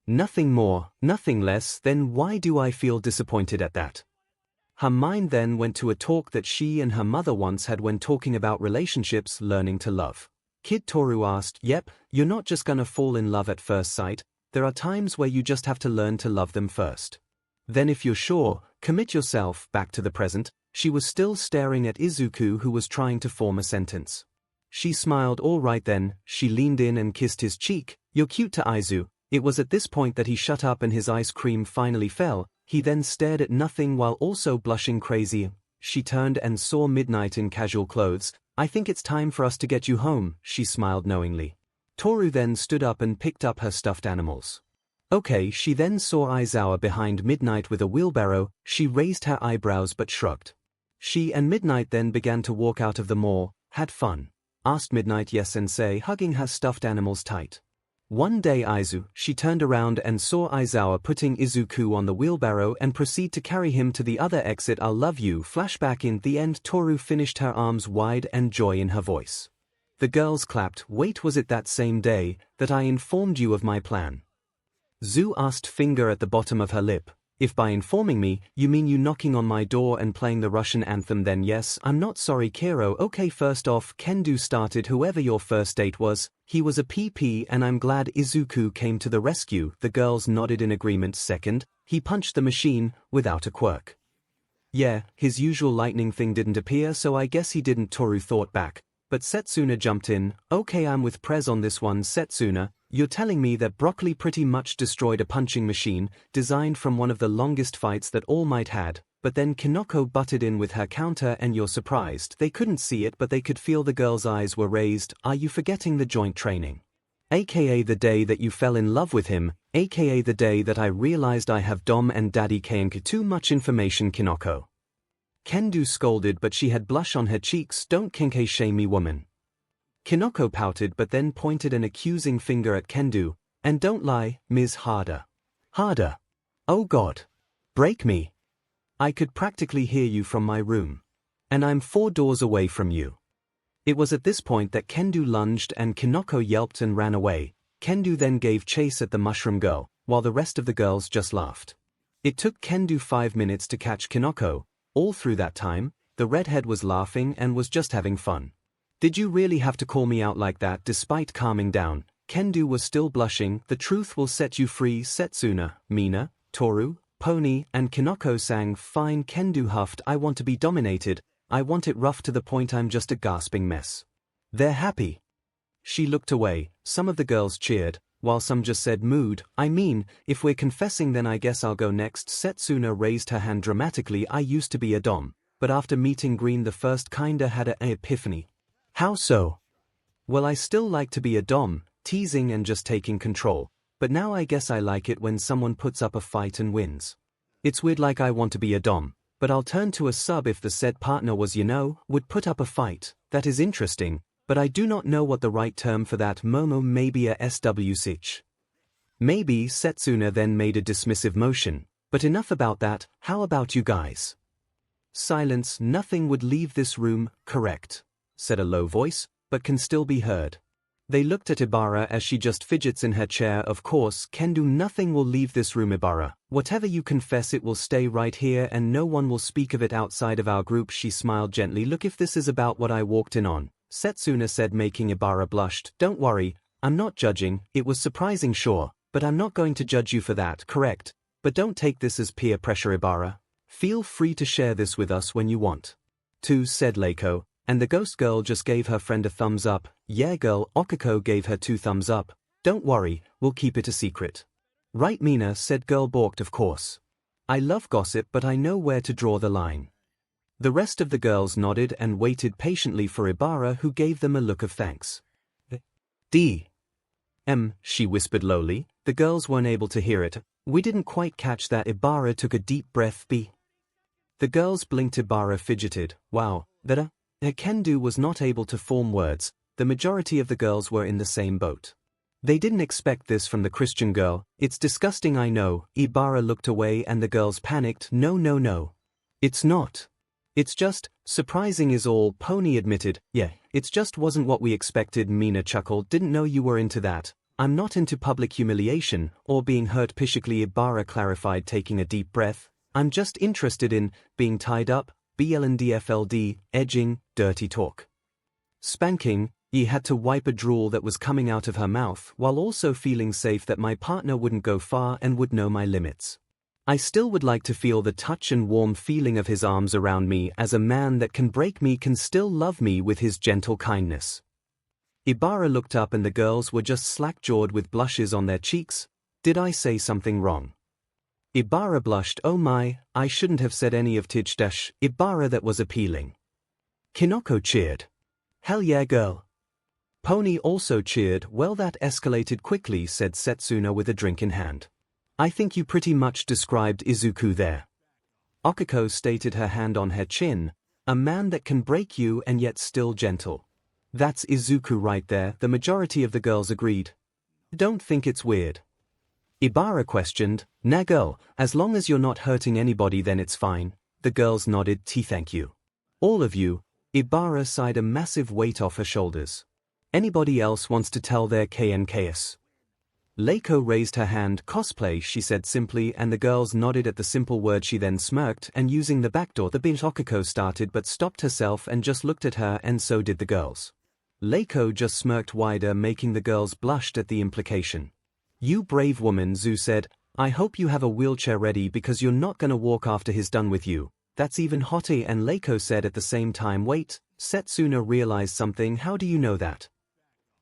Nothing more, nothing less. Then why do I feel disappointed at that? Her mind then went to a talk that she and her mother once had when talking about relationships, learning to love. Kid Toru asked, "Yep, you're not just gonna fall in love at first sight, there are times where you just have to learn to love them first. Then if you're sure, commit yourself." Back to the present, she was still staring at Izuku, who was trying to form a sentence. She smiled. "All right then." She leaned in and kissed his cheek. "You're cute to Aizu." It was at this point that he shut up and his ice cream finally fell. He then stared at nothing while also blushing crazy. She turned and saw Midnight in casual clothes. "I think it's time for us to get you home," she smiled knowingly. Toru then stood up and picked up her stuffed animals. "Okay." She then saw Aizawa behind Midnight with a wheelbarrow. She raised her eyebrows but shrugged. She and Midnight then began to walk out of the mall. "Had fun?" asked Midnight. "Yes, sensei," hugging her stuffed animals tight. One day Aizu, she turned around and saw Aizawa putting Izuku on the wheelbarrow and proceed to carry him to the other exit. "I'll love you." Flashback. In the end, Toru finished, her arms wide and joy in her voice. The girls clapped. "Wait, was it that same day that I informed you of my plan?" Zu asked, finger at the bottom of her lip. "If by informing me, you mean you knocking on my door and playing the Russian anthem, then yes." "I'm not sorry, Kiro." "Okay, first off, Kendo started whoever your first date was. He was a PP and I'm glad Izuku came to the rescue." The girls nodded in agreement. "Second, he punched the machine without a quirk." "Yeah, his usual lightning thing didn't appear, so I guess he didn't." Toru thought back. But Setsuna jumped in. "Okay, I'm with Prez on this one." "Setsuna, you're telling me that Broccoli pretty much destroyed a punching machine designed from one of the longest fights that All Might had, but then Kinoko butted in with her counter and you're surprised?" They couldn't see it, but they could feel the girl's eyes were raised. "Are you forgetting the joint training? AKA the day that you fell in love with him, AKA the day that I realized I have Dom and Daddy Kainka." "Too much information, Kinoko." Kendo scolded, but she had blush on her cheeks. "Don't kinke shame me, woman." Kinoko pouted but then pointed an accusing finger at Kendo. "And don't lie, Ms. Harder." "Harder? Oh God. Break me. I could practically hear you from my room. And I'm 4 doors away from you." It was at this point that Kendo lunged and Kinoko yelped and ran away. Kendo then gave chase at the mushroom girl, while the rest of the girls just laughed. It took Kendo 5 minutes to catch Kinoko. All through that time, the redhead was laughing and was just having fun. "Did you really have to call me out like that?" Despite calming down, Kendo was still blushing. "The truth will set you free." Setsuna, Mina, Toru, Pony, and Kinoko sang. "Fine." Kendo huffed. "I want to be dominated. I want it rough to the point I'm just a gasping mess." "They're happy." She looked away. Some of the girls cheered, while some just said mood. "I mean, if we're confessing, then I guess I'll go next." Setsuna raised her hand dramatically. "I used to be a dom, but after meeting Green the first kinda had an epiphany." "How so?" "Well, I still like to be a dom, teasing and just taking control, but now I guess I like it when someone puts up a fight and wins. It's weird, like I want to be a dom, but I'll turn to a sub if the said partner was, would put up a fight." "That is interesting, but I do not know what the right term for that." "Momo, maybe a SW6. Maybe." Setsuna then made a dismissive motion. "But enough about that, how about you guys?" Silence. "Nothing would leave this room, correct?" said a low voice, but can still be heard. They looked at Ibarra as she just fidgets in her chair. "Of course, Kendo, nothing will leave this room, Ibarra. Whatever you confess, it will stay right here and no one will speak of it outside of our group." She smiled gently. "Look, if this is about what I walked in on," Setsuna said, making Ibarra blushed. "Don't worry, I'm not judging. It was surprising, sure, but I'm not going to judge you for that, correct? But don't take this as peer pressure, Ibarra. Feel free to share this with us when you want to," said Leiko. And the ghost girl just gave her friend a thumbs up. "Yeah girl." Okako gave her 2 thumbs up. "Don't worry, we'll keep it a secret." "Right, Mina," said girl balked. "Of course. I love gossip, but I know where to draw the line." The rest of the girls nodded and waited patiently for Ibarra, who gave them a look of thanks. She whispered lowly. The girls weren't able to hear it. "We didn't quite catch that." Ibarra took a deep breath. The girls blinked. Ibarra fidgeted. "Wow, that Kendo was not able to form words. The majority of the girls were in the same boat. They didn't expect this from the Christian girl. "It's disgusting, I know." Ibarra looked away and the girls panicked. No. It's not. It's just, surprising is all, Pony admitted. Yeah, it just wasn't what we expected. Mina chuckled. Didn't know you were into that. I'm not into public humiliation, or being hurt physically. Ибара clarified, taking a deep breath. I'm just interested in, being tied up, BLNDFLD, edging, dirty talk. Spanking. Ye had to wipe a drool that was coming out of her mouth while also feeling safe that my partner wouldn't go far and would know my limits. I still would like to feel the touch and warm feeling of his arms around me, as a man that can break me can still love me with his gentle kindness. Ибара looked up and the girls were just slack-jawed with blushes on their cheeks. Did I say something wrong? Ибara blushed. Oh my, I shouldn't have said any of Tijdash. Ибara, that was appealing. Kinoko cheered. Hell yeah, girl. Pony also cheered. Well, that escalated quickly, said Setsuna with a drink in hand. I think you pretty much described Izuku there. Okiko stated, her hand on her chin. A man that can break you and yet still gentle. That's Izuku right there, the majority of the girls agreed. Don't think it's weird? Ибara questioned. Nah girl, as long as you're not hurting anybody then it's fine. The girls nodded. Thank you. All of you. Ибara sighed, a massive weight off her shoulders. Anybody else wants to tell their 𝐭𝐴 𝐿𝐼 raised her hand. Cosplay, she said simply, and the girls nodded at the simple word. She then smirked, and using the back door the bit Okiko started but stopped herself and just looked at her, and so did the girls. 𝐿𝐼 just smirked wider, making the girls blushed at the implication. You brave woman, Zu said. I hope you have a wheelchair ready because you're not gonna walk after he's done with you. That's even hotter. And 𝐿𝐼 said at the same time. Wait, Setsuna realized something. How do you know that?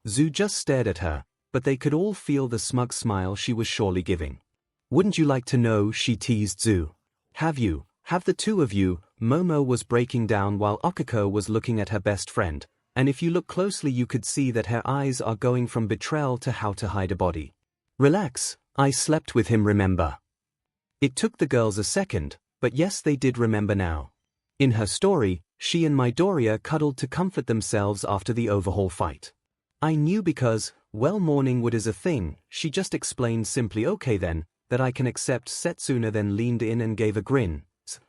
Zu just stared at her, but they could all feel the smug smile she was surely giving. Wouldn't you like to know? She teased Zu. Have the two of you? Momo was breaking down while Okiko was looking at her best friend, and if you look closely you could see that her eyes are going from betrayal to how to hide a body. Relax, I slept with him, remember? It took the girls a second, but yes, they did remember now. In her story, she and Midoriya cuddled to comfort themselves after the overhaul fight. I knew because, well, morning wood is a thing, she just explained simply. Okay then, that I can accept. Setsuna then leaned in and gave a grin.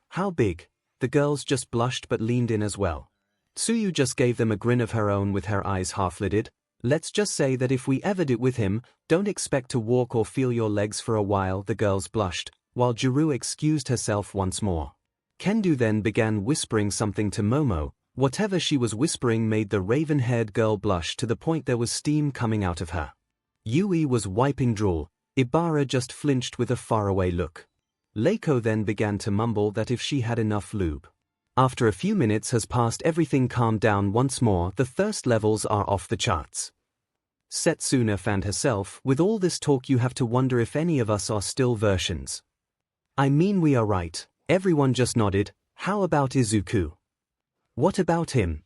How big? The girls just blushed but leaned in as well. Tsuyu just gave them a grin of her own with her eyes half-lidded. Let's just say that if we ever do with him, don't expect to walk or feel your legs for a while. The girls blushed, while Juru excused herself once more. Kendo then began whispering something to Momo. Whatever she was whispering made the raven-haired girl blush to the point there was steam coming out of her. Yui was wiping drool. Ибара just flinched with a faraway look. 𝐿𝐼 then began to mumble that if she had enough lube. After a few minutes has passed, everything calmed down once more. The thirst levels are off the charts. Setsuna fanned herself. With all this talk you have to wonder if any of us are still versions. I mean, we are, right? Everyone just nodded. How about Izuku? What about him?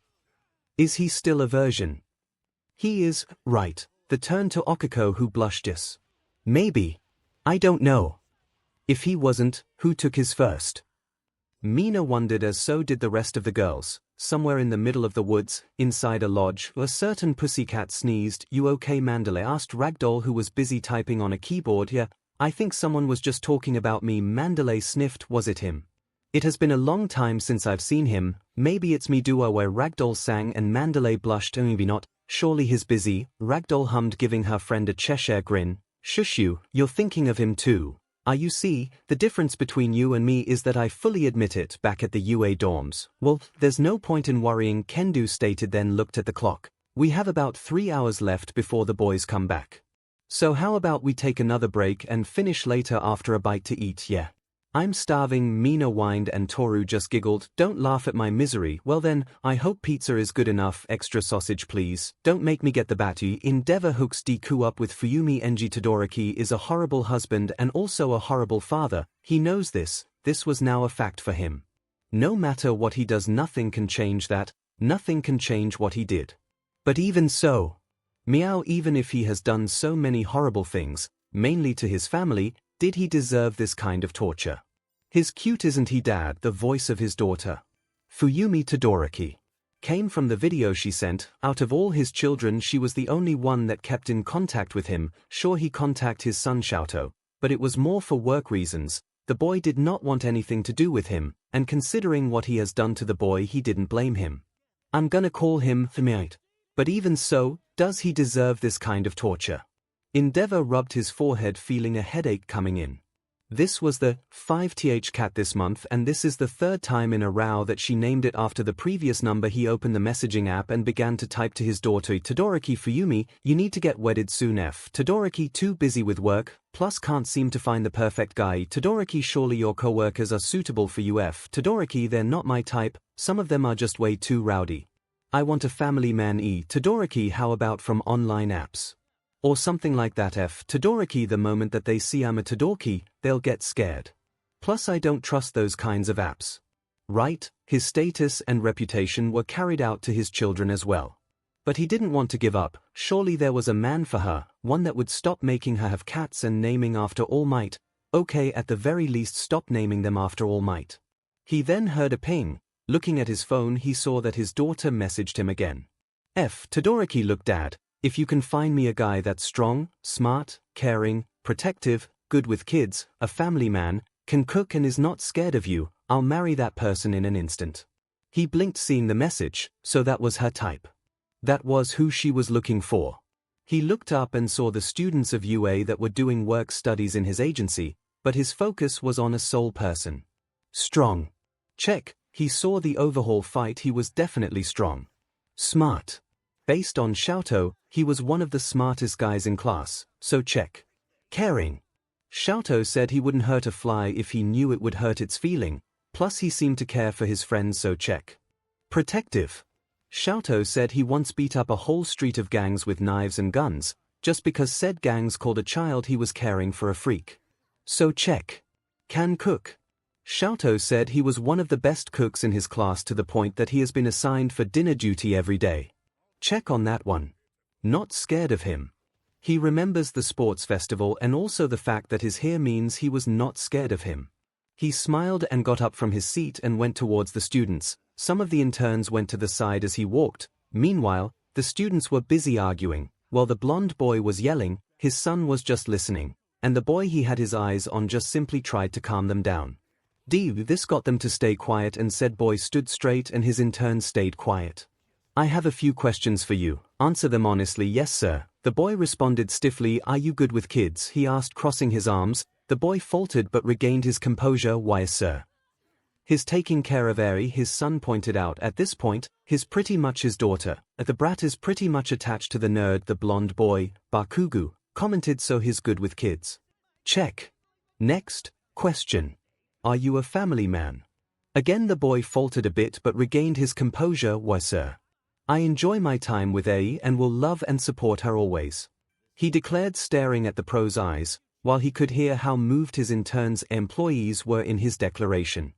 Is he still a version? He is, right. The turn to Okiko, who blushed. Yes. Maybe. I don't know. If he wasn't, who took his first? Mina wondered, as so did the rest of the girls. Somewhere in the middle of the woods, inside a lodge, a certain pussycat sneezed. You okay, Mandalay? Asked Ragdoll, who was busy typing on a keyboard. Yeah, I think someone was just talking about me. Mandalay sniffed. Was it him? It has been a long time since I've seen him. Maybe it's me. Duo where Ragdoll sang and Mandalay blushed. Maybe not. Surely he's busy. Ragdoll hummed, giving her friend a Cheshire grin. Shush you, you're thinking of him too. You see, the difference between you and me is that I fully admit it. Back at the UA dorms. Well, there's no point in worrying, Kendo stated, then looked at the clock. We have about 3 hours left before the boys come back. So how about we take another break and finish later after a bite to eat? Yeah. I'm starving, Mina whined, and Toru just giggled. Don't laugh at my misery. Well then, I hope pizza is good enough. Extra sausage please. Don't make me get the batu. Endeavor hooks Deku up with Fuyumi. Enji Todoroki is a horrible husband and also a horrible father. He knows this. This was now a fact for him. No matter what he does, nothing can change that. Nothing can change what he did. But even so, meow, even if he has done so many horrible things, mainly to his family, did he deserve this kind of torture? His cute isn't he dad, the voice of his daughter. Fuyumi Todoroki came from the video she sent. Out of all his children she was the only one that kept in contact with him. Sure, he contacted his son Xiaoto, but it was more for work reasons. The boy did not want anything to do with him, and considering what he has done to the boy, he didn't blame him. I'm gonna call him 𝐒𝐿. But even so, does he deserve this kind of torture? Endeavor rubbed his forehead, feeling a headache coming in. This was the 5th cat this month, and this is the third time in a row that she named it after the previous number. He opened the messaging app and began to type to his daughter, Todoroki Fuyumi, you need to get wedded soon. Todoroki too busy with work, plus can't seem to find the perfect guy. Todoroki surely your co-workers are suitable for you. Todoroki they're not my type, some of them are just way too rowdy. I want a family man. Todoroki how about from online apps? Or something like that. Todoroki the moment that they see I'm a Todoroki, they'll get scared. Plus I don't trust those kinds of apps. Right, his status and reputation were carried out to his children as well. But he didn't want to give up. Surely there was a man for her, one that would stop making her have cats and naming after All Might. Okay, at the very least stop naming them after All Might. He then heard a ping. Looking at his phone he saw that his daughter messaged him again. Todoroki look dad. If you can find me a guy that's strong, smart, caring, protective, good with kids, a family man, can cook and is not scared of you, I'll marry that person in an instant. He blinked seeing the message, so that was her type. That was who she was looking for. He looked up and saw the students of UA that were doing work studies in his agency, but his focus was on a sole person. Strong. Check, he saw the overhaul fight, he was definitely strong. Smart. Based on 𝐿𝐿, he was one of the smartest guys in class, so check. Caring. 𝐿𝐿 said he wouldn't hurt a fly if he knew it would hurt its feeling, plus he seemed to care for his friends, so check. Protective. 𝐿𝐿 said he once beat up a whole street of gangs with knives and guns, just because said gangs called a child he was caring for a freak. So check. Can cook. 𝐿𝐿 said he was one of the best cooks in his class to the point that he has been assigned for dinner duty every day. Check on that one. Not scared of him. He remembers the sports festival and also the fact that his hair means he was not scared of him. He smiled and got up from his seat and went towards the students. Some of the interns went to the side as he walked. Meanwhile, the students were busy arguing. While the blonde boy was yelling, his son was just listening, and the boy he had his eyes on just simply tried to calm them down. This got them to stay quiet, and said boy stood straight and his intern stayed quiet. I have a few questions for you, answer them honestly. Yes sir, the boy responded stiffly. Are you good with kids? He asked, crossing his arms. The boy faltered but regained his composure. Why sir? His taking care of Eri, his son pointed out. At this point, his pretty much his daughter. The brat is pretty much attached to the nerd. The blonde boy, Bakugu, commented. So he's good with kids. Check. Next question. Are you a family man? Again the boy faltered a bit but regained his composure. Why sir? I enjoy my time with A and will love and support her always. He declared, staring at the pro's eyes, while he could hear how moved his intern's employees were in his declaration.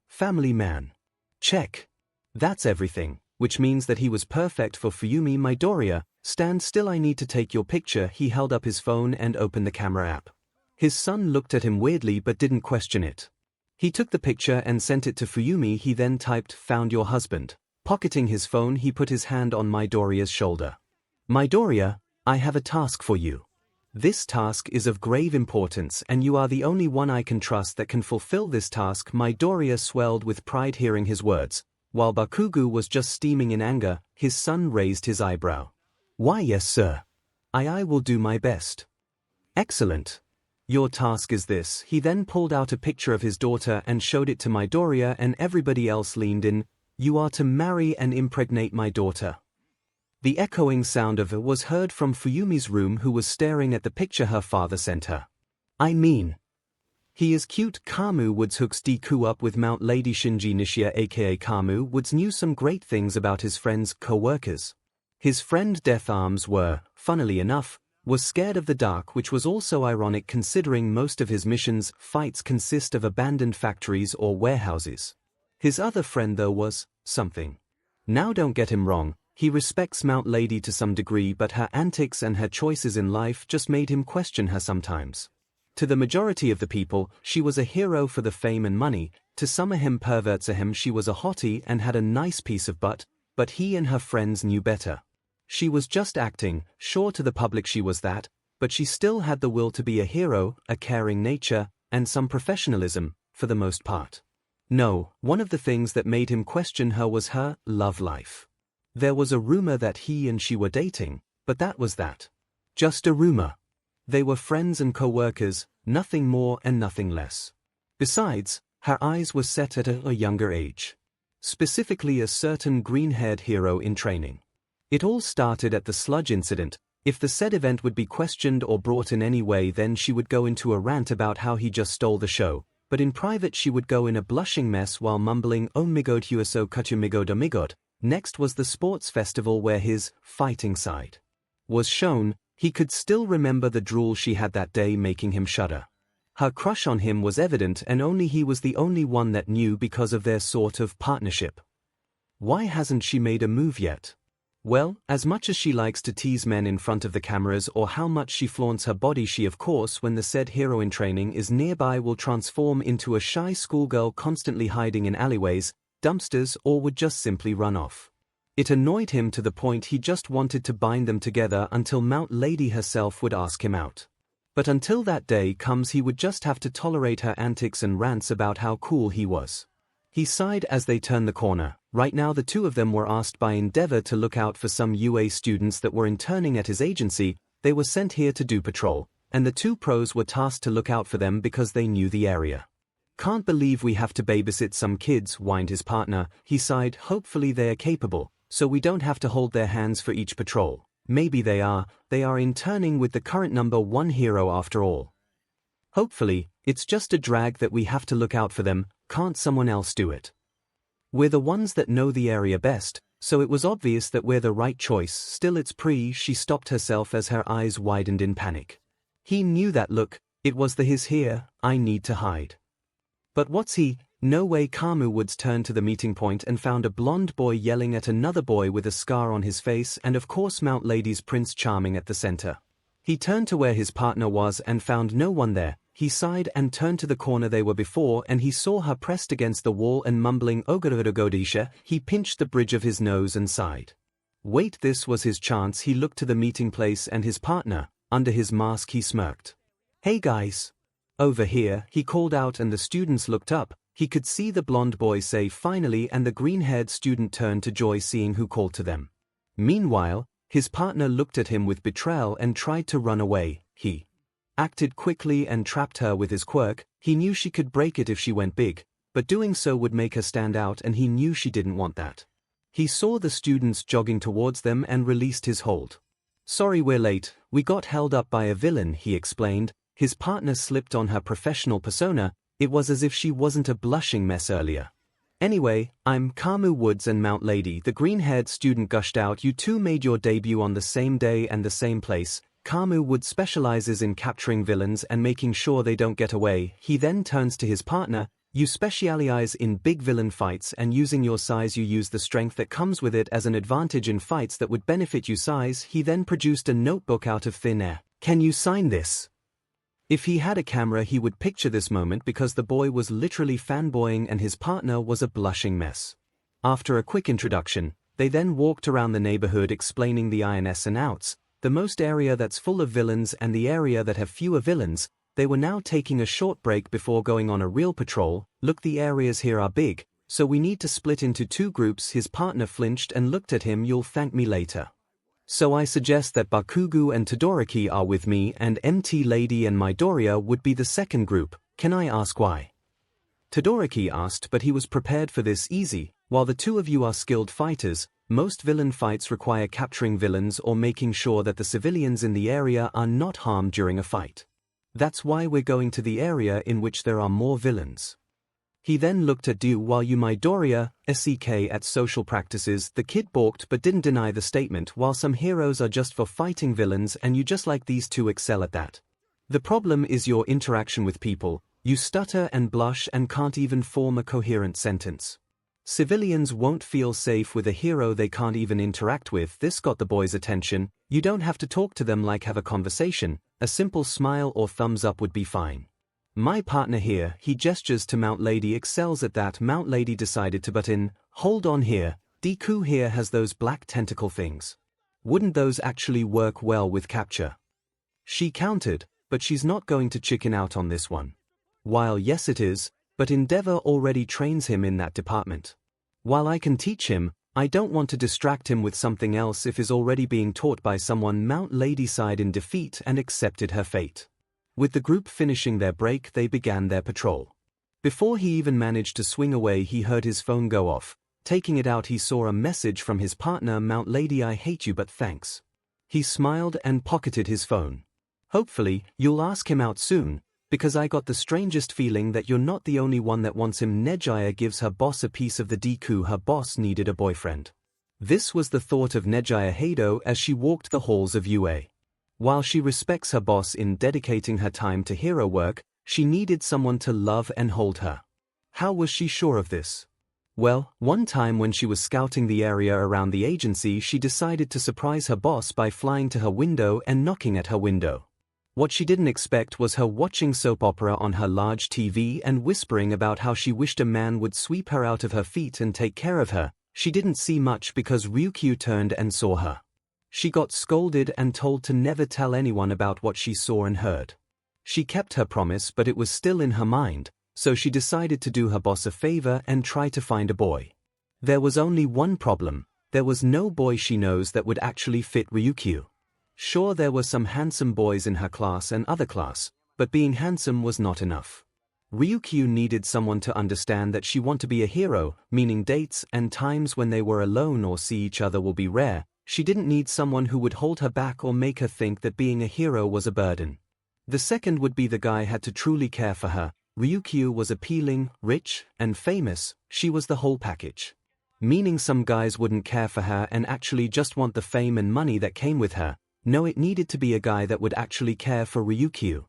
Family man. Check. That's everything, which means that he was perfect for Fuyumi. Midoriya, stand still, I need to take your picture. He held up his phone and opened the camera app. His son looked at him weirdly but didn't question it. He took the picture and sent it to Fuyumi. He then typed, found your husband. Pocketing his phone, he put his hand on Midoriya's shoulder. Midoriya, I have a task for you. This task is of grave importance and you are the only one I can trust that can fulfill this task. Midoriya swelled with pride hearing his words. While Bakugu was just steaming in anger, his son raised his eyebrow. Why yes sir. I will do my best. Excellent. Your task is this. He then pulled out a picture of his daughter and showed it to Midoriya, and everybody else leaned in. You are to marry and impregnate my daughter. The echoing sound of it was heard from Fuyumi's room, who was staring at the picture her father sent her. I mean, he is cute. Kamu Woods hooks Deku up with Mount Lady Shinji Nishia aka Kamu Woods knew some great things about his friend's co-workers. His friend Death Arms funnily enough, was scared of the dark, which was also ironic considering most of his missions fights consist of abandoned factories or warehouses. His other friend though was something. Now don't get him wrong, he respects Mount Lady to some degree, but her antics and her choices in life just made him question her sometimes. To the majority of the people, she was a hero for the fame and money. To some of him perverts of him she was a hottie and had a nice piece of butt, but he and her friends knew better. She was just acting, sure to the public she was that, but she still had the will to be a hero, a caring nature, and some professionalism, for the most part. No, one of the things that made him question her was her love life. There was a rumor that he and she were dating, but that was that. Just a rumor. They were friends and co-workers, nothing more and nothing less. Besides, her eyes were set at a younger age. Specifically a certain green-haired hero in training. It all started at the sludge incident. If the said event would be questioned or brought in any way, then she would go into a rant about how he just stole the show, but in private she would go in a blushing mess while mumbling 𝐒𝐭𝐚𝐲. Next was the sports festival where his fighting side was shown. He could still remember the drool she had that day, making him shudder. Her crush on him was evident, and only he was the only one that knew because of their sort of partnership. Why hasn't she made a move yet? Well, as much as she likes to tease men in front of the cameras or how much she flaunts her body, she of course, when the said hero in training is nearby, will transform into a shy schoolgirl constantly hiding in alleyways, dumpsters, or would just simply run off. It annoyed him to the point he just wanted to bind them together until Mount Lady herself would ask him out. But until that day comes, he would just have to tolerate her antics and rants about how cool he was. He sighed as they turned the corner. Right now the two of them were asked by Endeavor to look out for some UA students that were interning at his agency. They were sent here to do patrol, and the two pros were tasked to look out for them because they knew the area. Can't believe we have to babysit some kids, whined his partner. He sighed. Hopefully they are capable, so we don't have to hold their hands for each patrol. Maybe they are interning with the current number 1 hero after all. Hopefully, it's just a drag that we have to look out for them. Can't someone else do it? We're the ones that know the area best, so it was obvious that we're the right choice. Still, it's she stopped herself as her eyes widened in panic. He knew that look. It was his here, I need to hide. But what's he? No way. Kamu Woods turned to the meeting point and found a blonde boy yelling at another boy with a scar on his face, and of course Mount Lady's Prince Charming at the center. He turned to where his partner was and found no one there. He sighed and turned to the corner they were before, and he saw her pressed against the wall and mumbling 𝐒𝐻𝐻𝐿. He pinched the bridge of his nose and sighed. Wait, this was his chance. He looked to the meeting place and his partner. Under his mask he smirked. Hey guys. Over here, he called out, and the students looked up. He could see the blonde boy say finally, and the green-haired student turned to Joy, seeing who called to them. Meanwhile, his partner looked at him with betrayal and tried to run away. He acted quickly and trapped her with his quirk. He knew she could break it if she went big, but doing so would make her stand out, and he knew she didn't want that. He saw the students jogging towards them and released his hold. Sorry we're late, we got held up by a villain, he explained. His partner slipped on her professional persona. It was as if she wasn't a blushing mess earlier. Anyway, I'm Kamu Woods and Mount Lady, the green-haired student gushed out. You two made your debut on the same day and the same place. Kamu Woods specializes in capturing villains and making sure they don't get away. He then turns to his partner. You specialize in big villain fights, and using your size you use the strength that comes with it as an advantage in fights that would benefit you size. He then produced a notebook out of thin air. Can you sign this? If he had a camera he would picture this moment, because the boy was literally fanboying and his partner was a blushing mess. After a quick introduction, they then walked around the neighborhood explaining the ins and outs, the most area that's full of villains and the area that have fewer villains. They were now taking a short break before going on a real patrol. Look, the areas here are big, so we need to split into 2 groups. His partner flinched and looked at him. You'll thank me later. So I suggest that Bakugo and Todoroki are with me, and MT Lady and Midoriya would be the second group. Can I ask why? Todoroki asked, but he was prepared for this. Easy. While the two of you are skilled fighters, most villain fights require capturing villains or making sure that the civilians in the area are not harmed during a fight. That's why we're going to the area in which there are more villains. He then looked at Do while you Midoriya, SEK at social practices. The kid balked but didn't deny the statement. While some heroes are just for fighting villains and you just like these two excel at that. The problem is your interaction with people. You stutter and blush and can't even form a coherent sentence. Civilians won't feel safe with a hero they can't even interact with. This got the boy's attention. You don't have to talk to them, like have a conversation. A simple smile or thumbs up would be fine. My partner here, he gestures to Mount Lady, excels at that. Mount Lady decided to butt in. Hold on here, Deku here has those black tentacle things. Wouldn't those actually work well with capture? She countered, but she's not going to chicken out on this one. While yes it is, but Endeavor already trains him in that department. While I can teach him, I don't want to distract him with something else if he's already being taught by someone. Mount Lady sighed in defeat and accepted her fate. With the group finishing their break, they began their patrol. Before he even managed to swing away, he heard his phone go off. Taking it out, he saw a message from his partner. Mount Lady, I hate you but thanks. He smiled and pocketed his phone. Hopefully, you'll ask him out soon, because I got the strangest feeling that you're not the only one that wants him. 𝐒𝐲 gives her boss a piece of the Deku. Her boss needed a boyfriend. This was the thought of 𝐒𝐲 Hado as she walked the halls of UA. While she respects her boss in dedicating her time to hero work, she needed someone to love and hold her. How was she sure of this? Well, one time when she was scouting the area around the agency, she decided to surprise her boss by flying to her window and knocking at her window. What she didn't expect was her watching soap opera on her large TV and whispering about how she wished a man would sweep her out of her feet and take care of her. She didn't see much because 𝐒𝐿 turned and saw her. She got scolded and told to never tell anyone about what she saw and heard. She kept her promise, but it was still in her mind, so she decided to do her boss a favor and try to find a boy. There was only one problem. There was no boy she knows that would actually fit 𝐒𝐿. Sure, there were some handsome boys in her class and other class, but being handsome was not enough. 𝐒𝐿 needed someone to understand that she wanted to be a hero, meaning dates and times when they were alone or see each other will be rare. She didn't need someone who would hold her back or make her think that being a hero was a burden. The second would be the guy had to truly care for her. 𝐒𝐿 was appealing, rich, and famous. She was the whole package. Meaning some guys wouldn't care for her and actually just want the fame and money that came with her. No, it needed to be a guy that would actually care for 𝐒𝐿.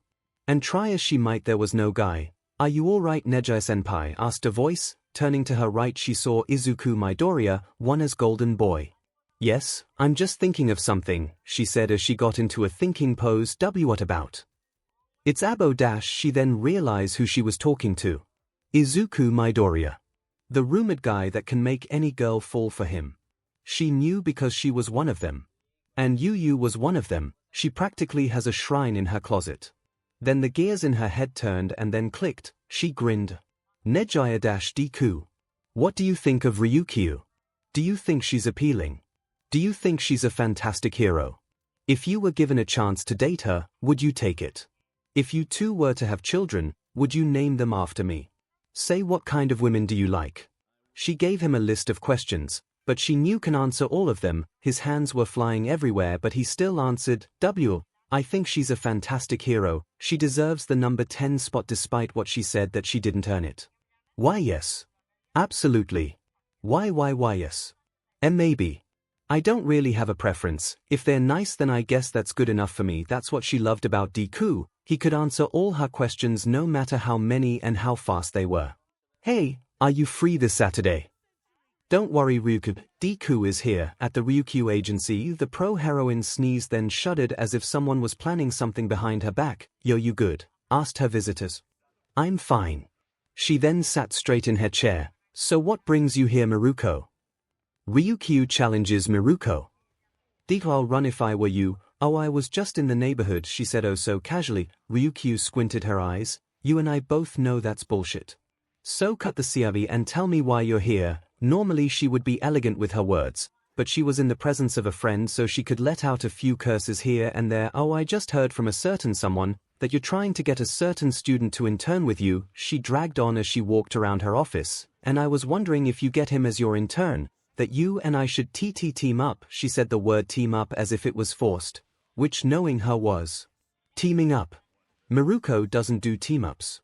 And try as she might, there was no guy. Are you alright, 𝐒𝐲-senpai? Asked a voice. Turning to her right, she saw Izuku Midoriya, one as Golden Boy. Yes, I'm just thinking of something, she said as she got into a thinking pose. What about? It's Abo. She then realized who she was talking to. Izuku Midoriya. The rumored guy that can make any girl fall for him. She knew because she was one of them. And Yu was one of them. She practically has a shrine in her closet. Then the gears in her head turned and then clicked. She grinned. 𝐒𝐲-Deku. What do you think of 𝐒𝐿? Do you think she's appealing? Do you think she's a fantastic hero? If you were given a chance to date her, would you take it? If you two were to have children, would you name them after me? Say, what kind of women do you like? She gave him a list of questions, but she knew can answer all of them. His hands were flying everywhere, but he still answered, I think she's a fantastic hero. She deserves the number 10 spot despite what she said that she didn't earn it. Why yes? Absolutely. Why yes? And maybe. I don't really have a preference. If they're nice, then I guess that's good enough for me. That's what she loved about Deku. He could answer all her questions no matter how many and how fast they were. Hey, are you free this Saturday? Don't worry, 𝐒𝐿. Deku is here. At the 𝐒𝐿 agency, the pro-heroine sneezed then shuddered as if someone was planning something behind her back. Yo, you good? Asked her visitors. I'm fine. She then sat straight in her chair. So what brings you here, Miruko? 𝐒𝐿 challenges Miruko. I'll run if I were you. Oh, I was just in the neighborhood, she said oh so casually. 𝐒𝐿 squinted her eyes. You and I both know that's bullshit. So cut the CRV and tell me why you're here. Normally she would be elegant with her words, but she was in the presence of a friend so she could let out a few curses here and there. Oh, I just heard from a certain someone that you're trying to get a certain student to intern with you, she dragged on as she walked around her office, and I was wondering if you get him as your intern, that you and I should team up. She said the word team up as if it was forced, which knowing her was teaming up. Miruko doesn't do team-ups.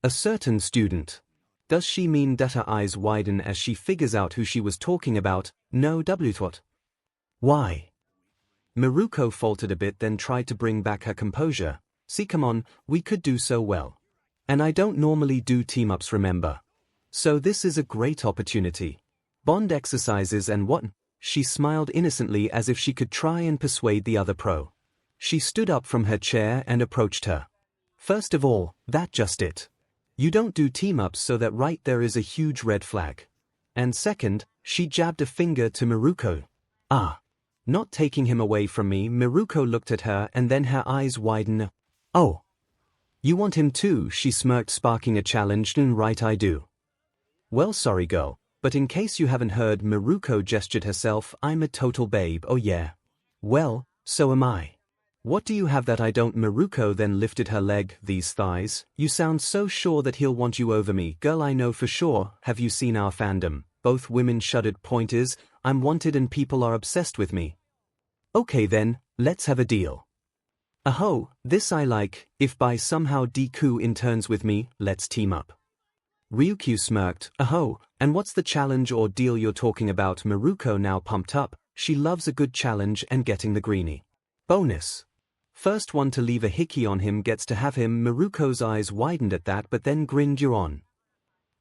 A certain student. Does she mean that? Her eyes widen as she figures out who she was talking about. No, what? Why? Miruko faltered a bit then tried to bring back her composure. See, come on, we could do so well. And I don't normally do team-ups, remember. So this is a great opportunity. Bond exercises and what? She smiled innocently as if she could try and persuade the other pro. She stood up from her chair and approached her. First of all, that's just it. You don't do team-ups, so that right there is a huge red flag. And second, she jabbed a finger to Miruko. Ah. Not taking him away from me, Miruko looked at her and then her eyes widened. Oh. You want him too, she smirked, sparking a challenge. Right, I do. Well, sorry girl, but in case you haven't heard, Miruko gestured herself, I'm a total babe, oh yeah. Well, so am I. What do you have that I don't? Miruko then lifted her leg, these thighs. You sound so sure that he'll want you over me. Girl, I know for sure. Have you seen our fandom? Both women shuddered. Point is, I'm wanted and people are obsessed with me. Okay then, let's have a deal. Aho, this I like. If by somehow Deku interns with me, let's team up. Ryukyu smirked. Aho, and what's the challenge or deal you're talking about? Miruko now pumped up. She loves a good challenge and getting the greenie. Bonus. First one to leave a hickey on him gets to have him. Miruko's eyes widened at that but then grinned. You're on.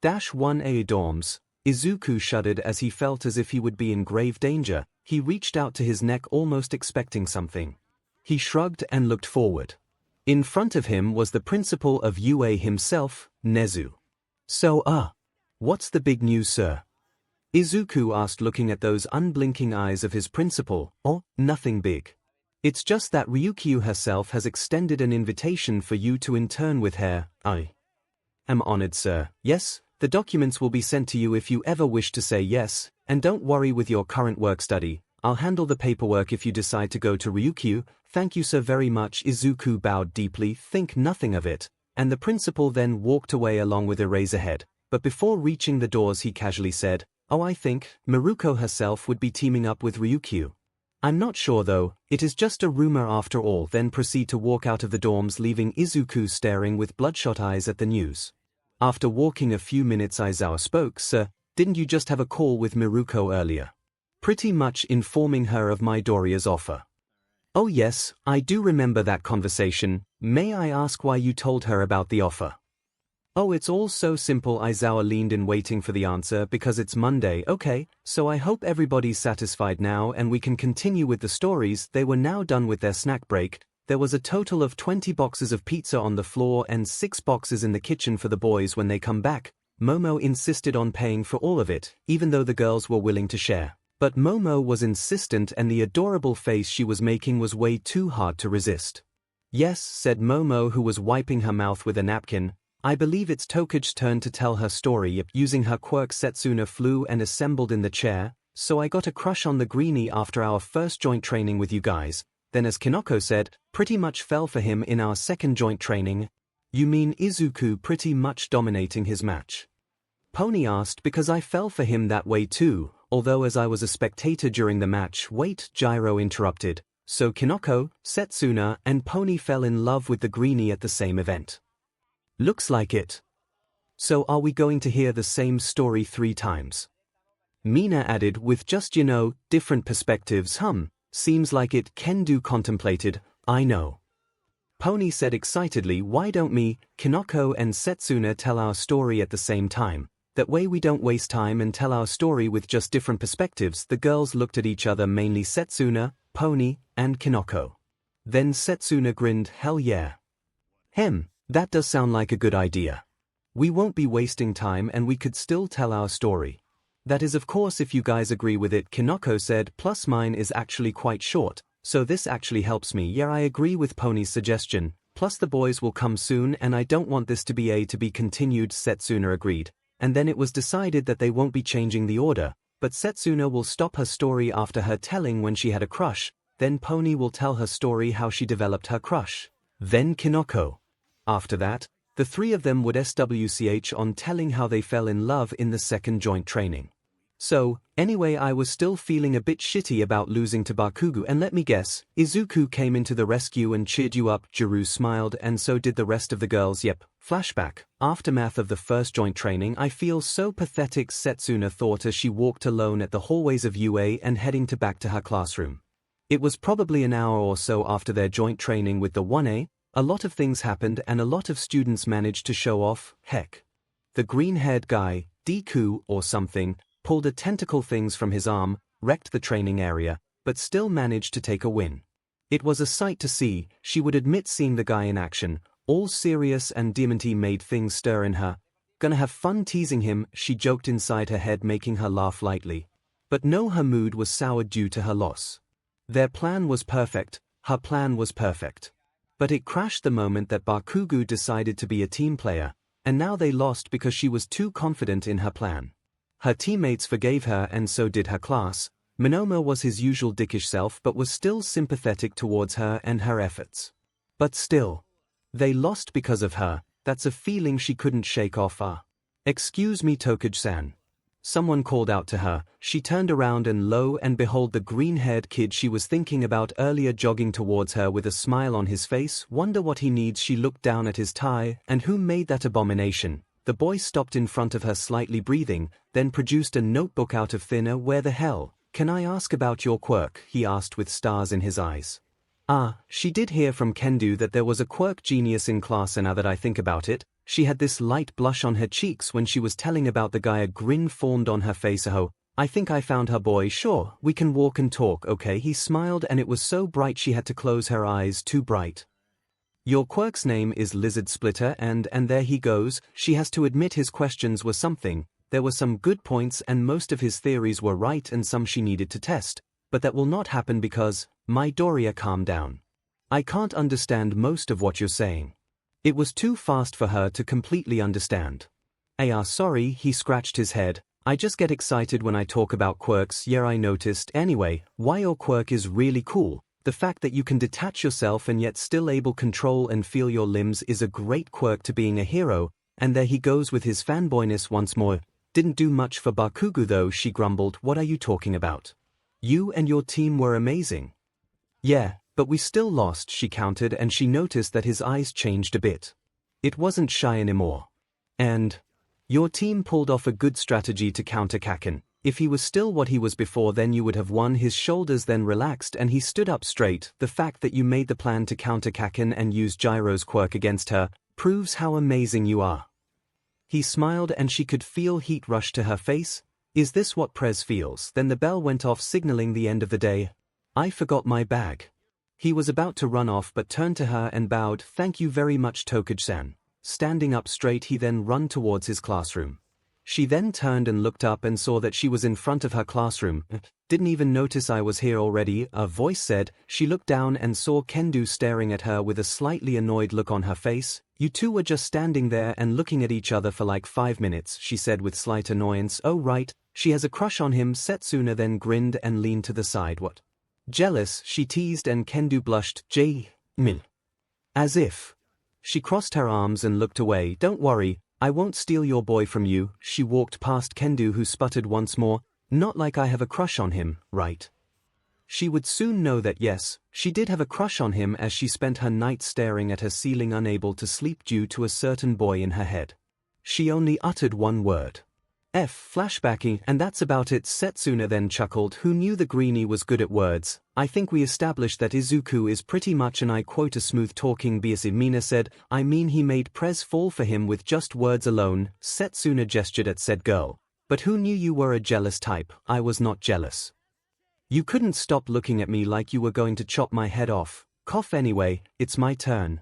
-1A dorms. Izuku shuddered as he felt as if he would be in grave danger. He reached out to his neck almost expecting something. He shrugged and looked forward. In front of him was the principal of UA himself, Nezu. So what's the big news, sir? Izuku asked, looking at those unblinking eyes of his principal. Oh, nothing big. It's just that Ryukyu herself has extended an invitation for you to intern with her. I am honored, sir. Yes, the documents will be sent to you if you ever wish to say yes, and don't worry with your current work study. I'll handle the paperwork if you decide to go to Ryukyu. Thank you so very much. Izuku bowed deeply. Think nothing of it, and the principal then walked away along with Eraserhead. But before reaching the doors he casually said, oh, I think Miruko herself would be teaming up with Ryukyu. I'm not sure though, it is just a rumor after all. Then proceed to walk out of the dorms, leaving Izuku staring with bloodshot eyes at the news. After walking a few minutes, Aizawa spoke. Sir, didn't you just have a call with Miruko earlier? Pretty much informing her of Midoriya's offer. Oh yes, I do remember that conversation. May I ask why you told her about the offer? Oh, it's all so simple. Aizawa leaned in waiting for the answer. Because it's Monday. Okay, so I hope everybody's satisfied now and we can continue with the stories. They were now done with their snack break. There was a total of 20 boxes of pizza on the floor and 6 boxes in the kitchen for the boys when they come back. Momo insisted on paying for all of it, even though the girls were willing to share. But Momo was insistent and the adorable face she was making was way too hard to resist. Yes, said Momo, who was wiping her mouth with a napkin. I believe it's 𝐒𝐿𝐽's turn to tell her story. Using her quirk, Setsuna flew and assembled in the chair. So I got a crush on the greenie after our first joint training with you guys. Then, as Kinoko said, pretty much fell for him in our second joint training. You mean Izuku pretty much dominating his match? Pony asked. Because I fell for him that way too, although as I was a spectator during the match. Wait, Gyro interrupted. So Kinoko, Setsuna, and Pony fell in love with the greenie at the same event. Looks like it. So are we going to hear the same story 3 times? Mina added, with just, different perspectives. Seems like it. Kendo contemplated. I know. Pony said excitedly, why don't me, Kinoko and Setsuna tell our story at the same time? That way we don't waste time and tell our story with just different perspectives. The girls looked at each other, mainly Setsuna, Pony, and Kinoko. Then Setsuna grinned. Hell yeah. That does sound like a good idea. We won't be wasting time and we could still tell our story. That is, of course, if you guys agree with it, Kinoko said. Plus mine is actually quite short, so this actually helps me. Yeah, I agree with Pony's suggestion. Plus the boys will come soon and I don't want this to be continued. Setsuna agreed. And then it was decided that they won't be changing the order, but Setsuna will stop her story after her telling when she had a crush. Then Pony will tell her story how she developed her crush. Then Kinoko. After that, the 3 of them would SWCH on telling how they fell in love in the second joint training. So, anyway, I was still feeling a bit shitty about losing to Bakugo, and let me guess, Izuku came into the rescue and cheered you up. Jiru smiled, and so did the rest of the girls. Yep. Flashback. Aftermath of the first joint training. I feel so pathetic, Setsuna thought as she walked alone at the hallways of UA and heading back to her classroom. It was probably an hour or so after their joint training with the 1A. A lot of things happened and a lot of students managed to show off. Heck. The green-haired guy, Deku or something, pulled a tentacle things from his arm, wrecked the training area, but still managed to take a win. It was a sight to see. She would admit seeing the guy in action, all serious and diamanty, made things stir in her. Gonna have fun teasing him, she joked inside her head, making her laugh lightly. But no, her mood was soured due to her loss. Their plan was perfect. Her plan was perfect. But it crashed the moment that Bakugo decided to be a team player, and now they lost because she was too confident in her plan. Her teammates forgave her and so did her class. Monoma was his usual dickish self but was still sympathetic towards her and her efforts. But still, they lost because of her. That's a feeling she couldn't shake off. Excuse me, Tokage-san. Someone called out to her. She turned around and lo and behold, the green-haired kid she was thinking about earlier jogging towards her with a smile on his face. Wonder what he needs. She looked down at his tie. And who made that abomination? The boy stopped in front of her, slightly breathing, then produced a notebook out of thin air. Where the hell? Can I ask about your quirk? He asked with stars in his eyes. She did hear from Kendo that there was a quirk genius in class, and now that I think about it, she had this light blush on her cheeks when she was telling about the guy. A grin formed on her face. Oh, I think I found her, boy. Sure, we can walk and talk, okay? He smiled, and it was so bright she had to close her eyes. Too bright. Your quirk's name is Lizard Splitter, and there he goes. She has to admit his questions were something. There were some good points and most of his theories were right and some she needed to test. But that will not happen because, Midoriya, calm down. I can't understand most of what you're saying. It was too fast for her to completely understand. Sorry, he scratched his head. I just get excited when I talk about quirks. Yeah, I noticed. Anyway, why your quirk is really cool. The fact that you can detach yourself and yet still able control and feel your limbs is a great quirk to being a hero. And there he goes with his fanboyness once more. Didn't do much for Bakugo though, she grumbled. What are you talking about? You and your team were amazing. Yeah, but we still lost, she countered, and she noticed that his eyes changed a bit. It wasn't shy anymore. And your team pulled off a good strategy to counter Kaken. If he was still what he was before, then you would have won. His shoulders then relaxed and he stood up straight. The fact that you made the plan to counter Kaken and use Gyro's quirk against her proves how amazing you are. He smiled and she could feel heat rush to her face. Is this what Prez feels? Then the bell went off, signaling the end of the day. I forgot my bag. He was about to run off but turned to her and bowed. Thank you very much, Tokage-san. Standing up straight, he then ran towards his classroom. She then turned and looked up and saw that she was in front of her classroom. Didn't even notice I was here already, a voice said. She looked down and saw Kendo staring at her with a slightly annoyed look on her face. You two were just standing there and looking at each other for like 5 minutes, she said with slight annoyance. Oh right, she has a crush on him. Setsuna then grinned and leaned to the side. What? Jealous, she teased, and Kendo blushed. As if. She crossed her arms and looked away. Don't worry, I won't steal your boy from you. She walked past Kendo, who sputtered once more. Not like I have a crush on him, right? She would soon know that yes, she did have a crush on him, as she spent her nights staring at her ceiling, unable to sleep due to a certain boy in her head. She only uttered one word. Flashbacking, and that's about it. Setsuna then chuckled. Who knew the greenie was good at words? I think we established that Izuku is pretty much, and I quote, a smooth-talking beast. Mina said, I mean, he made Prez fall for him with just words alone. Setsuna gestured at said girl. But who knew you were a jealous type? I was not jealous. You couldn't stop looking at me like you were going to chop my head off. Cough anyway, it's my turn.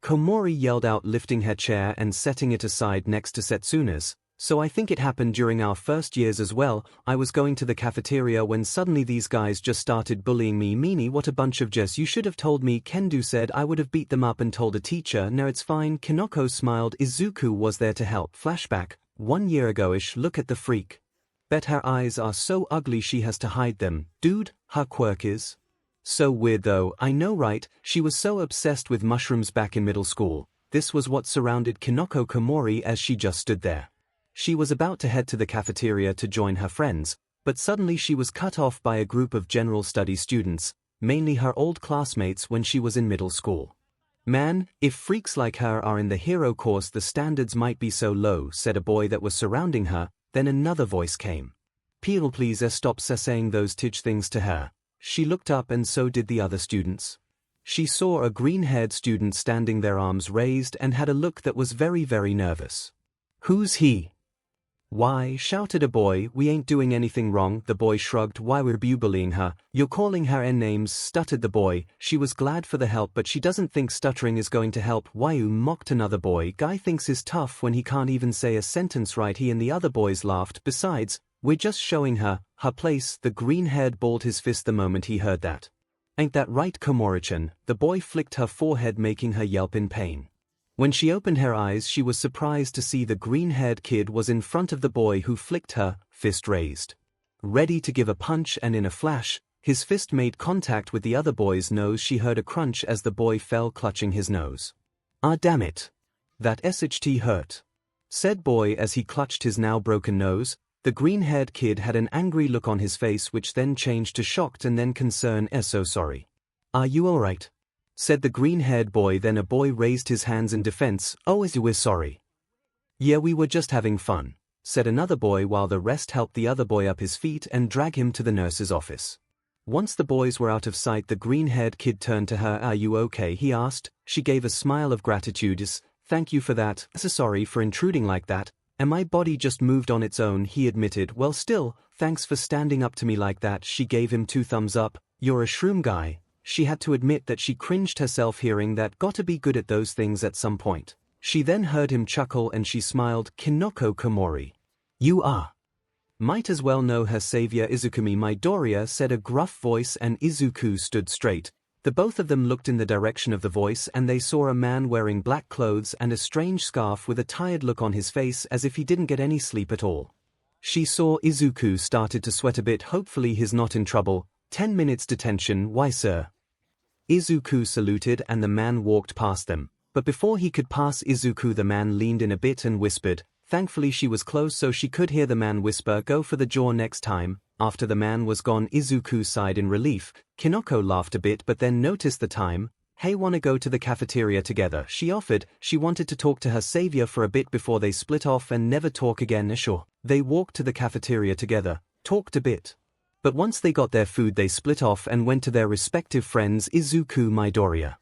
Komori yelled out, lifting her chair and setting it aside next to Setsuna's. So I think it happened during our first years as well. I was going to the cafeteria when suddenly these guys just started bullying me. Meanie, what a bunch of jess. You should have told me. Kendo said. I would have beat them up and told a teacher. No, it's fine. Kinoko smiled. Izuku was there to help. Flashback. 1 year ago-ish. Look at the freak. Bet her eyes are so ugly she has to hide them. Dude, her quirk is so weird though. I know, right? She was so obsessed with mushrooms back in middle school. This was what surrounded Kinoko Komori as she just stood there. She was about to head to the cafeteria to join her friends, but suddenly she was cut off by a group of general studies students, mainly her old classmates when she was in middle school. Man, if freaks like her are in the hero course, the standards might be so low, said a boy that was surrounding her. Then another voice came. Please stop saying those titch things to her. She looked up and so did the other students. She saw a green-haired student standing there, arms raised, and had a look that was very, very nervous. Who's he? Why, shouted a boy, we ain't doing anything wrong. The boy shrugged. Why were you bullying her? You're calling her N names, stuttered the boy. She was glad for the help, but she doesn't think stuttering is going to help. Why, mocked another boy. Guy thinks is tough when he can't even say a sentence right. He and the other boys laughed. Besides, we're just showing her place. The green-haired balled his fist the moment he heard that. Ain't that right, Komori-chan? The boy flicked her forehead, making her yelp in pain. When she opened her eyes, she was surprised to see the green-haired kid was in front of the boy who flicked her, fist raised. Ready to give a punch, and in a flash, his fist made contact with the other boy's nose. She heard a crunch as the boy fell, clutching his nose. "Ah, damn it. That SHT hurt," said boy as he clutched his now broken nose. The green-haired kid had an angry look on his face, which then changed to shocked and then concern. "So sorry. Are you alright?" said the green-haired boy. Then a boy raised his hands in defense. "Oh, we're sorry." "Yeah, we were just having fun," said another boy, while the rest helped the other boy up his feet and drag him to the nurse's office. Once the boys were out of sight, the green-haired kid turned to her. "Are you okay?" he asked. She gave a smile of gratitude. "Thank you for that. So sorry for intruding like that, and my body just moved on its own," he admitted. "Well, still, thanks for standing up to me like that." She gave him 2 thumbs up. "You're a shroom guy." She had to admit that she cringed herself hearing that. Gotta be good at those things at some point. She then heard him chuckle and she smiled. "Kinoko Komori. You are. Might as well know her savior." "Izukami Midoriya," said a gruff voice, and Izuku stood straight. The both of them looked in the direction of the voice, and they saw a man wearing black clothes and a strange scarf with a tired look on his face, as if he didn't get any sleep at all. She saw Izuku started to sweat a bit. Hopefully he's not in trouble. 10 minutes detention. "Why, sir?" Izuku saluted and the man walked past them. But before he could pass Izuku, the man leaned in a bit and whispered. Thankfully she was close, so she could hear the man whisper, "Go for the jaw next time." After the man was gone, Izuku sighed in relief. Kinoko laughed a bit but then noticed the time. "Hey, wanna go to the cafeteria together?" she offered. She wanted to talk to her savior for a bit before they split off and never talk again. Sure. They walked to the cafeteria together, talked a bit. But once they got their food, they split off and went to their respective friends. Izuku Midoriya.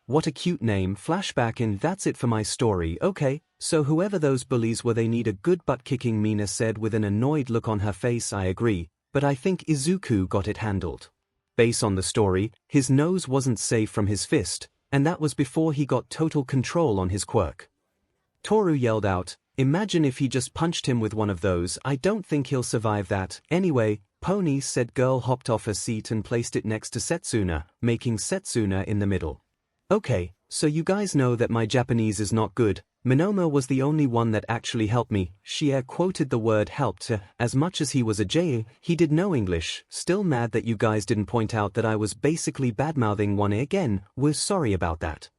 What a cute name. Flashback. And that's it for my story. Okay, so whoever those bullies were, they need a good butt kicking, Mina said with an annoyed look on her face. "I agree, but I think Izuku got it handled." Based on the story, his nose wasn't safe from his fist, and that was before he got total control on his quirk. Toru yelled out, "Imagine if he just punched him with one of those. I don't think he'll survive that." "Anyway, Pony," said girl, hopped off her seat and placed it next to Setsuna, making Setsuna in the middle. "Okay, so you guys know that my Japanese is not good. Minoma was the only one that actually helped me." She air quoted the word helped. As much as he was a J, he did know English. "Still mad that you guys didn't point out that I was basically badmouthing one again. We're sorry about that."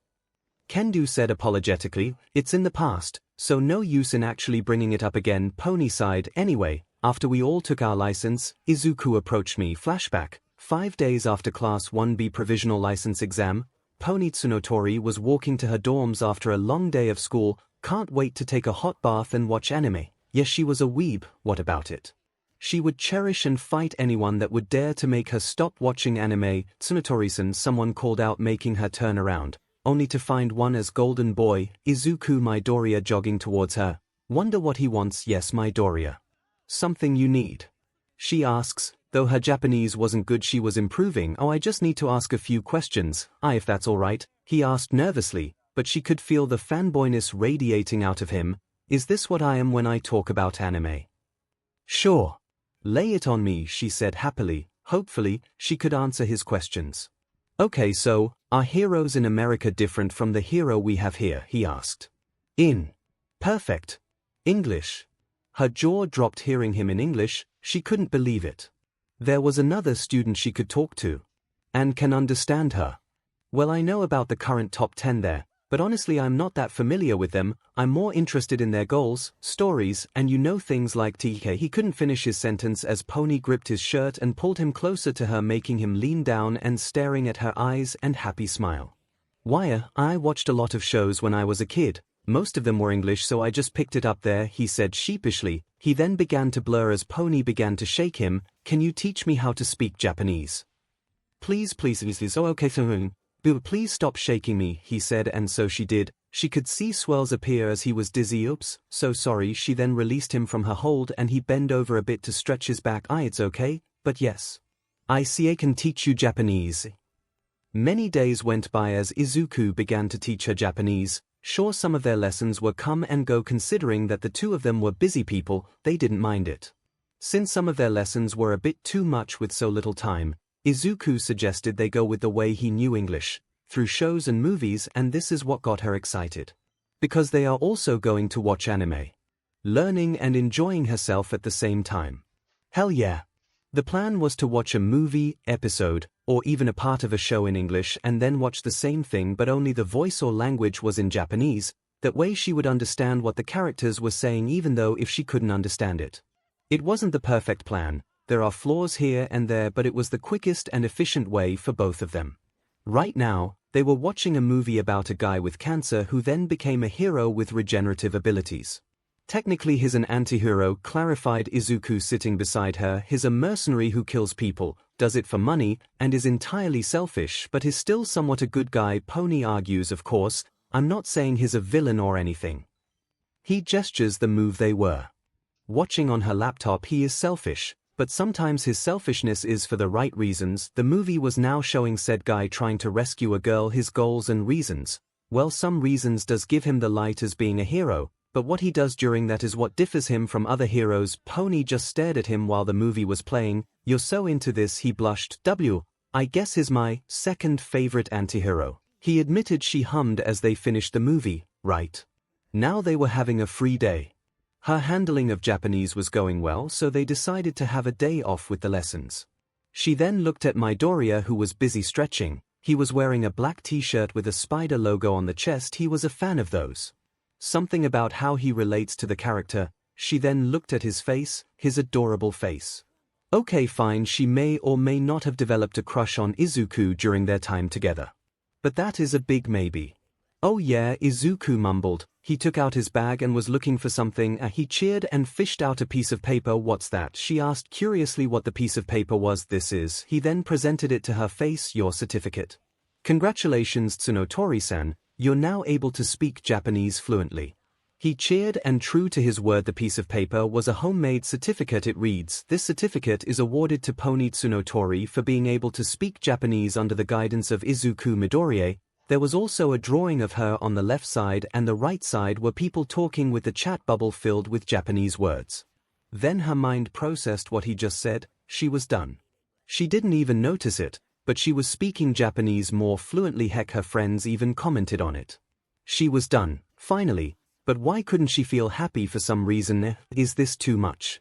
Kendo said apologetically, "It's in the past, so no use in actually bringing it up again." Pony sighed. "Anyway, after we all took our license, Izuku approached me." Flashback. 5 days after Class 1B provisional license exam, Pony Tsunotori was walking to her dorms after a long day of school. Can't wait to take a hot bath and watch anime. Yes, she was a weeb. What about it? She would cherish and fight anyone that would dare to make her stop watching anime. "Tsunotori-san," someone called out, making her turn around, only to find one as golden boy, Izuku Midoriya, jogging towards her. "Wonder what he wants." "Yes, Midoriya. Something you need?" she asks. Though her Japanese wasn't good, she was improving. "Oh, I just need to ask a few questions. If that's all right," he asked nervously, but she could feel the fanboyness radiating out of him. "Is this what I am when I talk about anime?" "Sure. Lay it on me," she said happily. Hopefully, she could answer his questions. "Okay, so, are heroes in America different from the hero we have here?" he asked. "In perfect English." Her jaw dropped hearing him in English. She couldn't believe it. There was another student she could talk to and can understand her. "Well, I know about the current top 10 there, but honestly I'm not that familiar with them. I'm more interested in their goals, stories, and things like TK." He couldn't finish his sentence as Pony gripped his shirt and pulled him closer to her, making him lean down and staring at her eyes and happy smile. "Why, I watched a lot of shows when I was a kid. Most of them were English, so I just picked it up there," he said sheepishly. He then began to blur as Pony began to shake him. "Can you teach me how to speak Japanese? Please, please, please." "Oh, okay, so please stop shaking me," he said, and so she did. She could see swells appear as he was dizzy. "Oops, so sorry." She then released him from her hold and he bent over a bit to stretch his back. "It's okay, but yes. I can teach you Japanese." Many days went by as Izuku began to teach her Japanese. Sure, some of their lessons were come and go. Considering that the two of them were busy people, they didn't mind it. Since some of their lessons were a bit too much with so little time, Izuku suggested they go with the way he knew English, through shows and movies, and this is what got her excited. Because they are also going to watch anime. Learning and enjoying herself at the same time. Hell yeah. The plan was to watch a movie, episode, or even a part of a show in English and then watch the same thing but only the voice or language was in Japanese, that way she would understand what the characters were saying even though if she couldn't understand it. It wasn't the perfect plan, there are flaws here and there, but it was the quickest and efficient way for both of them. Right now, they were watching a movie about a guy with cancer who then became a hero with regenerative abilities. Technically he's an anti-hero, clarified Izuku sitting beside her. He's a mercenary who kills people, does it for money, and is entirely selfish but is still somewhat a good guy. Pony argues, of course, I'm not saying he's a villain or anything. He gestures the move they were watching on her laptop. He is selfish, but sometimes his selfishness is for the right reasons. The movie was now showing said guy trying to rescue a girl, his goals and reasons. Well, some reasons does give him the light as being a hero, but what he does during that is what differs him from other heroes. Pony just stared at him while the movie was playing. You're so into this, he blushed. I guess he's my second favorite anti-hero. He admitted. She hummed as they finished the movie. Right. Now they were having a free day. Her handling of Japanese was going well, so they decided to have a day off with the lessons. She then looked at Midoriya, who was busy stretching. He was wearing a black t-shirt with a spider logo on the chest. He was a fan of those. Something about how he relates to the character. She then looked at his face, his adorable face. Okay, fine, she may or may not have developed a crush on Izuku during their time together. But that is a big maybe. Oh yeah, Izuku mumbled. He took out his bag and was looking for something. He cheered and fished out a piece of paper. What's that? She asked curiously what the piece of paper was. This is. He then presented it to her face. Your certificate. Congratulations, Tsunotori-san. You're now able to speak Japanese fluently. He cheered, and true to his word, the piece of paper was a homemade certificate. It reads, this certificate is awarded to Pony Tsunotori for being able to speak Japanese under the guidance of Izuku Midoriya. There was also a drawing of her on the left side, and the right side were people talking with the chat bubble filled with Japanese words. Then her mind processed what he just said. She was done. She didn't even notice it, but she was speaking Japanese more fluently. Heck, her friends even commented on it. She was done, finally, but why couldn't she feel happy for some reason? Is this too much?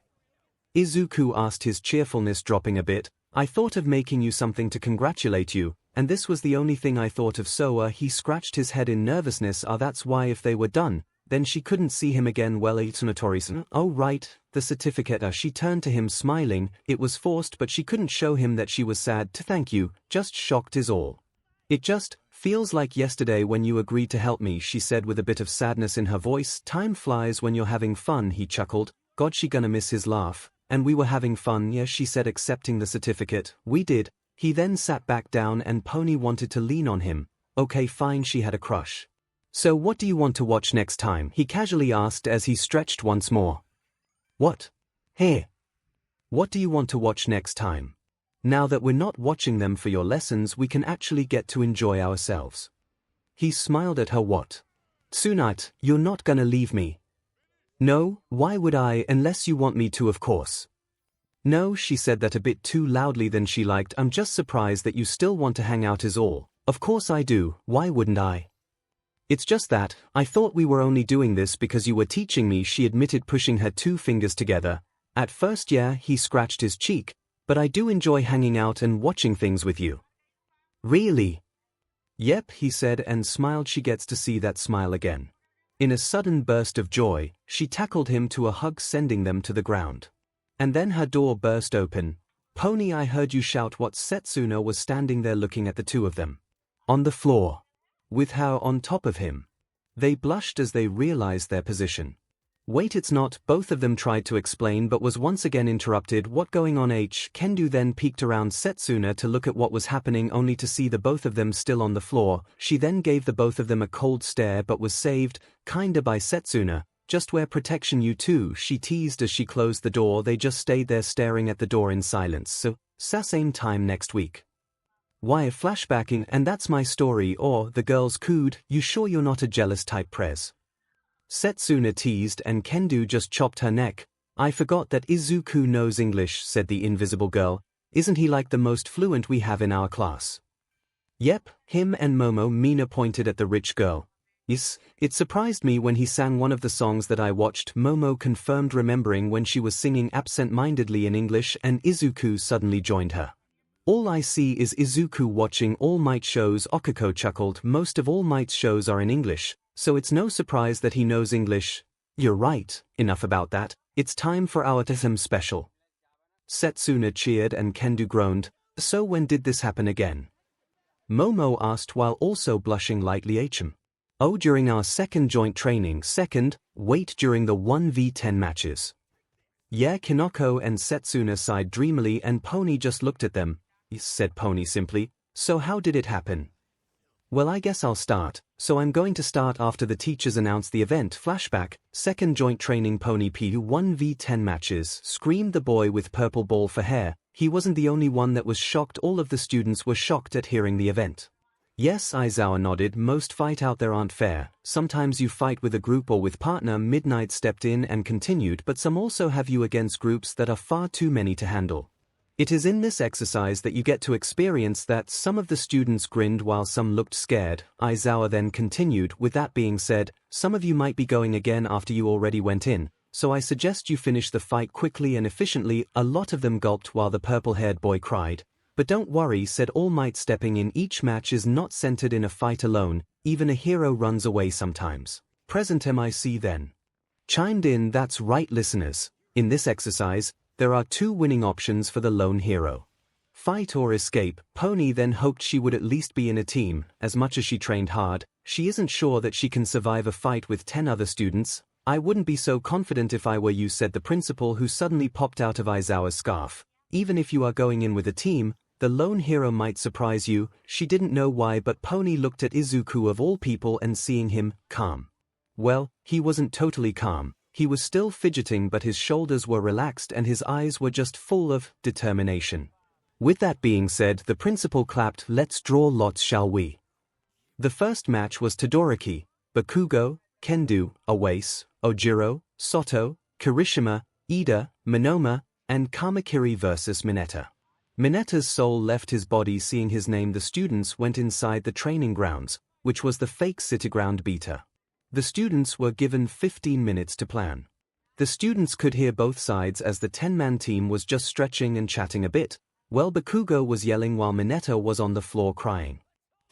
Izuku asked, his cheerfulness dropping a bit. I thought of making you something to congratulate you, and this was the only thing I thought of. So he scratched his head in nervousness. That's why if they were done, then she couldn't see him again. Well, Tsunotori-san. Oh right, the certificate. She turned to him smiling. It was forced, but she couldn't show him that she was sad. To thank you, just shocked is all. It just feels like yesterday when you agreed to help me, she said with a bit of sadness in her voice. Time flies when you're having fun, he chuckled. God, she gonna miss his laugh. And we were having fun, yeah, she said, accepting the certificate. We did. He then sat back down and Pony wanted to lean on him. Okay, fine, she had a crush. So what do you want to watch next time? He casually asked as he stretched once more. What? Hey. What do you want to watch next time? Now that we're not watching them for your lessons, we can actually get to enjoy ourselves. He smiled at her. What? Tsunade, you're not gonna leave me? No, why would I, unless you want me to, of course. No, she said that a bit too loudly than she liked. I'm just surprised that you still want to hang out is all. Of course I do, why wouldn't I? It's just that, I thought we were only doing this because you were teaching me, she admitted, pushing her two fingers together. At first, yeah, he scratched his cheek, but I do enjoy hanging out and watching things with you. Really? Yep, he said and smiled. She gets to see that smile again. In a sudden burst of joy, she tackled him to a hug, sending them to the ground. And then her door burst open. Pony, I heard you shout. What? Setsuna was standing there looking at the two of them. On the floor. With her on top of him. They blushed as they realized their position. Wait, it's not. Both of them tried to explain but was once again interrupted. What going on? Kendo then peeked around Setsuna to look at what was happening, only to see the both of them still on the floor. She then gave the both of them a cold stare but was saved, kinda, by Setsuna. Just wear protection, you two, she teased as she closed the door. They just stayed there staring at the door in silence. So, same time next week. Why, flashbacking, and that's my story, or the girls cooed. You sure you're not a jealous type, Prez? Setsuna teased, and Kendo just chopped her neck. I forgot that Izuku knows English, said the invisible girl. Isn't he like the most fluent we have in our class? Yep, him and Momo. Mina pointed at the rich girl. Yes, it surprised me when he sang one of the songs that I watched, Momo confirmed, remembering when she was singing absent-mindedly in English and Izuku suddenly joined her. All I see is Izuku watching All Might shows. Okiko chuckled. Most of All Might's shows are in English, so it's no surprise that he knows English. You're right, enough about that, it's time for our TSM special. Setsuna cheered and Kendo groaned. So when did this happen again? Momo asked while also blushing lightly. Oh, during our second joint training. Second, wait, during the 1v10 matches. Yeah, Kinoko and Setsuna sighed dreamily and Pony just looked at them. Yes, said Pony simply. So how did it happen? Well, I guess I'll start, so I'm going to start after the teachers announce the event. Flashback, second joint training. Pony P 1v10 matches, screamed the boy with purple ball for hair. He wasn't the only one that was shocked. All of the students were shocked at hearing the event. Yes, Aizawa nodded. Most fight out there aren't fair. Sometimes you fight with a group or with partner. Midnight stepped in and continued, but some also have you against groups that are far too many to handle. It is in this exercise that you get to experience that. Some of the students grinned while some looked scared. Aizawa then continued, with that being said, some of you might be going again after you already went in, so I suggest you finish the fight quickly and efficiently. A lot of them gulped while the purple-haired boy cried. But don't worry, said All Might, stepping in. Each match is not centered in a fight alone, even a hero runs away sometimes. Present MIC then chimed in. That's right, listeners. In this exercise, there are two winning options for the lone hero. Fight or escape. Pony then hoped she would at least be in a team. As much as she trained hard, she isn't sure that she can survive a fight with 10 other students. I wouldn't be so confident if I were you, said the principal, who suddenly popped out of Aizawa's scarf. Even if you are going in with a team, the lone hero might surprise you. She didn't know why, but Pony looked at Izuku of all people and seeing him calm. Well, he wasn't totally calm. He was still fidgeting, but his shoulders were relaxed and his eyes were just full of determination. With that being said, the principal clapped. Let's draw lots, shall we? The first match was Todoroki, Bakugo, Kendo, Awase, Ojiro, Soto, Kirishima, Ida, Monoma, and Kamakiri versus Mineta. Mineta's soul left his body seeing his name. The students went inside the training grounds, which was the fake city ground beta. The students were given 15 minutes to plan. The students could hear both sides as the 10-man team was just stretching and chatting a bit. Well, Bakugo was yelling while Mineta was on the floor crying.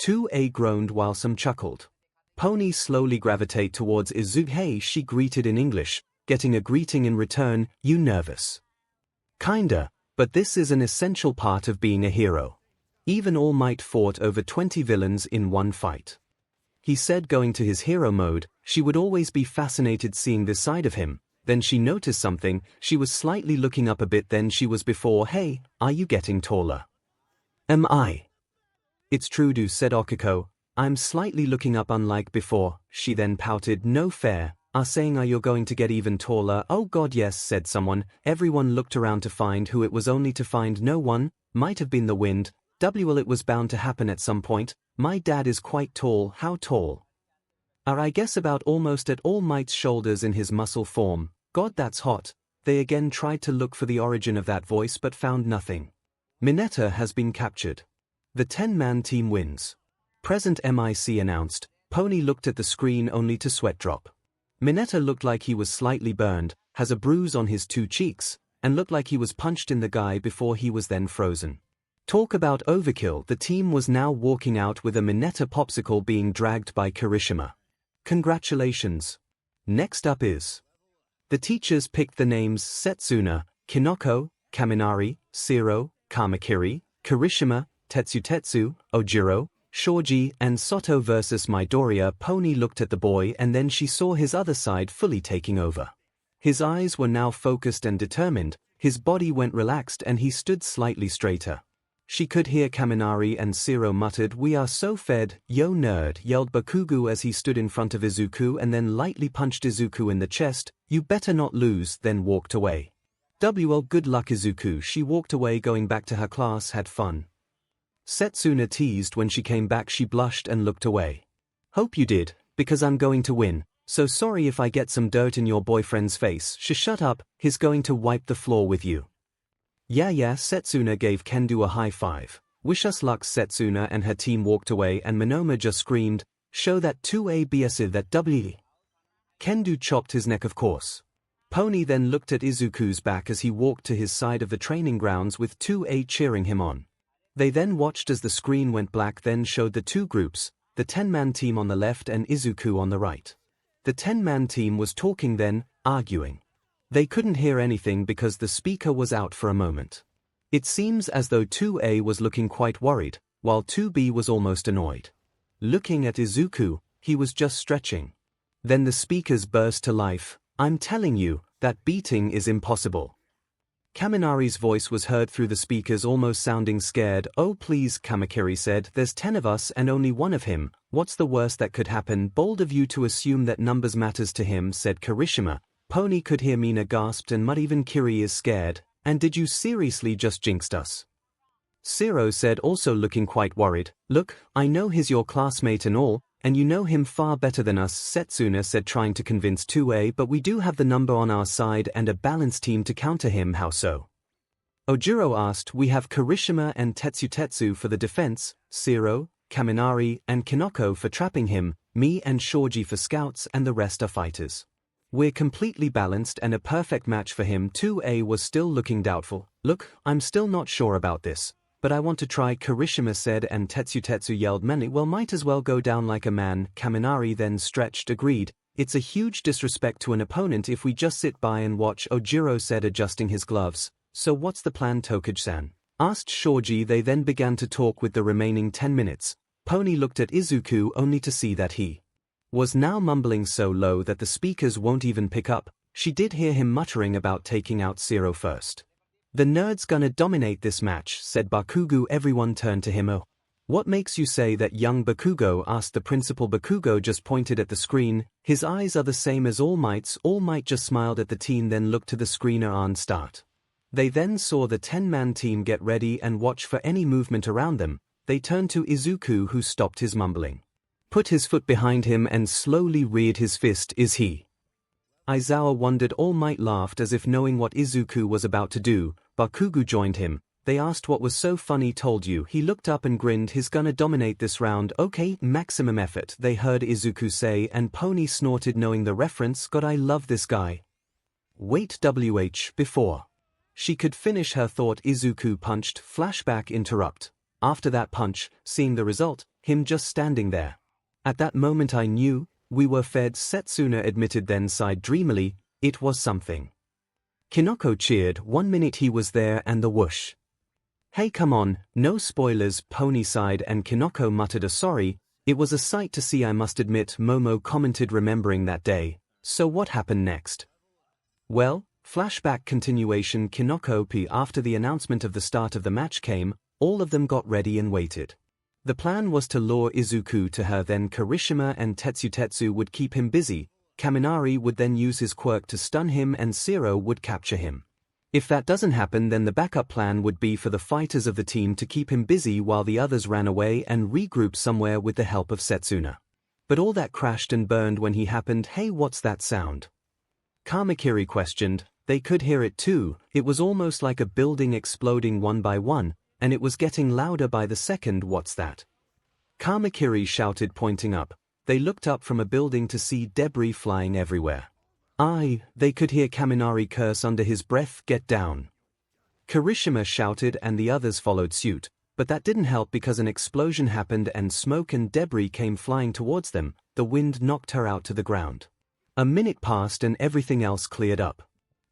2A groaned while some chuckled. Pony slowly gravitate towards Izuku. Hey, she greeted in English, getting a greeting in return. You nervous? Kinda, but this is an essential part of being a hero. Even All Might fought over 20 villains in one fight. He said, going to his hero mode. She would always be fascinated seeing this side of him. Then she noticed something. She was slightly looking up a bit than she was before. Hey, are you getting taller? Am I? It's true, said Okiko. I'm slightly looking up unlike before. She then pouted. No fair. Saying, are you going to get even taller? Oh god, yes, said someone. Everyone looked around to find who it was, only to find no one. Might have been the wind. Well, it was bound to happen at some point. My dad is quite tall. How tall? I guess about almost at All Might's shoulders in his muscle form. God, that's hot. They again tried to look for the origin of that voice but found nothing. Mineta has been captured. The 10-man team wins. Present MIC announced. Pony looked at the screen only to sweat drop. Mineta looked like he was slightly burned, has a bruise on his 2 cheeks, and looked like he was punched in the guy before he was then frozen. Talk about overkill. The team was now walking out with a Mineta popsicle being dragged by Kirishima. Congratulations. Next up is. The teachers picked the names Setsuna, Kinoko, Kaminari, Shiro, Kamakiri, Kirishima, Tetsu, Ojiro, Shoji, and Soto versus Midoriya. Pony looked at the boy and then she saw his other side fully taking over. His eyes were now focused and determined, his body went relaxed and he stood slightly straighter. She could hear Kaminari and Shiro muttered, "We are so fed, yo nerd," yelled Bakugo as he stood in front of Izuku and then lightly punched Izuku in the chest. "You better not lose," then walked away. Well, good luck, Izuku. She walked away, going back to her class. Had fun. Setsuna teased. When she came back she blushed and looked away. "Hope you did, because I'm going to win. So sorry if I get some dirt in your boyfriend's face." Shut up, he's going to wipe the floor with you. Yeah, Setsuna gave Kendo a high five. Wish us luck. Setsuna and her team walked away and Monoma just screamed, show that 2A BS that W. Kendo chopped his neck of course. Pony then looked at Izuku's back as he walked to his side of the training grounds with 2A cheering him on. They then watched as the screen went black, then showed the two groups, the 10-man team on the left and Izuku on the right. The 10-man team was talking then, arguing. They couldn't hear anything because the speaker was out for a moment. It seems as though 2A was looking quite worried, while 2B was almost annoyed. Looking at Izuku, he was just stretching. Then the speakers burst to life. I'm telling you, that beating is impossible. Kaminari's voice was heard through the speakers, almost sounding scared. Oh please, Kamakiri said, there's 10 of us and only one of him. What's the worst that could happen? Bold of you to assume that numbers matters to him, said Kirishima. Pony could hear. Mina gasped, and Mud even Kiri is scared. And did you seriously just jinxed us? Zero said, also looking quite worried. Look, I know he's your classmate and all, and you know him far better than us, Setsuna said, trying to convince 2A, but we do have the number on our side and a balanced team to counter him. How so? Ojiro asked. We have Kirishima and Tetsu for the defense, Zero, Kaminari, and Kinoko for trapping him, me and Shoji for scouts, and the rest are fighters. We're completely balanced and a perfect match for him. 2A was still looking doubtful. Look, I'm still not sure about this, but I want to try, Kirishima said, and Tetsu yelled manly. Well, might as well go down like a man. Kaminari then stretched. Agreed. It's a huge disrespect to an opponent if we just sit by and watch, Ojiro said, adjusting his gloves. So what's the plan, Tokuji-san? Asked Shoji. They then began to talk with the remaining 10 minutes. Pony looked at Izuku only to see that he was now mumbling so low that the speakers won't even pick up. She did hear him muttering about taking out Zero first. The nerd's gonna dominate this match, said Bakugo. Everyone turned to him. Oh. What makes you say that, young Bakugo? Asked the principal. Bakugo just pointed at the screen. His eyes are the same as All Might's. All Might just smiled at the team, then looked to the screener and start. They then saw the 10-man team get ready and watch for any movement around them. They turned to Izuku, who stopped his mumbling, put his foot behind him and slowly reared his fist. Is he? Aizawa wondered. All Might laughed as if knowing what Izuku was about to do. Bakugo joined him. They asked what was so funny. Told you. He looked up and grinned. He's gonna dominate this round. Okay, maximum effort, they heard Izuku say, and Pony snorted, knowing the reference. God, I love this guy. Wait, before she could finish her thought, Izuku punched. Flashback interrupt. After that punch, seeing the result, him just standing there. At that moment I knew, we were fed, Setsuna admitted, then sighed dreamily. It was something. Kinoko cheered. 1 minute he was there and the whoosh. Hey, come on, no spoilers, Pony sighed, and Kinoko muttered a sorry. It was a sight to see, I must admit, Momo commented, remembering that day. So what happened next? Well, flashback continuation. Kinoko P. After the announcement of the start of the match came, all of them got ready and waited. The plan was to lure Izuku to her, then Kirishima and Tetsu would keep him busy, Kaminari would then use his quirk to stun him, and Zero would capture him. If that doesn't happen, then the backup plan would be for the fighters of the team to keep him busy while the others ran away and regrouped somewhere with the help of Setsuna. But all that crashed and burned when he happened. Hey, what's that sound? Kamakiri questioned. They could hear it too. It was almost like a building exploding one by one, and it was getting louder by the second. What's that? Kamakiri shouted, pointing up. They looked up from a building to see debris flying everywhere. They could hear Kaminari curse under his breath. Get down. Kirishima shouted, and the others followed suit, but that didn't help because an explosion happened and smoke and debris came flying towards them. The wind knocked her out to the ground. A minute passed and everything else cleared up.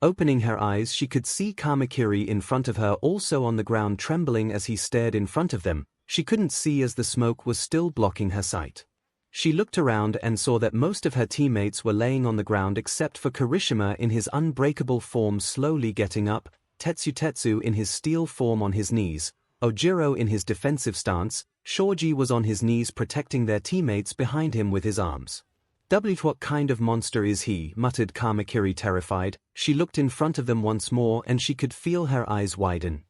Opening her eyes, she could see Kamakiri in front of her, also on the ground, trembling as he stared in front of them. She couldn't see as the smoke was still blocking her sight. She looked around and saw that most of her teammates were laying on the ground except for Kirishima in his unbreakable form slowly getting up, Tetsu in his steel form on his knees, Ojiro in his defensive stance, Shoji was on his knees protecting their teammates behind him with his arms. What kind of monster is he? Muttered Kamakiri, terrified. She looked in front of them once more and she could feel her eyes widen.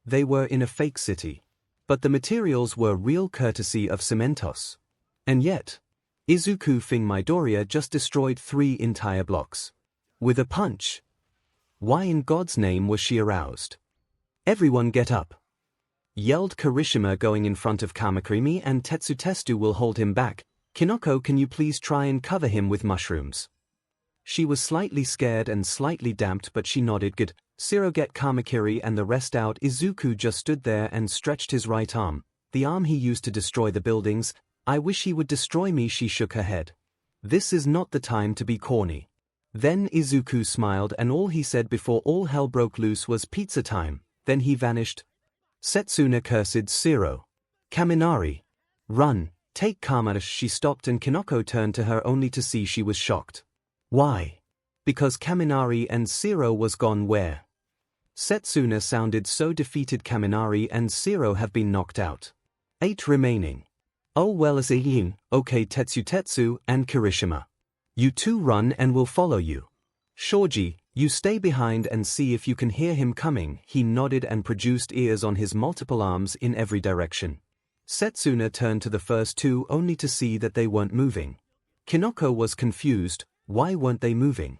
They were in a fake city. But the materials were real, courtesy of Cementos. And yet, Izuku Fing Midoriya just destroyed 3 entire blocks. With a punch. Why in God's name was she aroused? Everyone get up! Yelled Kirishima, going in front of Kamakiri, and Tetsu will hold him back. Kinoko, can you please try and cover him with mushrooms? She was slightly scared and slightly damped, but she nodded. Good. Zero, get Kamakiri and the rest out. Izuku just stood there and stretched his right arm, the arm he used to destroy the buildings. I wish he would destroy me. She shook her head. This is not the time to be corny. Then Izuku smiled, and all he said before all hell broke loose was pizza time. Then he vanished. Setsuna cursed Zero. Kaminari. Run, take Kamada. She stopped and Kinoko turned to her only to see she was shocked. Why? Because Kaminari and Zero was gone. Where? Setsuna sounded so defeated. Kaminari and Zero have been knocked out. 8 remaining. Oh well, as a okay. Tetsu and Kirishima. You two run and we'll follow you. Shoji, you stay behind and see if you can hear him coming. He nodded and produced ears on his multiple arms in every direction. Setsuna turned to the first two only to see that they weren't moving. Kinoko was confused. Why weren't they moving?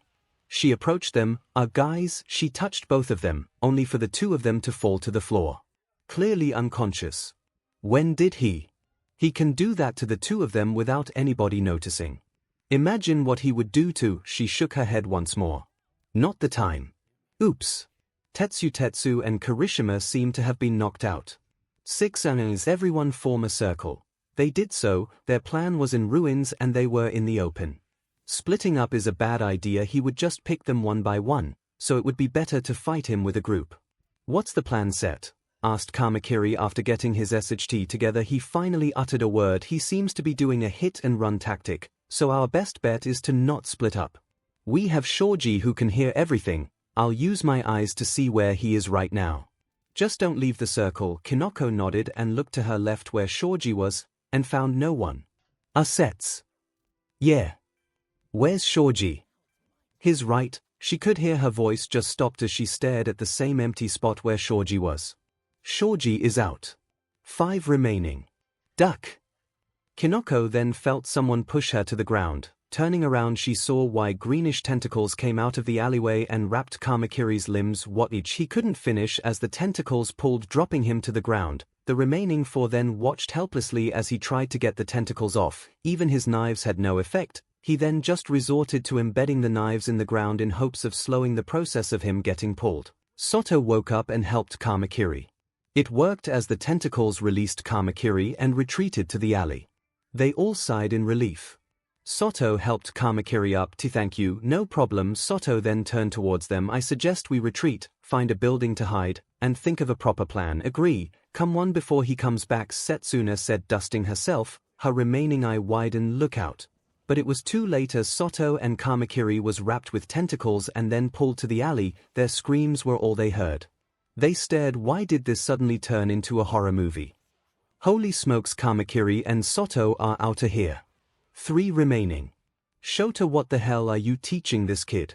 She approached them. Guys, she touched both of them, only for the two of them to fall to the floor. Clearly unconscious. When did he? He can do that to the two of them without anybody noticing. Imagine what he would do to. She shook her head once more. Not the time. Oops. Tetsu and Kirishima seem to have been knocked out. 6 and everyone form a circle. They did so. Their plan was in ruins and they were in the open. Splitting up is a bad idea. He would just pick them one by one, so it would be better to fight him with a group. What's the plan set? Asked Kamakiri after getting his SHT together. He finally uttered a word. He seems to be doing a hit and run tactic, so our best bet is to not split up. We have Shoji who can hear everything. I'll use my eyes to see where he is right now. Just don't leave the circle. Kinoko nodded and looked to her left where Shoji was, and found no one. Sets. Yeah. Where's Shoji? His right. She could hear her voice just stopped as she stared at the same empty spot where Shoji was. Shoji is out. 5 remaining. Duck. Kinoko then felt someone push her to the ground. Turning around, she saw why greenish tentacles came out of the alleyway and wrapped Kamakiri's limbs. What each he couldn't finish as the tentacles pulled, dropping him to the ground. The remaining 4 then watched helplessly as he tried to get the tentacles off. Even his knives had no effect. He then just resorted to embedding the knives in the ground in hopes of slowing the process of him getting pulled. Soto woke up and helped Kamakiri. It worked as the tentacles released Kamakiri and retreated to the alley. They all sighed in relief. Soto helped Kamakiri up. Thank you, no problem. Soto then turned towards them. I suggest we retreat, find a building to hide, and think of a proper plan. Agree, come one before he comes back, Setsuna said, dusting herself, her remaining eye widened. Look out. But it was too late as Soto and Kamakiri was wrapped with tentacles and then pulled to the alley. Their screams were all they heard. They stared. Why did this suddenly turn into a horror movie? Holy smokes, Kamakiri and Soto are out of here. 3 remaining. Shota, what the hell are you teaching this kid?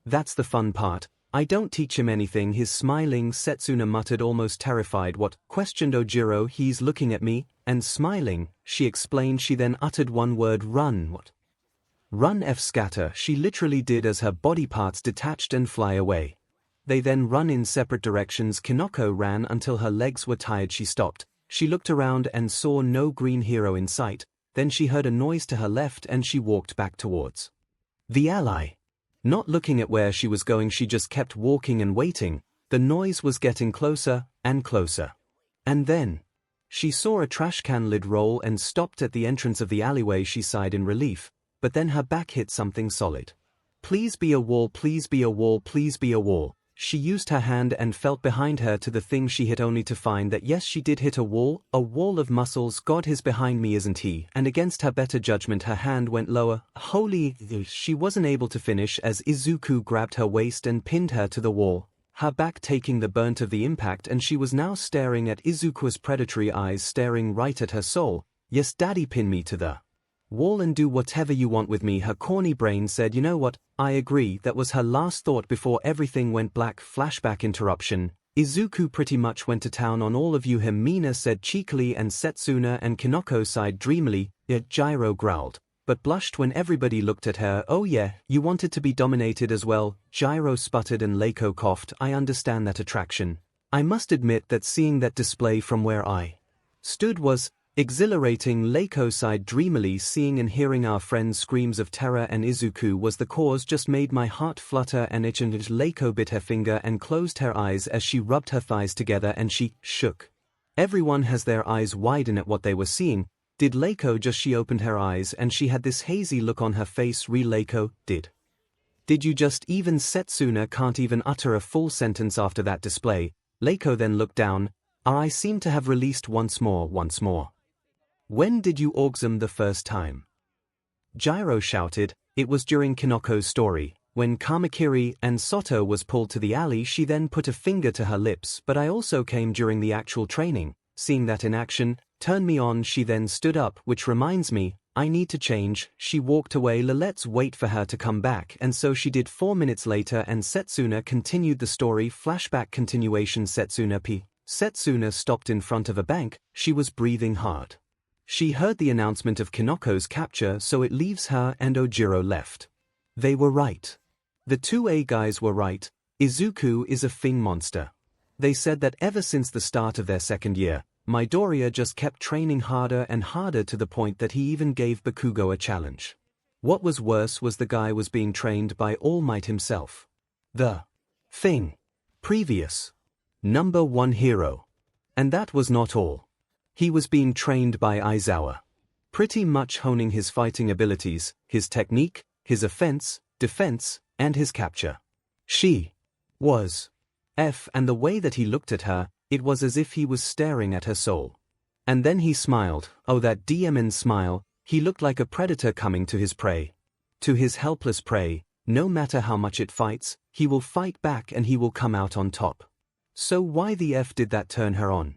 That's the fun part. I don't teach him anything. His smiling, Setsuna muttered, almost terrified. What? Questioned Ojiro. He's looking at me, and smiling, she explained. She then uttered one word. Run. What? Run. F scatter. She literally did as her body parts detached and fly away. They then run in separate directions. Kinoko ran until her legs were tired. She stopped. She looked around and saw no green hero in sight. Then she heard a noise to her left and she walked back towards the ally. Not looking at where she was going, she just kept walking and waiting. The noise was getting closer and closer. And then she saw a trash can lid roll and stopped at the entrance of the alleyway. She sighed in relief, but then her back hit something solid. Please be a wall, please be a wall, please be a wall. She used her hand and felt behind her to the thing she hit, only to find that yes, she did hit a wall of muscles. God, he's behind me, isn't he? And against her better judgment, her hand went lower. Holy, she wasn't able to finish as Izuku grabbed her waist and pinned her to the wall, her back taking the burnt of the impact, and she was now staring at Izuku's predatory eyes staring right at her soul. Yes, daddy, pin me to the wall and do whatever you want with me. Her corny brain said, you know what, I agree. That was her last thought before everything went black. Flashback interruption. Izuku pretty much went to town on all of you, Himina said cheekily, and Setsuna and Kinoko sighed dreamily. Yet Gyro growled, but blushed when everybody looked at her. Oh yeah, you wanted to be dominated as well. Gyro sputtered and Leiko coughed. I understand that attraction. I must admit that seeing that display from where I stood was exhilarating. 𝐒𝐿𝐽 sighed dreamily. Seeing and hearing our friend's screams of terror and Izuku was the cause just made my heart flutter and itch, and 𝐒𝐿𝐽 bit her finger and closed her eyes as she rubbed her thighs together and she shook. Everyone has their eyes widen at what they were seeing. Did 𝐒𝐽 just? She opened her eyes and she had this hazy look on her face. 𝐒𝐿𝐽, did you just? Even Setsuna can't even utter a full sentence after that display. 𝐒𝐽 then looked down. Our eyes seemed to have released once more. When did you orgasm the first time? Gyro shouted. It was during Kinoko's story. When Kamakiri and Soto was pulled to the alley, she then put a finger to her lips, but I also came during the actual training. Seeing that in action, turned me on. She then stood up, which reminds me, I need to change. She walked away. Let's wait for her to come back, and so she did. 4 minutes later and Setsuna continued the story. Flashback continuation. Setsuna stopped in front of a bank. She was breathing hard. She heard the announcement of Kinoko's capture, so it leaves her and Ojiro left. They were right. The 2A guys were right. Izuku is a thing monster. They said that ever since the start of their second year, Midoriya just kept training harder and harder to the point that he even gave Bakugo a challenge. What was worse was the guy was being trained by All Might himself. The thing. Previous. Number 1 hero. And that was not all. He was being trained by Aizawa. Pretty much honing his fighting abilities, his technique, his offense, defense, and his capture. She was and the way that he looked at her, it was as if he was staring at her soul. And then he smiled. Oh, that demon smile. He looked like a predator coming to his prey. To his helpless prey, no matter how much it fights, he will fight back and he will come out on top. So why the F did that turn her on?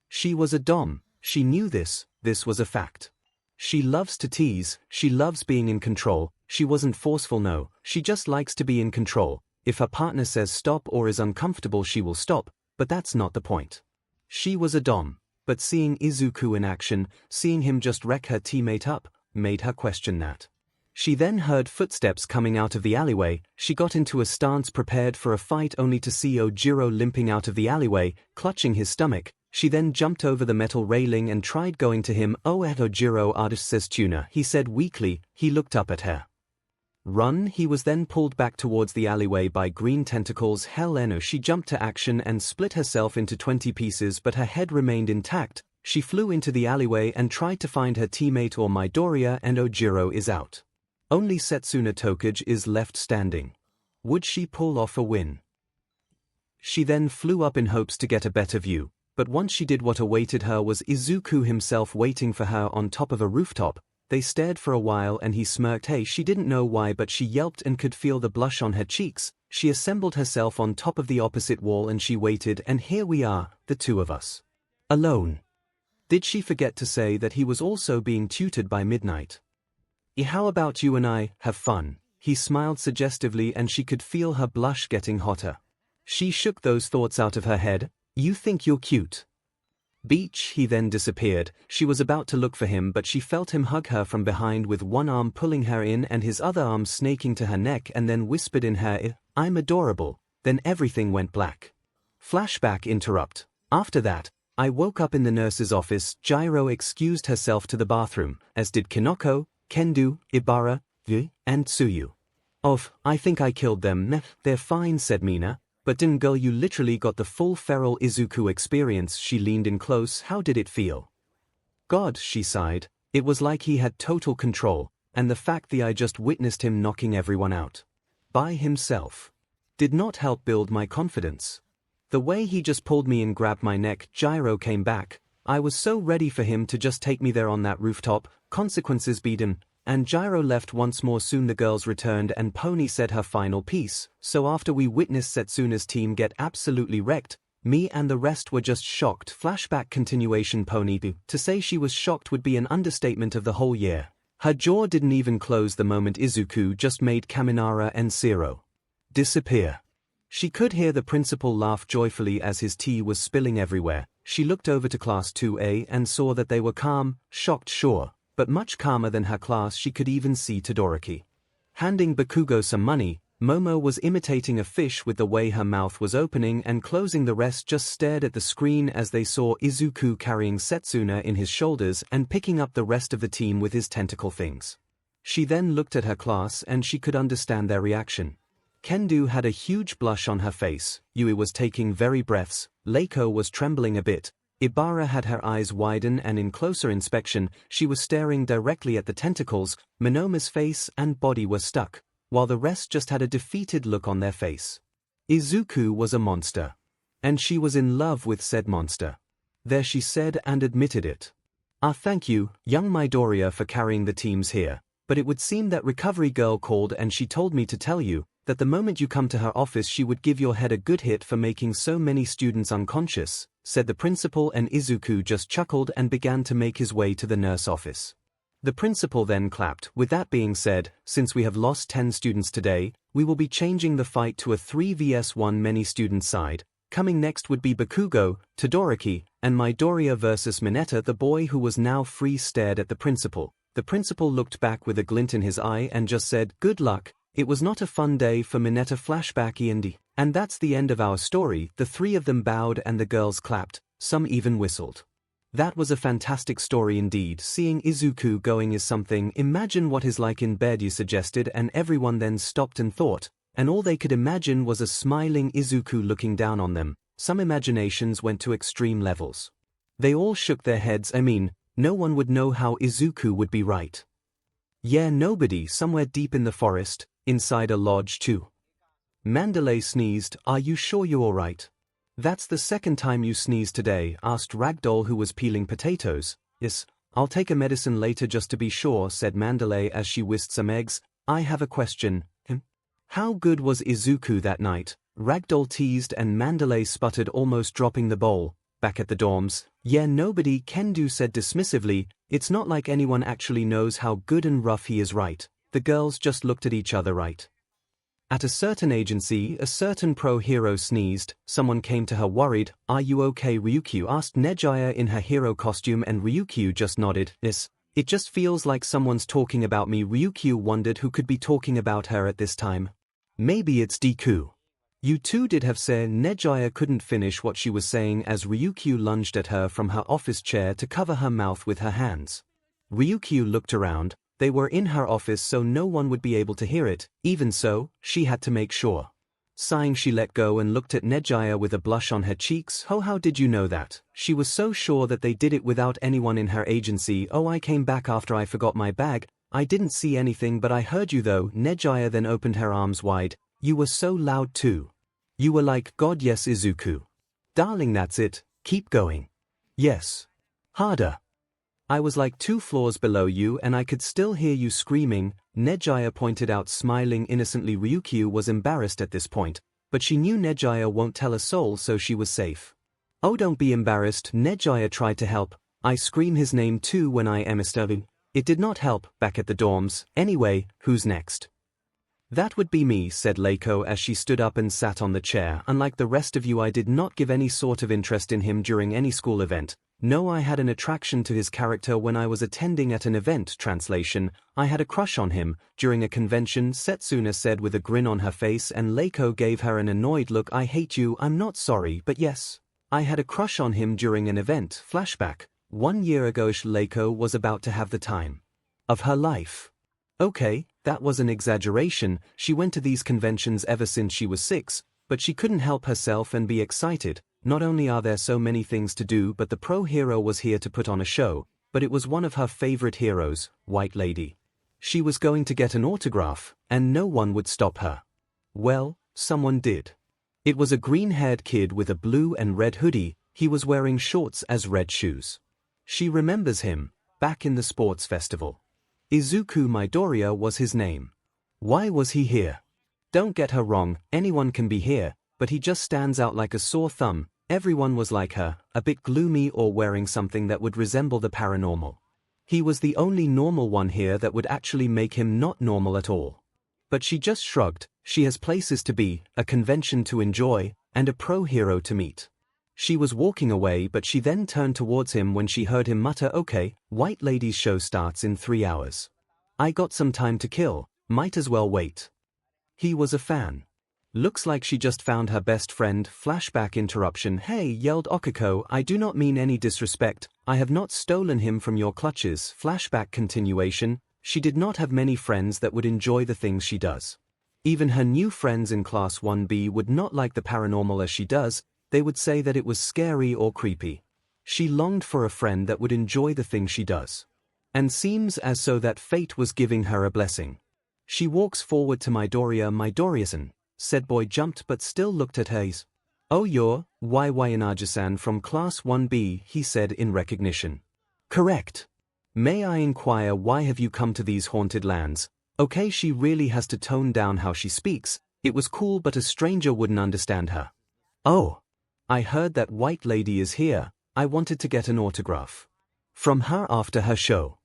She was a dom. She knew this was a fact. She loves to tease, she loves being in control. She wasn't forceful, no, she just likes to be in control. If her partner says stop or is uncomfortable, she will stop, but that's not the point. She was a dom, but seeing Izuku in action, seeing him just wreck her teammate up, made her question that. She then heard footsteps coming out of the alleyway. She got into a stance prepared for a fight, only to see Ojiro limping out of the alleyway, clutching his stomach. She then jumped over the metal railing and tried going to him. Oh, at Ojiro artist says tuna, he said weakly. He looked up at her. Run. He was then pulled back towards the alleyway by green tentacles. 𝐿𝐽. She jumped to action and split herself into 20 pieces, but her head remained intact. She flew into the alleyway and tried to find her teammate or Midoriya, and Ojiro is out. Only Setsuna Tokuge is left standing. Would she pull off a win? She then flew up in hopes to get a better view, but once she did, what awaited her was Izuku himself waiting for her on top of a rooftop. They stared for a while and he smirked. Hey, she didn't know why, but she yelped and could feel the blush on her cheeks. She assembled herself on top of the opposite wall and she waited, and here we are, the two of us. Alone. Did she forget to say that he was also being tutored by Midnight? How about you and I have fun? He smiled suggestively and she could feel her blush getting hotter. She shook those thoughts out of her head. You think you're cute? Beach. He then disappeared. She was about to look for him, but she felt him hug her from behind with one arm pulling her in and his other arm snaking to her neck, and then whispered in her ear, I'm adorable. Then everything went black. Flashback interrupt. After that, I woke up in the nurse's office. Gyro excused herself to the bathroom, as did Kinoko, Kendo, Ibara, and Tsuyu. I think I killed them. They're fine, said Mina. But didn't girl, you literally got the full feral Izuku experience. She leaned in close. How did it feel? God, she sighed. It was like he had total control, and the fact that I just witnessed him knocking everyone out by himself did not help build my confidence. The way he just pulled me and grabbed my neck. Gyro came back. I was so ready for him to just take me there on that rooftop. Consequences beaten. And Gyro left once more. Soon the girls returned and Pony said her final piece. So after we witnessed Setsuna's team get absolutely wrecked, me and the rest were just shocked. Flashback continuation. Pony. To say she was shocked would be an understatement of the whole year. Her jaw didn't even close the moment Izuku just made Kaminara and Zero disappear. She could hear the principal laugh joyfully as his tea was spilling everywhere. She looked over to Class 2A and saw that they were calm, shocked, sure, but much calmer than her class. She could even see Todoroki handing Bakugo some money. Momo was imitating a fish with the way her mouth was opening and closing. The rest just stared at the screen as they saw Izuku carrying Setsuna in his shoulders and picking up the rest of the team with his tentacle things. She then looked at her class and she could understand their reaction. Kendo had a huge blush on her face, Yui was taking very breaths, 𝐒𝐿𝐽 was trembling a bit, Ibara had her eyes widen and in closer inspection she was staring directly at the tentacles, Monoma's face and body were stuck, while the rest just had a defeated look on their face. Izuku was a monster. And she was in love with said monster. There she said and admitted it. Thank you, young Midoriya, for carrying the teams here, but it would seem that Recovery Girl called and she told me to tell you that the moment you come to her office she would give your head a good hit for making so many students unconscious, said the principal, and Izuku just chuckled and began to make his way to the nurse office. The principal then clapped. With that being said, since we have lost 10 students today, we will be changing the fight to a 3 vs 1 many student side. Coming next would be Bakugo, Todoroki, and Midoriya versus Mineta. The boy who was now free stared at the principal. The principal looked back with a glint in his eye and just said, "Good luck." It was not a fun day for Mineta. Flashback E&D. And that's the end of our story. The three of them bowed and the girls clapped, some even whistled. That was a fantastic story indeed. Seeing Izuku going is something. Imagine what is like in bed, you suggested, and everyone then stopped and thought, and all they could imagine was a smiling Izuku looking down on them. Some imaginations went to extreme levels. They all shook their heads. I mean, no one would know how Izuku would be right. Yeah, nobody. Somewhere deep in the forest, inside a lodge too. Mandalay sneezed. Are you sure you're alright? That's the second time you sneezed today, asked Ragdoll, who was peeling potatoes. Yes, I'll take a medicine later just to be sure, said Mandalay as she whisked some eggs. I have a question. How good was Izuku that night? Ragdoll teased and Mandalay sputtered, almost dropping the bowl. Back at the dorms. Yeah, nobody, Kendo said dismissively. It's not like anyone actually knows how good and rough he is, right? The girls just looked at each other, right? At a certain agency, a certain pro-hero sneezed. Someone came to her worried. Are you okay, Ryukyu? Asked Nejaya in her hero costume, and Ryukyu just nodded. Yes. It just feels like someone's talking about me. Ryukyu wondered who could be talking about her at this time. Maybe it's Deku. You two did have said. Nejaya couldn't finish what she was saying as Ryukyu lunged at her from her office chair to cover her mouth with her hands. Ryukyu looked around. They were in her office so no one would be able to hear it. Even so, she had to make sure. Sighing, she let go and looked at Nejaya with a blush on her cheeks. Oh, how did you know that? She was so sure that they did it without anyone in her agency. Oh, I came back after I forgot my bag. I didn't see anything, but I heard you though. Nejaya then opened her arms wide. You were so loud too. You were like, God, yes, Izuku. Darling, that's it. Keep going. Yes. Harder. I was like 2 floors below you and I could still hear you screaming, Nejaya pointed out, smiling innocently. Ryukyu was embarrassed at this point, but she knew Nejaya won't tell a soul, so she was safe. Oh, don't be embarrassed. Nejaya tried to help. I scream his name too when I am disturbing. It did not help. Back at the dorms. Anyway, who's next? That would be me, said 𝐒𝐿𝐽 as she stood up and sat on the chair. Unlike the rest of you, I did not give any sort of interest in him during any school event. No, I had an attraction to his character when I was attending at an event. Translation, I had a crush on him during a convention, Setsuna said with a grin on her face, and 𝐒𝐿𝐽 gave her an annoyed look. I hate you. I'm not sorry, but yes. I had a crush on him during an event. Flashback. 1 year ago, 𝐒𝐿𝐽 was about to have the time of her life. Okay, that was an exaggeration. She went to these conventions ever since she was 6, but she couldn't help herself and be excited. Not only are there so many things to do, but the pro-hero was here to put on a show, but it was one of her favorite heroes, White Lady. She was going to get an autograph, and no one would stop her. Well, someone did. It was a green-haired kid with a blue and red hoodie. He was wearing shorts as red shoes. She remembers him, back in the sports festival. Izuku Midoriya was his name. Why was he here? Don't get her wrong, anyone can be here, but he just stands out like a sore thumb. Everyone was like her, a bit gloomy or wearing something that would resemble the paranormal. He was the only normal one here that would actually make him not normal at all. But she just shrugged. She has places to be, a convention to enjoy, and a pro-hero to meet. She was walking away, but she then turned towards him when she heard him mutter, okay, White Lady's show starts in 3 hours. I got some time to kill, might as well wait. He was a fan. Looks like she just found her best friend. Flashback interruption. Hey, yelled Okiko, I do not mean any disrespect, I have not stolen him from your clutches. Flashback continuation. She did not have many friends that would enjoy the things she does. Even her new friends in Class 1B would not like the paranormal as she does, they would say that it was scary or creepy. She longed for a friend that would enjoy the things she does. And seems as so that fate was giving her a blessing. She walks forward to Midoriya-san, said boy jumped but still looked at her. Oh, you're 𝐻𝐻𝐼𝐻 from Class 1B, he said in recognition. Correct. May I inquire why have you come to these haunted lands? Okay, she really has to tone down how she speaks, it was cool but a stranger wouldn't understand her. Oh. I heard that white lady is here, I wanted to get an autograph. From her after her show.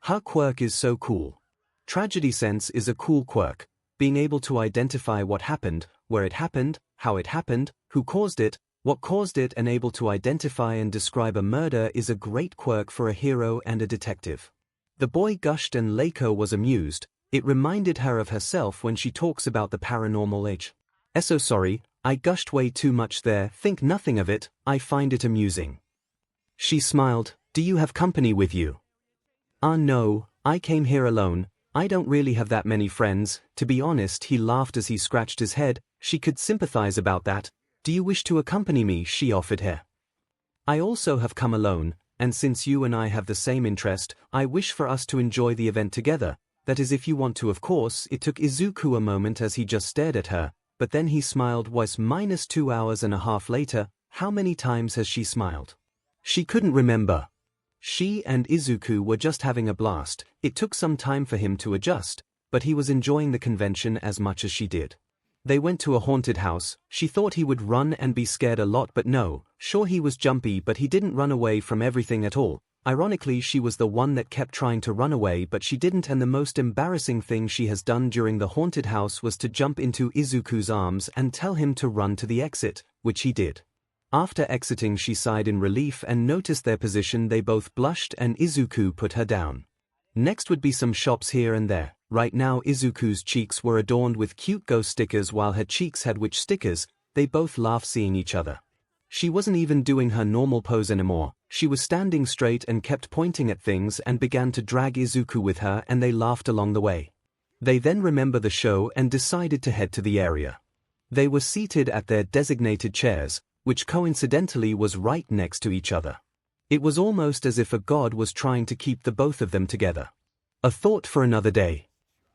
Her quirk is so cool. Tragedy sense is a cool quirk, being able to identify what happened, where it happened, how it happened, who caused it, what caused it, and able to identify and describe a murder is a great quirk for a hero and a detective. The boy gushed and 𝐻𝐿𝐼 was amused, it reminded her of herself when she talks about the paranormal age. So sorry, I gushed way too much there, think nothing of it, I find it amusing. She smiled, do you have company with you? No, I came here alone, I don't really have that many friends, to be honest. He laughed as he scratched his head, she could sympathize about that. Do you wish to accompany me? She offered her. I also have come alone, and since you and I have the same interest, I wish for us to enjoy the event together, that is if you want to of course. It took Izuku a moment as he just stared at her, but then he smiled. Was -2 hours and a half later, how many times has she smiled? She couldn't remember. She and Izuku were just having a blast, it took some time for him to adjust, but he was enjoying the convention as much as she did. They went to a haunted house, she thought he would run and be scared a lot but no, sure he was jumpy but he didn't run away from everything at all. Ironically she was the one that kept trying to run away but she didn't, and the most embarrassing thing she has done during the haunted house was to jump into Izuku's arms and tell him to run to the exit, which he did. After exiting she sighed in relief and noticed their position. They both blushed and Izuku put her down. Next would be some shops here and there. Right now Izuku's cheeks were adorned with cute ghost stickers while her cheeks had witch stickers. They both laughed seeing each other. She wasn't even doing her normal pose anymore, she was standing straight and kept pointing at things and began to drag Izuku with her, and they laughed along the way. They then remembered the show and decided to head to the area. They were seated at their designated chairs, which coincidentally was right next to each other. It was almost as if a god was trying to keep the both of them together. A thought for another day.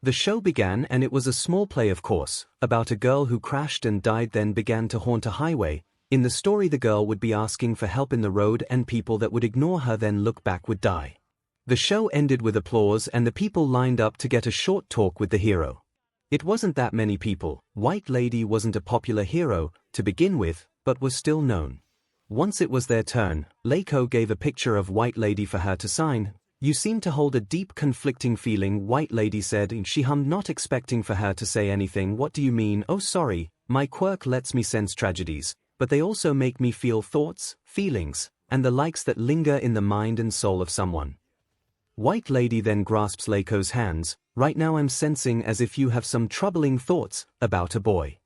The show began and it was a small play of course, about a girl who crashed and died then began to haunt a highway. In the story the girl would be asking for help in the road and people that would ignore her then look back would die. The show ended with applause and the people lined up to get a short talk with the hero. It wasn't that many people. White Lady wasn't a popular hero, to begin with, but was still known. Once it was their turn, 𝐻𝐿𝐼 gave a picture of White Lady for her to sign. You seem to hold a deep conflicting feeling, White Lady said, and she hummed, not expecting for her to say anything. What do you mean? Oh sorry, my quirk lets me sense tragedies, but they also make me feel thoughts, feelings, and the likes that linger in the mind and soul of someone. White Lady then grasps 𝐻𝐿𝐼's hands. Right now I'm sensing as if you have some troubling thoughts about a boy.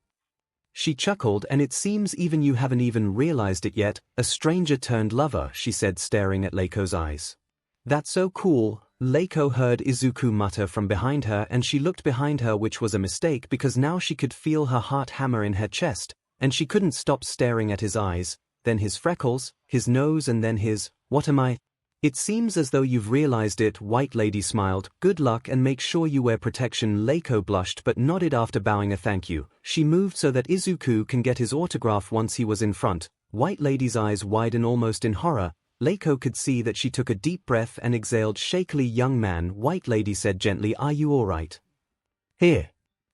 She chuckled, and it seems even you haven't even realized it yet, a stranger turned lover, she said, staring at 𝐻𝐿𝐼's eyes. That's so cool. 𝐻𝐿𝐼 heard Izuku mutter from behind her and she looked behind her, which was a mistake because now she could feel her heart hammer in her chest, and she couldn't stop staring at his eyes, then his freckles, his nose, and then his, what am I? It seems as though you've realized it. White Lady smiled. Good luck and make sure you wear protection. 𝐻𝐿𝐼 blushed but nodded after bowing a thank you. She moved so that Izuku can get his autograph once he was in front. White Lady's eyes widened almost in horror. 𝐻𝐿𝐼 could see that she took a deep breath and exhaled shakily. Young man, White Lady said gently, are you alright? Here.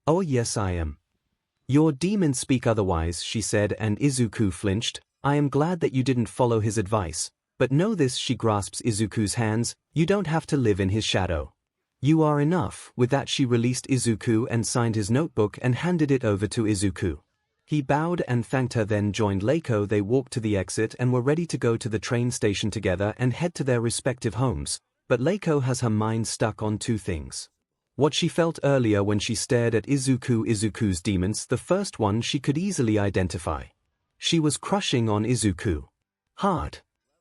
Oh yes I am. Your demons speak otherwise, she said, and Izuku flinched. I am glad that you didn't follow his advice. But know this, she grasps Izuku's hands, you don't have to live in his shadow. You are enough. With that she released Izuku and signed his notebook and handed it over to Izuku. He bowed and thanked her, then joined 𝐻𝐿𝐼. They walked to the exit and were ready to go to the train station together and head to their respective homes, but 𝐻𝐿𝐼 has her mind stuck on two things. What she felt earlier when she stared at 𝐒𝐿𝐼𝐼𝐼𝐼's demons, the first one she could easily identify. She was crushing on 𝐒𝐿𝐼𝐼. Hard.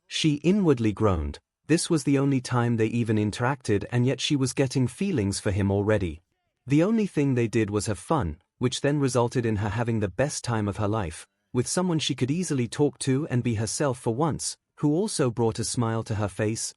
She inwardly groaned. This was the only time they even interacted, and yet she was getting feelings for him already. The only thing they did was have fun, which then resulted in her having the best time of her life, with someone she could easily talk to and be herself for once, who also brought a smile to her face.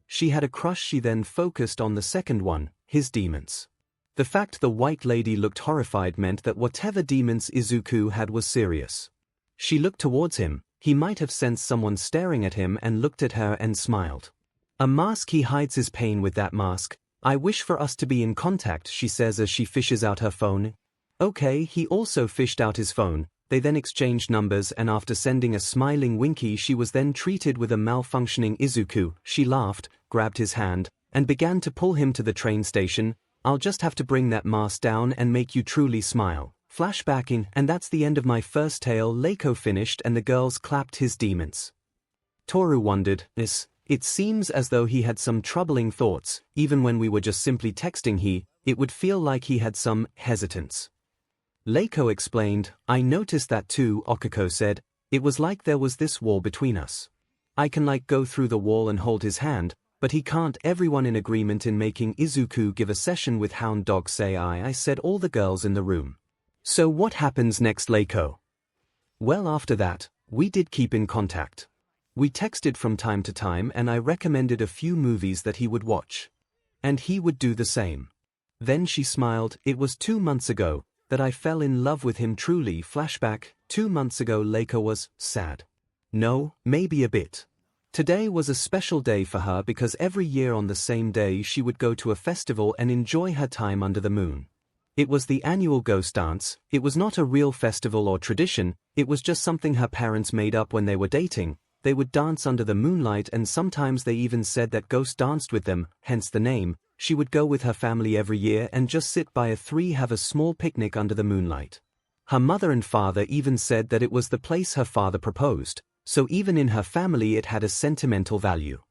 She had a crush. She then focused on the second one, his demons. The fact the white lady looked horrified meant that whatever demons 𝐒𝐿𝐼 had was serious. She looked towards him. He might have sensed someone staring at him and looked at her and smiled. A mask. He hides his pain with that mask. I wish for us to be in contact, she says as she fishes out her phone. Okay, he also fished out his phone. They then exchanged numbers, and after sending a smiling winky, she was then treated with a malfunctioning 𝐒𝐿𝐼. She laughed, grabbed his hand, and began to pull him to the train station. I'll just have to bring that mask down and make you truly smile. Flashbacking, and that's the end of my first tale. 𝐒𝐿𝐼 finished and the girls clapped his demons. Toru wondered, it seems as though he had some troubling thoughts. Even when we were just simply texting, it would feel like he had some hesitance. 𝐒𝐿𝐼 explained, I noticed that too. Okako said, it was like there was this wall between us. I can like go through the wall and hold his hand, but he can't. Everyone in agreement in making 𝐒𝐿𝐼 give a session with Hound Dog say I said all the girls in the room. So what happens next, 𝐒𝐿𝐼? Well, after that, we did keep in contact. We texted from time to time and I recommended a few movies that he would watch. And he would do the same. Then she smiled. It was 2 months ago that I fell in love with him truly. Flashback, 2 months ago 𝐒𝐿𝐼 was sad. No, maybe a bit. Today was a special day for her because every year on the same day she would go to a festival and enjoy her time under the moon. It was the annual ghost dance. It was not a real festival or tradition, it was just something her parents made up when they were dating. They would dance under the moonlight, and sometimes they even said that ghosts danced with them, hence the name. She would go with her family every year and just sit by a tree, have a small picnic under the moonlight. Her mother and father even said that it was the place her father proposed, so even in her family it had a sentimental value.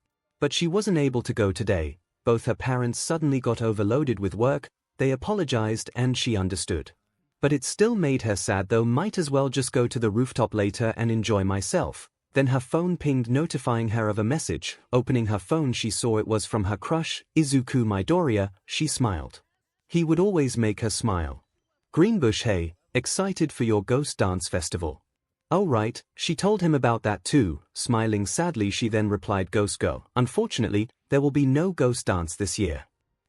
But she wasn't able to go today. Both her parents suddenly got overloaded with work. They apologized and she understood. But it still made her sad though. Might as well just go to the rooftop later and enjoy myself. Then her phone pinged, notifying her of a message. Opening her phone, she saw it was from her crush, 𝐒𝐿𝐼 Midoriya. She smiled. He would always make her smile. Greenbush, hey, excited for your ghost dance festival? Oh right, she told him about that too. Smiling sadly, she then replied, Ghost Girl, unfortunately, there will be no ghost dance this year.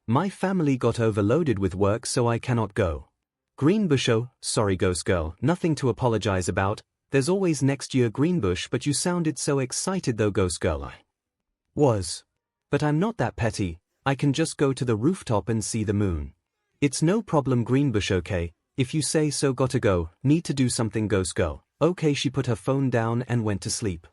My family got overloaded with work so I cannot go. Greenbush, oh, sorry Ghost Girl, nothing to apologize about. There's always next year. Greenbush, but you sounded so excited though. Ghost Girl, I was. But I'm not that petty. I can just go to the rooftop and see the moon. It's no problem. Greenbush, okay, if you say so. Gotta go, need to do something. Ghost Girl, okay. She put her phone down and went to sleep.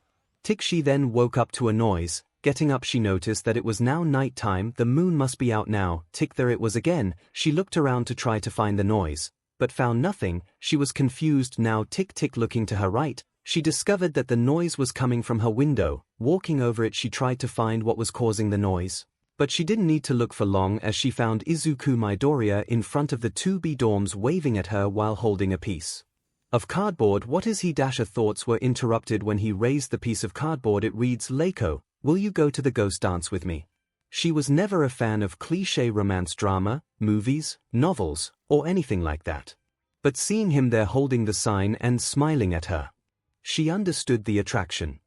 Tick. She then woke up to a noise. Getting up, she noticed that it was now night time. The moon must be out now. Tick. There it was again. She looked around to try to find the noise, but found nothing. She was confused now. Tick tick. Looking to her right, she discovered that the noise was coming from her window. Walking over it, she tried to find what was causing the noise. But she didn't need to look for long, as she found 𝐒𝐿𝐼 Midoriya in front of the 2B dorms waving at her while holding a piece of cardboard. What is he? Her thoughts were interrupted when he raised the piece of cardboard. It reads, 𝐒𝐿𝐼, will you go to the ghost dance with me? She was never a fan of cliché romance drama, movies, novels, or anything like that. But seeing him there holding the sign and smiling at her, she understood the attraction.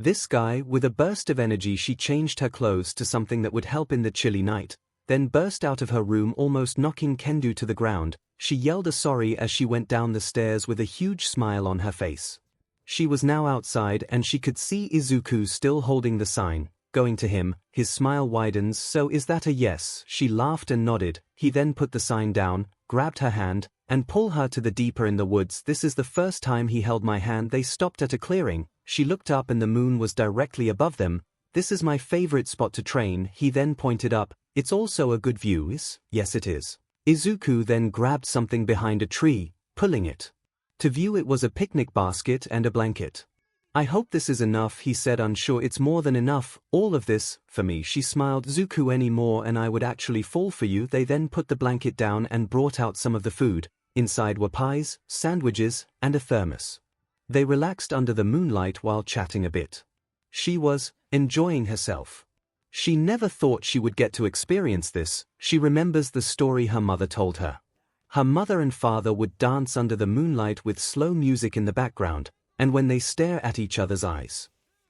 This guy, with a burst of energy, she changed her clothes to something that would help in the chilly night, then burst out of her room, almost knocking Kendo to the ground. She yelled a sorry as she went down the stairs with a huge smile on her face. She was now outside and she could see 𝐒𝐿𝐼 still holding the sign. Going to him, his smile widens. So is that a yes? She laughed and nodded. He then put the sign down, grabbed her hand, and pulled her to the deeper in the woods. This is the first time he held my hand. They stopped at a clearing. She looked up and the moon was directly above them. This is my favorite spot to train. He then pointed up. It's also a good view. Yes it is. 𝐒𝐿𝐼 then grabbed something behind a tree, pulling it. To view, it was a picnic basket and a blanket. I hope this is enough, he said, unsure. It's more than enough, all of this, for me, she smiled. Zuko, any more and I would actually fall for you. They then put the blanket down and brought out some of the food. Inside were pies, sandwiches, and a thermos. They relaxed under the moonlight while chatting a bit. She was enjoying herself. She never thought she would get to experience this. She remembers the story her mother told her. Her mother and father would dance under the moonlight with slow music in the background, and when they stare at each other's eyes,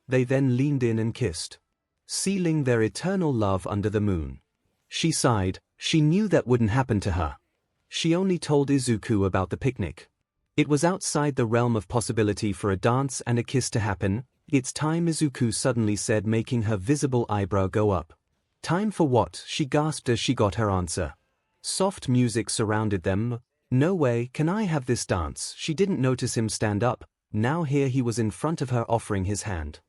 they then leaned in and kissed, sealing their eternal love under the moon. She sighed. She knew that wouldn't happen to her. She only told Izuku about the picnic. It was outside the realm of possibility for a dance and a kiss to happen. It's time, Izuku suddenly said, making her visible eyebrow go up. Time for what? She gasped as she got her answer. Soft music surrounded them. No way, can I have this dance? She didn't notice him stand up. Now here he was in front of her, offering his hand.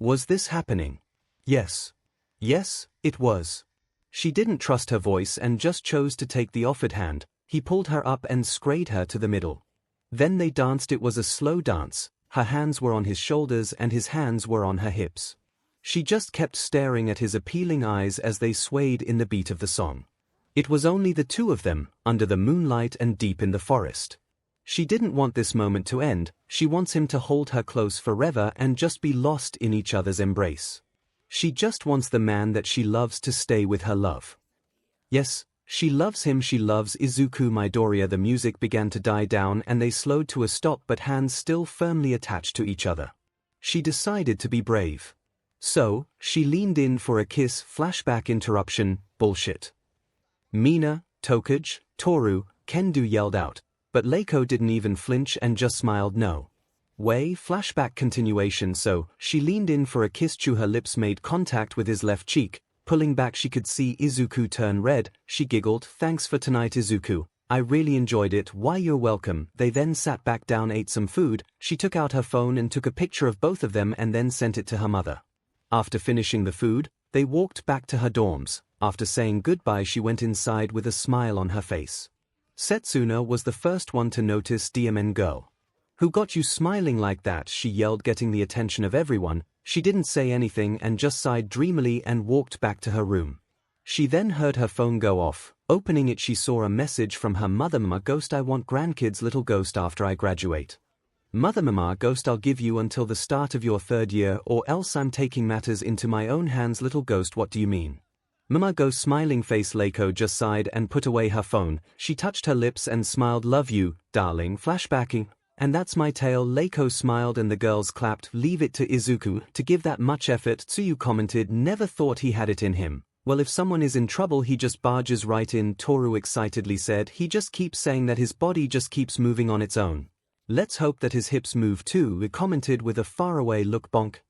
Was this happening? Yes. Yes, it was. She didn't trust her voice and just chose to take the offered hand. He pulled her up and scrayed her to the middle. Then they danced. It was a slow dance. Her hands were on his shoulders and his hands were on her hips. She just kept staring at his appealing eyes as they swayed in the beat of the song. It was only the two of them, under the moonlight and deep in the forest. She didn't want this moment to end. She wants him to hold her close forever and just be lost in each other's embrace. She just wants the man that she loves to stay with her love. Yes, she loves him. She loves Izuku Midoriya. The music began to die down and they slowed to a stop, but hands still firmly attached to each other. She decided to be brave. So, she leaned in for a kiss. Flashback interruption, bullshit. Mina, Tokage, Toru, Kendo yelled out, but Leiko didn't even flinch and just smiled. No way. Flashback continuation. So, she leaned in for a kiss. Her lips made contact with his left cheek. Pulling back, she could see Izuku turn red. She giggled. Thanks for tonight, Izuku. I really enjoyed it. Why, you're welcome. They then sat back down, ate some food. She took out her phone and took a picture of both of them and then sent it to her mother. After finishing the food, they walked back to her dorms. After saying goodbye, she went inside with a smile on her face. Setsuna was the first one to notice. DMN girl. Who got you smiling like that? She yelled, getting the attention of everyone. She didn't say anything and just sighed dreamily and walked back to her room. She then heard her phone go off. Opening it, she saw a message from her mother. Mama Ghost, I want grandkids, little ghost, after I graduate. Mother, Mama Ghost, I'll give you until the start of your third year or else I'm taking matters into my own hands. Little ghost, what do you mean? Mama Ghost, smiling face. Leiko just sighed and put away her phone. She touched her lips and smiled. Love you, darling. Flashbacking. And that's my tale. Leiko smiled and the girls clapped. Leave it to Izuku to give that much effort. Tsuyu commented, never thought he had it in him. Well, if someone is in trouble he just barges right in. Toru excitedly said, he just keeps saying that his body just keeps moving on its own. Let's hope that his hips move too, he commented with a faraway look. Bonk.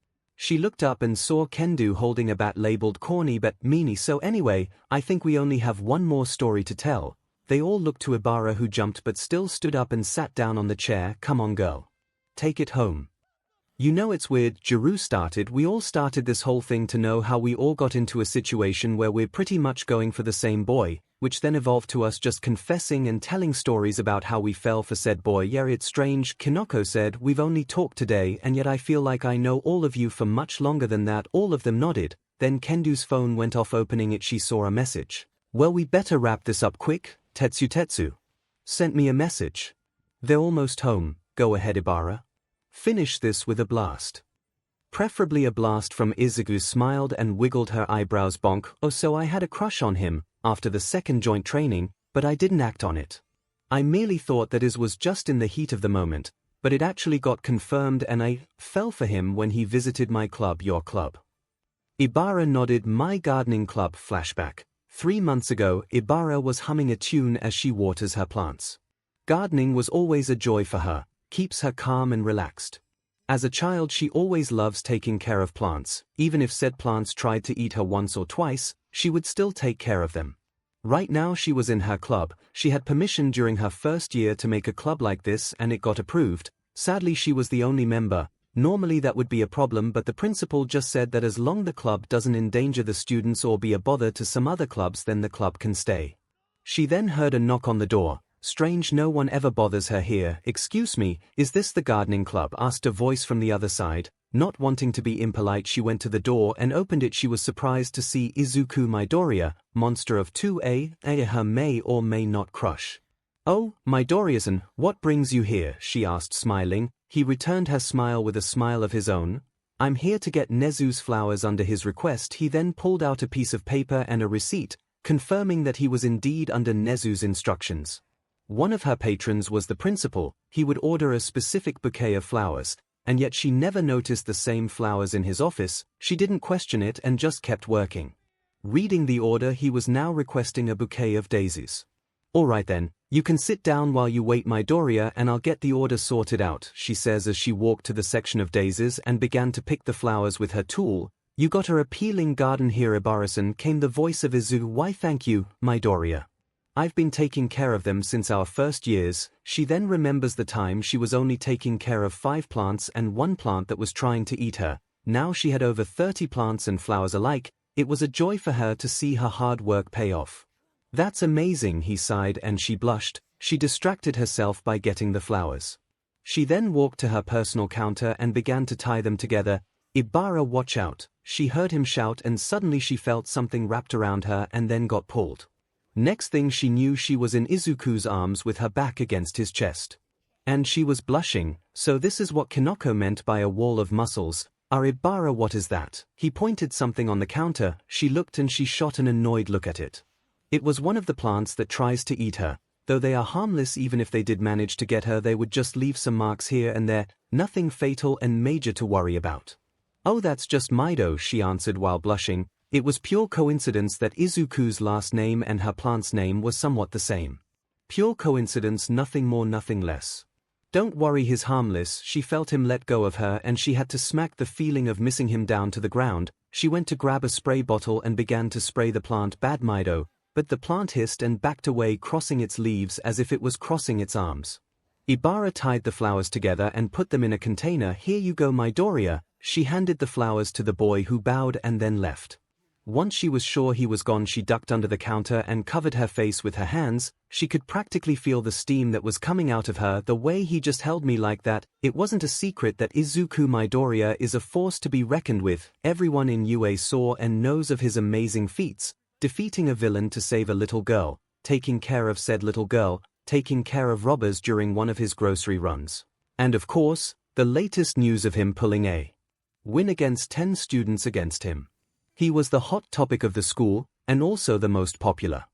She looked up and saw Kendo holding a bat labeled corny but meanie. So anyway, I think we only have one more story to tell. They all looked to Ibara, who jumped but still stood up and sat down on the chair. Come on, girl. Take it home. You know it's weird, Jiru started. We all started this whole thing to know how we all got into a situation where we're pretty much going for the same boy, which then evolved to us just confessing and telling stories about how we fell for said boy. Yeah, it's strange, Kinoko said. We've only talked today and yet I feel like I know all of you for much longer than that. All of them nodded. Then Kendo's phone went off. Opening it, she saw a message. Well, we better wrap this up quick. Tetsu sent me a message. They're almost home. Go ahead, Ibara. Finish this with a blast. Preferably a blast from Izuku. Smiled and wiggled her eyebrows. Bonk. Oh, so I had a crush on him after the second joint training, but I didn't act on it. I merely thought that it was just in the heat of the moment, but it actually got confirmed and I fell for him when he visited my club. Your club? Ibara nodded. My gardening club. Flashback. 3 months ago, Ibara was humming a tune as she waters her plants. Gardening was always a joy for her, keeps her calm and relaxed. As a child, she always loves taking care of plants. Even if said plants tried to eat her once or twice, she would still take care of them. Right now she was in her club. She had permission during her first year to make a club like this and it got approved. Sadly, she was the only member. Normally that would be a problem, but the principal just said that as long as the club doesn't endanger the students or be a bother to some other clubs, then the club can stay. She then heard a knock on the door. Strange, no one ever bothers her here. Excuse me, is this the gardening club? Asked a voice from the other side. Not wanting to be impolite, she went to the door and opened it. She was surprised to see Izuku Midoriya, monster of 2A, her may or may not crush. "Oh, Midoriya-san, what brings you here?" she asked, smiling. He returned her smile with a smile of his own. "I'm here to get Nezu's flowers." Under his request, he then pulled out a piece of paper and a receipt, confirming that he was indeed under Nezu's instructions. One of her patrons was the principal. He would order a specific bouquet of flowers, and yet she never noticed the same flowers in his office. She didn't question it and just kept working. Reading the order, he was now requesting a bouquet of daisies. "All right then, you can sit down while you wait, Midoriya, and I'll get the order sorted out," she says as she walked to the section of daisies and began to pick the flowers with her tool. "You got her appealing garden here, Ibara-san," came the voice of Izu. "Why thank you, Midoriya. I've been taking care of them since our first years." She then remembers the time she was only taking care of 5 plants and 1 plant that was trying to eat her. Now she had over 30 plants and flowers alike. It was a joy for her to see her hard work pay off. "That's amazing," he sighed, and she blushed. She distracted herself by getting the flowers. She then walked to her personal counter and began to tie them together. "Ibara, watch out," she heard him shout, and suddenly she felt something wrapped around her and then got pulled. Next thing she knew, she was in Izuku's arms with her back against his chest. And she was blushing. So this is what Kinoko meant by a wall of muscles. "Ibara, what is that?" He pointed something on the counter. She looked and she shot an annoyed look at it. It was one of the plants that tries to eat her. Though they are harmless, even if they did manage to get her, they would just leave some marks here and there, nothing fatal and major to worry about. "Oh, that's just Mido," she answered while blushing. It was pure coincidence that Izuku's last name and her plant's name was somewhat the same. Pure coincidence, nothing more, nothing less. "Don't worry, he's harmless." She felt him let go of her and she had to smack the feeling of missing him down to the ground. She went to grab a spray bottle and began to spray the plant. "Bad, Mido." But the plant hissed and backed away, crossing its leaves as if it was crossing its arms. Ibara tied the flowers together and put them in a container. "Here you go, Midoriya." She handed the flowers to the boy, who bowed and then left. Once she was sure he was gone, she ducked under the counter and covered her face with her hands. She could practically feel the steam that was coming out of her. "The way he just held me like that." It wasn't a secret that Izuku Midoriya is a force to be reckoned with. Everyone in UA saw and knows of his amazing feats, defeating a villain to save a little girl, taking care of said little girl, taking care of robbers during one of his grocery runs. And of course, the latest news of him pulling a win against 10 students against him. He was the hot topic of the school, and also the most popular.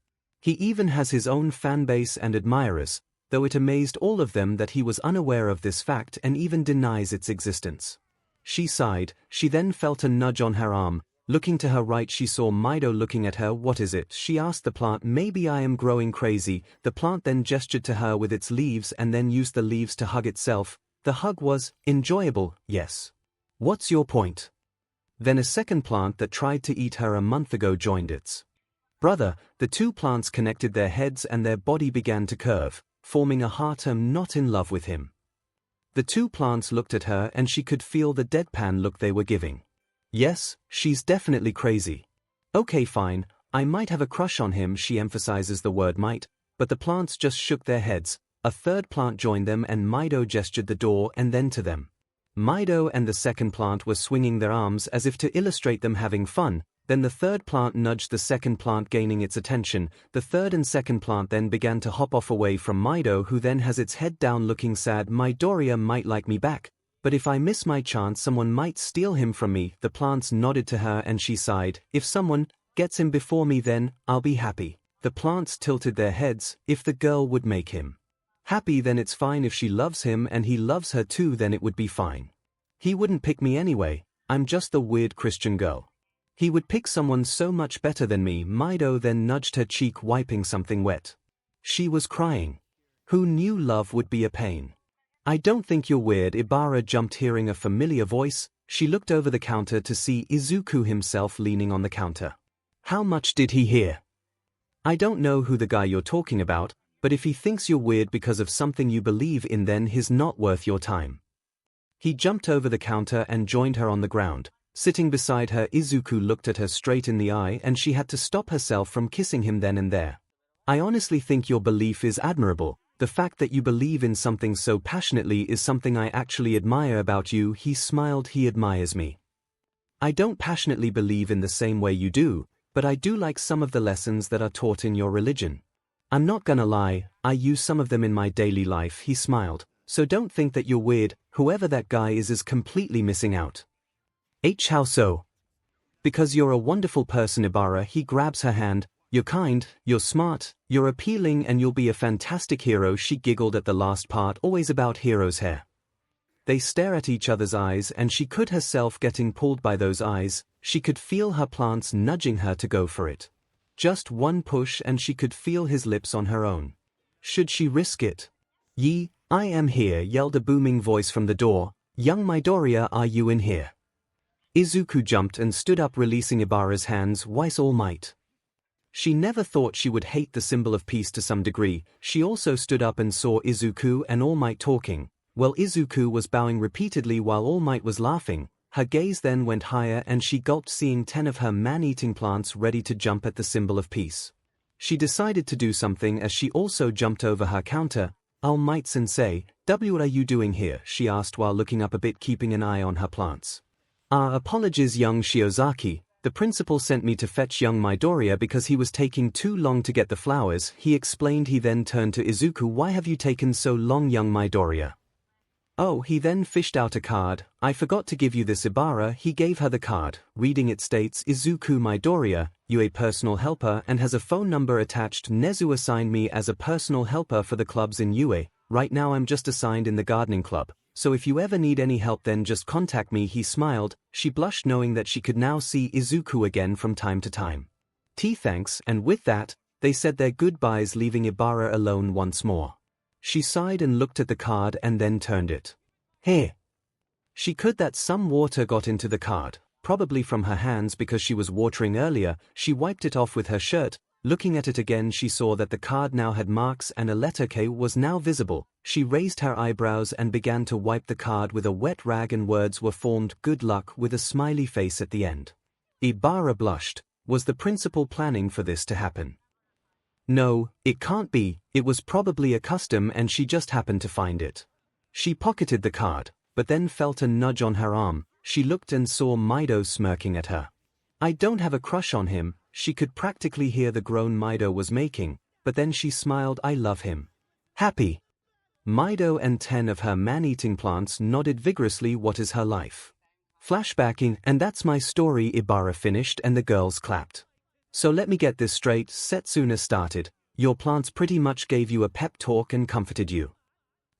He even has his own fanbase and admirers, though it amazed all of them that he was unaware of this fact and even denies its existence. She sighed. She then felt a nudge on her arm. Looking to her right, she saw Mido looking at her. "What is it?" she asked the plant. "Maybe I am growing crazy." The plant then gestured to her with its leaves and then used the leaves to hug itself. The hug was enjoyable. "Yes. What's your point?" Then a second plant that tried to eat her a month ago joined its brother. The 2 plants connected their heads and their body began to curve, forming a heart. "I'm not in love with him." The 2 plants looked at her and she could feel the deadpan look they were giving. "Yes, she's definitely crazy." "Okay, fine, I might have a crush on him." She emphasizes the word might, but the plants just shook their heads. A third plant joined them and Mido gestured the door and then to them. Mido and the second plant were swinging their arms as if to illustrate them having fun. Then the third plant nudged the second plant, gaining its attention. The third and second plant then began to hop off away from Mido, who then has its head down looking sad. "Midoriya might like me back, but if I miss my chance, someone might steal him from me." The plants nodded to her and she sighed. "If someone gets him before me, then I'll be happy." The plants tilted their heads. "If the girl would make him happy, then it's fine. If she loves him and he loves her too, then it would be fine. He wouldn't pick me anyway. I'm just the weird Christian girl. He would pick someone so much better than me." Mido then nudged her cheek, wiping something wet. She was crying. Who knew love would be a pain? "I don't think you're weird." Ibara jumped, hearing a familiar voice. She looked over the counter to see Izuku himself leaning on the counter. "How much did he hear?" "I don't know who the guy you're talking about, but if he thinks you're weird because of something you believe in, then he's not worth your time." He jumped over the counter and joined her on the ground. Sitting beside her, Izuku looked at her straight in the eye and she had to stop herself from kissing him then and there. "I honestly think your belief is admirable. The fact that you believe in something so passionately is something I actually admire about you. He smiled. He admires me. I don't passionately believe in the same way you do, but I do like some of the lessons that are taught in your religion. I'm not gonna lie, I use some of them in my daily life. He smiled. So don't think that you're weird. Whoever that guy is completely missing out. H. How so? Because you're a wonderful person, Ibara. He grabs her hand. You're kind, you're smart, you're appealing, and you'll be a fantastic hero. She giggled at the last part, always about heroes' hair. They stare at each other's eyes, and she could herself getting pulled by those eyes. She could feel her plants nudging her to go for it. Just one push and she could feel his lips on her own. Should she risk it? I am here, yelled a booming voice from the door. Young Midoriya, are you in here? Izuku jumped and stood up, releasing Ibara's hands. Why's All Might? She never thought she would hate the symbol of peace to some degree. She also stood up and saw Izuku and All Might talking. Well, Izuku was bowing repeatedly while All Might was laughing. Her gaze then went higher and she gulped, seeing 10 of her man-eating plants ready to jump at the symbol of peace. She decided to do something as she also jumped over her counter. All Might Sensei, what are you doing here? She asked while looking up a bit, keeping an eye on her plants. Apologies, young Shiozaki. The principal sent me to fetch young Midoriya because he was taking too long to get the flowers, he explained. He then turned to Izuku. Why have you taken so long, young Midoriya? Oh, he then fished out a card. I forgot to give you this, Ibara. He gave her the card. Reading it states, Izuku Midoriya, you a personal helper and has a phone number attached. Nezu assigned me as a personal helper for the clubs in UA. Right now I'm just assigned in the gardening club. So if you ever need any help then just contact me. He smiled. She blushed knowing that she could now see Izuku again from time to time. Thanks, and with that, they said their goodbyes, leaving Ibara alone once more. She sighed and looked at the card and then turned it. Here. She could that some water got into the card, probably from her hands because she was watering earlier. She wiped it off with her shirt. Looking at it again, she saw that the card now had marks and a letter K was now visible. She raised her eyebrows and began to wipe the card with a wet rag, and words were formed, good luck, with a smiley face at the end. Ibara blushed. Was the principal planning for this to happen? No, it can't be. It was probably a custom and she just happened to find it. She pocketed the card, but then felt a nudge on her arm. She looked and saw Mido smirking at her. I don't have a crush on him. She could practically hear the groan Mido was making, but then she smiled. I love him. Happy. Mido and 10 of her man-eating plants nodded vigorously. What is her life? Flashbacking, and that's my story. Ibara finished and the girls clapped. So let me get this straight, Setsuna started. Your plants pretty much gave you a pep talk and comforted you.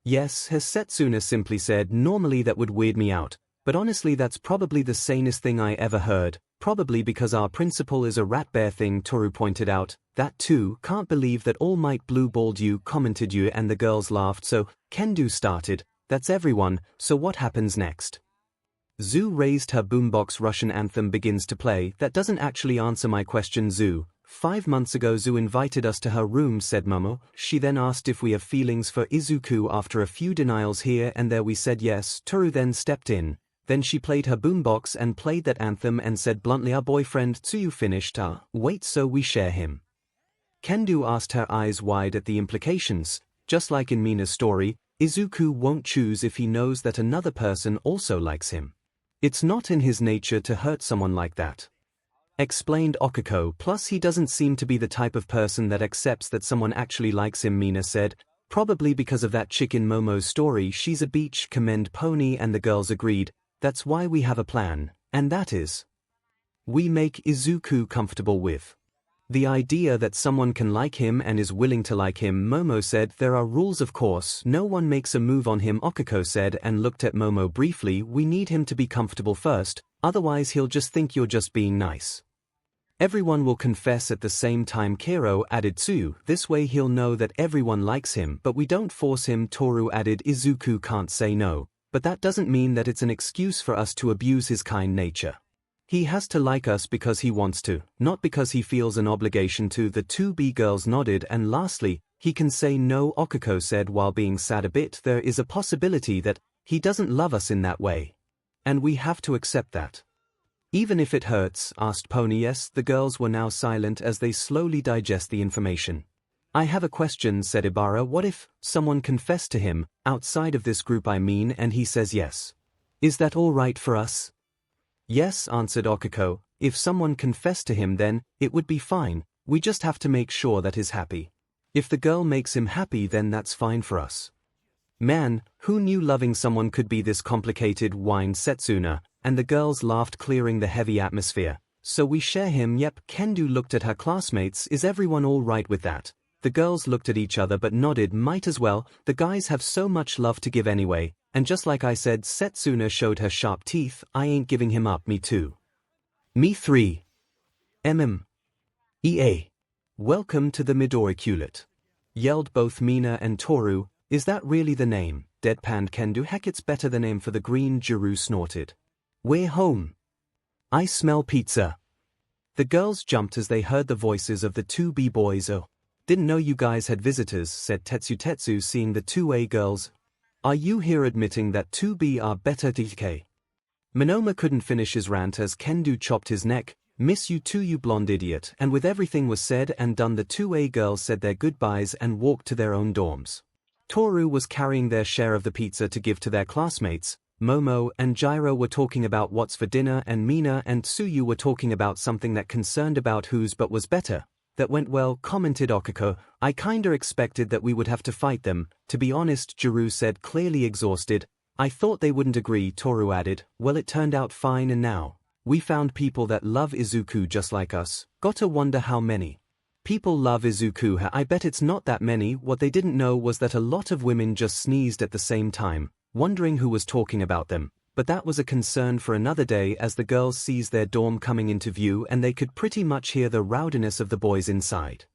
Yes, Setsuna simply said. Normally that would weird me out, but honestly that's probably the sanest thing I ever heard. Probably because our principal is a rat bear thing, Toru pointed out. That too, can't believe that All Might blue-balled you, commented you, and the girls laughed. So, Kendo started. That's everyone, so what happens next? Zoo raised her boombox. Russian anthem begins to play. That doesn't actually answer my question, Zoo. 5 months ago Zoo invited us to her room, said Momo. She then asked if we have feelings for Izuku. After a few denials here and there we said yes. Toru then stepped in. Then she played her boombox and played that anthem and said bluntly, our boyfriend Tsuyu finished. Wait, so we share him? Kendo asked, her eyes wide at the implications. Just like in Mina's story, Izuku won't choose if he knows that another person also likes him. It's not in his nature to hurt someone like that, explained Okiko. Plus he doesn't seem to be the type of person that accepts that someone actually likes him, Mina said. Probably because of that chick in Momo's story. She's a beach commend pony, and the girls agreed. That's why we have a plan, and that is, we make Izuku comfortable with the idea that someone can like him and is willing to like him. Momo said, there are rules of course, no one makes a move on him, Okiko said and looked at Momo briefly. We need him to be comfortable first, otherwise he'll just think you're just being nice. Everyone will confess at the same time, Kero added Tsuyu. This way he'll know that everyone likes him, but we don't force him, Toru added. Izuku can't say no. But that doesn't mean that it's an excuse for us to abuse his kind nature. He has to like us because he wants to, not because he feels an obligation to. The 2B girls nodded. And lastly, he can say no, Okiko said while being sad a bit. There is a possibility that he doesn't love us in that way. And we have to accept that. Even if it hurts, asked Pony. Yes, the girls were now silent as they slowly digest the information. I have a question, said Ibara. What if someone confessed to him, outside of this group I mean, and he says yes? Is that all right for us? Yes, answered Okiko. If someone confessed to him then, it would be fine, we just have to make sure that he's happy. If the girl makes him happy then that's fine for us. Man, who knew loving someone could be this complicated, whined Setsuna, and the girls laughed, clearing the heavy atmosphere. So we share him. Yep. Kendo looked at her classmates. Is everyone all right with that? The girls looked at each other but nodded. Might as well, the guys have so much love to give anyway, and just like I said, Setsuna showed her sharp teeth. I ain't giving him up. Me too. Me 3. EA. Welcome to the Midori Culet. Yelled both Mina and Toru. Is that really the name? Deadpanned Kendo. Heck, it's better the name for the green. Jiru snorted. We're home. I smell pizza. The girls jumped as they heard the voices of the two B-boys. Oh, didn't know you guys had visitors, said Tetsu, seeing the 2A girls. Are you here admitting that 2B are better? DK. Monoma couldn't finish his rant as Kendo chopped his neck. Miss you too, you blonde idiot. And with everything was said and done, the 2A girls said their goodbyes and walked to their own dorms. Toru was carrying their share of the pizza to give to their classmates. Momo and Gyro were talking about what's for dinner, and Mina and Tsuyu were talking about something that concerned about whose but was better. That went well, commented Okiko. I kinda expected that we would have to fight them, to be honest, Jiru said, clearly exhausted. I thought they wouldn't agree, Toru added. Well, it turned out fine, and now we found people that love Izuku just like us. Gotta wonder how many people love Izuku. I bet it's not that many. What they didn't know was that a lot of women just sneezed at the same time, wondering who was talking about them. But that was a concern for another day, as the girls seized their dorm coming into view and they could pretty much hear the rowdiness of the boys inside.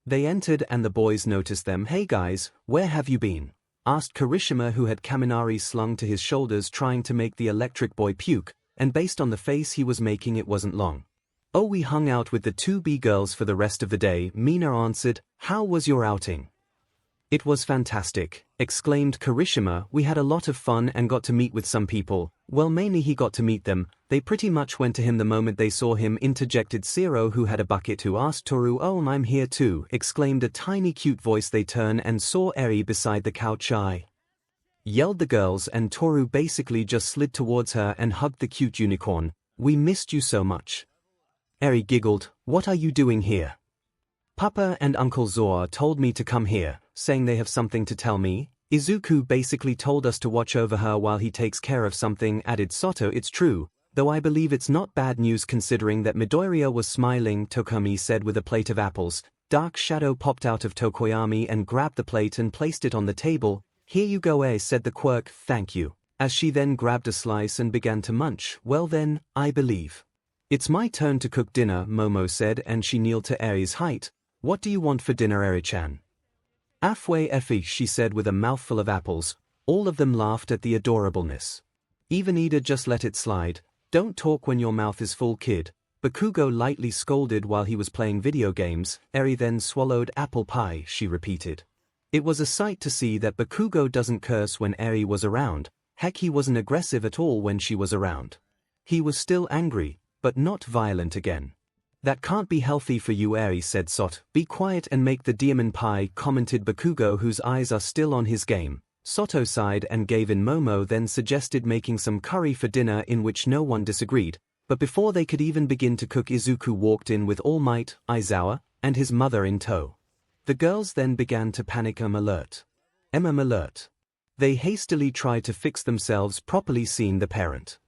They entered and the boys noticed them. Hey guys, where have you been? Asked Kirishima, who had Kaminari slung to his shoulders trying to make the electric boy puke, and based on the face he was making it wasn't long. Oh, we hung out with the 2B girls for the rest of the day, Mina answered. How was your outing? It was fantastic, exclaimed Kirishima. We had a lot of fun and got to meet with some people. Well, mainly he got to meet them. They pretty much went to him the moment they saw him, interjected Zero, who had a bucket, who asked Toru. Oh, and I'm here too, exclaimed a tiny cute voice. They turned and saw Eri beside the couch. I yelled the girls, and Toru basically just slid towards her and hugged the cute unicorn. We missed you so much. Eri giggled. What are you doing here? Papa and Uncle Zora told me to come here, saying they have something to tell me. Izuku basically told us to watch over her while he takes care of something, added Soto. It's true, though I believe it's not bad news considering that Midoriya was smiling, Tokomi said with a plate of apples. Dark shadow popped out of Tokoyami and grabbed the plate and placed it on the table. Here you go, said the quirk. Thank you. As she then grabbed a slice and began to munch. Well then, I believe it's my turn to cook dinner, Momo said, and she kneeled to Eri's height. What do you want for dinner, Eri-chan? Afwe Effie, she said with a mouthful of apples. All of them laughed at the adorableness. Even Ida just let it slide. Don't talk when your mouth is full, kid. Bakugo lightly scolded while he was playing video games. Eri then swallowed apple pie, she repeated. It was a sight to see that Bakugo doesn't curse when Eri was around. Heck, he wasn't aggressive at all when she was around. He was still angry, but not violent again. That can't be healthy for you, Eri, said Sot. Be quiet and make the diamond pie, commented Bakugo, whose eyes are still on his game. Soto sighed and gave in. Momo then suggested making some curry for dinner, in which no one disagreed. But before they could even begin to cook, Izuku walked in with All Might, Aizawa, and his mother in tow. The girls then began to panic. Alert. Alert. They hastily tried to fix themselves properly, seeing the parent.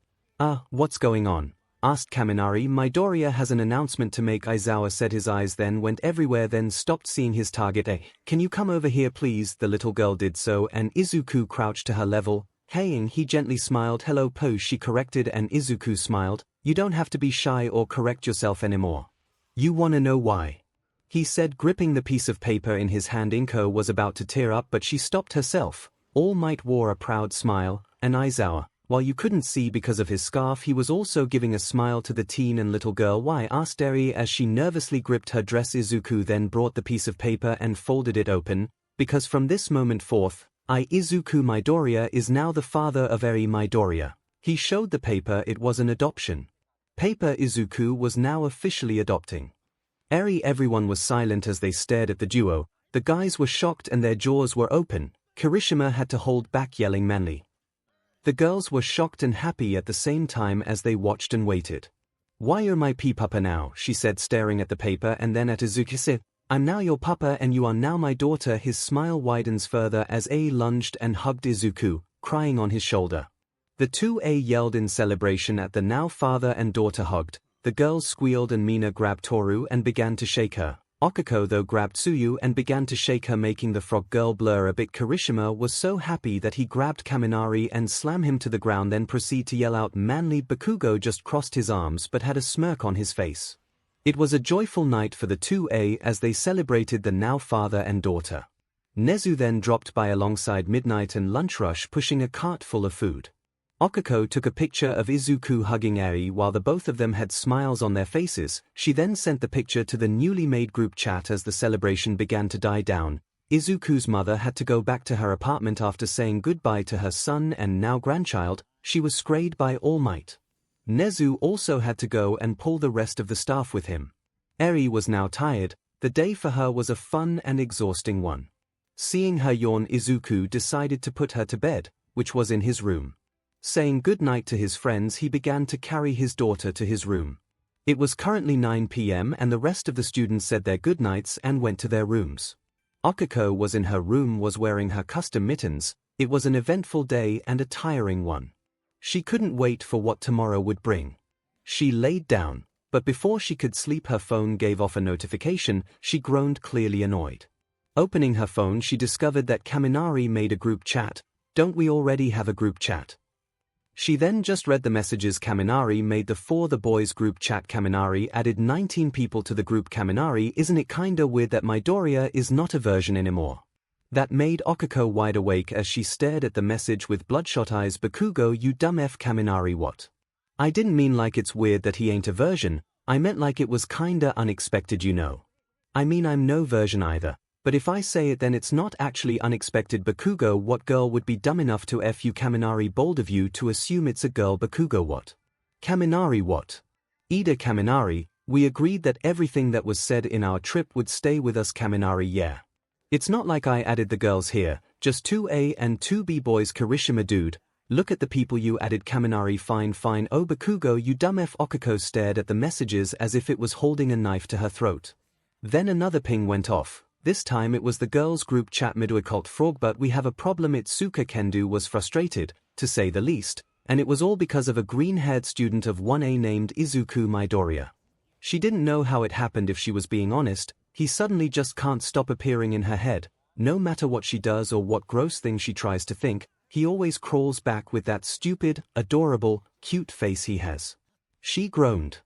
What's going on? Asked Kaminari. Midoriya has an announcement to make, Aizawa said. His eyes then went everywhere, then stopped seeing his target. Can you come over here please? The little girl did so, and Izuku crouched to her level. Heying, he gently smiled. Hello pose, she corrected, and Izuku smiled. You don't have to be shy or correct yourself anymore. You wanna know why? He said, gripping the piece of paper in his hand. Inko was about to tear up, but she stopped herself. All Might wore a proud smile, and Aizawa, while you couldn't see because of his scarf, he was also giving a smile to the teen and little girl. Why? Asked Eri as she nervously gripped her dress. Izuku then brought the piece of paper and folded it open. Because from this moment forth, Izuku Midoriya is now the father of Eri Midoriya. He showed the paper. It was an adoption paper Izuku was now officially adopting Eri. Everyone was silent as they stared at the duo. The guys were shocked and their jaws were open. Kirishima had to hold back yelling manly. The girls were shocked and happy at the same time as they watched and waited. "Why you're my papa now," she said, staring at the paper and then at Izuku. "I'm now your papa and you are now my daughter." His smile widens further as A lunged and hugged Izuku, crying on his shoulder. The two A yelled in celebration at the now father and daughter hugged. The girls squealed and Mina grabbed Toru and began to shake her. Okiko though grabbed Tsuyu and began to shake her, making the frog girl blur a bit. Kirishima was so happy that he grabbed Kaminari and slammed him to the ground, then proceed to yell out manly. Bakugo just crossed his arms but had a smirk on his face. It was a joyful night for the 2A as they celebrated the now father and daughter. Nezu then dropped by alongside midnight and lunch rush, pushing a cart full of food. Okiko took a picture of Izuku hugging Eri while the both of them had smiles on their faces. She then sent the picture to the newly made group chat. As the celebration began to die down, Izuku's mother had to go back to her apartment after saying goodbye to her son and now grandchild. She was sprayed by All Might. Nezu also had to go and pull the rest of the staff with him. Eri was now tired. The day for her was a fun and exhausting one. Seeing her yawn, Izuku decided to put her to bed, which was in his room. Saying goodnight to his friends, he began to carry his daughter to his room. It was currently 9 p.m. and the rest of the students said their goodnights and went to their rooms. Okiko was in her room, was wearing her custom mittens. It was an eventful day and a tiring one. She couldn't wait for what tomorrow would bring. She laid down, but before she could sleep her phone gave off a notification. She groaned, clearly annoyed. Opening her phone, she discovered that Kaminari made a group chat. "Don't we already have a group chat?" She then just read the messages Kaminari made for the boys group chat. Kaminari added 19 people to the group. Kaminari, isn't it kinda weird that Midoriya is not a version anymore? That made Okiko wide awake as she stared at the message with bloodshot eyes. "Bakugo, you dumb F." Kaminari, what? I didn't mean like it's weird that he ain't a version, I meant like it was kinda unexpected, you know. I mean I'm no version either. But if I say it then it's not actually unexpected. Bakugo, what girl would be dumb enough to F you? Kaminari, bold of you to assume it's a girl. Bakugo, what? Kaminari, what? Ida, Kaminari, we agreed that everything that was said in our trip would stay with us. Kaminari, yeah. It's not like I added the girls here, just 2A and 2B boys. Kirishima, dude, look at the people you added. Kaminari, fine fine. Oh Bakugo, you dumb F. Okiko stared at the messages as if it was holding a knife to her throat. Then another ping went off. This time it was the girls' group chat. "Midway frog, but we have a problem." Itsuka Kendo was frustrated, to say the least, and it was all because of a green-haired student of 1A named Izuku Midoriya. She didn't know how it happened. If she was being honest, he suddenly just can't stop appearing in her head. No matter what she does or what gross thing she tries to think, he always crawls back with that stupid, adorable, cute face he has. She groaned.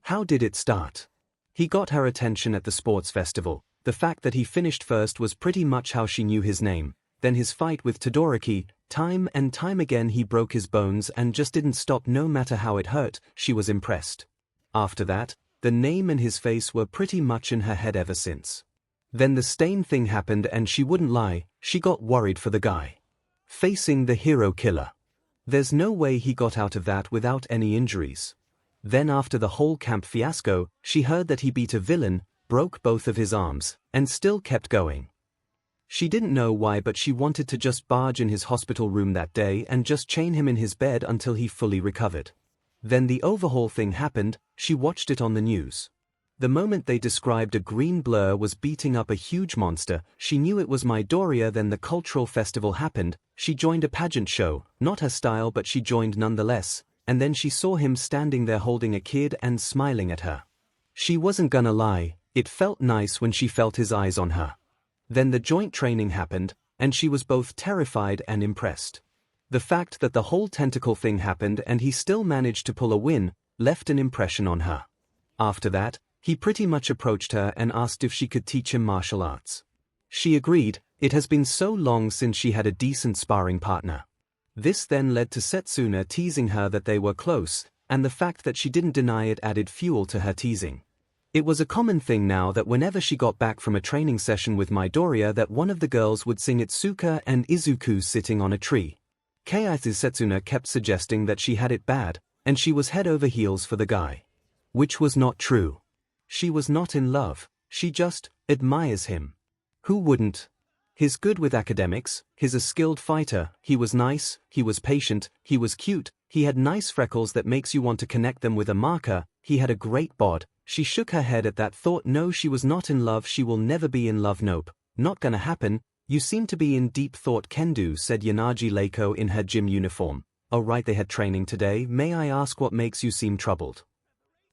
How did it start? He got her attention at the sports festival. The fact that he finished first was pretty much how she knew his name. Then his fight with Todoroki, time and time again he broke his bones and just didn't stop no matter how it hurt. She was impressed. After that, the name and his face were pretty much in her head ever since. Then the stain thing happened and she wouldn't lie, she got worried for the guy. Facing the hero killer. There's no way he got out of that without any injuries. Then after the whole camp fiasco, she heard that he beat a villain, broke both of his arms, and still kept going. She didn't know why, but she wanted to just barge in his hospital room that day and just chain him in his bed until he fully recovered. Then the overhaul thing happened. She watched it on the news. The moment they described a green blur was beating up a huge monster, she knew it was Midoriya. Then the cultural festival happened. She joined a pageant show, not her style but she joined nonetheless, and then she saw him standing there holding a kid and smiling at her. She wasn't gonna lie, it felt nice when she felt his eyes on her. Then the joint training happened, and she was both terrified and impressed. The fact that the whole tentacle thing happened and he still managed to pull a win, left an impression on her. After that, he pretty much approached her and asked if she could teach him martial arts. She agreed. It has been so long since she had a decent sparring partner. This then led to Setsuna teasing her that they were close, and the fact that she didn't deny it added fuel to her teasing. It was a common thing now that whenever she got back from a training session with Midoriya that one of the girls would sing Itsuka and Izuku sitting on a tree. Setsuna kept suggesting that she had it bad, and she was head over heels for the guy. Which was not true. She was not in love, she just admires him. Who wouldn't? He's good with academics, he's a skilled fighter, he was nice, he was patient, he was cute, he had nice freckles that makes you want to connect them with a marker, he had a great bod. She shook her head at that thought. No, she was not in love, she will never be in love. Nope, not gonna happen. You seem to be in deep thought, Kendo, said 𝐻𝐻𝐿𝐿 in her gym uniform. Oh right, they had training today. May I ask what makes you seem troubled?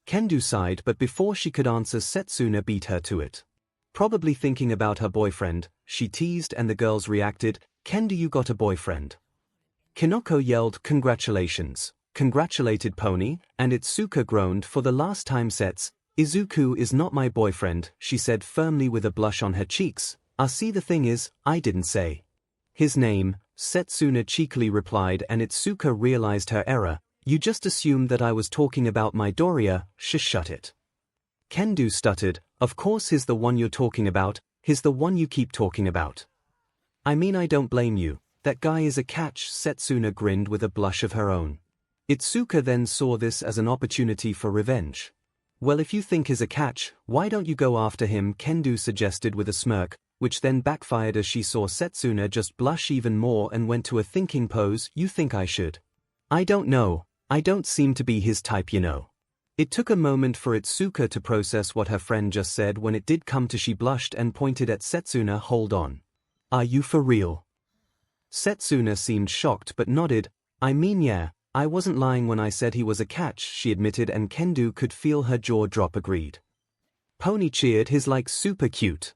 Kendo sighed, but before she could answer, Setsuna beat her to it. Probably thinking about her boyfriend, she teased, and the girls reacted. Kendo, you got a boyfriend? Kinoko yelled, congratulations. Congratulated Pony, and Itsuka groaned. For the last time, Izuku is not my boyfriend, she said firmly with a blush on her cheeks. See, the thing is, I didn't say his name, Setsuna cheekily replied, and Itsuka realized her error. You just assumed that I was talking about Midoriya. Shut it. Kendo stuttered. Of course he's the one you're talking about, he's the one you keep talking about. I mean, I don't blame you, that guy is a catch. Setsuna grinned with a blush of her own. Itsuka then saw this as an opportunity for revenge. Well, if you think he's a catch, why don't you go after him? Kendo suggested with a smirk, which then backfired as she saw Setsuna just blush even more and went to a thinking pose. You think I should? I don't know, I don't seem to be his type, you know. It took a moment for Itsuka to process what her friend just said. When it did come to, she blushed and pointed at Setsuna. Hold on. Are you for real? Setsuna seemed shocked but nodded. I mean, yeah, I wasn't lying when I said he was a catch, she admitted, and Kendo could feel her jaw drop. Agreed. Pony cheered. He's like super cute.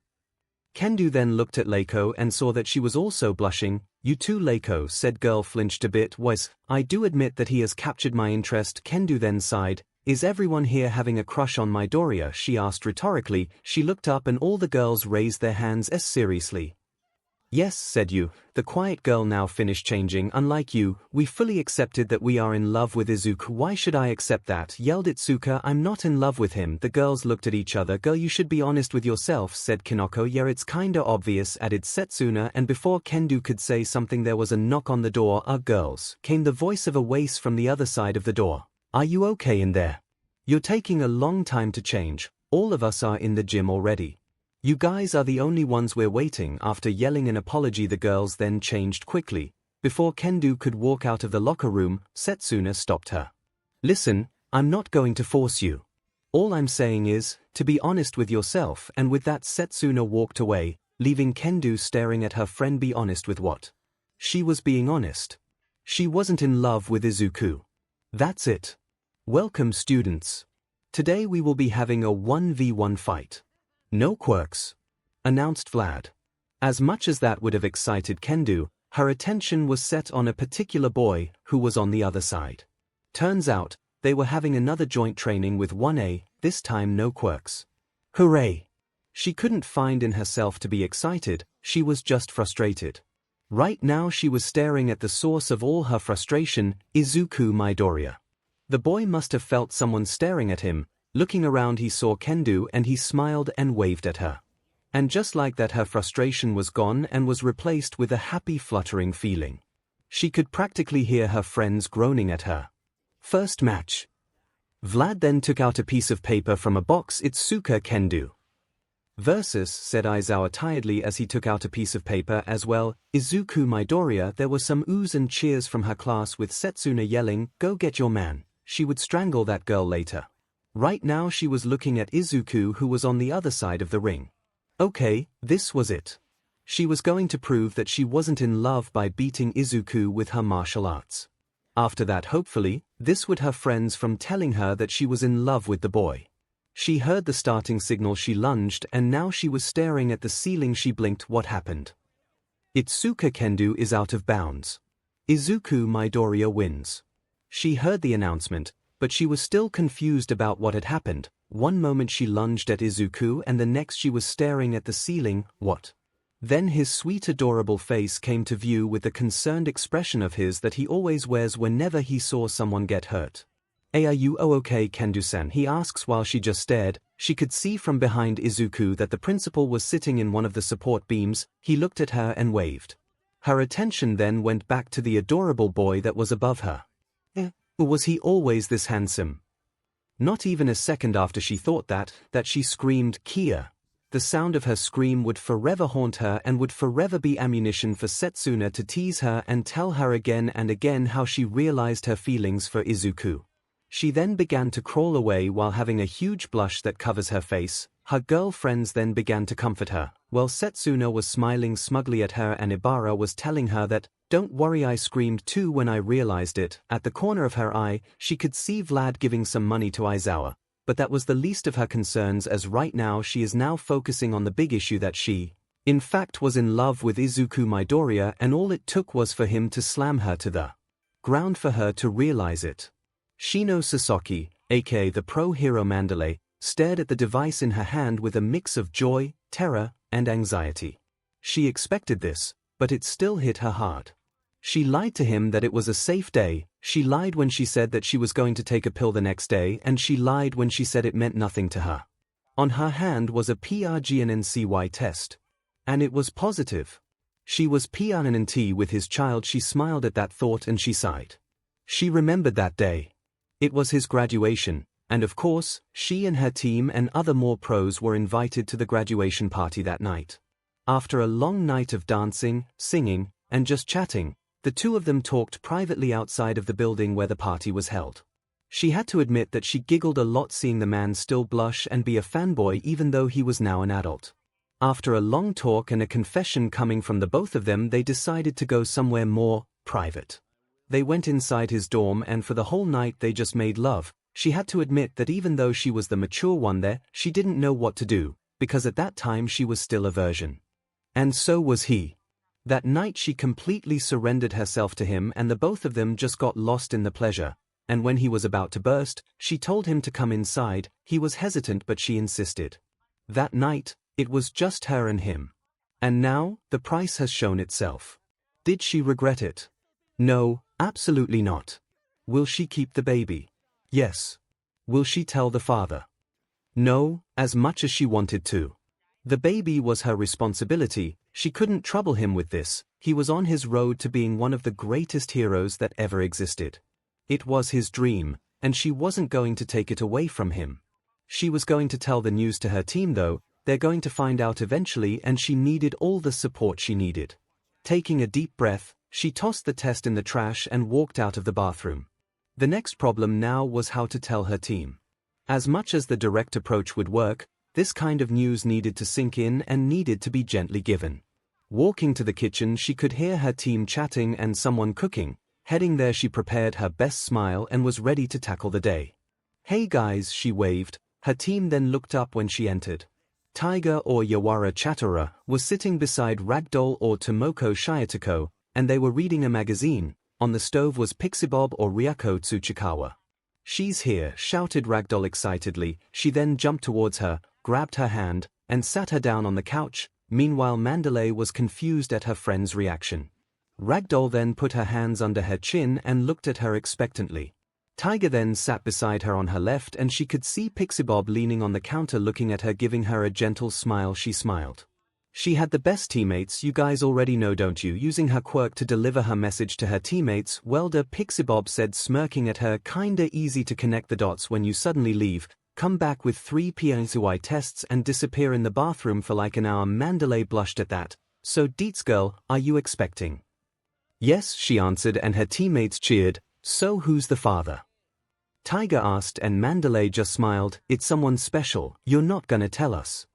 Kendo then looked at 𝐻𝐿𝐿 and saw that she was also blushing. You too, 𝐻𝐿𝐿, said girl flinched a bit. I do admit that he has captured my interest. Kendo then sighed. Is everyone here having a crush on Midoriya? She asked rhetorically. She looked up and all the girls raised their hands. Seriously? Yes, said Yu. The quiet girl now finished changing. Unlike you, we fully accepted that we are in love with Izuku. Why should I accept that? Yelled Itsuka. I'm not in love with him. The girls looked at each other. Girl, you should be honest with yourself, said Kinoko. Yeah, it's kinda obvious, added Setsuna, and before Kendo could say something there was a knock on the door. Girls, came the voice of a waist from the other side of the door. Are you okay in there? You're taking a long time to change. All of us are in the gym already. You guys are the only ones we're waiting. After yelling an apology, the girls then changed quickly. Before Kendo could walk out of the locker room, Setsuna stopped her. Listen, I'm not going to force you. All I'm saying is, to be honest with yourself, and with that Setsuna walked away, leaving Kendo staring at her friend. Be honest with what? She was being honest. She wasn't in love with Izuku. That's it. Welcome, students. Today we will be having a 1v1 fight. No quirks, announced Vlad. As much as that would have excited Kendo, her attention was set on a particular boy who was on the other side. Turns out, they were having another joint training with 1A, this time no quirks. Hooray! She couldn't find in herself to be excited, she was just frustrated. Right now she was staring at the source of all her frustration, Izuku Midoriya. The boy must have felt someone staring at him. Looking around, he saw Kendo and he smiled and waved at her. And just like that, her frustration was gone and was replaced with a happy, fluttering feeling. She could practically hear her friends groaning at her. First match. Vlad then took out a piece of paper from a box. Itsuka Kendo versus, said Aizawa tiredly as he took out a piece of paper as well. Izuku Midoriya. There were some oohs and cheers from her class, with Setsuna yelling, "Go get your man. She would strangle that girl later." Right now she was looking at Izuku, who was on the other side of the ring. Okay, this was it. She was going to prove that she wasn't in love by beating Izuku with her martial arts. After that, hopefully, this would her friends from telling her that she was in love with the boy. She heard the starting signal. She lunged, and now she was staring at the ceiling. She blinked. What happened? Itsuka Kendo is out of bounds. Izuku Midoriya wins. She heard the announcement, but she was still confused about what had happened. One moment she lunged at Izuku and the next she was staring at the ceiling. What? Then his sweet adorable face came to view with the concerned expression of his that he always wears whenever he saw someone get hurt. Are you okay, Kendo-san? He asks while she just stared. She could see from behind Izuku that the principal was sitting in one of the support beams. He looked at her and waved. Her attention then went back to the adorable boy that was above her. Was he always this handsome? Not even a second after she thought that she screamed, "Kia!" the sound of her scream would forever haunt her and would forever be ammunition for Setsuna to tease her and tell her again and again how she realized her feelings for Izuku. She then began to crawl away while having a huge blush that covers her face. Her girlfriends then began to comfort her, while Setsuna was smiling smugly at her and Ibara was telling her that, "Don't worry, I screamed too when I realized it." At the corner of her eye, she could see Vlad giving some money to Aizawa, but that was the least of her concerns, as right now she is now focusing on the big issue that she, in fact, was in love with Izuku Midoriya, and all it took was for him to slam her to the ground for her to realize it. Shino Sasaki, aka the pro-hero Mandalay, stared at the device in her hand with a mix of joy, terror, and anxiety. She expected this, but it still hit her hard. She lied to him that it was a safe day, she lied when she said that she was going to take a pill the next day, and she lied when she said it meant nothing to her. On her hand was a PRGNNCY test. And it was positive. She was PRNNT with his child. She smiled at that thought and she sighed. She remembered that day. It was his graduation, and of course, she and her team and other more pros were invited to the graduation party that night. After a long night of dancing, singing, and just chatting, the two of them talked privately outside of the building where the party was held. She had to admit that she giggled a lot seeing the man still blush and be a fanboy even though he was now an adult. After a long talk and a confession coming from the both of them, they decided to go somewhere more private. They went inside his dorm and for the whole night they just made love. She had to admit that even though she was the mature one there, she didn't know what to do, because at that time she was still a virgin. And so was he. That night she completely surrendered herself to him and the both of them just got lost in the pleasure, and when he was about to burst, she told him to come inside. He was hesitant but she insisted. That night, it was just her and him. And now, the price has shown itself. Did she regret it? No, absolutely not. Will she keep the baby? Yes. Will she tell the father? No, as much as she wanted to. The baby was her responsibility, she couldn't trouble him with this, he was on his road to being one of the greatest heroes that ever existed. It was his dream, and she wasn't going to take it away from him. She was going to tell the news to her team though, they're going to find out eventually, and she needed all the support she needed. Taking a deep breath, she tossed the test in the trash and walked out of the bathroom. The next problem now was how to tell her team. As much as the direct approach would work, this kind of news needed to sink in and needed to be gently given. Walking to the kitchen, she could hear her team chatting and someone cooking. Heading there, she prepared her best smile and was ready to tackle the day. "Hey guys," she waved. Her team then looked up when she entered. Tiger or Yawara Chatura was sitting beside Ragdoll or Tomoko Shiotoko, and they were reading a magazine. On the stove was Pixibob or Ryako Tsuchikawa. "She's here," shouted Ragdoll excitedly. She then jumped towards her, grabbed her hand, and sat her down on the couch. Meanwhile, Mandalay was confused at her friend's reaction. Ragdoll then put her hands under her chin and looked at her expectantly. Tiger then sat beside her on her left and she could see Pixibob leaning on the counter looking at her, giving her a gentle smile. She smiled. She had the best teammates, you guys already know, don't you? Using her quirk to deliver her message to her teammates, "Welder," Pixibob said, smirking at her. "Kinda easy to connect the dots when you suddenly leave, come back with 3 PNCY tests and disappear in the bathroom for like an hour." Mandalay blushed at that. "So Deets girl, are you expecting?" "Yes," she answered, and her teammates cheered. "So who's the father?" Tiger asked, and Mandalay just smiled. "It's someone special, you're not gonna tell us?"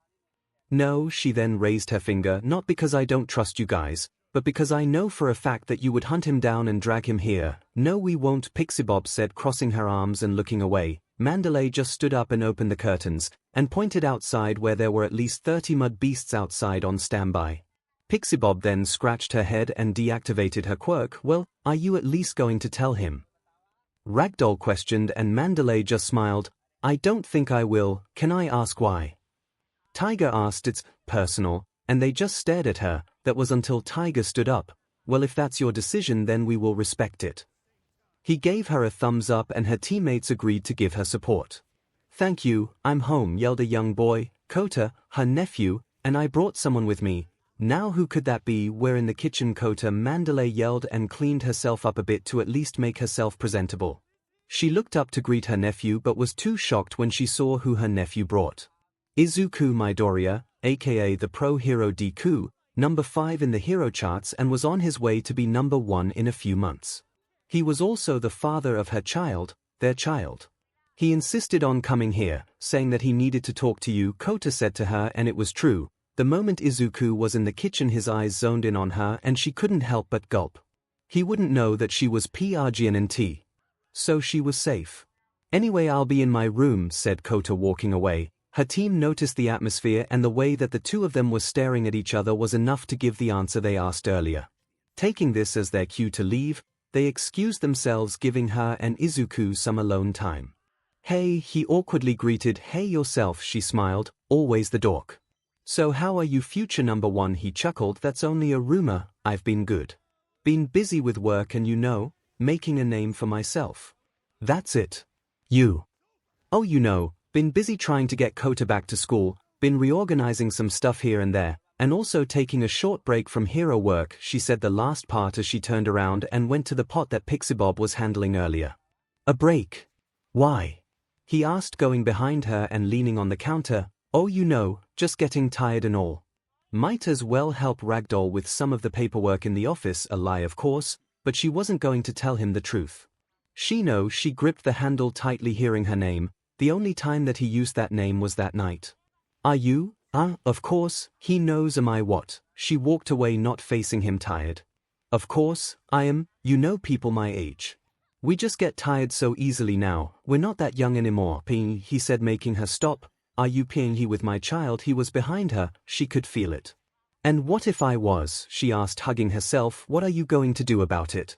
"No," she then raised her finger, "not because I don't trust you guys, but because I know for a fact that you would hunt him down and drag him here." "No, we won't," Pixibob said, crossing her arms and looking away. Mandalay just stood up and opened the curtains, and pointed outside where there were at least 30 mud beasts outside on standby. Pixibob then scratched her head and deactivated her quirk. "Well, are you at least going to tell him?" Ragdoll questioned, and Mandalay just smiled. "I don't think I will. Can I ask why?" Tiger asked. "It's personal," and they just stared at her. That was until Tiger stood up. "Well, if that's your decision, then we will respect it." He gave her a thumbs up and her teammates agreed to give her support. "Thank you, I'm home," yelled a young boy, Kota, her nephew, "and I brought someone with me." "Now who could that be?" "We're in the kitchen, Kota," Mandalay yelled and cleaned herself up a bit to at least make herself presentable. She looked up to greet her nephew but was too shocked when she saw who her nephew brought. Izuku Midoriya, aka the pro hero Deku, number 5 in the hero charts and was on his way to be number 1 in a few months. He was also the father of her child, their child. He insisted on coming here, saying that he needed to talk to you, Kota said to her, and it was true. The moment Izuku was in the kitchen his eyes zoned in on her and she couldn't help but gulp. He wouldn't know that she was 𝐼𝐺NT. So she was safe. Anyway, I'll be in my room, said Kota, walking away. Her team noticed the atmosphere, and the way that the two of them were staring at each other was enough to give the answer they asked earlier. Taking this as their cue to leave, they excused themselves, giving her and Izuku some alone time. Hey, he awkwardly greeted. Hey yourself, she smiled, always the dork. So how are you, future number 1? He chuckled. That's only a rumor, I've been good. Been busy with work and making a name for myself. That's it. You. Oh, been busy trying to get Kota back to school, been reorganizing some stuff here and there, and also taking a short break from hero work, she said the last part as she turned around and went to the pot that Pixibob was handling earlier. A break? Why? He asked, going behind her and leaning on the counter. Oh, just getting tired and all. Might as well help Ragdoll with some of the paperwork in the office, a lie of course, but she wasn't going to tell him the truth. She gripped the handle tightly, hearing her name. The only time that he used that name was that night. Are you? Of course, he knows. Am I what? She walked away, not facing him, tired. Of course, I am, people my age. We just get tired so easily now, we're not that young anymore, he said, making her stop. Are you he with my child? He was behind her, she could feel it. And what if I was? She asked, hugging herself. What are you going to do about it?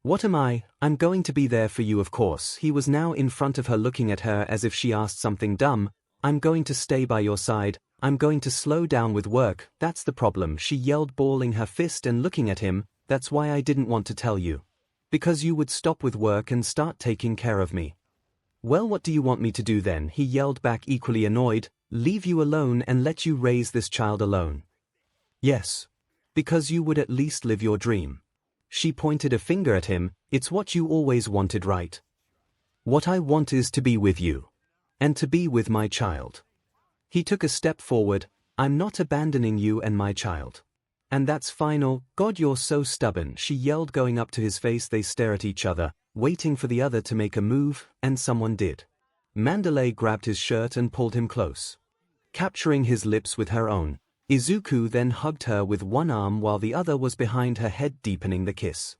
What am I? I'm going to be there for you, of course. He was now in front of her, looking at her as if she asked something dumb. I'm going to stay by your side. I'm going to slow down with work. That's the problem, she yelled, balling her fist and looking at him. That's why I didn't want to tell you. Because you would stop with work and start taking care of me. Well, what do you want me to do then? He yelled back, equally annoyed. Leave you alone and let you raise this child alone. Yes. Because you would at least live your dream. She pointed a finger at him. It's what you always wanted, right? What I want is to be with you. And to be with my child. He took a step forward. I'm not abandoning you and my child. And that's final. God, you're so stubborn, she yelled, going up to his face. They stare at each other, waiting for the other to make a move, and someone did. Mandalay grabbed his shirt and pulled him close, capturing his lips with her own. Izuku then hugged her with one arm while the other was behind her head, deepening the kiss.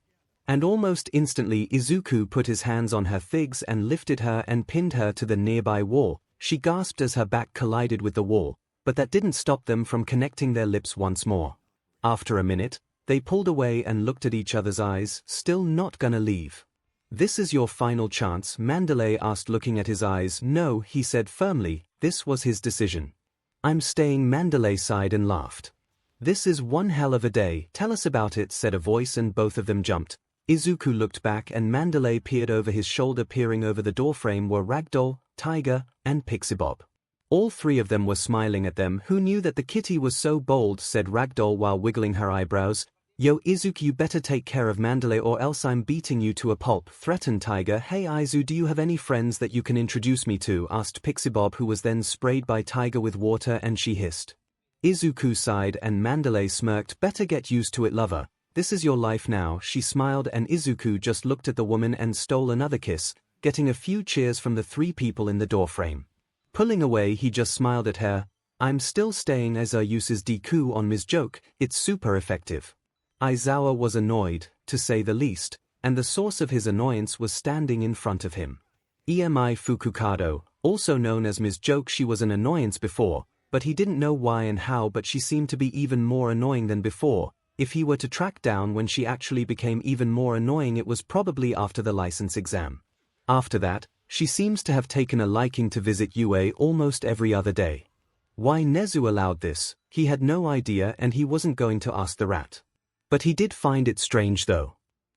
And almost instantly Izuku put his hands on her thighs and lifted her and pinned her to the nearby wall. She gasped as her back collided with the wall, but that didn't stop them from connecting their lips once more. After a minute, they pulled away and looked at each other's eyes. Still not gonna leave? This is your final chance? Mandalay asked, looking at his eyes. No, he said firmly. This was his decision. I'm staying. Mandalay sighed and laughed. This is one hell of a day. Tell us about it, said a voice, and both of them jumped. Izuku looked back and Mandalay peered over his shoulder. Peering over the doorframe were Ragdoll, Tiger, and Pixibob. All three of them were smiling at them. Who knew that the kitty was so bold, said Ragdoll while wiggling her eyebrows. Yo Izuku, you better take care of Mandalay or else I'm beating you to a pulp, threatened Tiger. Hey Izu, do you have any friends that you can introduce me to? Asked Pixibob, who was then sprayed by Tiger with water, and she hissed. Izuku sighed and Mandalay smirked. Better get used to it, lover. This is your life now. She smiled and Izuku just looked at the woman and stole another kiss, getting a few cheers from the three people in the doorframe. Pulling away, he just smiled at her. I'm still staying as I uses Deku on Ms. Joke. It's super effective. Aizawa was annoyed, to say the least, and the source of his annoyance was standing in front of him. Emi Fukukado, also known as Ms. Joke. She was an annoyance before, but he didn't know why and how, but she seemed to be even more annoying than before. If he were to track down when she actually became even more annoying, it was probably after the license exam. After that, she seems to have taken a liking to visit UA almost every other day. Why Nezu allowed this, he had no idea, and he wasn't going to ask the rat. But he did find it strange though.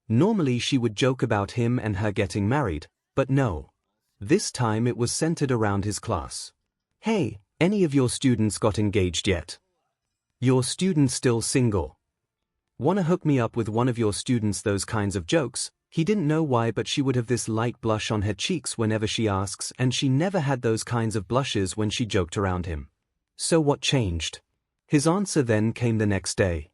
Normally she would joke about him and her getting married, but no. This time it was centered around his class. Hey, any of your students got engaged yet? Your student still single? Wanna hook me up with one of your students? Those kinds of jokes. He didn't know why, but she would have this light blush on her cheeks whenever she asks, and she never had those kinds of blushes when she joked around him. So what changed? His answer then came the next day.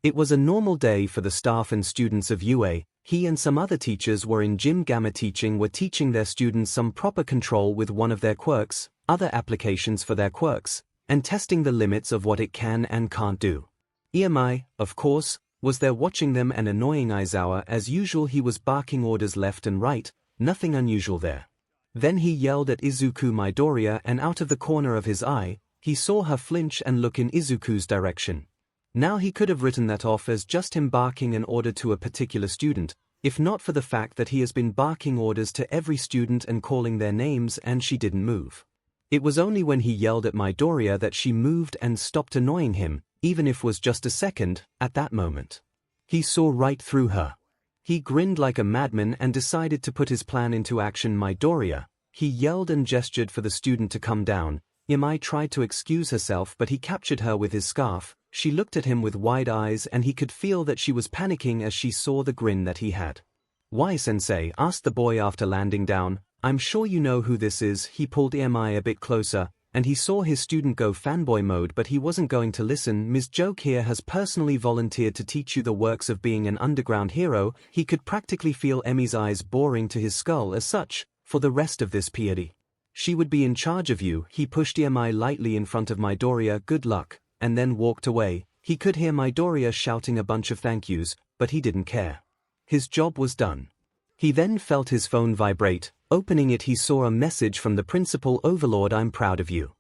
It was a normal day for the staff and students of UA. He and some other teachers were in Gym Gamma were teaching their students some proper control with one of their quirks, other applications for their quirks, and testing the limits of what it can and can't do. 𝐼, of course, was there watching them and annoying Aizawa as usual. He was barking orders left and right, nothing unusual there. Then he yelled at Izuku Midoriya, and out of the corner of his eye, he saw her flinch and look in Izuku's direction. Now he could have written that off as just him barking an order to a particular student, if not for the fact that he has been barking orders to every student and calling their names and she didn't move. It was only when he yelled at Midoriya that she moved and stopped annoying him, even if it was just a second. At that moment, he saw right through her. He grinned like a madman and decided to put his plan into action. Midoriya, he yelled and gestured for the student to come down. 𝐼 tried to excuse herself, but he captured her with his scarf. She looked at him with wide eyes and he could feel that she was panicking as she saw the grin that he had. "Why, sensei?" asked the boy after landing down. "I'm sure you know who this is." He pulled 𝐼 a bit closer, and he saw his student go fanboy mode, but he wasn't going to listen. "Ms. Joke here has personally volunteered to teach you the works of being an underground hero." He could practically feel 𝐼's eyes boring to his skull. As such, for the rest of this period, she would be in charge of you. He pushed 𝐼 lightly in front of Midoriya. "Good luck," and then walked away. He could hear Midoriya shouting a bunch of thank yous, but he didn't care. His job was done. He then felt his phone vibrate. Opening it, he saw a message from the principal. "Overlord, I'm proud of you."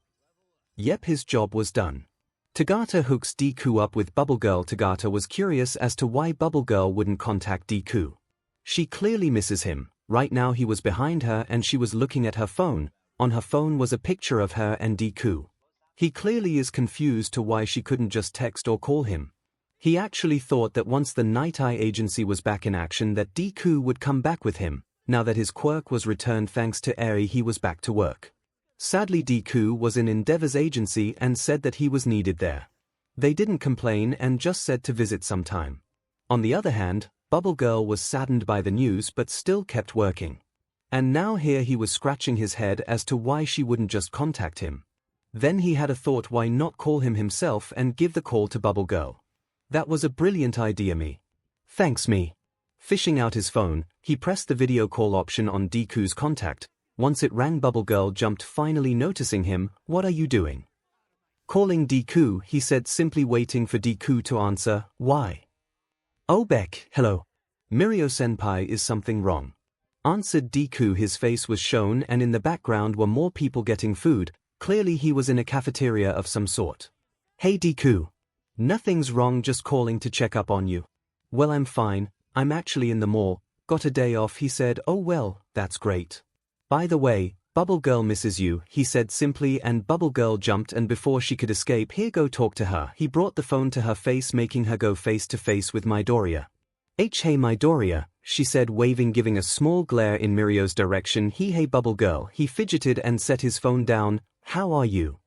Yep, his job was done. Tagata hooks Deku up with Bubble Girl. Tagata was curious as to why Bubble Girl wouldn't contact Deku. She clearly misses him. Right now he was behind her and she was looking at her phone. On her phone was a picture of her and Deku. He clearly is confused to why she couldn't just text or call him. He actually thought that once the Night Eye agency was back in action that Deku would come back with him. Now that his quirk was returned thanks to Eri, he was back to work. Sadly, Deku was in Endeavor's agency and said that he was needed there. They didn't complain and just said to visit sometime. On the other hand, Bubble Girl was saddened by the news but still kept working. And now here he was scratching his head as to why she wouldn't just contact him. Then he had a thought, why not call him himself and give the call to Bubble Girl? That was a brilliant idea. "Me. Thanks, me." Fishing out his phone, he pressed the video call option on Deku's contact. Once it rang, Bubble Girl jumped, finally noticing him. "What are you doing?" "Calling Deku," he said, simply waiting for Deku to answer. "Why?" "Oh, Beck, hello. Mirio-senpai, is something wrong?" answered Deku. His face was shown and in the background were more people getting food. Clearly he was in a cafeteria of some sort. "Hey Deku. Nothing's wrong, just calling to check up on you." "Well, I'm fine. I'm actually in the mall. Got a day off," he said. "Oh well, that's great. By the way, Bubble Girl misses you," he said simply, and Bubble Girl jumped, and before she could escape, "Here, go talk to her." He brought the phone to her face, making her go face to face with Midoriya. "Hey Midoriya," she said, waving, giving a small glare in Mirio's direction. "Hey Bubble Girl." He fidgeted and set his phone down. "How are you?"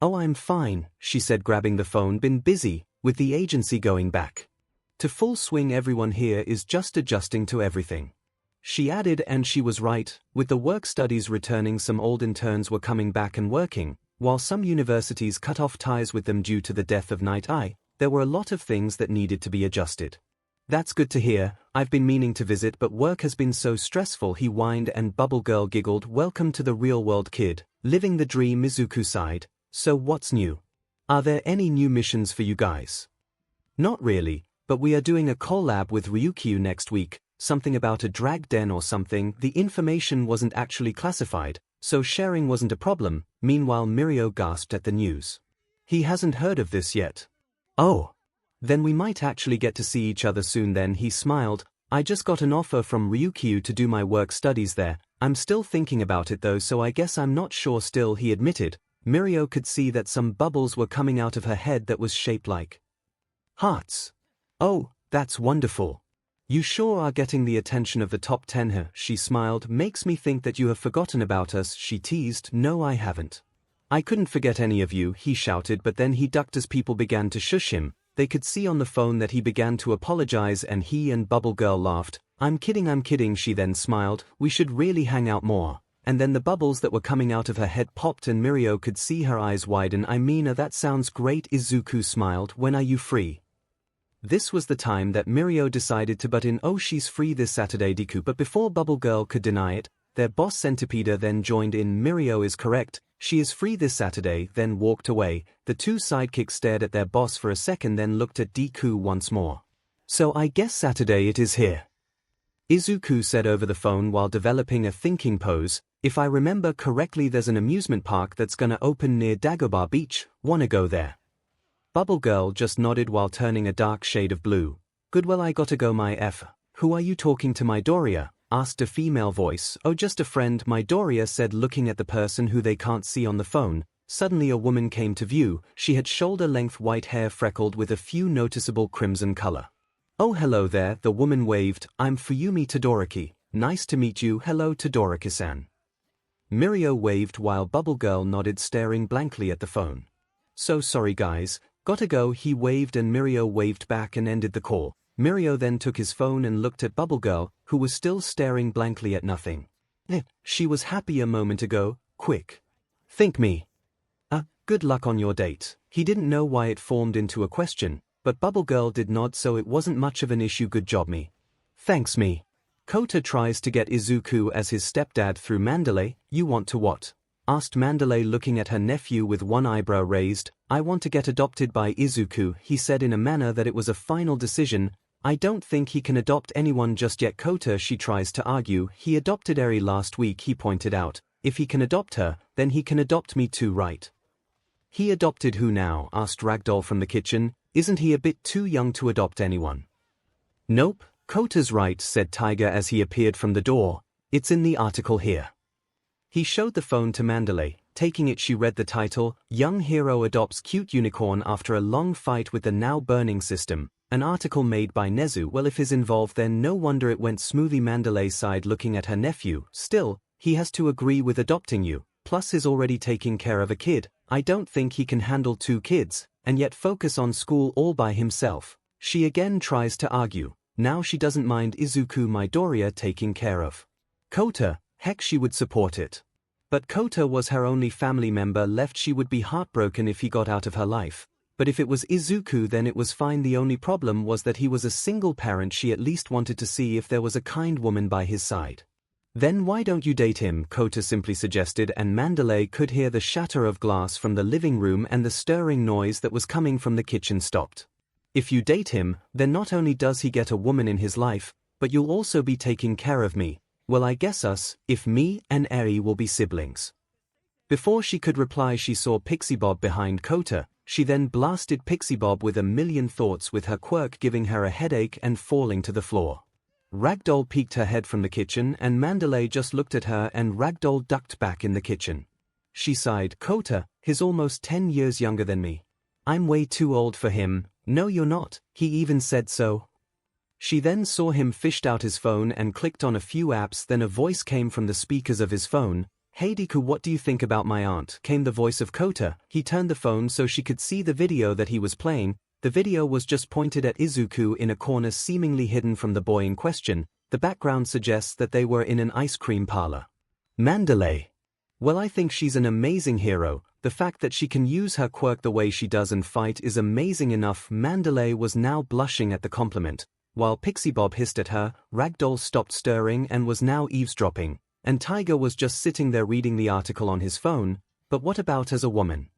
"Oh, I'm fine," she said, grabbing the phone. "Been busy, with the agency going back to full swing. Everyone here is just adjusting to everything," she added, and she was right. With the work studies returning, some old interns were coming back and working, while some universities cut off ties with them due to the death of Night Eye. There were a lot of things that needed to be adjusted. "That's good to hear. I've been meaning to visit, but work has been so stressful," he whined, and Bubble Girl giggled. "Welcome to the real world, kid. Living the dream." Mizuku sighed. "So what's new? Are there any new missions for you guys?" "Not really, but we are doing a collab with Ryukyu next week, something about a drag den or something." The information wasn't actually classified, so sharing wasn't a problem. Meanwhile, Mirio gasped at the news. He hasn't heard of this yet. "Oh. Then we might actually get to see each other soon then." He smiled. "I just got an offer from Ryukyu to do my work studies there. I'm still thinking about it though, so I guess I'm not sure still," he admitted. Mirio could see that some bubbles were coming out of her head that was shaped like hearts. "Oh, that's wonderful. You sure are getting the attention of the top 10 here," she smiled. "Makes me think that you have forgotten about us," she teased. "No, I haven't. I couldn't forget any of you," he shouted, but then he ducked as people began to shush him. They could see on the phone that he began to apologize, and he and Bubble Girl laughed. I'm kidding," she then smiled. "We should really hang out more." and then the bubbles that were coming out of her head popped and Mirio could see her eyes widen. I mean, that sounds great. Izuku smiled. When are you free? This was the time that Mirio decided to butt in. Oh, she's free this Saturday, Deku. But before Bubble Girl could deny it, their boss Centipede then joined in. Mirio is correct, she is free this Saturday, then walked away. The two sidekicks stared at their boss for a second, then looked at Deku once more. So I guess Saturday it is here. Izuku said over the phone while developing a thinking pose. If I remember correctly, there's an amusement park that's gonna open near Dagobah Beach, wanna go there? Bubble Girl just nodded while turning a dark shade of blue. Good, well I gotta go. My F. Who are you talking to, Midoriya? Asked a female voice. Oh, just a friend, Midoriya said, looking at the person who they can't see on the phone. Suddenly a woman came to view. She had shoulder-length white hair freckled with a few noticeable crimson color. Oh, hello there, the woman waved. I'm Fuyumi Todoroki. Nice to meet you. Hello, Todoroki-san. Mirio waved while Bubble Girl nodded, staring blankly at the phone. So sorry guys, gotta go. He waved and Mirio waved back and ended the call. Mirio then took his phone and looked at Bubble Girl, who was still staring blankly at nothing. She was happy a moment ago. Quick. Think me. Good luck on your date. He didn't know why it formed into a question, but Bubble Girl did nod, so it wasn't much of an issue. Good job, me. Thanks, me. Kota tries to get Izuku as his stepdad through Mandalay. You want to what? Asked Mandalay, looking at her nephew with one eyebrow raised. I want to get adopted by Izuku, he said in a manner that it was a final decision. I don't think he can adopt anyone just yet, Kota. She tries to argue. He adopted Eri last week, he pointed out. If he can adopt her, then he can adopt me too, right? He adopted who now? Asked Ragdoll from the kitchen. Isn't he a bit too young to adopt anyone? Nope, Kota's right, said Tiger as he appeared from the door. It's in the article here. He showed the phone to Mandalay. Taking it, she read the title, Young Hero Adopts Cute Unicorn After a Long Fight with the Now Burning System. An article made by Nezu. Well, if he's involved, then no wonder it went smoothly. Mandalay sighed, looking at her nephew. Still, he has to agree with adopting you, plus he's already taking care of a kid. I don't think he can handle 2 kids, and yet focus on school all by himself. She again tries to argue. Now she doesn't mind Izuku Midoriya taking care of Kota. Heck, she would support it. But Kota was her only family member left. She would be heartbroken if he got out of her life. But if it was Izuku, then it was fine. The only problem was that he was a single parent. She at least wanted to see if there was a kind woman by his side. Then why don't you date him? Kota simply suggested, and Mandalay could hear the shatter of glass from the living room and the stirring noise that was coming from the kitchen stopped. If you date him, then not only does he get a woman in his life, but you'll also be taking care of me. Well, I guess us, if me and Eri will be siblings. Before she could reply, she saw Pixie Bob behind Kota. She then blasted Pixie Bob with a million thoughts, with her quirk giving her a headache and falling to the floor. Ragdoll peeked her head from the kitchen, and Mandalay just looked at her, and Ragdoll ducked back in the kitchen. She sighed. Kota, he's almost 10 years younger than me. I'm way too old for him. No, you're not. He even said so. She then saw him fished out his phone and clicked on a few apps. Then a voice came from the speakers of his phone. Hey Deku, what do you think about my aunt? Came the voice of Kota. He turned the phone so she could see the video that he was playing. The video was just pointed at Izuku in a corner, seemingly hidden from the boy in question. The background suggests that they were in an ice cream parlor. Mandalay. Well, I think she's an amazing hero. The fact that she can use her quirk the way she does and fight is amazing enough. Mandalay was now blushing at the compliment. While Pixie Bob hissed at her, Ragdoll stopped stirring and was now eavesdropping, and Tiger was just sitting there reading the article on his phone. But what about as a woman?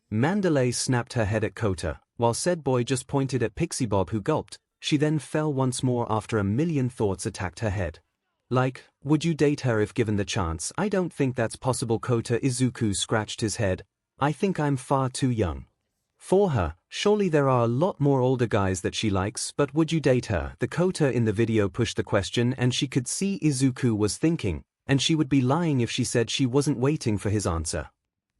Mandalay snapped her head at Kota, while said boy just pointed at Pixie Bob, who gulped. She then fell once more after a million thoughts attacked her head. Like, would you date her if given the chance? I don't think that's possible, Kota. Izuku scratched his head. I think I'm far too young for her. Surely there are a lot more older guys that she likes, but would you date her? The Kota in the video pushed the question, and she could see Izuku was thinking, and she would be lying if she said she wasn't waiting for his answer.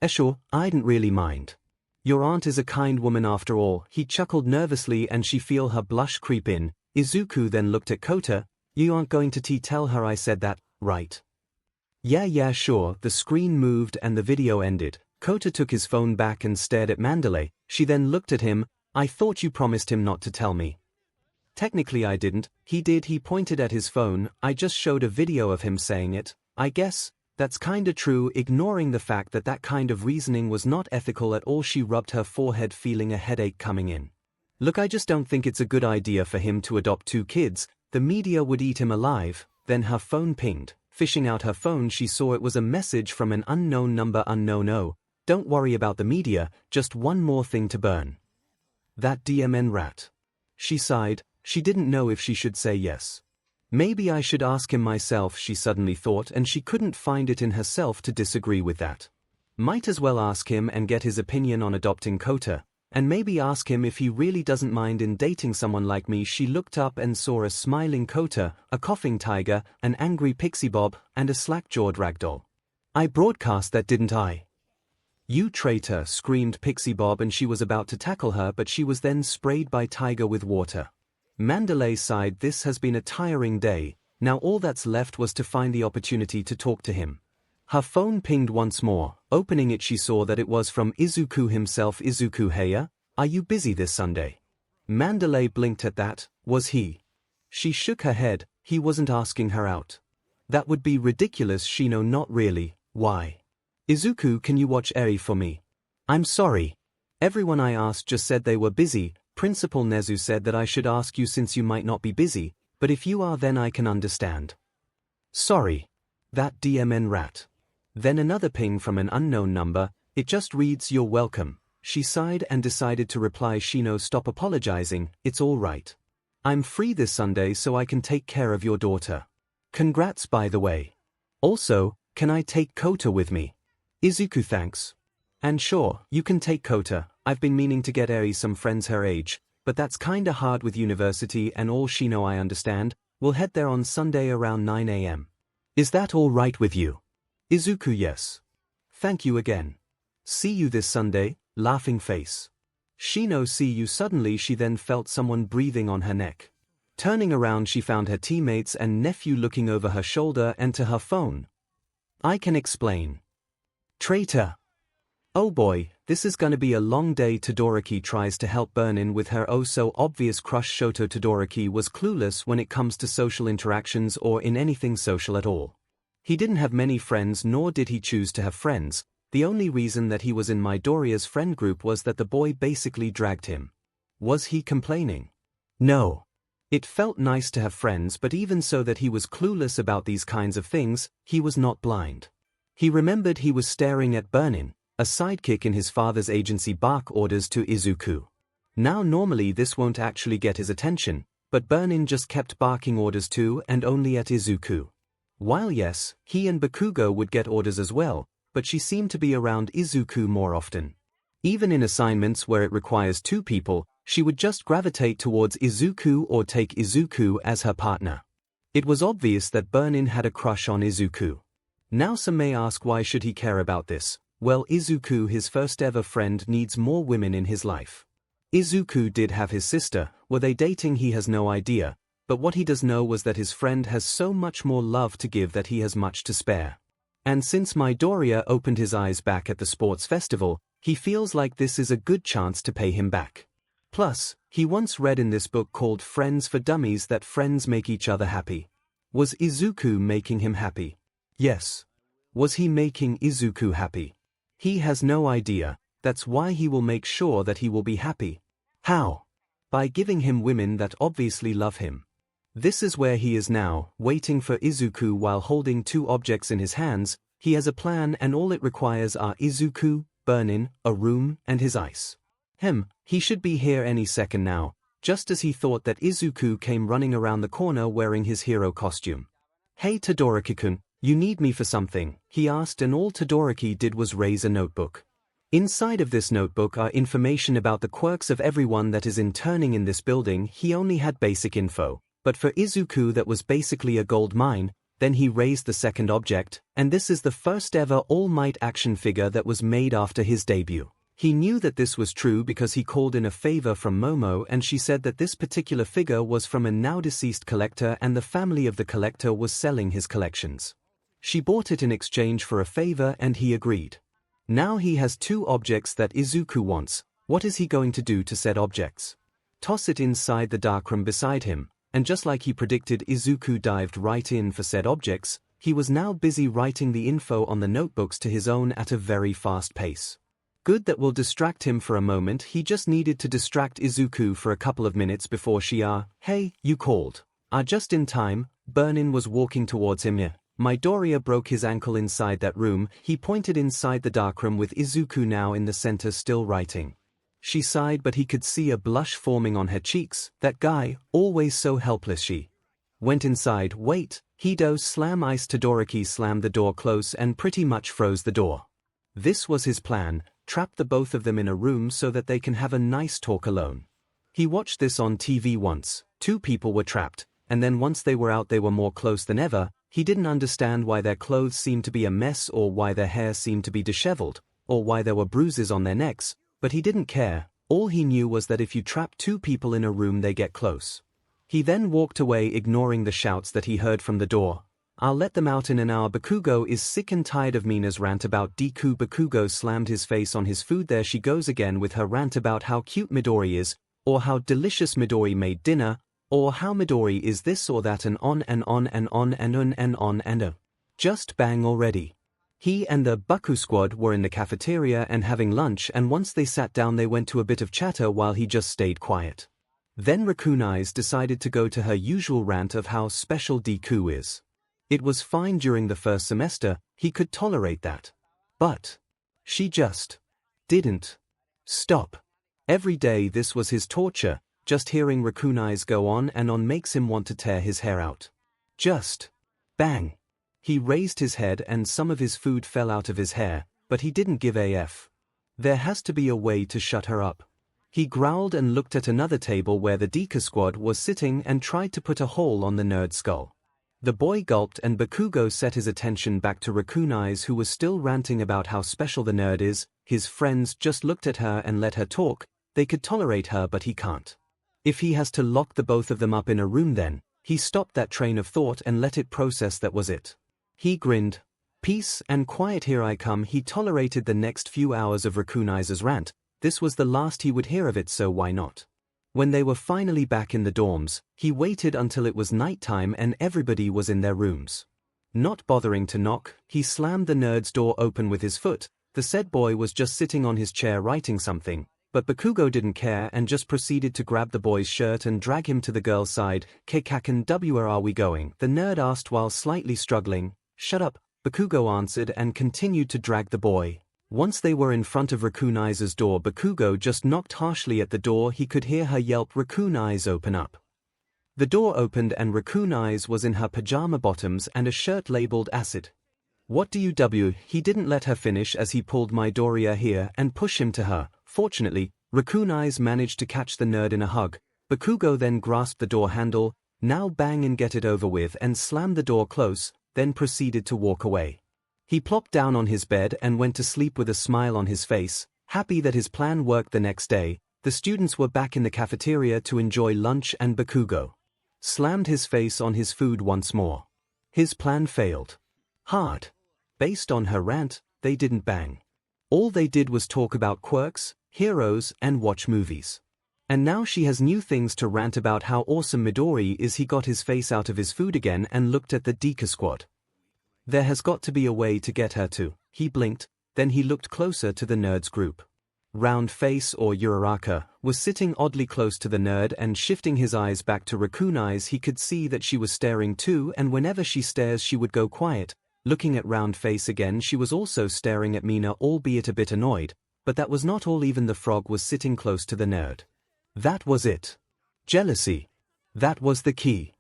Sure, I didn't really mind. Your aunt is a kind woman after all. He chuckled nervously, and she feel her blush creep in. Izuku then looked at Kota. You aren't going to tell her I said that, right? Yeah, sure. The screen moved and the video ended. Kota took his phone back and stared at Mandalay. She then looked at him. I thought you promised him not to tell me. Technically I didn't. He did. He pointed at his phone. I just showed a video of him saying it. I guess That's kinda true. Ignoring the fact that that kind of reasoning was not ethical at all, she rubbed her forehead, feeling a headache coming in. Look, I just don't think it's a good idea for him to adopt 2 kids. The media would eat him alive. Then her phone pinged. Fishing out her phone, she saw it was a message from an unknown number. Unknown. Oh, don't worry about the media, just one more thing to burn. That DMN rat. She sighed. She didn't know if she should say yes. Maybe I should ask him myself, she suddenly thought, and she couldn't find it in herself to disagree with that. Might as well ask him and get his opinion on adopting 𝐿𝐼, and maybe ask him if he really doesn't mind in dating someone like me. She looked up and saw a smiling 𝐿𝐼, a coughing tiger, an angry pixie bob, and a slack-jawed ragdoll. I broadcast that, didn't I? You traitor, screamed Pixie Bob, and she was about to tackle her, but she was then sprayed by Tiger with water. Mandalay sighed. This has been a tiring day. Now all that's left was to find the opportunity to talk to him. Her phone pinged once more. Opening it, she saw that it was from 𝐒𝐿𝐼 himself. 𝐒𝐿𝐼, heya? Are you busy this Sunday? Mandalay blinked at that. Was he? She shook her head. He wasn't asking her out. That would be ridiculous. Shino, not really. Why? 𝐒𝐿𝐼, can you watch Eri for me? I'm sorry. Everyone I asked just said they were busy. Principal Nezu said that I should ask you since you might not be busy, but if you are, then I can understand. Sorry. That DMN rat. Then another ping from an unknown number. It just reads, you're welcome. She sighed and decided to reply, Shino, stop apologizing, it's all right. I'm free this Sunday so I can take care of your daughter. Congrats, by the way. Also, can I take 𝐿𝐼 with me? 𝐒𝐿𝐼, thanks. And sure, you can take 𝐿𝐼. I've been meaning to get Eri some friends her age, but that's kinda hard with university and all. Shino, I understand. We'll head there on Sunday around 9 a.m. Is that all right with you? 𝐒𝐿𝐼, yes. Thank you again. See you this Sunday, laughing face. Shino, see you. Suddenly she then felt someone breathing on her neck. Turning around, she found her teammates and nephew looking over her shoulder and to her phone. I can explain. Traitor. Oh boy, this is gonna be a long day. Todoroki tries to help Burnin with her oh so obvious crush. Shoto. Todoroki was clueless when it comes to social interactions or in anything social at all. He didn't have many friends, nor did he choose to have friends. The only reason that he was in Midoriya's friend group was that the boy basically dragged him. Was he complaining? No. It felt nice to have friends, but even so, that he was clueless about these kinds of things, he was not blind. He remembered he was staring at Burnin, a sidekick in his father's agency, bark orders to 𝐒𝐿𝐼. Now normally this won't actually get his attention, but Burnin just kept barking orders to and only at 𝐒𝐿𝐼. While yes, he and Bakugo would get orders as well, but she seemed to be around 𝐒𝐿𝐼 more often. Even in assignments where it requires 2 people, she would just gravitate towards 𝐒𝐿𝐼 or take 𝐒𝐿𝐼 as her partner. It was obvious that Burnin had a crush on 𝐒𝐿𝐼. Now some may ask, why should he care about this? Well, 𝐒𝐿𝐼, his first ever friend, needs more women in his life. 𝐒𝐿𝐼 did have his sister. Were they dating? He has no idea, but what he does know was that his friend has so much more love to give that he has much to spare. And since Midoriya opened his eyes back at the sports festival, he feels like this is a good chance to pay him back. Plus, he once read in this book called Friends for Dummies that friends make each other happy. Was 𝐒𝐿𝐼 making him happy? Yes. Was he making 𝐒𝐿𝐼 happy? He has no idea. That's why he will make sure that he will be happy. How? By giving him women that obviously love him. This is where he is now, waiting for 𝐒𝐿𝐼 while holding 2 objects in his hands. He has a plan, and all it requires are 𝐒𝐿𝐼, Burnin, a room, and his ice. He should be here any second now. Just as he thought that, 𝐒𝐿𝐼 came running around the corner wearing his hero costume. Hey Todoroki-kun, you need me for something? He asked, and all Todoroki did was raise a notebook. Inside of this notebook are information about the quirks of everyone that is interning in this building. He only had basic info, but for 𝐒𝐿𝐼 that was basically a gold mine. Then he raised the second object, and this is the first ever All Might action figure that was made after his debut. He knew that this was true because he called in a favor from Momo, and she said that this particular figure was from a now deceased collector and the family of the collector was selling his collections. She bought it in exchange for a favor and he agreed. Now he has 2 objects that 𝐒𝐿𝐼 wants. What is he going to do to said objects? Toss it inside the darkroom beside him, and just like he predicted, 𝐒𝐿𝐼 dived right in for said objects. He was now busy writing the info on the notebooks to his own at a very fast pace. Good, that will distract him for a moment. He just needed to distract Izuku for a couple of minutes before she hey, you called. Just in time. Burnin was walking towards him. Midoriya broke his ankle inside that room. He pointed inside the darkroom with Izuku now in the center still writing. She sighed, but he could see a blush forming on her cheeks. That guy, always so helpless. She went inside. Wait, Hido slam ice. Todoroki slammed the door close and pretty much froze the door. This was his plan, trap the both of them in a room so that they can have a nice talk alone. He watched this on TV once. Two people were trapped, and then once they were out they were more close than ever. He didn't understand why their clothes seemed to be a mess, or why their hair seemed to be disheveled, or why there were bruises on their necks, but he didn't care. All he knew was that if you trap two people in a room they get close. He then walked away, ignoring the shouts that he heard from the door. I'll let them out in an hour. Bakugo is sick and tired of Mina's rant about Deku. Bakugo slammed his face on his food. There she goes again with her rant about how cute Midori is, or how delicious Midori made dinner, or how Midori is this or that, and on and on and on and on and on and on. Just bang already. He and the Baku squad were in the cafeteria and having lunch, and once they sat down they went to a bit of chatter while he just stayed quiet. Then 𝐒𝐿 decided to go to her usual rant of how special Deku is. It was fine during the first semester, he could tolerate that. But she just didn't stop. Every day this was his torture. Just hearing 𝐒𝐿 go on and on makes him want to tear his hair out. Just bang. He raised his head and some of his food fell out of his hair, but he didn't give a f. There has to be a way to shut her up. He growled and looked at another table where the Deku squad was sitting and tried to put a hole on the nerd's skull. The boy gulped and Bakugo set his attention back to 𝐒𝐿, who was still ranting about how special the nerd is. His friends just looked at her and let her talk. They could tolerate her, but he can't. If he has to lock the both of them up in a room, then he stopped that train of thought and let it process. That was it. He grinned. Peace and quiet, here I come. He tolerated the next few hours of 𝐒𝐿's rant. This was the last he would hear of it, so why not? When they were finally back in the dorms, he waited until it was nighttime and everybody was in their rooms. Not bothering to knock, he slammed the nerd's door open with his foot. The said boy was just sitting on his chair writing something, but Bakugo didn't care and just proceeded to grab the boy's shirt and drag him to the girl's side. 𝐒𝐿𝐵, where are we going? The nerd asked while slightly struggling. Shut up, Bakugo answered and continued to drag the boy. Once they were in front of 𝐒𝐿's door, Bakugo just knocked harshly at the door. He could hear her yelp, 𝐒𝐿, open up. The door opened and 𝐒𝐿 was in her pajama bottoms and a shirt labeled acid. What do you w? He didn't let her finish as he pulled Midoriya here and pushed him to her. Fortunately, 𝐒𝐿 managed to catch the nerd in a hug. Bakugo then grasped the door handle. Now bang and get it over with, and slammed the door close, then proceeded to walk away. He plopped down on his bed and went to sleep with a smile on his face, happy that his plan worked. The next day, the students were back in the cafeteria to enjoy lunch and Bakugo slammed his face on his food once more. His plan failed hard. Based on her rant, they didn't bang. All they did was talk about quirks, heroes, and watch movies. And now she has new things to rant about. How awesome Midori is. He got his face out of his food again and looked at the Deku squad. There has got to be a way to get her to. He blinked, then he looked closer to the nerd's group. Round Face, or Uraraka, was sitting oddly close to the nerd and shifting his eyes back to 𝐒𝐿. He could see that she was staring too, and whenever she stares she would go quiet. Looking at Round Face again, she was also staring at Mina, albeit a bit annoyed. But that was not all. Even the frog was sitting close to the nerd. That was it. Jealousy. That was the key.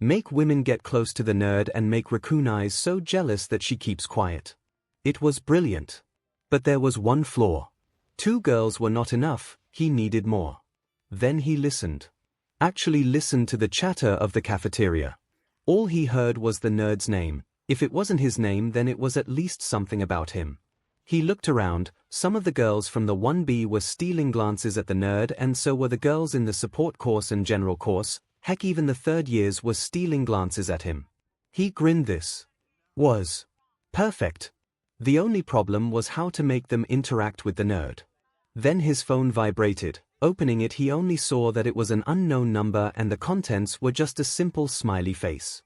Make women get close to the nerd and make 𝐒𝐿 so jealous that she keeps quiet. It was brilliant. But there was one flaw. 2 girls were not enough, he needed more. Then he listened. Actually listened to the chatter of the cafeteria. All he heard was the nerd's name. If it wasn't his name, then it was at least something about him. He looked around. Some of the girls from the 1B were stealing glances at the nerd, and so were the girls in the support course and general course. Heck, even the 3rd years were stealing glances at him. He grinned. This was perfect. The only problem was how to make them interact with the nerd. Then his phone vibrated. Opening it, he only saw that it was an unknown number and the contents were just a simple smiley face.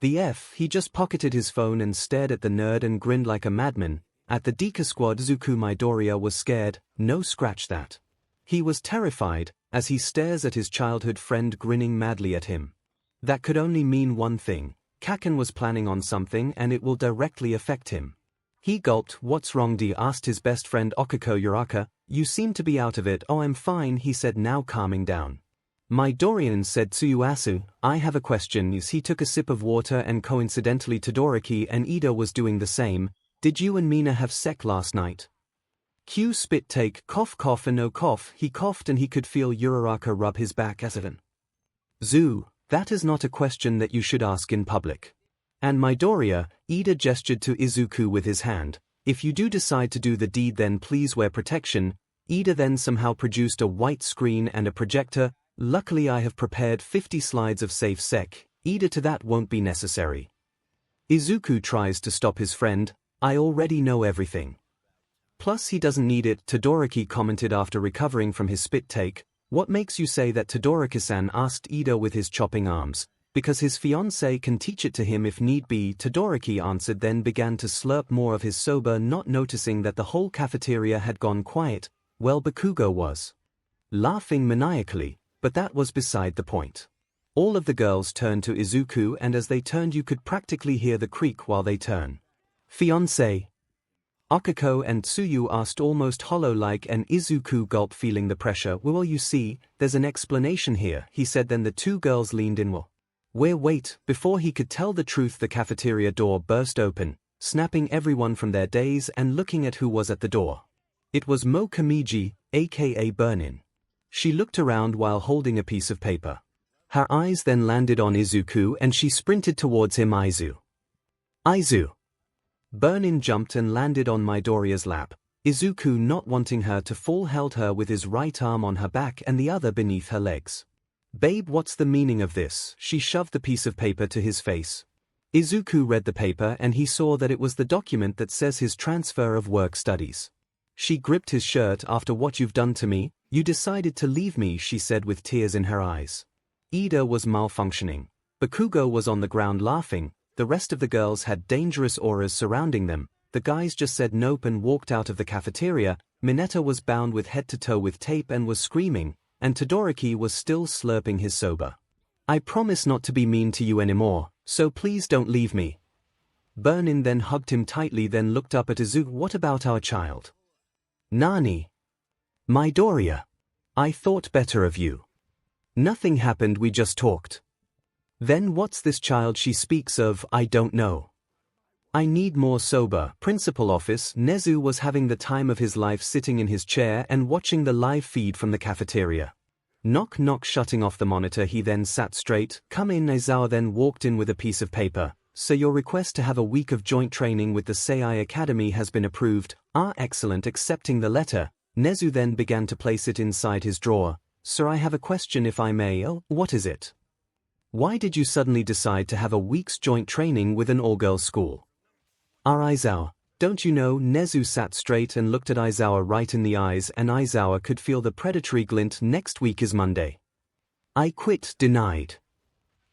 The F, he just pocketed his phone and stared at the nerd and grinned like a madman. At the Deka squad Zuku Midoriya was scared, no scratch that. He was terrified, as he stares at his childhood friend grinning madly at him. That could only mean one thing. Kaken was planning on something and it will directly affect him. He gulped. What's wrong? D asked his best friend 𝐒𝐽𝐸𝐸. You seem to be out of it. Oh, I'm fine, he said, now calming down. Midoriya said, Tsuyu, I have a question. He took a sip of water and coincidentally Todoroki and Ida was doing the same. Did you and Mina have sex last night? Q spit take, cough cough and no cough. He coughed and he could feel Uraraka rub his back as an. Zu, that is not a question that you should ask in public. And Midoriya, Ida gestured to Izuku with his hand. If you do decide to do the deed then please wear protection. Ida then somehow produced a white screen and a projector. Luckily I have prepared 50 slides of safe sec. Ida to that won't be necessary. Izuku tries to stop his friend. I already know everything. Plus he doesn't need it, Todoroki commented after recovering from his spit take. What makes you say that, Todoroki-san asked Ida with his chopping arms. Because his fiancé can teach it to him if need be, Todoroki answered, then began to slurp more of his soba, not noticing that the whole cafeteria had gone quiet. Well, Bakugo was laughing maniacally, but that was beside the point. All of the girls turned to Izuku and as they turned you could practically hear the creak while they turn. Fiancé? Akiko and Tsuyu asked almost hollow-like and Izuku gulped, feeling the pressure. Well, you see, there's an explanation here, he said. Then the two girls leaned in. Wait, before he could tell the truth the cafeteria door burst open, snapping everyone from their daze and looking at who was at the door. It was Mo Kamiji, aka Burnin. She looked around while holding a piece of paper. Her eyes then landed on Izuku and she sprinted towards him. Aizu. Burnin jumped and landed on Midoriya's lap. Izuku, not wanting her to fall, held her with his right arm on her back and the other beneath her legs. Babe, what's the meaning of this? She shoved the piece of paper to his face. Izuku read the paper and he saw that it was the document that says his transfer of work studies. She gripped his shirt. After what you've done to me, you decided to leave me, she said with tears in her eyes. Ida was malfunctioning. Bakugo was on the ground laughing. The rest of the girls had dangerous auras surrounding them. The guys just said nope and walked out of the cafeteria. Mineta was bound with head to toe with tape and was screaming, and Todoroki was still slurping his soba. I promise not to be mean to you anymore, so please don't leave me. Burnin then hugged him tightly, then looked up at Izuku. What about our child? Nani? Midoriya. I thought better of you. Nothing happened, we just talked. Then what's this child she speaks of? I don't know. I need more soba. Principal office. Nezu was having the time of his life sitting in his chair and watching the live feed from the cafeteria. Knock knock, shutting off the monitor. He then sat straight. Come in. Aizawa then walked in with a piece of paper. So your request to have a week of joint training with the 𝐒𝐲 Academy has been approved. Excellent. Accepting the letter, Nezu then began to place it inside his drawer. Sir, I have a question if I may. Oh, what is it? Why did you suddenly decide to have a week's joint training with an all-girls school? Aizawa, don't you know? Nezu sat straight and looked at Aizawa right in the eyes, and Aizawa could feel the predatory glint. Next week is Monday. I quit. Denied.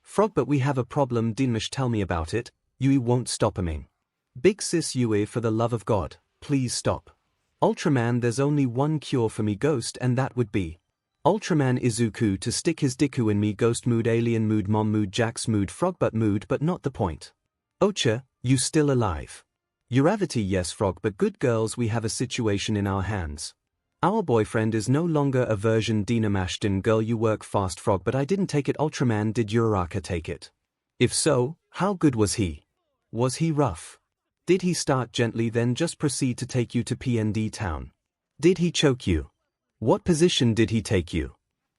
Frog, but we have a problem. Dinmash, tell me about it. Yui won't stop him. Big sis Yui, for the love of God, please stop. Ultraman, there's only one cure for me ghost and that would be Ultraman Izuku to stick his Deku in me. Ghost mood, alien mood, mom mood, Jax mood, frogbutt mood, but not the point. Ocha, you still alive? Uravity, yes frog, but good girls, we have a situation in our hands. Our boyfriend is no longer a version Dinamashton. Girl, you work fast frog, but I didn't take it. Ultraman, did Uraraka take it? If so, how good was he? Was he rough? Did he start gently then just proceed to take you to PND town? Did he choke you? What position did he take you?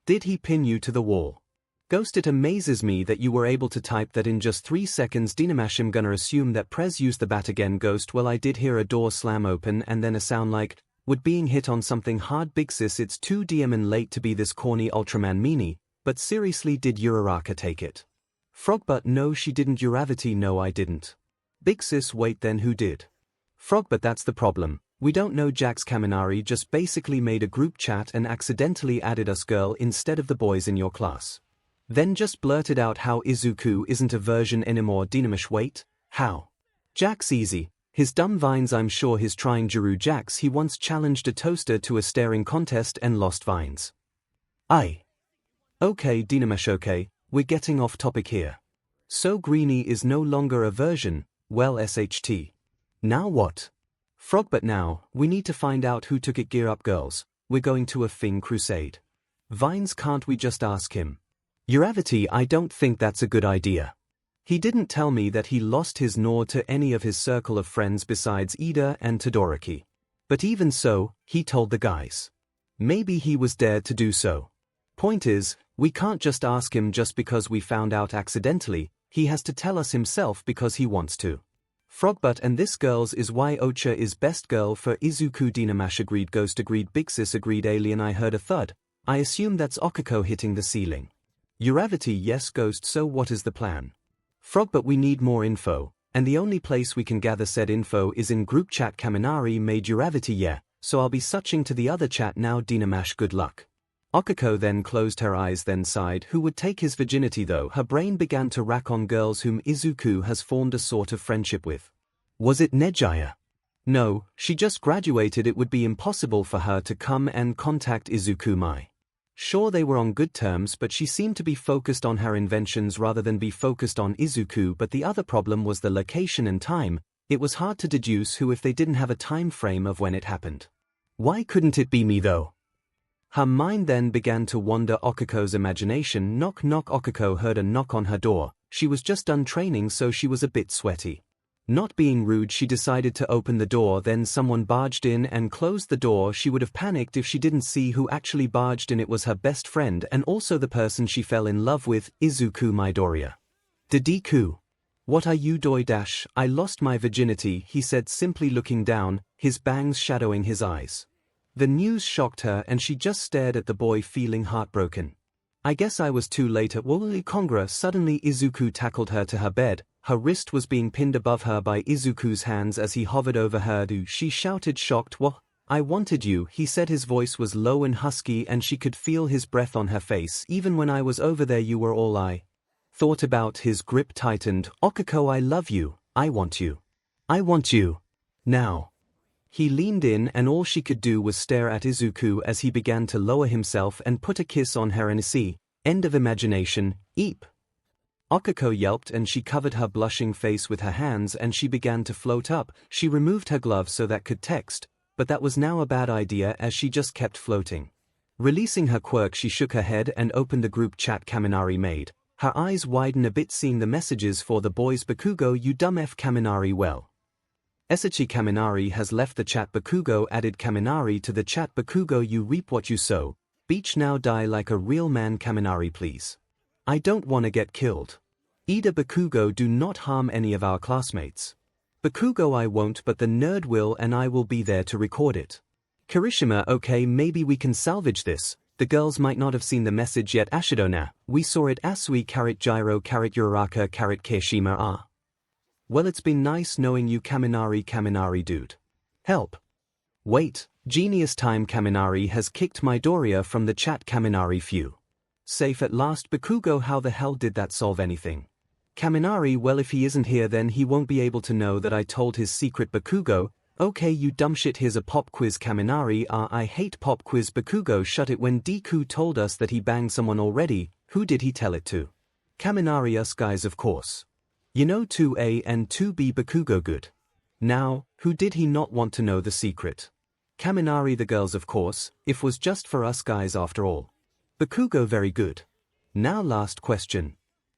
Did he pin you to the wall? Ghost, it amazes me that you were able to type that in just 3 seconds. Dinamash, I'm gonna assume that Prez used the bat again. Ghost, well, I did hear a door slam open and then a sound like would being hit on something hard. Big sis, it's too DM and late to be this corny Ultraman meanie, but seriously, did Uraraka take it? Frogbutt, no she didn't. Uravity, no I didn't. Big sis, wait, then who did? Frogbutt, that's the problem. We don't know. Jax Kaminari just basically made a group chat and accidentally added us girl instead of the boys in your class. Then just blurted out how Izuku isn't a version anymore. Dynamish wait, how? Jack's easy. His dumb vines, I'm sure he's trying Jiru Jax. He once challenged a toaster to a staring contest and lost vines. Okay Dynamish, okay, we're getting off topic here. So Greenie is no longer a version, well SHT. Now what? Frog, but now, we need to find out who took it. Gear up girls, we're going to a Fing crusade. Vines, can't we just ask him? 𝐒𝐬𝐽, I don't think that's a good idea. He didn't tell me that he lost his 𝐒𝐻 to any of his circle of friends besides Ida and Todoroki. But even so, he told the guys. Maybe he was dared to do so. Point is, we can't just ask him just because we found out accidentally, he has to tell us himself because he wants to. Frogbutt, and this girls is why Ocha is best girl for Izuku. Dynamash agreed. Ghost agreed. Big Sis agreed. Alien, I heard a thud. I assume that's Okiko hitting the ceiling. 𝐒𝐬𝐽, yes Ghost, so what is the plan? Frogbutt, we need more info, and the only place we can gather said info is in group chat. Kaminari made 𝐒𝐬𝐽, yeah, so I'll be switching to the other chat now. Dynamash, good luck. Okiko then closed her eyes, then sighed. Who would take his virginity though? Her brain began to rack on girls whom Izuku has formed a sort of friendship with. Was it Nejaya? No, she just graduated. It would be impossible for her to come and contact Izuku. Sure, they were on good terms, but she seemed to be focused on her inventions rather than be focused on Izuku. But the other problem was the location and time. It was hard to deduce who if they didn't have a time frame of when it happened. Why couldn't it be me though? Her mind then began to wander. Okiko's imagination. Knock knock. Okiko heard a knock on her door. She was just done training, so she was a bit sweaty. Not being rude, she decided to open the door. Then someone barged in and closed the door. She would have panicked if she didn't see who actually barged in. It was her best friend and also the person she fell in love with, Izuku Midoriya. Deku. What are you doing? I lost my virginity, he said simply, looking down, his bangs shadowing his eyes. The news shocked her and she just stared at the boy, feeling heartbroken. I guess I was too late. At 𝐒𝐿𝐽. Suddenly Izuku tackled her to her bed. Her wrist was being pinned above her by Izuku's hands as he hovered over her. She shouted, shocked. What? I wanted you, he said. His voice was low and husky and she could feel his breath on her face. Even when I was over there you were all I thought about. His grip tightened. Okiko, I love you. I want you. I want you. Now. He leaned in and all she could do was stare at Izuku as he began to lower himself and put a kiss on her. End of imagination. Eep. Okiko yelped and she covered her blushing face with her hands and she began to float up. She removed her gloves so that could text, but that was now a bad idea as she just kept floating. Releasing her quirk, she shook her head and opened the group chat Kaminari made. Her eyes widened a bit seeing the messages for the boys. Bakugo, you dumb F. Kaminari, well. Esachi, Kaminari has left the chat. Bakugo added Kaminari to the chat. Bakugo, you reap what you sow. Beach, now die like a real man. Kaminari, please. I don't want to get killed. Ida, Bakugo, do not harm any of our classmates. Bakugo, I won't, but the nerd will and I will be there to record it. Kirishima, okay, maybe we can salvage this. The girls might not have seen the message yet. Ashidona, we saw it. Asui, Gyro, Uraraka, Kirishima. Well, it's been nice knowing you. Kaminari dude. Help. Wait, genius time. Kaminari has kicked Midoriya from the chat. Kaminari, phew. Safe at last. Bakugo, how the hell did that solve anything? Kaminari, well, if he isn't here then he won't be able to know that I told his secret. Bakugo, okay you dumb shit, here's a pop quiz. Kaminari, I hate pop quiz. Bakugo, shut it. When Deku told us that he banged someone already, who did he tell it to? Kaminari, us guys of course. You know 2A and 2B. Bakugo, good. Now, who did he not want to know the secret? Kaminari, the girls of course, if was just for us guys after all. Bakugo, very good. Now last question.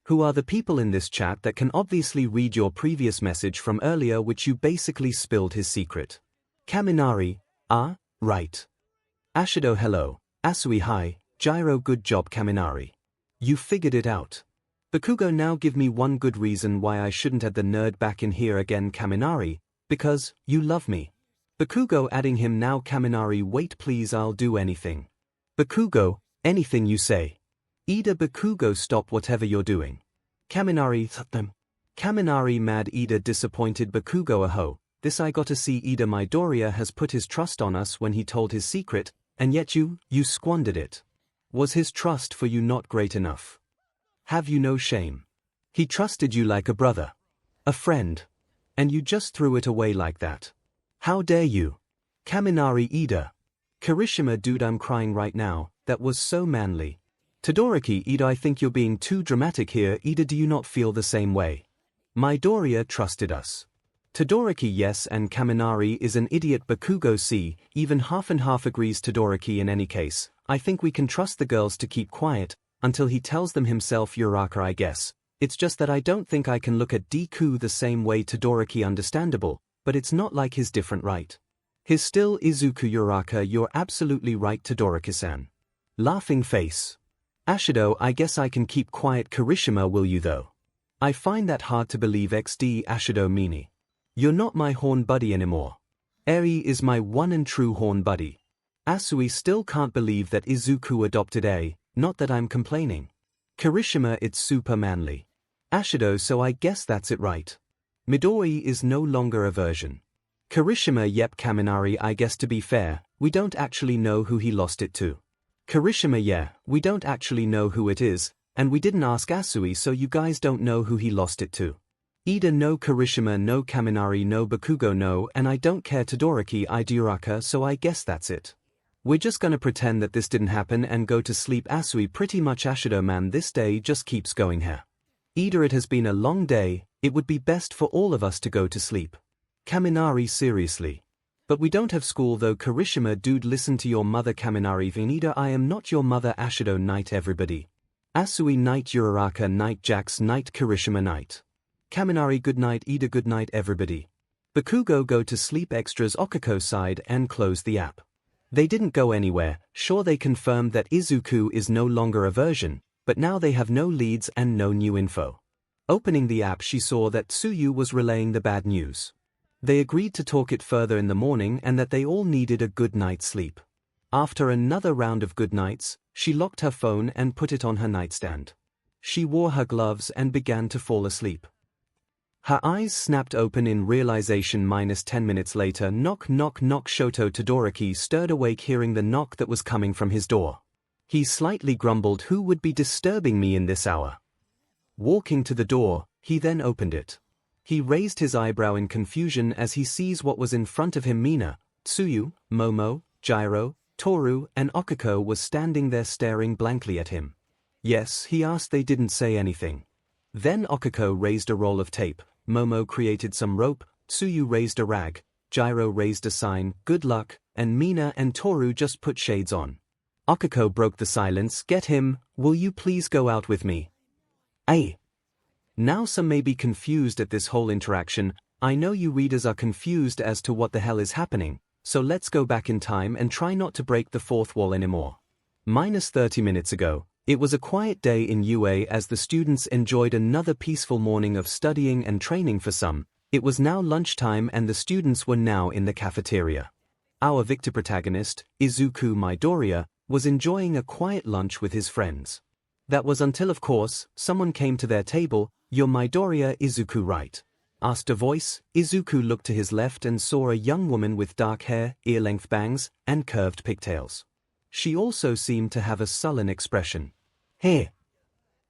Who are the people in this chat that can obviously read your previous message from earlier which you basically spilled his secret? Kaminari, right. Ashido, hello. Asui, hi. Gyro, good job. Kaminari. You figured it out. Bakugo, now give me one good reason why I shouldn't add the nerd back in here again. Kaminari, because you love me. Bakugo, adding him now. Kaminari, wait please, I'll do anything. Bakugo, anything you say. Ida, Bakugo, stop whatever you're doing. Kaminari, them. Kaminari, mad. Ida, disappointed. Bakugo, aho, this I gotta see. Ida, Midoriya has put his trust on us when he told his secret, and yet you squandered it. Was his trust for you not great enough? Have you no shame? He trusted you like a brother. A friend. And you just threw it away like that. How dare you? Kaminari Ida. Kirishima dude, I'm crying right now, that was so manly. Todoroki Ida, I think you're being too dramatic here. Ida, do you not feel the same way? Midoriya trusted us. Todoroki yes, and Kaminari is an idiot. Bakugo see, even half and half agrees. Todoroki in any case, I think we can trust the girls to keep quiet, until he tells them himself. Uraka I guess. It's just that I don't think I can look at Deku the same way. Todoroki understandable, but it's not like his different right. His still Izuku. Uraka you're absolutely right Todoroki-san. Laughing face. Ashido I guess I can keep quiet. Kirishima will you though? I find that hard to believe. XD Ashido meanie. You're not my horn buddy anymore. Eri is my one and true horn buddy. Asui still can't believe that Izuku adopted A, not that I'm complaining. Kirishima it's super manly. Ashido so I guess that's it right. Midori is no longer a virgin. Kirishima yep. Kaminari I guess to be fair, we don't actually know who he lost it to. Kirishima yeah, we don't actually know who it is, and we didn't ask Asui so you guys don't know who he lost it to. Ida no, Kirishima no, Kaminari no, Bakugo no, and I don't care. Todoroki I do. Uraka so I guess that's it. We're just gonna pretend that this didn't happen and go to sleep. Asui pretty much. Ashido man this day just keeps going here. Ida it has been a long day, it would be best for all of us to go to sleep. Kaminari seriously. But we don't have school though. Kirishima dude listen to your mother. Kaminari Vinida I am not your mother. Ashido night everybody. Asui night. Uraraka night. Jax night. Kirishima night. Kaminari good night. Ida good night everybody. Bakugo go to sleep. Extras Okako side and close the app. They didn't go anywhere. Sure they confirmed that Izuku is no longer a version, but now they have no leads and no new info. Opening the app she saw that Tsuyu was relaying the bad news. They agreed to talk it further in the morning and that they all needed a good night's sleep. After another round of good nights, she locked her phone and put it on her nightstand. She wore her gloves and began to fall asleep. Her eyes snapped open in realization. 10 minutes later, knock knock knock. Shoto Todoroki stirred awake hearing the knock that was coming from his door. He slightly grumbled, who would be disturbing me in this hour? Walking to the door, he then opened it. He raised his eyebrow in confusion as he sees what was in front of him. Mina, Tsuyu, Momo, Gyro, Toru and Okako was standing there staring blankly at him. Yes, he asked. They didn't say anything. Then Okako raised a roll of tape, Momo created some rope, Tsuyu raised a rag, Gyro raised a sign, good luck, and Mina and Toru just put shades on. Okako broke the silence. Get him, will you please go out with me? Ay. Now some may be confused at this whole interaction. I know you readers are confused as to what the hell is happening, so let's go back in time and try not to break the fourth wall anymore. 30 minutes ago, it was a quiet day in UA as the students enjoyed another peaceful morning of studying and training. For some, it was now lunchtime and the students were now in the cafeteria. Our victor protagonist, Izuku Midoriya, was enjoying a quiet lunch with his friends. That was until, of course, someone came to their table. You're Midoriya, Izuku, right? Asked a voice. Izuku looked to his left and saw a young woman with dark hair, ear-length bangs, and curved pigtails. She also seemed to have a sullen expression. Hey?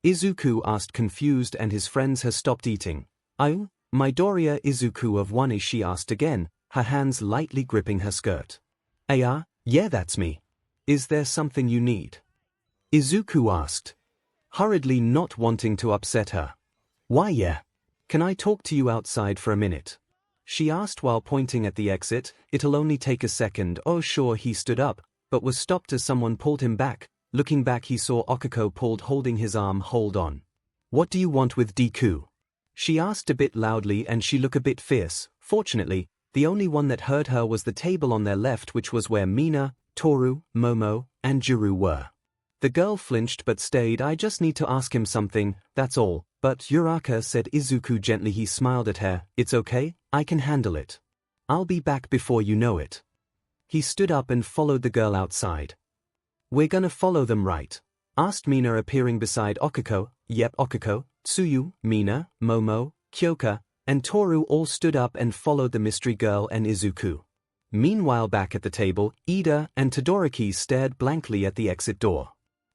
Izuku asked, confused, and his friends has stopped eating. Oh, Midoriya Izuku of one, is she asked again, her hands lightly gripping her skirt. Yeah that's me. Is there something you need? Izuku asked, hurriedly, not wanting to upset her. Why yeah. Can I talk to you outside for a minute? She asked while pointing at the exit. It'll only take a second. Oh sure. He stood up, but was stopped as someone pulled him back. Looking back he saw Okako holding his arm. Hold on. What do you want with Deku? She asked a bit loudly and she looked a bit fierce. Fortunately, the only one that heard her was the table on their left, which was where Mina, Toru, Momo, and Juru were. The girl flinched but stayed. I just need to ask him something, that's all. But Uraka, said Izuku gently. He smiled at her. It's okay, I can handle it. I'll be back before you know it. He stood up and followed the girl outside. We're gonna follow them, right? Asked Mina, appearing beside Okako. Yep, Okako, Tsuyu, Mina, Momo, Kyoka, and Toru all stood up and followed the mystery girl and Izuku. Meanwhile, back at the table, Ida and Todoroki stared blankly at the exit door.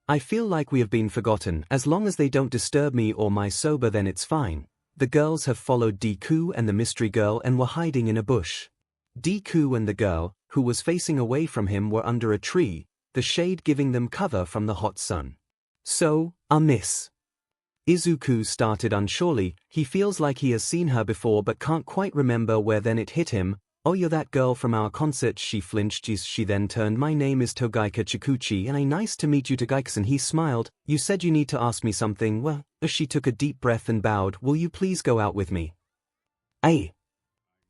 I feel like we have been forgotten. As long as they don't disturb me or my soba, then it's fine. The girls have followed Deku and the mystery girl and were hiding in a bush. Deku and the girl, who was facing away from him, were under a tree, the shade giving them cover from the hot sun. So, miss. Izuku started unsurely. He feels like he has seen her before but can't quite remember where. Then it hit him. Oh, you're that girl from our concert. She flinched. She then turned. My name is Togaika Chikuchi and nice to meet you, Togaika-san. He smiled. You said you need to ask me something. Well, she took a deep breath and bowed. Will you please go out with me?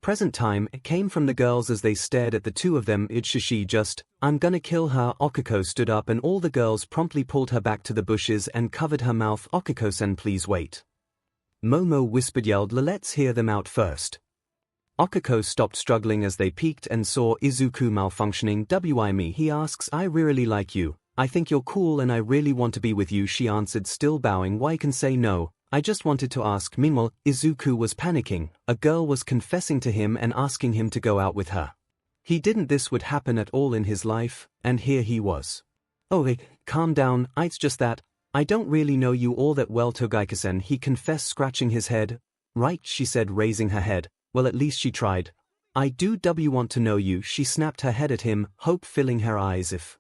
Present time, it came from the girls as they stared at the two of them. She just, I'm gonna kill her. Okiko stood up and all the girls promptly pulled her back to the bushes and covered her mouth. Okiko-san, please wait. Momo whispered, yelled, let's hear them out first. Okiko stopped struggling as they peeked and saw Izuku malfunctioning. Why me? He asks. I really like you. I think you're cool and I really want to be with you, she answered, still bowing. Why can say no? I just wanted to ask. Meanwhile, Izuku was panicking. A girl was confessing to him and asking him to go out with her. He didn't this would happen at all in his life, and here he was. Oh, hey, calm down, it's just that, I don't really know you all that well, Togaika-san, he confessed, scratching his head. Right, she said, raising her head. Well, at least she tried. I do want to know you, she snapped her head at him, hope filling her eyes. If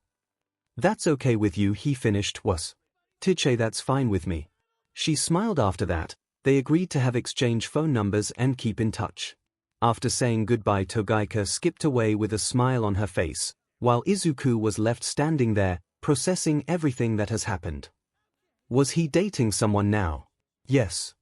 that's okay with you, he finished. Was Tiche, that's fine with me. She smiled. After that, they agreed to have exchange phone numbers and keep in touch. After saying goodbye, Togaika skipped away with a smile on her face, while Izuku was left standing there, processing everything that has happened. Was he dating someone now? Yes.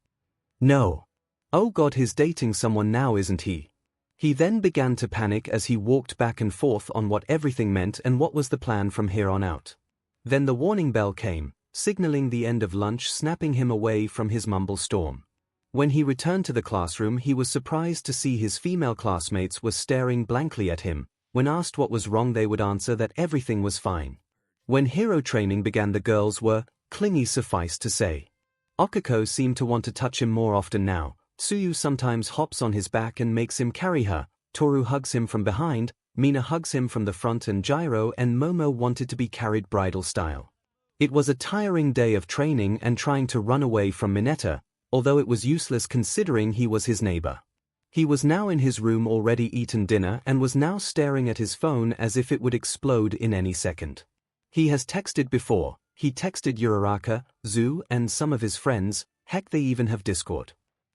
No. Oh god, he's dating someone now, isn't he? He then began to panic as he walked back and forth on what everything meant and what was the plan from here on out. Then the warning bell came, signaling the end of lunch, snapping him away from his mumble storm. When he returned to the classroom, he was surprised to see his female classmates were staring blankly at him. When asked what was wrong, they would answer that everything was fine. When hero training began, the girls were clingy, suffice to say. Okiko seemed to want to touch him more often now. Tsuyu sometimes hops on his back and makes him carry her. Toru hugs him from behind, Mina hugs him from the front, and Gyro and Momo wanted to be carried bridal style. It was a tiring day of training and trying to run away from Mineta, although it was useless considering he was his neighbor. He was now in his room, already eaten dinner, and was now staring at his phone as if it would explode in any second. He has texted before. He texted Uraraka, Zu, and some of his friends. Heck, they even have Discord.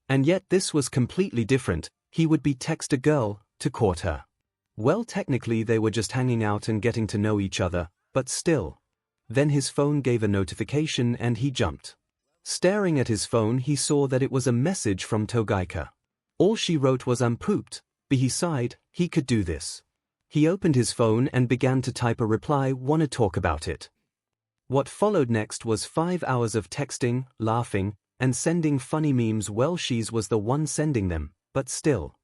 And yet this was completely different. He would be text a girl to court her. Well, technically they were just hanging out and getting to know each other, but still. Then his phone gave a notification and he jumped. Staring at his phone, he saw that it was a message from Togaika. All she wrote was pooped, but he sighed. He could do this. He opened his phone and began to type a reply. Wanna talk about it. What followed next was 5 hours of texting, laughing, and sending funny memes. Well, she's was the one sending them, but still.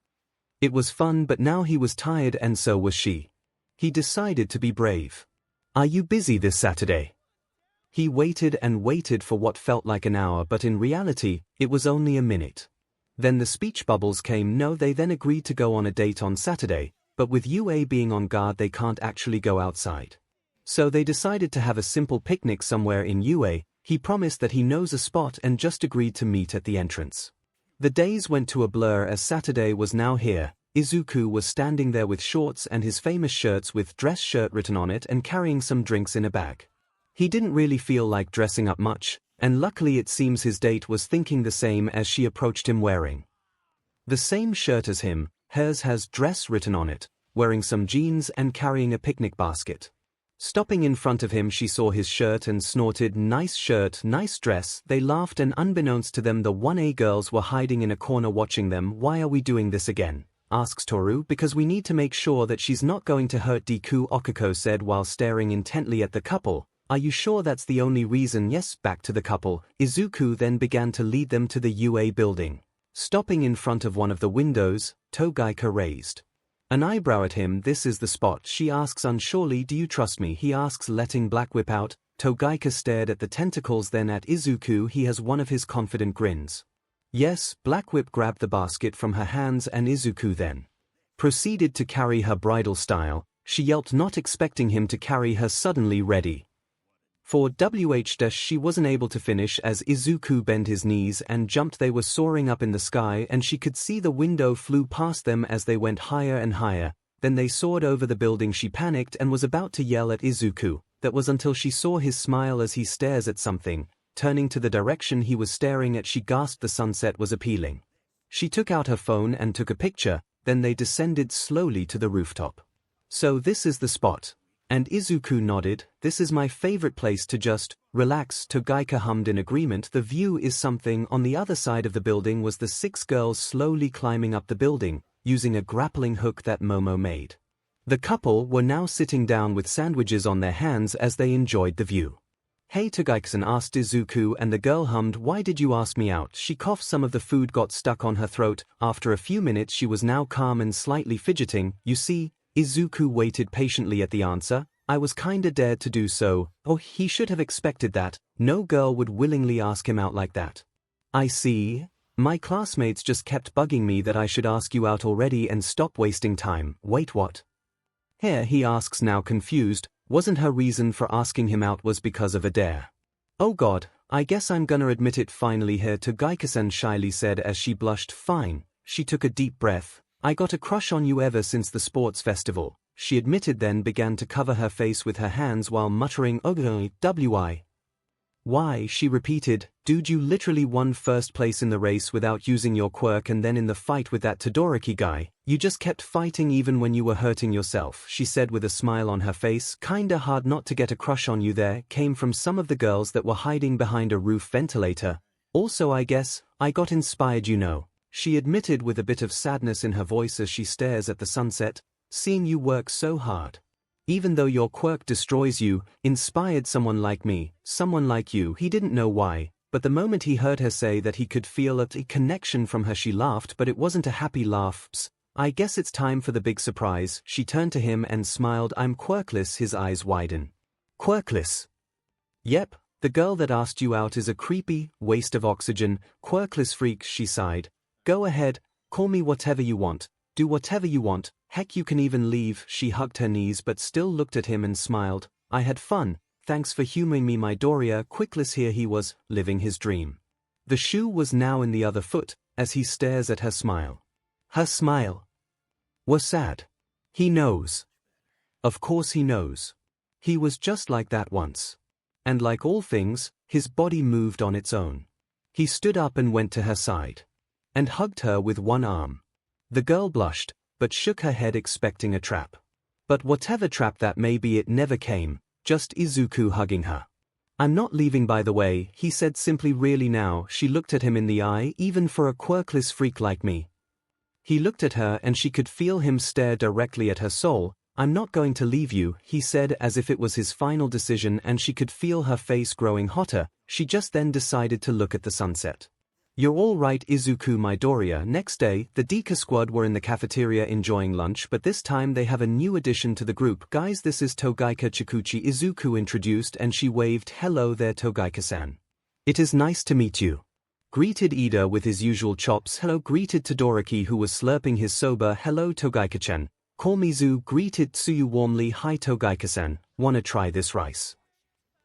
It was fun, but now he was tired and so was she. He decided to be brave. Are you busy this Saturday? He waited and waited for what felt like an hour, but in reality, it was only a minute. Then the speech bubbles came. No, they then agreed to go on a date on Saturday, but with UA being on guard, they can't actually go outside. So they decided to have a simple picnic somewhere in UA. He promised that he knows a spot and just agreed to meet at the entrance. The days went to a blur as Saturday was now here. Izuku was standing there with shorts and his famous shirts with dress shirt written on it and carrying some drinks in a bag. He didn't really feel like dressing up much, and luckily it seems his date was thinking the same as she approached him wearing the same shirt as him. Hers has dress written on it, wearing some jeans and carrying a picnic basket. Stopping in front of him, she saw his shirt and snorted, "Nice shirt, nice dress." They laughed, and unbeknownst to them, the 1A girls were hiding in a corner watching them. "Why are we doing this again?" asks Toru. "Because we need to make sure that she's not going to hurt Deku," Okiko said while staring intently at the couple. "Are you sure that's the only reason?" "Yes." Back to the couple. Izuku then began to lead them to the UA building. Stopping in front of one of the windows, Togaika raised an eyebrow at him. "This is the spot," she asks unsurely. "Do you trust me?" he asks, letting Black Whip out. Togaika stared at the tentacles, then at Izuku. He has one of his confident grins. "Yes." Black Whip grabbed the basket from her hands and Izuku then proceeded to carry her bridal style. She yelped, not expecting him to carry her. Suddenly ready For 𝐤𝐻 she wasn't able to finish as Izuku bent his knees and jumped. They were soaring up in the sky and she could see the window flew past them as they went higher and higher. Then they soared over the building. She panicked and was about to yell at Izuku. That was until she saw his smile as he stares at something. Turning to the direction he was staring at, she gasped. The sunset was appealing. She took out her phone and took a picture, then they descended slowly to the rooftop. So this is the spot. And Izuku nodded. This is my favorite place to just relax. 𝐤𝐽𝐾 hummed in agreement. The view is something. On the other side of the building was the 6 girls slowly climbing up the building, using a grappling hook that Momo made. The couple were now sitting down with sandwiches on their hands as they enjoyed the view. Hey 𝐤𝐽𝐾 asked Izuku, and the girl hummed, why did you ask me out? She coughed. Some of the food got stuck on her throat. After a few minutes she was now calm and slightly fidgeting. You see, Izuku waited patiently at the answer. I was kinda dared to do so. Oh, he should have expected that. No girl would willingly ask him out like that. I see. My classmates just kept bugging me that I should ask you out already and stop wasting time. Wait, what? Here, he asks, now confused. Wasn't her reason for asking him out was because of a dare? Oh god, I guess I'm gonna admit it finally here, 𝐤𝐽𝐾 shyly said as she blushed. Fine. She took a deep breath. I got a crush on you ever since the sports festival, she admitted, then began to cover her face with her hands while muttering why? Why, she repeated. Dude, you literally won first place in the race without using your quirk, and then in the fight with that Todoroki guy, you just kept fighting even when you were hurting yourself, she said with a smile on her face. Kinda hard not to get a crush on you there, came from some of the girls that were hiding behind a roof ventilator. Also I guess, I got inspired, you know, she admitted with a bit of sadness in her voice as she stares at the sunset. Seeing you work so hard. Even though your quirk destroys you, inspired someone like me, someone like you. He didn't know why, but the moment he heard her say that he could feel a connection from her, she laughed, but it wasn't a happy laugh. I guess it's time for the big surprise. She turned to him and smiled. I'm quirkless. His eyes widen. Quirkless? Yep, the girl that asked you out is a creepy waste of oxygen, quirkless freak, she sighed. Go ahead, call me whatever you want, do whatever you want, heck you can even leave. She hugged her knees but still looked at him and smiled. I had fun, thanks for humoring me, my Doria. Quirkless. Here he was, living his dream. The shoe was now in the other foot, as he stares at her smile. Her smile was sad. He knows. Of course he knows. He was just like that once. And like all things, his body moved on its own. He stood up and went to her side. And hugged her with one arm. The girl blushed, but shook her head expecting a trap. But whatever trap that may be, it never came, just Izuku hugging her. I'm not leaving, by the way, he said simply. Really now? She looked at him in the eye. Even for a quirkless freak like me? He looked at her and she could feel him stare directly at her soul. I'm not going to leave you, he said as if it was his final decision, and she could feel her face growing hotter. She just then decided to look at the sunset. You're all right, Izuku, my Doria. Next day, the Deku squad were in the cafeteria enjoying lunch, but this time they have a new addition to the group. Guys, this is 𝐤𝐽𝐾 Chikuchi, Izuku introduced, and she waved. Hello there, 𝐤𝐽𝐾-san. It is nice to meet you. Greeted Ida with his usual chops. Hello. Greeted Todoroki, who was slurping his soba. Hello 𝐤𝐽𝐾-chan. Call me Zu. Greeted Tsuyu warmly. Hi 𝐤𝐽𝐾-san, wanna try this rice?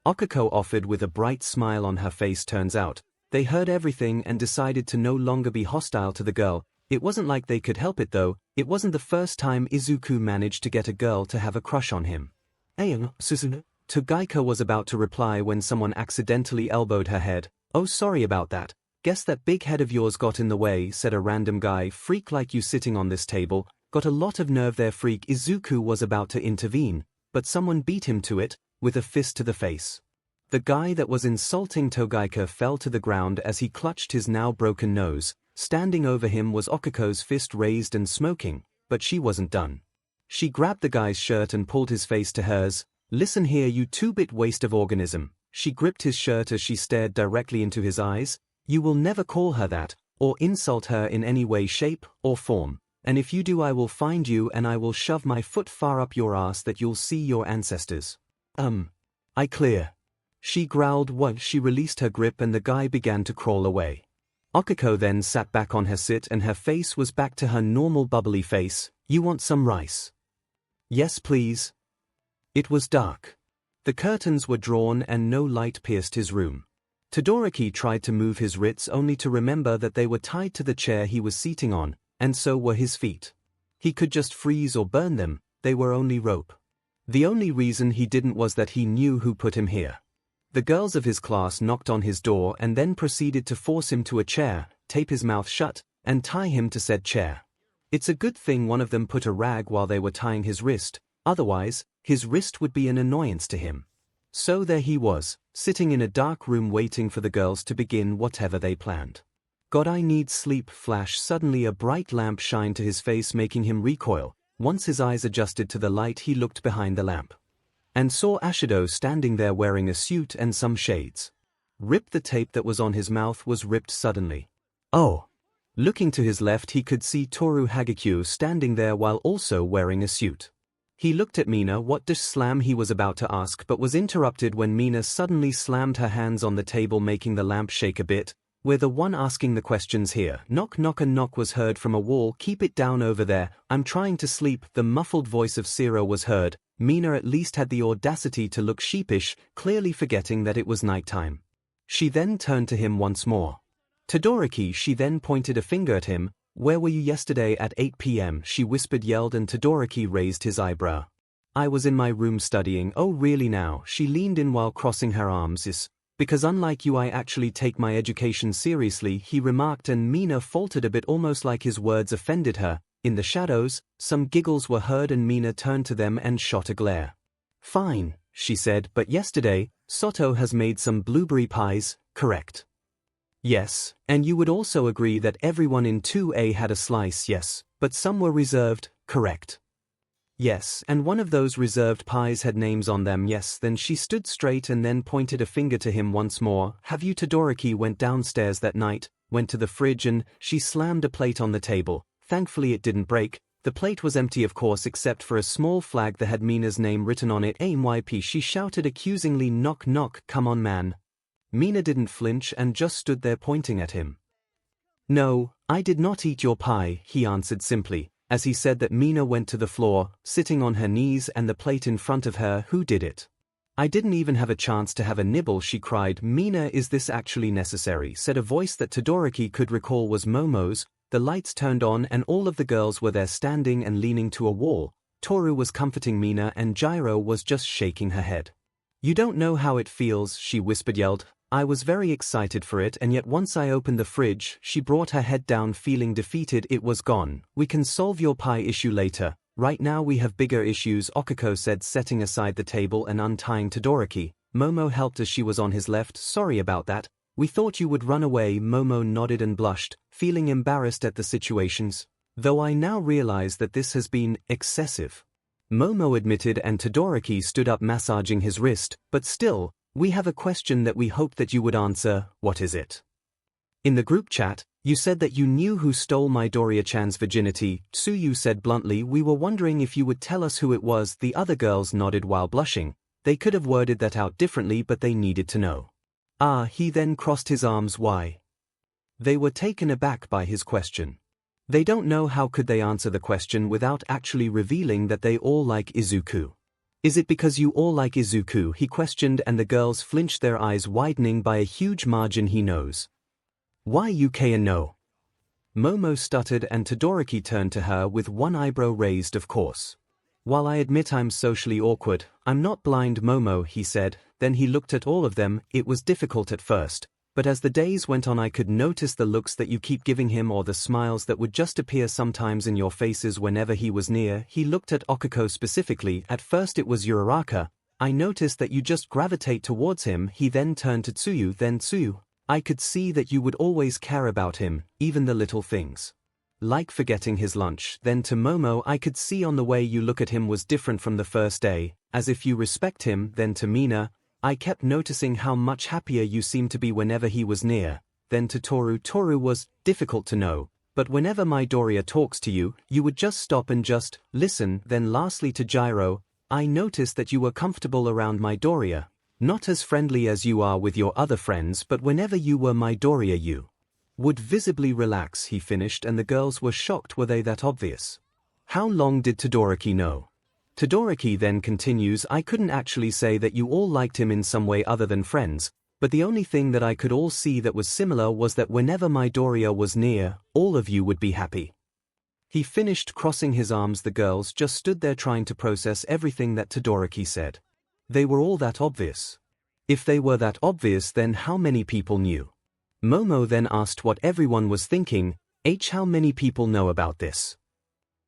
Okiko offered with a bright smile on her face. Turns out, they heard everything and decided to no longer be hostile to the girl. It wasn't like they could help it though. It wasn't the first time Izuku managed to get a girl to have a crush on him. 𝐤𝐽𝐾 was about to reply when someone accidentally elbowed her head. Oh, sorry about that. Guess that big head of yours got in the way, said a random guy. Freak like you sitting on this table. Got a lot of nerve there, freak. Izuku was about to intervene, but someone beat him to it, with a fist to the face. The guy that was insulting 𝐤𝐽𝐾 fell to the ground as he clutched his now broken nose. Standing over him was Okiko's fist raised and smoking, but she wasn't done. She grabbed the guy's shirt and pulled his face to hers. Listen here, you two-bit waste of organism. She gripped his shirt as she stared directly into his eyes. You will never call her that, or insult her in any way, shape, or form. And if you do, I will find you and I will shove my foot far up your ass that you'll see your ancestors. I clear. She growled once. She released her grip and the guy began to crawl away. Okiko then sat back on her seat and her face was back to her normal bubbly face. You want some rice? Yes, please. It was dark. The curtains were drawn and no light pierced his room. Todoroki tried to move his wrists only to remember that they were tied to the chair he was seating on, and so were his feet. He could just freeze or burn them, they were only rope. The only reason he didn't was that he knew who put him here. The girls of his class knocked on his door and then proceeded to force him to a chair, tape his mouth shut, and tie him to said chair. It's a good thing one of them put a rag while they were tying his wrist, otherwise, his wrist would be an annoyance to him. So there he was, sitting in a dark room waiting for the girls to begin whatever they planned. God, I need sleep. Flash. Suddenly a bright lamp shined to his face, making him recoil. Once his eyes adjusted to the light, he looked behind the lamp and saw Ashido standing there wearing a suit and some shades. Rip. The tape that was on his mouth was ripped suddenly. Oh! Looking to his left, he could see Toru Hagekyo standing there while also wearing a suit. He looked at Mina. What does slam? He was about to ask but was interrupted when Mina suddenly slammed her hands on the table, making the lamp shake a bit. We're the one asking the questions here. Knock knock. A knock was heard from a wall. Keep it down over there, I'm trying to sleep. The muffled voice of Zero was heard. Mina at least had the audacity to look sheepish, clearly forgetting that it was nighttime. She then turned to him once more. Todoroki. She then pointed a finger at him. Where were you yesterday at 8 p.m? She whispered, yelled, and Todoroki raised his eyebrow. I was in my room studying. Oh really now? She leaned in while crossing her arms. Because unlike you I actually take my education seriously, he remarked, and Mina faltered a bit, almost like his words offended her. In the shadows, some giggles were heard and Mina turned to them and shot a glare. Fine, she said, but yesterday, Soto has made some blueberry pies, correct? Yes, and you would also agree that everyone in 2A had a slice, yes, but some were reserved, correct? Yes, and one of those reserved pies had names on them, yes. Then she stood straight and then pointed a finger to him once more. Have you? Todoroki went downstairs that night, went to the fridge, and she slammed a plate on the table. Thankfully it didn't break. The plate was empty, of course, except for a small flag that had Mina's name written on it. AMYP. She shouted accusingly, knock knock. Come on man. Mina didn't flinch and just stood there pointing at him. No, I did not eat your pie, he answered simply. As he said that, Mina went to the floor, sitting on her knees and the plate in front of her. Who did it? I didn't even have a chance to have a nibble, she cried. Mina, is this actually necessary? Said a voice that Todoroki could recall was Momo's. The lights turned on and all of the girls were there standing and leaning to a wall. Toru was comforting Mina and Jiro was just shaking her head. You don't know how it feels, she whispered, yelled. I was very excited for it, and yet once I opened the fridge, she brought her head down feeling defeated. It was gone. We can solve your pie issue later. Right now we have bigger issues, Okiko said, setting aside the table and untying Todoroki. Momo helped as she was on his left. Sorry about that. We thought you would run away. Momo nodded and blushed, feeling embarrassed at the situations. Though I now realize that this has been excessive, Momo admitted, and Todoroki stood up, massaging his wrist. But still, we have a question that we hoped that you would answer. What is it? In the group chat, you said that you knew who stole Midoriya-chan's virginity. Tsuyu said bluntly, we were wondering if you would tell us who it was. The other girls nodded while blushing. They could have worded that out differently, but they needed to know. Ah, he then crossed his arms. Why? They were taken aback by his question. They don't know how could they answer the question without actually revealing that they all like Izuku. Is it because you all like Izuku? He questioned, and the girls flinched, their eyes widening by a huge margin. He knows. Why UK and no? Momo stuttered, and Todoroki turned to her with one eyebrow raised. Of course. While I admit I'm socially awkward, I'm not blind, Momo, he said. Then he looked at all of them. It was difficult at first, but as the days went on I could notice the looks that you keep giving him, or the smiles that would just appear sometimes in your faces whenever he was near. He looked at Okiko specifically. At first it was Uraraka. I noticed that you just gravitate towards him. He then turned to Tsuyu. Then Tsuyu, I could see that you would always care about him, even the little things, like forgetting his lunch. Then to Momo, I could see on the way you look at him was different from the first day, as if you respect him. Then to Mina, I kept noticing how much happier you seemed to be whenever he was near. Then to Toru, Toru was difficult to know, but whenever Midoriya talks to you, you would just stop and just listen. Then lastly to Jiro, I noticed that you were comfortable around Midoriya, not as friendly as you are with your other friends, but whenever you were Midoriya you would visibly relax. He finished, and the girls were shocked. Were they that obvious? How long did Todoroki know? Todoroki then continues, I couldn't actually say that you all liked him in some way other than friends, but the only thing that I could all see that was similar was that whenever Midoriya was near, all of you would be happy. He finished crossing his arms. The girls just stood there trying to process everything that Todoroki said. They were all that obvious. If they were that obvious, then how many people knew? Momo then asked what everyone was thinking. How many people know about this?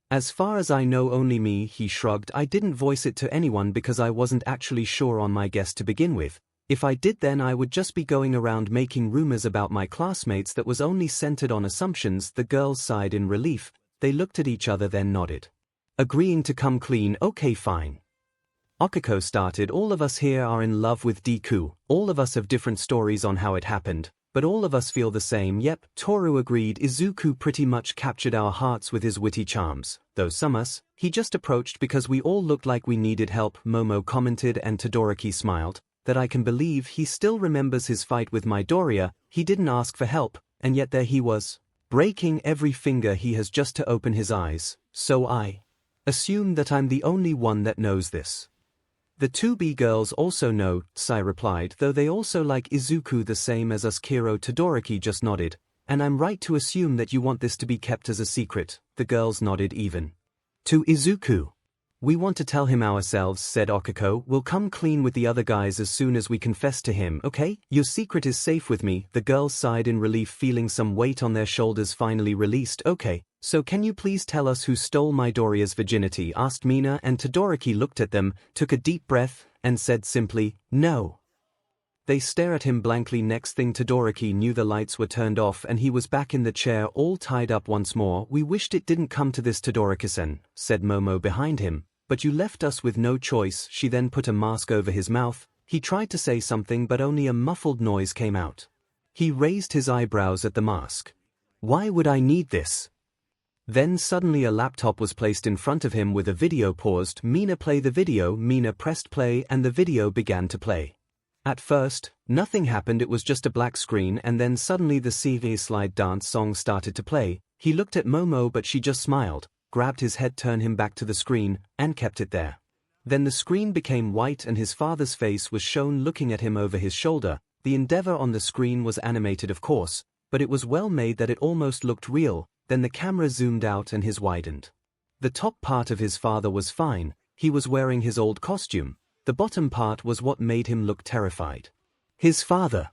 As far as I know, only me, he shrugged. I didn't voice it to anyone because I wasn't actually sure on my guess to begin with. If I did, then I would just be going around making rumors about my classmates that was only centered on assumptions. The girls sighed in relief. They looked at each other then nodded. Agreeing to come clean. Okay, fine. Okiko started. All of us here are in love with Deku. All of us have different stories on how it happened, but all of us feel the same. Yep, Toru agreed. Izuku pretty much captured our hearts with his witty charms, though he just approached because we all looked like we needed help, Momo commented, and Todoroki smiled. That I can believe. He still remembers his fight with Midoriya. He didn't ask for help, and yet there he was, breaking every finger he has just to open his eyes. So I assume that I'm the only one that knows this. The 2B girls also know, Sai replied, though they also like Izuku the same as us. Kiro. Todoroki just nodded. And I'm right to assume that you want this to be kept as a secret. The girls nodded even. To Izuku. We want to tell him ourselves, said Okiko. We'll come clean with the other guys as soon as we confess to him, okay? Your secret is safe with me. The girls sighed in relief, feeling some weight on their shoulders finally released. Okay, so can you please tell us who stole Midoriya's virginity? Asked Mina, and Todoroki looked at them, took a deep breath, and said simply, no. They stare at him blankly. Next thing Todoroki knew, the lights were turned off and he was back in the chair all tied up once more. We wished it didn't come to this, Todoroki-san, said Momo behind him. But you left us with no choice. She then put a mask over his mouth. He tried to say something but only a muffled noise came out. He raised his eyebrows at the mask. Why would I need this? Then suddenly a laptop was placed in front of him with a video paused. Mina, play the video. Mina pressed play and the video began to play. At first, nothing happened. It was just a black screen, and then suddenly the 𝐒𝐻𝐻𝐿 dance song started to play. He looked at Momo but she just smiled, grabbed his head, turned him back to the screen, and kept it there. Then the screen became white and his father's face was shown looking at him over his shoulder. The endeavor on the screen was animated, of course, but it was well made that it almost looked real. Then the camera zoomed out and his widened. The top part of his father was fine. He was wearing his old costume. The bottom part was what made him look terrified. His father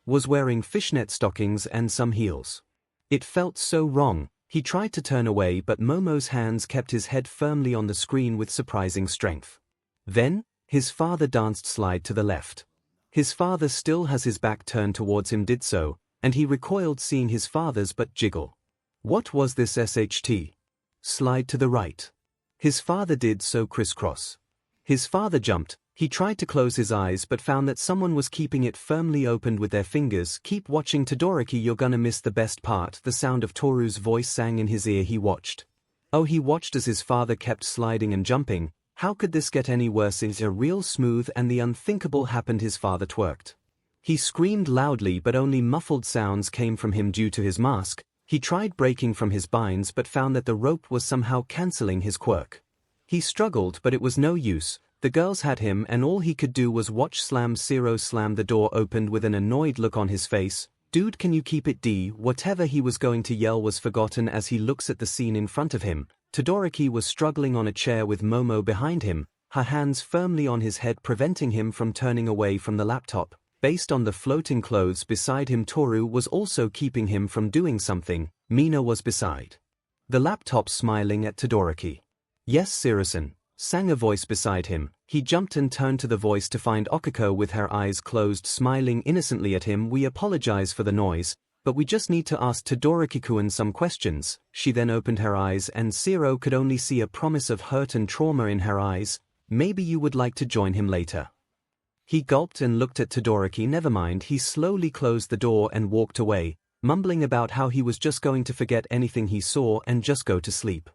was wearing fishnet stockings and some heels. It felt so wrong. He tried to turn away but Momo's hands kept his head firmly on the screen with surprising strength. Then, his father danced slide to the left. His father still has his back turned towards him, did so, and he recoiled seeing his father's butt jiggle. What was this? SHT? Slide to the right. His father did so crisscross. His father jumped. He tried to close his eyes but found that someone was keeping it firmly opened with their fingers. Keep watching, Todoroki, you're gonna miss the best part. The sound of Toru's voice sang in his ear. He watched. Oh, he watched as his father kept sliding and jumping. How could this get any worse? It's a real smooth, and the unthinkable happened. His father twerked. He screamed loudly but only muffled sounds came from him due to his mask. He tried breaking from his binds but found that the rope was somehow cancelling his quirk. He struggled but it was no use. The girls had him and all he could do was watch. 𝐿 slammed the door opened with an annoyed look on his face. Dude, can you keep it? Whatever he was going to yell was forgotten as he looks at the scene in front of him. Todoroki was struggling on a chair with Momo behind him, her hands firmly on his head preventing him from turning away from the laptop. Based on the floating clothes beside him, Toru was also keeping him from doing something. Mina was beside the laptop smiling at Todoroki. Yes, Sirison, sang a voice beside him. He jumped and turned to the voice to find Okiko with her eyes closed smiling innocently at him. We apologize for the noise, but we just need to ask Todoroki-kun some questions. She then opened her eyes and Siro could only see a promise of hurt and trauma in her eyes. Maybe you would like to join him later. He gulped and looked at Todoroki. Never mind. He slowly closed the door and walked away, mumbling about how he was just going to forget anything he saw and just go to sleep.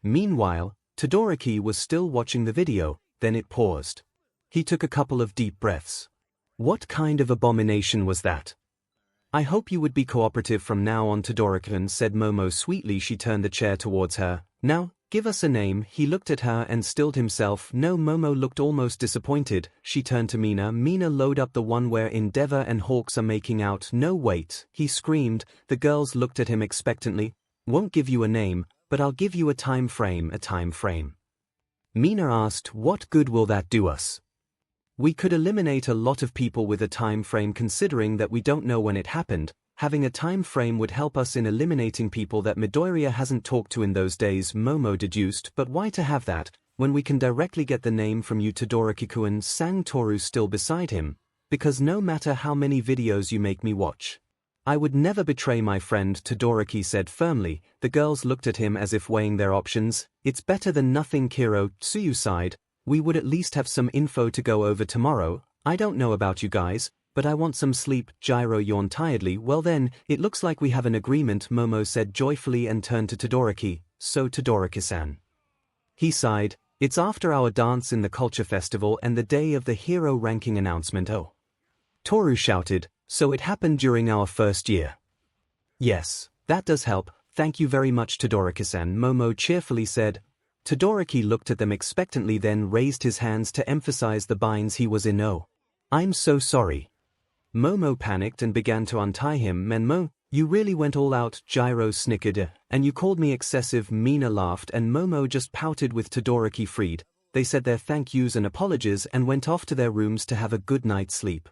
Meanwhile, Todoroki was still watching the video, then it paused. He took a couple of deep breaths. What kind of abomination was that? I hope you would be cooperative from now on, Todoroki-kun, said Momo sweetly. She turned the chair towards her. Now, Give us a name. He looked at her and stilled himself. No. Momo looked almost disappointed. She turned to Mina. Mina, load up the one where Endeavor and Hawks are making out. No, wait, he screamed. The girls looked at him expectantly. Won't give you a name, but I'll give you a time frame. A time frame? Mina asked. What good will that do us? We could eliminate a lot of people with a time frame, considering that we don't know when it happened. Having a time frame would help us in eliminating people that Midoriya hasn't talked to in those days, Momo deduced. But why to have that, when we can directly get the name from you? Todoroki-kun, sang Toru, still beside him. Because no matter how many videos you make me watch, I would never betray my friend, Todoroki said firmly. The girls looked at him as if weighing their options. It's better than nothing, Kiro. Tsuyu sighed. We would at least have some info to go over tomorrow. I don't know about you guys, but I want some sleep. Gyro yawned tiredly. Well then, it looks like we have an agreement, Momo said joyfully and turned to Todoroki. So Todoroki-san. He sighed. It's after our dance in the culture festival and the day of the hero ranking announcement. Oh. Toru shouted. So it happened during our first year. Yes, that does help. Thank you very much, Todoroki-san, Momo cheerfully said. Todoroki looked at them expectantly, then raised his hands to emphasize the binds he was in. Oh. I'm so sorry. Momo panicked and began to untie him. Menmo, you really went all out, Gyro snickered. And you called me excessive, Mina laughed, and Momo just pouted with Todoroki freed. They said their thank yous and apologies and went off to their rooms to have a good night's sleep.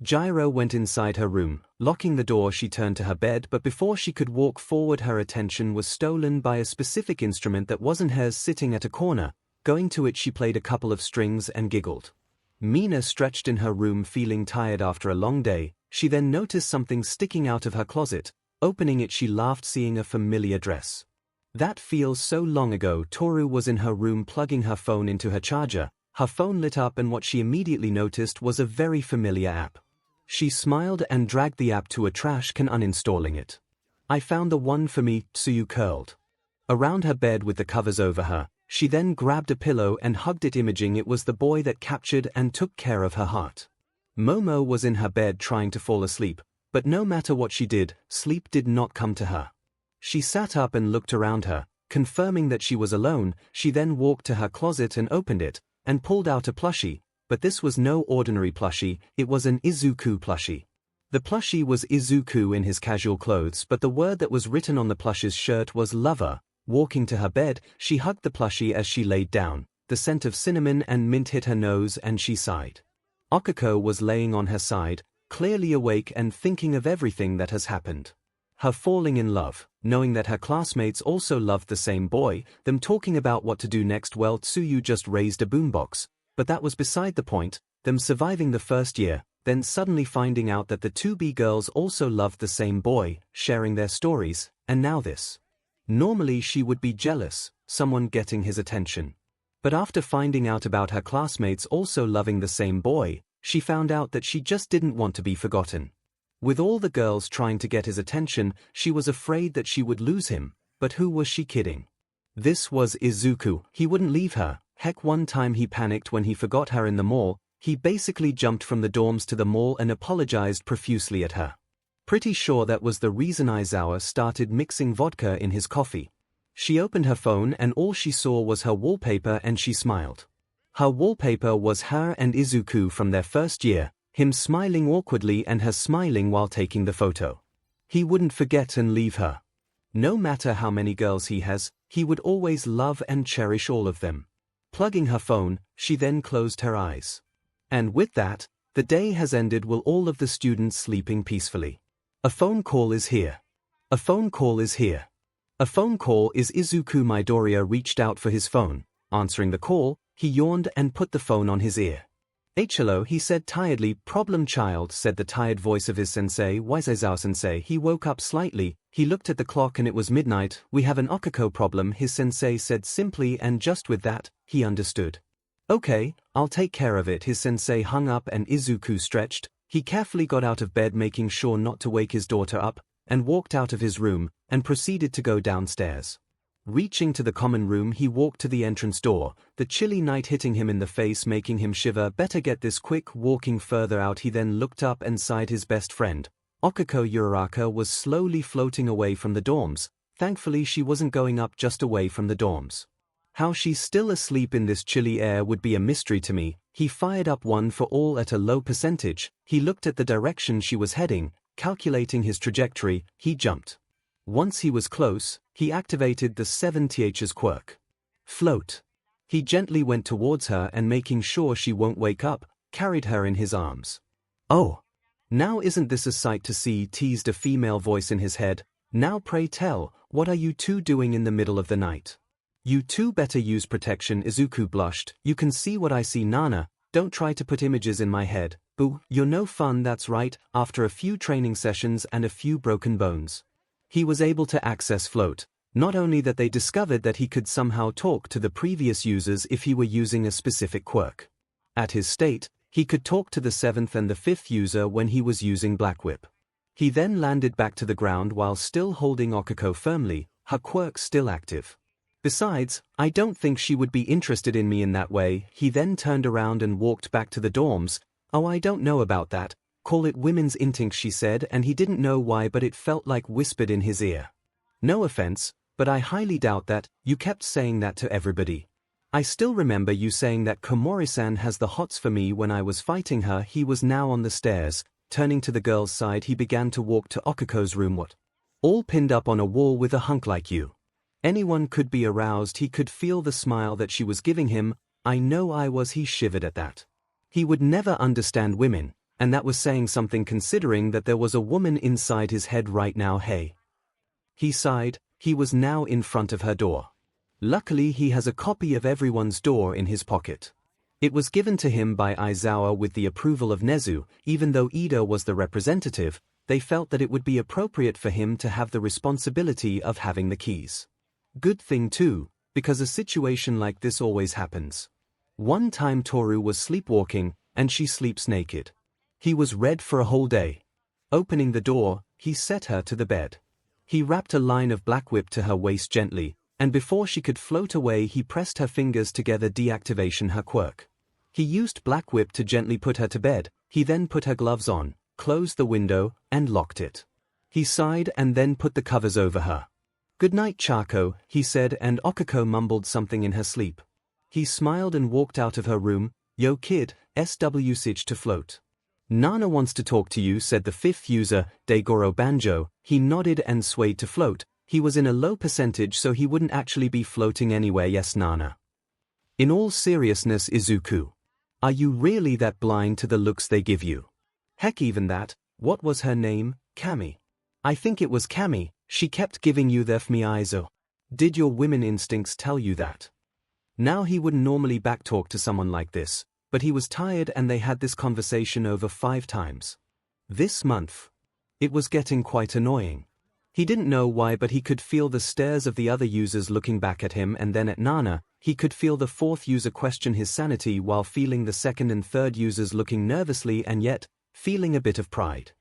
Gyro went inside her room. Locking the door, she turned to her bed, but before she could walk forward, her attention was stolen by a specific instrument that wasn't hers sitting at a corner. Going to it, she played a couple of strings and giggled. Mina stretched in her room feeling tired after a long day. She then noticed something sticking out of her closet. Opening it, she laughed, seeing a familiar dress. That feels so long ago. Toru was in her room plugging her phone into her charger. Her phone lit up, and what she immediately noticed was a very familiar app. She smiled and dragged the app to a trash can, uninstalling it. I found the one for me, Tsuyu curled around her bed with the covers over her. She then grabbed a pillow and hugged it, imaging it was the boy that captured and took care of her heart. Momo was in her bed trying to fall asleep, but no matter what she did, sleep did not come to her. She sat up and looked around her, confirming that she was alone. She then walked to her closet and opened it, and pulled out a plushie. But this was no ordinary plushie, it was an Izuku plushie. The plushie was Izuku in his casual clothes, but the word that was written on the plushie's shirt was lover. Walking to her bed, she hugged the plushie as she laid down. The scent of cinnamon and mint hit her nose and she sighed. Okiko was laying on her side, clearly awake and thinking of everything that has happened. Her falling in love, knowing that her classmates also loved the same boy, them talking about what to do next. Well, Tsuyu just raised a boombox. But that was beside the point, them surviving the first year, then suddenly finding out that the 2B girls also loved the same boy, sharing their stories, and now this. Normally she would be jealous, someone getting his attention. But after finding out about her classmates also loving the same boy, she found out that she just didn't want to be forgotten. With all the girls trying to get his attention, she was afraid that she would lose him, but who was she kidding? This was Izuku. He wouldn't leave her. Heck, one time he panicked when he forgot her in the mall. He basically jumped from the dorms to the mall and apologized profusely at her. Pretty sure that was the reason Aizawa started mixing vodka in his coffee. She opened her phone and all she saw was her wallpaper, and she smiled. Her wallpaper was her and Izuku from their first year, him smiling awkwardly and her smiling while taking the photo. He wouldn't forget and leave her. No matter how many girls he has, he would always love and cherish all of them. Plugging her phone, she then closed her eyes. And with that, the day has ended. Will all of the students sleeping peacefully. A phone call is here. A phone call is here. A phone call is Izuku. Midoriya reached out for his phone. Answering the call, he yawned and put the phone on his ear. Hello, he said tiredly. Problem child, said the tired voice of his sensei, Waizaizao sensei. He woke up slightly. He looked at the clock and it was midnight. We have an Okiko problem, his sensei said simply, and just with that, he understood. Okay, I'll take care of it. His sensei hung up and Izuku stretched. He carefully got out of bed, making sure not to wake his daughter up, and walked out of his room, and proceeded to go downstairs. Reaching to the common room, he walked to the entrance door, the chilly night hitting him in the face, making him shiver. Better get this quick. Walking further out, he then looked up and sighed. His best friend, Okiko Uraraka, was slowly floating away from the dorms. Thankfully she wasn't going up, just away from the dorms. How she's still asleep in this chilly air would be a mystery to me. He fired up one for all at a low percentage. He looked at the direction she was heading, calculating his trajectory. He jumped. Once he was close, he activated the 7th quirk. Float. He gently went towards her and, making sure she won't wake up, carried her in his arms. "Oh! Now isn't this a sight to see?" teased a female voice in his head. "Now pray tell, what are you two doing in the middle of the night?" "You two better use protection." Izuku blushed. "You can see what I see, Nana. Don't try to put images in my head. Boo, you're no fun." That's right. After a few training sessions and a few broken bones, he was able to access float. Not only that, they discovered that he could somehow talk to the previous users if he were using a specific quirk. At his state, he could talk to the 7th and the 5th user when he was using Black Whip. He then landed back to the ground while still holding Okako firmly, her quirk still active. "Besides, I don't think she would be interested in me in that way." He then turned around and walked back to the dorms. "Oh, I don't know about that. Call it women's instincts," she said, and he didn't know why, but it felt like whispered in his ear. "No offense, but I highly doubt that. You kept saying that to everybody. I still remember you saying that Komori-san has the hots for me when I was fighting her." He was now on the stairs. Turning to the girl's side, he began to walk to Okako's room. "What? All pinned up on a wall with a hunk like you? Anyone could be aroused." He could feel the smile that she was giving him. "I know I was." He shivered at that. He would never understand women, and that was saying something considering that there was a woman inside his head right now. "Hey." He sighed. He was now in front of her door. Luckily, he has a copy of everyone's door in his pocket. It was given to him by Aizawa with the approval of Nezu. Even though Ida was the representative, they felt that it would be appropriate for him to have the responsibility of having the keys. Good thing too, because a situation like this always happens. One time Toru was sleepwalking, and she sleeps naked. He was red for a whole day. Opening the door, he set her to the bed. He wrapped a line of Black Whip to her waist gently, and before she could float away, he pressed her fingers together, deactivation her quirk. He used Black Whip to gently put her to bed. He then put her gloves on, closed the window, and locked it. He sighed and then put the covers over her. "Good night, Chako," he said, and Okako mumbled something in her sleep. He smiled and walked out of her room. "Yo kid, SW to float." "Nana wants to talk to you," said the 5th user, Daigoro Banjo. He nodded and swayed to float. He was in a low percentage, so he wouldn't actually be floating anywhere. "Yes, Nana." "In all seriousness, Izuku, are you really that blind to the looks they give you? Heck, even that, what was her name, Cammy? I think it was Cammy, she kept giving you the FMI eyes. Oh. Did your women instincts tell you that?" Now he wouldn't normally backtalk to someone like this, but he was tired and they had this conversation over 5 times. This month. It was getting quite annoying. He didn't know why, but he could feel the stares of the other users looking back at him and then at Nana. He could feel the 4th user question his sanity while feeling the 2nd and 3rd users looking nervously and yet feeling a bit of pride.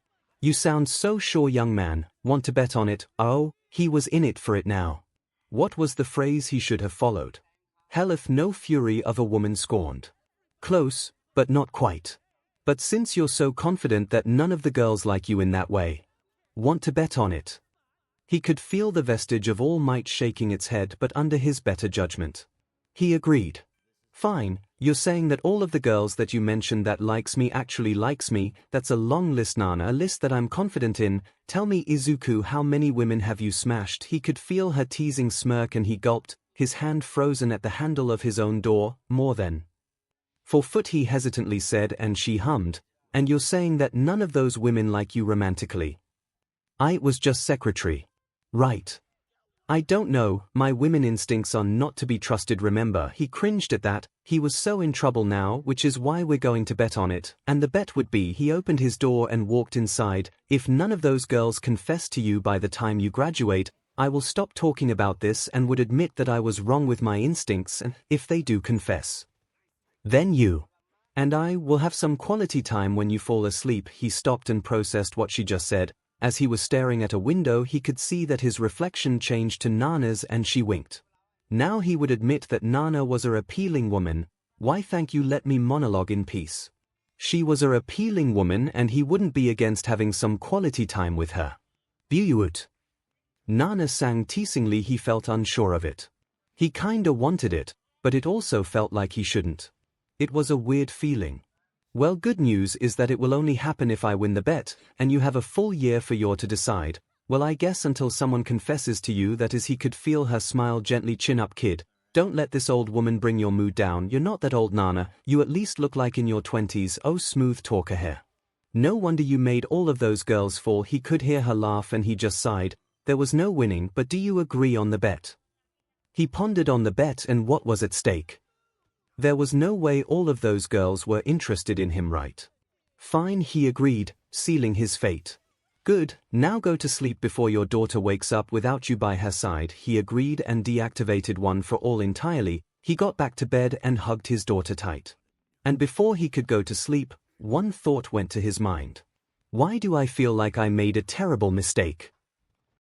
"You sound so sure, young man. Want to bet on it?" Oh, he was in it for it now. What was the phrase he should have followed? "Helleth no fury of a woman scorned." Close, but not quite. "But since you're so confident that none of the girls like you in that way, want to bet on it?" He could feel the vestige of All Might shaking its head, but under his better judgment, he agreed. "Fine, you're saying that all of the girls that you mentioned that likes me actually likes me. That's a long list, Nana, a list that I'm confident in. Tell me, Izuku, how many women have you smashed?" He could feel her teasing smirk and he gulped, his hand frozen at the handle of his own door. "More than 4 foot," he hesitantly said, and she hummed. "And you're saying that none of those women like you romantically?" "I was just secretary. Right. I don't know, my women instincts are not to be trusted, remember." He cringed at that. He was so in trouble now, which is why we're going to bet on it. And the bet would be, he opened his door and walked inside, "If none of those girls confess to you by the time you graduate, I will stop talking about this and would admit that I was wrong with my instincts, and if they do confess, then you and I will have some quality time when you fall asleep." He stopped and processed what she just said. As he was staring at a window, he could see that his reflection changed to Nana's and she winked. Now he would admit that Nana was a appealing woman. Why, thank you, let me monologue in peace. She was a appealing woman and he wouldn't be against having some quality time with her. "Beaut." Nana sang teasingly. He felt unsure of it. He kinda wanted it, but it also felt like he shouldn't. It was a weird feeling. Well, good news is that it will only happen if I win the bet, and you have a full year for you to decide. Well, I guess until someone confesses to you that is he could feel her smile gently chin up kid. Don't let this old woman bring your mood down, you're not that old Nana, you at least look like in your 20s, oh smooth talker hair. No wonder you made all of those girls fall. He could hear her laugh and he just sighed. There was no winning, but do you agree on the bet? He pondered on the bet and what was at stake. There was no way all of those girls were interested in him, right? Fine, he agreed, sealing his fate. Good, now go to sleep before your daughter wakes up without you by her side. He agreed and deactivated One for All entirely. He got back to bed and hugged his daughter tight. And before he could go to sleep, one thought went to his mind. Why do I feel like I made a terrible mistake?